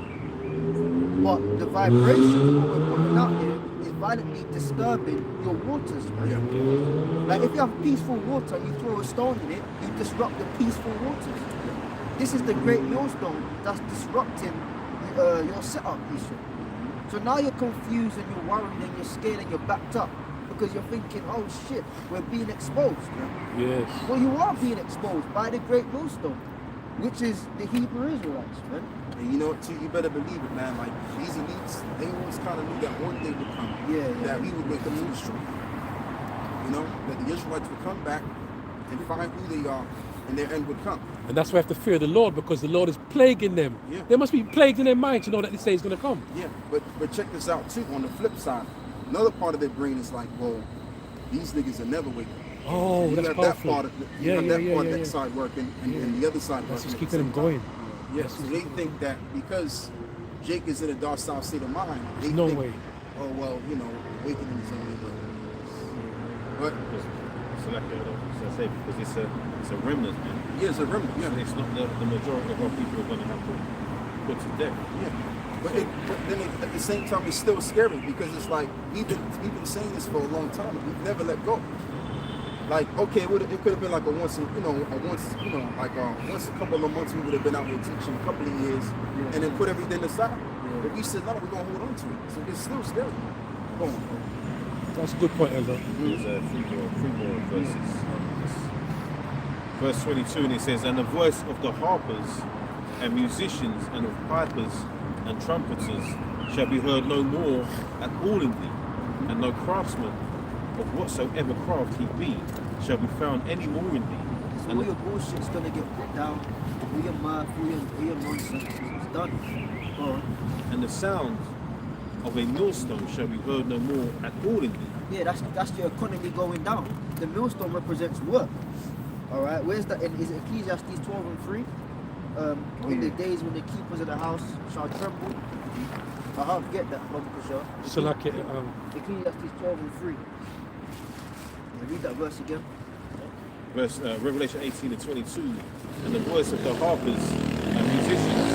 But the vibration of what we're putting out here is violently disturbing your waters, man. Like if you have peaceful water and you throw a stone in it, you disrupt the peaceful waters. This is the great millstone that's disrupting your setup, Isha. So now you're confused and you're worried and you're scared and you're backed up because you're thinking, oh shit, we're being exposed. Yes. Well, you are being exposed by the great millstone, which is the Hebrew Israelites, man. And you know what, too, you better believe it, man. Like, these elites, they always kind of knew that one day would come. Yeah. That we would wake up to the truth. You know, that the Israelites would come back and find who they are, and their end would come. And that's why we have to fear the Lord, because the Lord is plaguing them. Yeah. There must be plagues in their mind to know that this day is going to come. Yeah, but check this out, too. On the flip side, another part of their brain is like, well, these niggas will never wake up. Oh, You that's have powerful. that part of that side working, and the other side That's working. just at keeping the them same going. time. Yes, so they think that because Jake is in a docile state of mind, they No think, way. oh, well, you know, awakening is only good. But, So like I say, because it's a remnant, man. yeah, it's a remnant, yeah. It's not the majority of our people are going to have to put to death. Yeah. But then at the same time, it's still scary because it's like, we've been saying this for a long time, but we've never let go. Like, okay, it could have been like once a couple of months we would have been out here teaching, a couple of years, and then put everything aside. But we said, no, we're going to hold on to it. So it's still scary. Go on. That's a good point, Elder. There's three more verses. Verse 22, and it says, and the voice of the harpers and musicians and of pipers and trumpeters shall be heard no more at all in thee, and no craftsman of whatsoever craft he be shall be found any more in thee. So all your bullshit's gonna get put down, all your mirth, all your nonsense, it's done. Go on. And the sound of a millstone shall be heard no more at all in thee. Yeah, that's your economy going down. The millstone represents work. All right, where's that? Is it Ecclesiastes 12 and 3? In the days when the keepers of the house shall tremble. I can't get that, Brother Kushar. So like it, Ecclesiastes 12 and 3. Yeah, read that verse again. Verse Revelation 18 and 22, and the voice of the harpers and musicians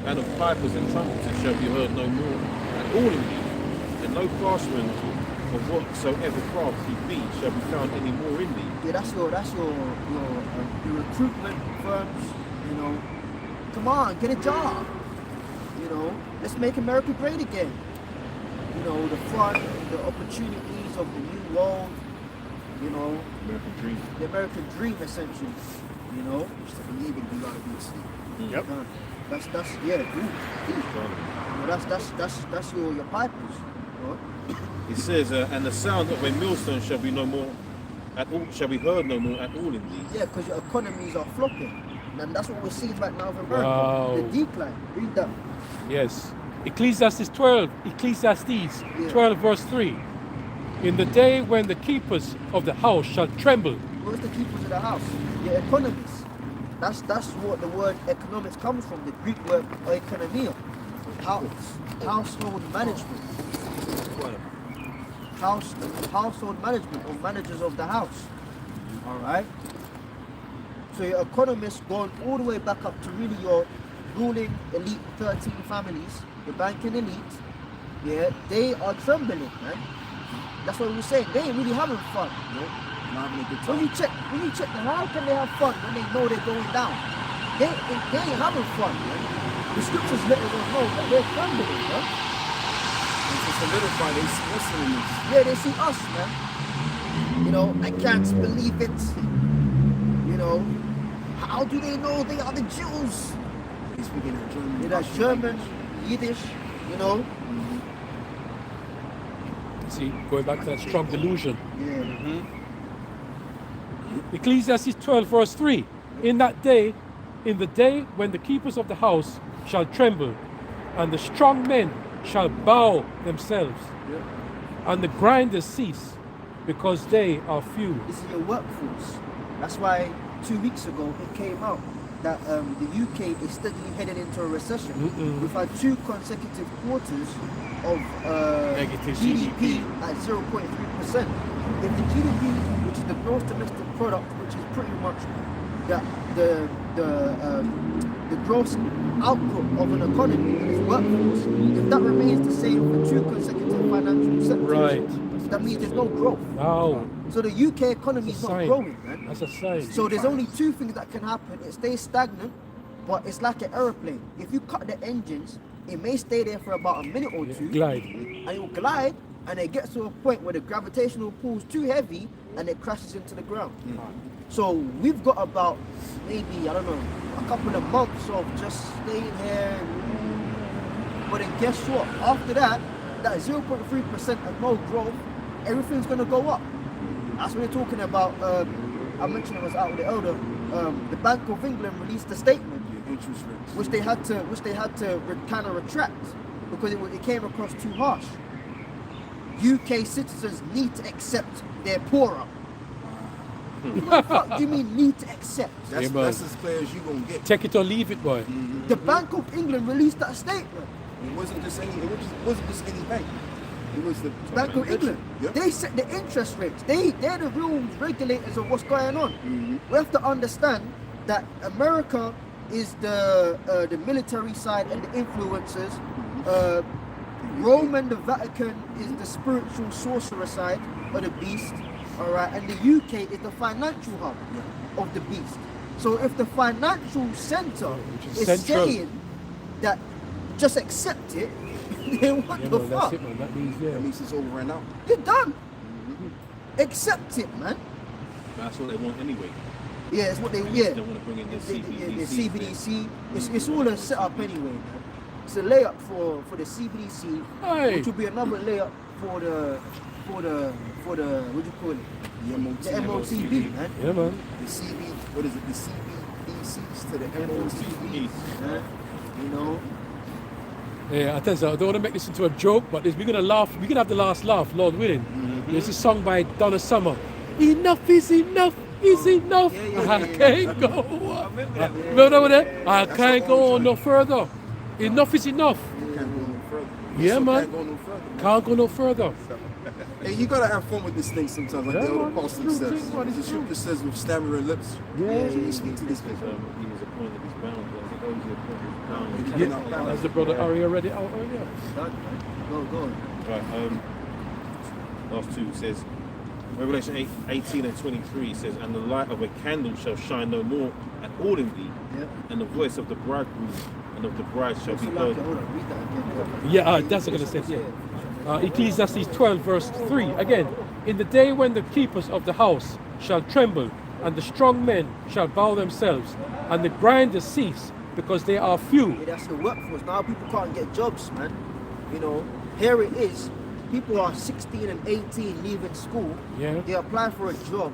and of pipers and trumpeters shall be heard no more at all in thee, and no craftsman of whatsoever craft he be shall be found any more in thee. Yeah, that's your recruitment firms. You know, come on, get a job. You know, let's make America great again. You know, the fun, the opportunities of the new world. You know, American dream. the American dream, essentially. You know, Just to believe it, you got to be asleep. Yep. That's yeah, deep. You know, that's your pipers. You know? It says, and the sound of a millstone shall be no more at all, shall be heard no more at all in thee. Yeah, because your economies are flopping. And that's what we're seeing right now in America. Wow. The decline. Read that. yes. Ecclesiastes 12, Ecclesiastes 12 verse 3. In the day when the keepers of the house shall tremble. What's the keepers of the house? The economists. That's what the word economics comes from, the Greek word oikonomia. Household management. Household management, or managers of the house. Alright? So your economists going all the way back up to really your ruling elite 13 families, the banking elite, yeah, they are trembling, man. That's what we're saying. They ain't really having fun. Not having a good When time. you check them, how can they have fun when they know they're going down? They ain't having fun, man. The scriptures let us know that they're trembling, man. And to solidify, they see us in this. Yeah, they see us, man. You know, I can't believe it. You know, how do they know they are the Jews? They speaking in German. Yeah, that's German, Yiddish, you know. See, going back to that strong delusion. Yeah. Ecclesiastes 12 verse 3. In the day when the keepers of the house shall tremble, and the strong men shall bow themselves, and the grinders cease, because they are few. This is your workforce. That's why 2 weeks ago it came out that the UK is steadily heading into a recession. We've had 2 consecutive quarters of Negative GDP at 0.3%. If the GDP, which is the gross domestic product, which is pretty much the gross output of an economy and its workforce, if that remains the same for 2 consecutive financial sectors, Right. that means there's no growth. Wow. So the UK economy is That's a not sign. growing, man. That's a sign. So there's only 2 things that can happen. It stays stagnant, but it's like an aeroplane. If you cut the engines, it may stay there for about a minute or 2. Glide. And it will glide, and it gets to a point where the gravitational pull is too heavy, and it crashes into the ground. So we've got about maybe, I don't know, a couple of months of just staying here. But then guess what? After that 0.3% and no growth, everything's gonna go up. That's what they're talking about. I mentioned it was out with the elder. The Bank of England released a statement, Interest rates. which they had to kind of retract because it came across too harsh. UK citizens need to accept they're poorer. What the fuck do you mean need to accept? That's as clear as you gonna get. Take it or leave it, boy. The Bank of England released that statement. It wasn't just any bank. It was the Bank of England. Yep. They set the interest rates. They're the real regulators of what's going on. We have to understand that America is the military side and the influencers. Rome and the Vatican is the spiritual sorcerer side of the beast. All right, and the UK is the financial hub of the beast. So if the financial center is central. saying that just accept it, then what Yeah, the man, fuck? that's it, man. That means, That yeah. means it's over and out. You're done. Accept it, man. That's what they want anyway. Yeah, it's what they They yeah. don't want to bring in the The CBDC. CBDC. It's all a setup anyway, man. It's a layup for the CBDC, Hey. which will be another layup for the what do you call it? The The MOTB, man. Yeah, man. The CB, what is it? The CBDCs to the MOTBs. Man. You know. Yeah, I tell you, I don't want to make this into a joke, but we're gonna laugh. We're gonna have the last laugh, Lord willing. There's a song by Donna Summer. Enough is enough. Is enough. I can't go. Remember that? I can't go on no further. Enough is enough. You can't go no further. Yeah, You man. Can't go no further. Can't go no further. Hey, you gotta have fun with this thing sometimes, like Yeah, the elder man, apostle it's says. true, man, it's The true. scripture says with stammering lips. Yeah. So you speak to this Because people. he was appointed his bounds. I think he was appointed his bounds. You're Yeah, not as the brother Ari already out earlier. Done, man. Go on. Right, last 2 says, Revelation 18 and 23 says, and the light of a candle shall shine no more at all in thee, Yeah. and the voice of the bridegroom and of the bride shall be So heard. hold on, read that again. Yeah, that's what I'm gonna say. Yeah. Ecclesiastes 12 verse 3. Again, in the day when the keepers of the house shall tremble, and the strong men shall bow themselves, and the grinders cease, because they are few. Yeah, that's the workforce. Now people can't get jobs, man. You know, here it is. People are 16 and 18 leaving school. Yeah. They apply for a job.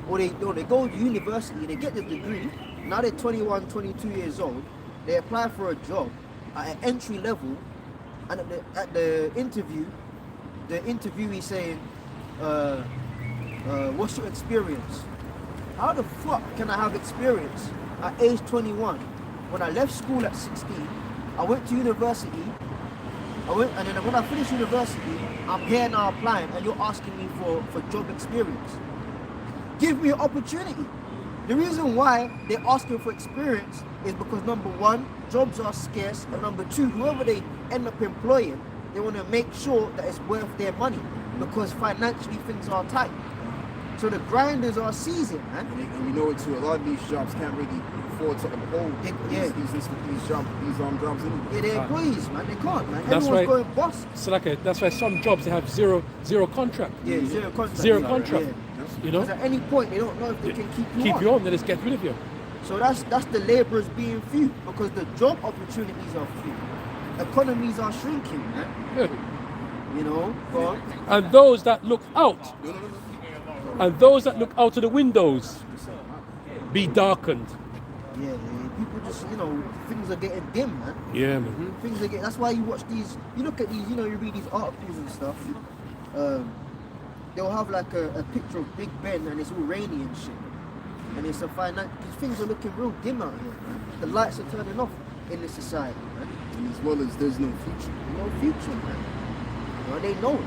Or they go to university, they get the degree. Now they're 21, 22 years old. They apply for a job at an entry level. And at the interview, the interviewee saying, what's your experience? How the fuck can I have experience at age 21 when I left school at 16? I went to university. And then when I finished university, I'm here now applying, and you're asking me for job experience. Give me an opportunity. The reason why they're asking for experience is because number one, jobs are scarce, and number two, whoever they end up employing, they want to make sure that it's worth their money, because financially things are tight. So the grinders are seizing, man. And you know it too. A lot of these jobs can't really afford to uphold these jobs anyway. Yeah, they're employees, man. They can't, man. That's Everyone's right. going bust. So like that's why some jobs they have zero contract. Yeah, zero contract. Zero contract. Yeah. You know, Because at any point they don't know if they can keep you on, then just get rid of you. So that's the labourers being few, because the job opportunities are few. Economies are shrinking, man. Yeah. You know, but And those that look out, and those that look out of the windows, be darkened. yeah, people just, you know, things are getting dim, man. Yeah, man. Things are getting. That's why you watch these. You look at these. You know, you read these articles and stuff. They'll have like a picture of Big Ben, and it's all rainy and shit. And it's a finance. Things are looking real dim out here, man. The lights are turning off in this society, man. And as well as there's no future. No future, man. You know, they know it.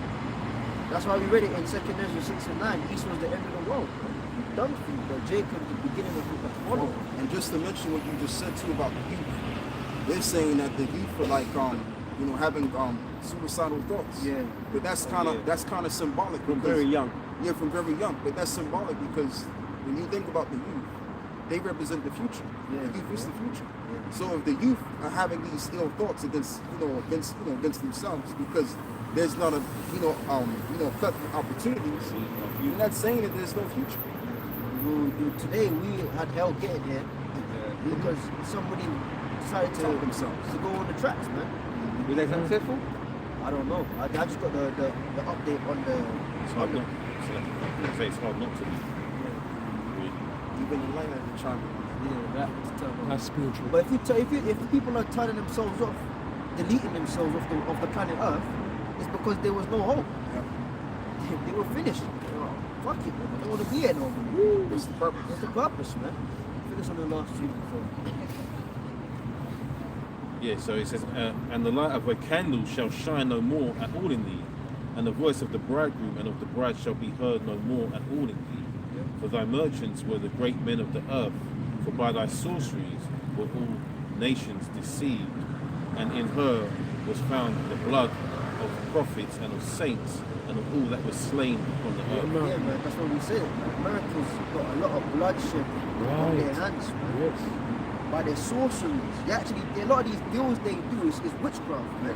That's why we read it in 2 Ezra 6 and 9. East was the end of the world. We've done for you, but Jacob, the beginning of the follow. And just to mention what you just said too about the youth, they're saying that the youth are like you know, having suicidal thoughts. Yeah. But that's kind of symbolic. From because- very young. Yeah, from very young. But that's symbolic because when you think about the youth, they represent the future. Yeah. The youth is the future. Yeah. So if the youth are having these ill thoughts against themselves because there's not a plethora of opportunities, you're not saying that there's no future. Today we had hell getting here because somebody decided Taught themselves. to go on the tracks, man. Were they successful? I don't know. I just got the update on the. It's hard not. It's hard not to be. Even in line at the chime. Yeah, That's spiritual. But if people are turning themselves off, deleting themselves off the planet Earth, it's because there was no hope. They were finished. Fuck it, man. I don't want to be here no more. What's the purpose? What's the purpose, man? Finish on the last few before. Yeah, so it says, and the light of a candle shall shine no more at all in thee, and the voice of the bridegroom and of the bride shall be heard no more at all in thee. For thy merchants were the great men of the earth, for by thy sorceries were all nations deceived, and in her was found the blood of prophets and of saints and of all that was slain upon the earth. Yeah, man, that's what we said. America's got a lot of bloodshed on their hands, man. Yes. By their sorceries. A lot of these deals they do is witchcraft, man.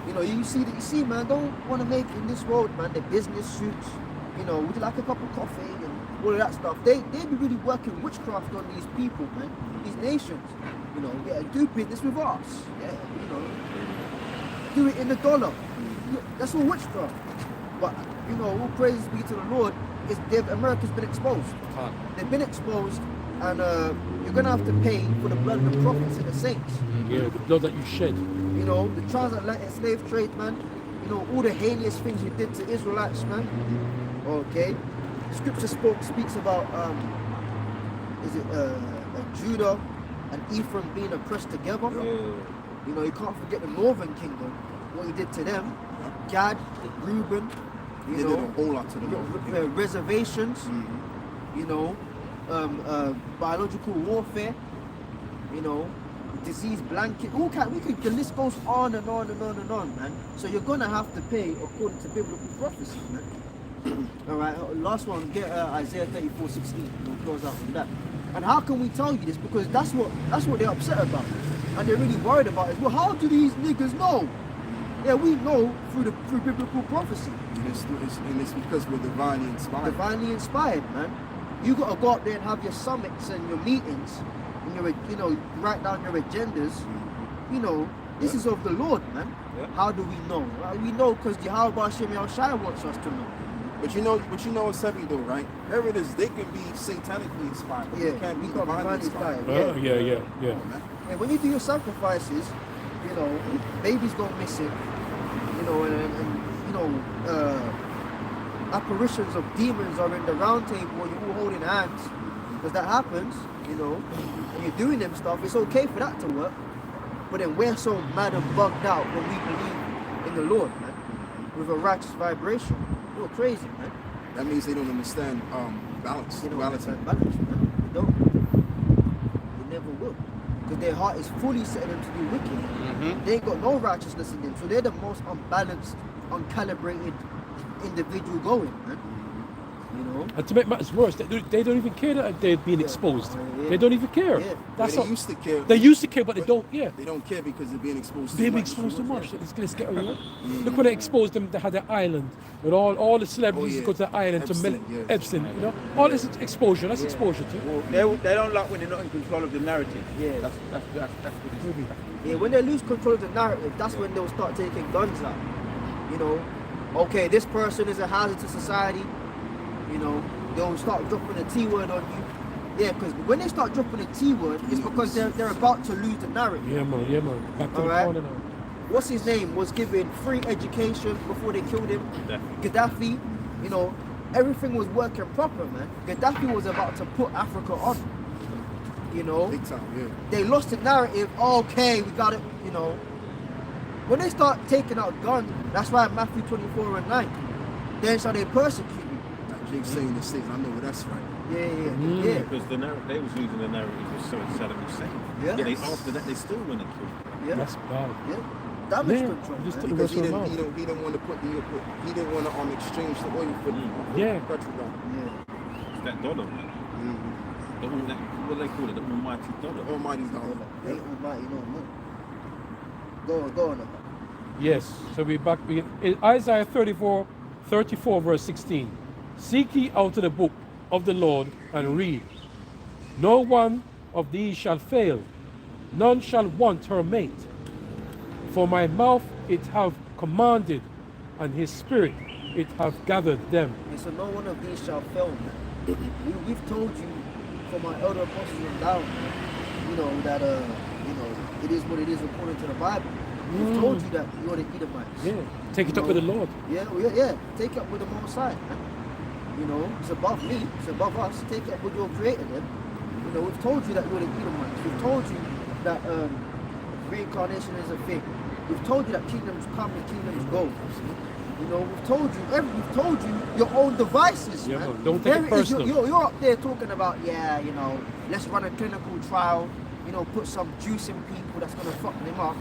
You know, you see, man, don't want to make in this world, man, the business suits, you know, would you like a cup of coffee and all of that stuff. They be really working witchcraft on these people, man, these nations. You know, yeah, do business with us. Yeah, you know, do it in the dollar. Yeah, that's all witchcraft. But, you know, all praises be to the Lord, America's been exposed. They've been exposed, and you're going to have to pay for the blood of the prophets and the saints. Yeah, the blood that you shed. You know, the transatlantic slave trade, man. You know, all the heinous things you did to Israelites, man. Okay. Scripture speaks about, Judah and Ephraim being oppressed together. You know, you can't forget the northern kingdom, what he did to them. Gad, Reuben, you They know, did a whole lot to them. reservations, you know, biological warfare, you know, disease blanket, the list goes on and on and on and on, man. So you're gonna have to pay according to biblical prophecy, man. All right, last one, get Isaiah 34:16. We'll close out with that. And how can we tell you this? Because that's what they're upset about, and they're really worried about it. Well, how do these niggas know? Yeah, we know through biblical prophecy. And it's because we're divinely inspired. Divinely inspired, man. You gotta go out there and have your summits and your meetings, and write down your agendas. You know, this is of the Lord, man. Yeah. How do we know? We know because Yahweh Hashem Yahushua wants us to know. But you know it's heavy though, right? Heritage, they can be satanically inspired. But Yeah, they can't be we got divinely divinely inspired. inspired. Yeah. Man. And when you do your sacrifices, you know, babies go missing, you know, and apparitions of demons are in the round table or you're all holding hands, because that happens, you know, and you're doing them stuff, it's okay for that to work. But then we're so mad and bugged out when we believe in the Lord, man, with a righteous vibration. You're crazy, man. That means they don't understand balance. They don't Duality. understand balance, man. They don't. They never will. Because their heart is fully setting them to do wicked. They ain't got no righteousness in them. So they're the most unbalanced, uncalibrated individual going, man. You know? And to make matters worse, they don't even care that they're being exposed. Yeah. They don't even care. Yeah. That's They not, used to care. they used to care, but they don't. Yeah, They don't care because they're being exposed. they're too being much. exposed too much. Let's get over it. Look when they exposed them. They had the island with all the celebrities Oh, yeah. go to the island Epstein, to yeah. Epstein. You know, all this exposure. That's exposure to. Well, they don't like when they're not in control of the narrative. Yeah. That's what it is. Yeah, when they lose control of the narrative, that's when they'll start taking guns out. You know, okay, this person is a hazard to society. You know, they'll start dropping a T word on you. Yeah, because when they start dropping a T word, it's because they're about to lose the narrative. Yeah, man. Yeah, man. Back to the Alright. corner now. What's his name? Was given free education before they killed him. Gaddafi, you know, everything was working proper, man. Gaddafi was about to put Africa on. You know, Big time, yeah. they lost the narrative. Okay, we got it. You know, when they start taking out guns, that's why Matthew 24:9. Then shall they persecute you. Like Jake saying the states, I know what that's right. Yeah. Because the they was losing the narrative with Saddam Hussein. Yeah. They, after that, they still went and killed him. Yeah. That's bad. Yeah. Damage Yeah, control. just man. took Because he Russell didn't, Mouth. he didn't want to he didn't want to exchange the oil for Yeah. petrol down. Yeah. It's that dollar, man. What do they call it? The almighty dollar. Almighty dollar. Ain't almighty no more. Go on. Yes. So we're back in Isaiah 34 verse 16. Seek ye out of the book of the Lord and read. No one of these shall fail, none shall want her mate. For my mouth it have commanded, and his spirit it have gathered them. And so no one of these shall fail, man. We've told you from our elder apostles and down, you know, that you know, it is what it is according to the Bible. We've told you that you're the Edomites. Yeah. Take it up with the Lord. Yeah, yeah. Take it up with the Most High, man. You know, it's above me, it's above us. Take it up with your Creator, then. You know, we've told you that you're the Edomites. We've told you that reincarnation is a thing. We've told you that kingdoms come and kingdoms go. You know, we've told you your own devices, Yeah, man. man, don't take it Here is, personal. you're up there talking about, yeah, you know, let's run a clinical trial, you know, put some juice in people that's gonna fuck them up,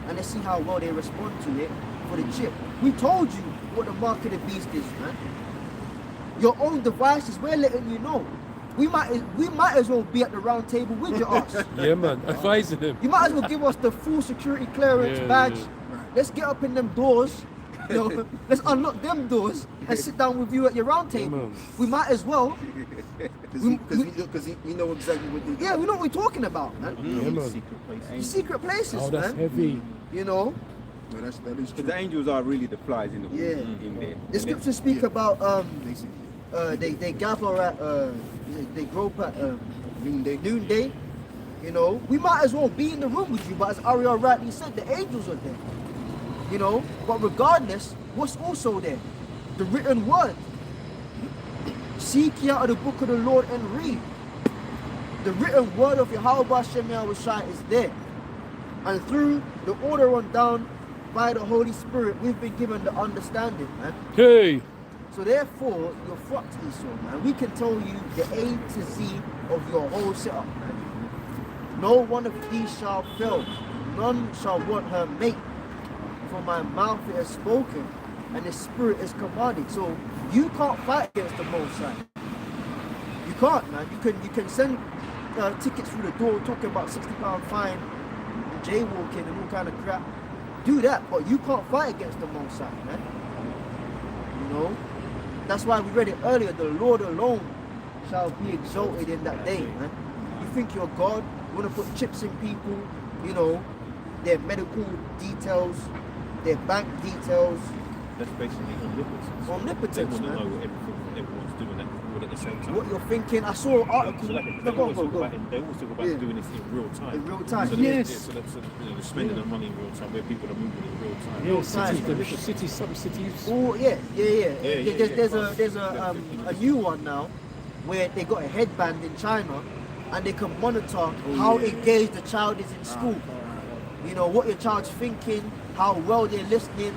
and let's see how well they respond to it for the chip. We told you what the mark of the beast is, man. Your own devices, we're letting you know. We might as well be at the round table with your ass. Yeah, man. Advising him. You might as well give us the full security clearance Yeah, badge. yeah. Let's get up in them doors. You know, let's unlock them doors and sit down with you at your round table. man. We might as well. Because we know exactly what they do. Yeah, we know what we're talking about, man. Yeah, man. Secret place. These secret places, Oh, that's man. heavy. You know, No, that is true. Because the angels are really the flies in the wall. Yeah. In there. the scriptures speak about Basically. they gather at they grope at noonday. You know, we might as well be in the room with you, but as Ariel rightly said, the angels are there. You know, but regardless, what's also there? The written word. Seek ye out of the book of the Lord and read. The written word of Yahweh Shem Yahushua is there. And through the order on down by the Holy Spirit, we've been given the understanding, man. Hey. So therefore, you're fucked, Esau, man. We can tell you the A to Z of your whole setup, man. No one of these shall fail. None shall want her mate. For my mouth it has spoken, and the Spirit is commanded. So you can't fight against the Most High. You can't, man. You can send tickets through the door talking about £60 fine, and jaywalking and all kind of crap. Do that, but you can't fight against the Most High, man. You know. That's why we read it earlier. The Lord alone shall be exalted in that day, man. You think you're God? You want to put chips in people? You know, their medical details, their bank details. That's basically omnipotence. Omnipotence, They want to man. know everything everyone's doing at people at the same time. what you're thinking. I saw an article. So like, No, they go, always go, talk go. about they always talk about Yeah. doing this in real time. In real time. So Yes. so they're spending the money in real time, where people are moving in real time. Yeah, time. cities, the little cities, some cities. Oh yeah. There's a Definitely. new one now, where they got a headband in China, and they can monitor how engaged the child is in school. You know what your child's thinking, how well they're listening.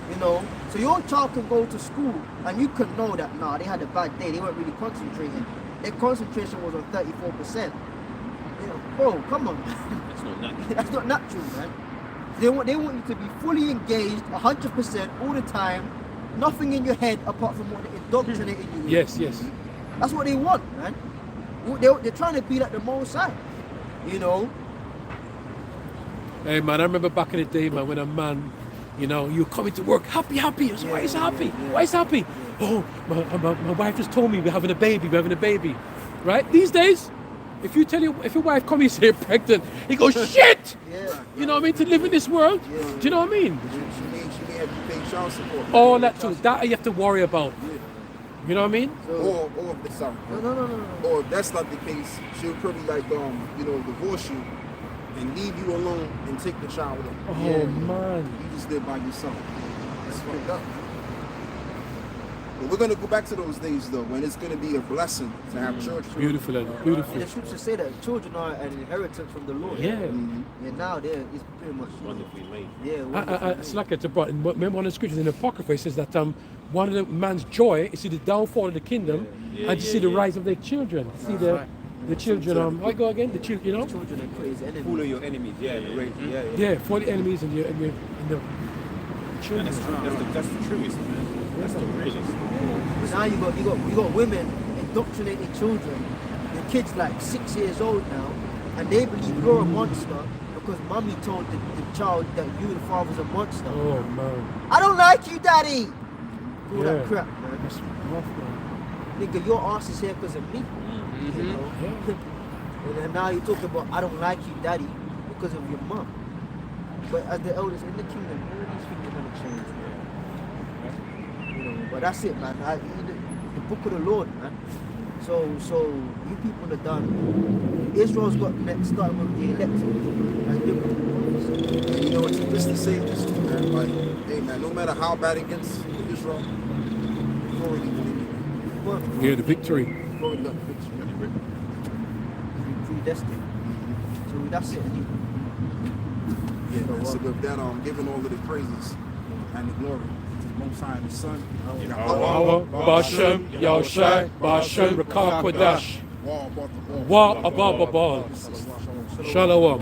You know, so your child can go to school, and you can know that they had a bad day. They weren't really concentrating. Their concentration was on 34%. You know, bro, come on. That's not natural. That's not natural, man. They want you to be fully engaged, 100% all the time. Nothing in your head apart from what they're indoctrinating you with. Yes, yes. That's what they want, man. They're trying to be like the Most High, you know. Hey man, I remember back in the day, man, when a man, you know, you coming to work happy. I was like, why is he happy? Why is he happy? Oh, my wife just told me we're having a baby, right? These days, if your wife comes and say you're pregnant, he goes, shit! Yeah. You know what I mean? To live in this world? Yeah. Do you know what I mean? She may have to pay child support. All that too, that you have to worry about. You know what I mean? Or sorry. No. Or if that's not the case, she'll probably divorce you and leave you alone and take the child away. Oh man. You just live by yourself. That's fucked up. But we're gonna go back to those days though, when it's gonna be a blessing to have children. Beautiful, And beautiful. the scriptures say that children are an inheritance from the Lord. Yeah. And now it's pretty much Wonderfully made. yeah. It's like it's about, remember one of the scriptures in the Apocrypha, it says that one of the man's joy is to see the downfall of the kingdom and to see the rise of their children. See the children, I go again, the children, you know? Children are crazy enemies. Full of your enemies. Yeah. Yeah, for the enemies and the And children. that's the truest, man. That's the realest. But now you got women indoctrinating children. Your kid's like 6 years old now, and they believe you're a monster because mommy told the child that you, the father's a monster. Oh man. I don't like you, daddy. All Yeah. that crap, man. That's rough, man. Nigga, your ass is here because of me. You know? Yeah. And then now you talk about I don't like you, daddy, because of your mom. But as the elders in the kingdom, all these things are gonna change. You know, but that's it, man. The book of the Lord, man. So you people are done. Israel's got next, starting with the elected and biblical. And you know, it's the same as man. Like, hey man, no matter how bad it gets with Israel, we've already been Yeah, the victory. we've already got the victory. predestined. So that's it. Yeah, man. So with that, giving all of the praises and the glory to the Most High and the Son. Our Bashem, Yahushai, Bashem, Rakah Kodash, Wa Wa Abba Babal, Shalom.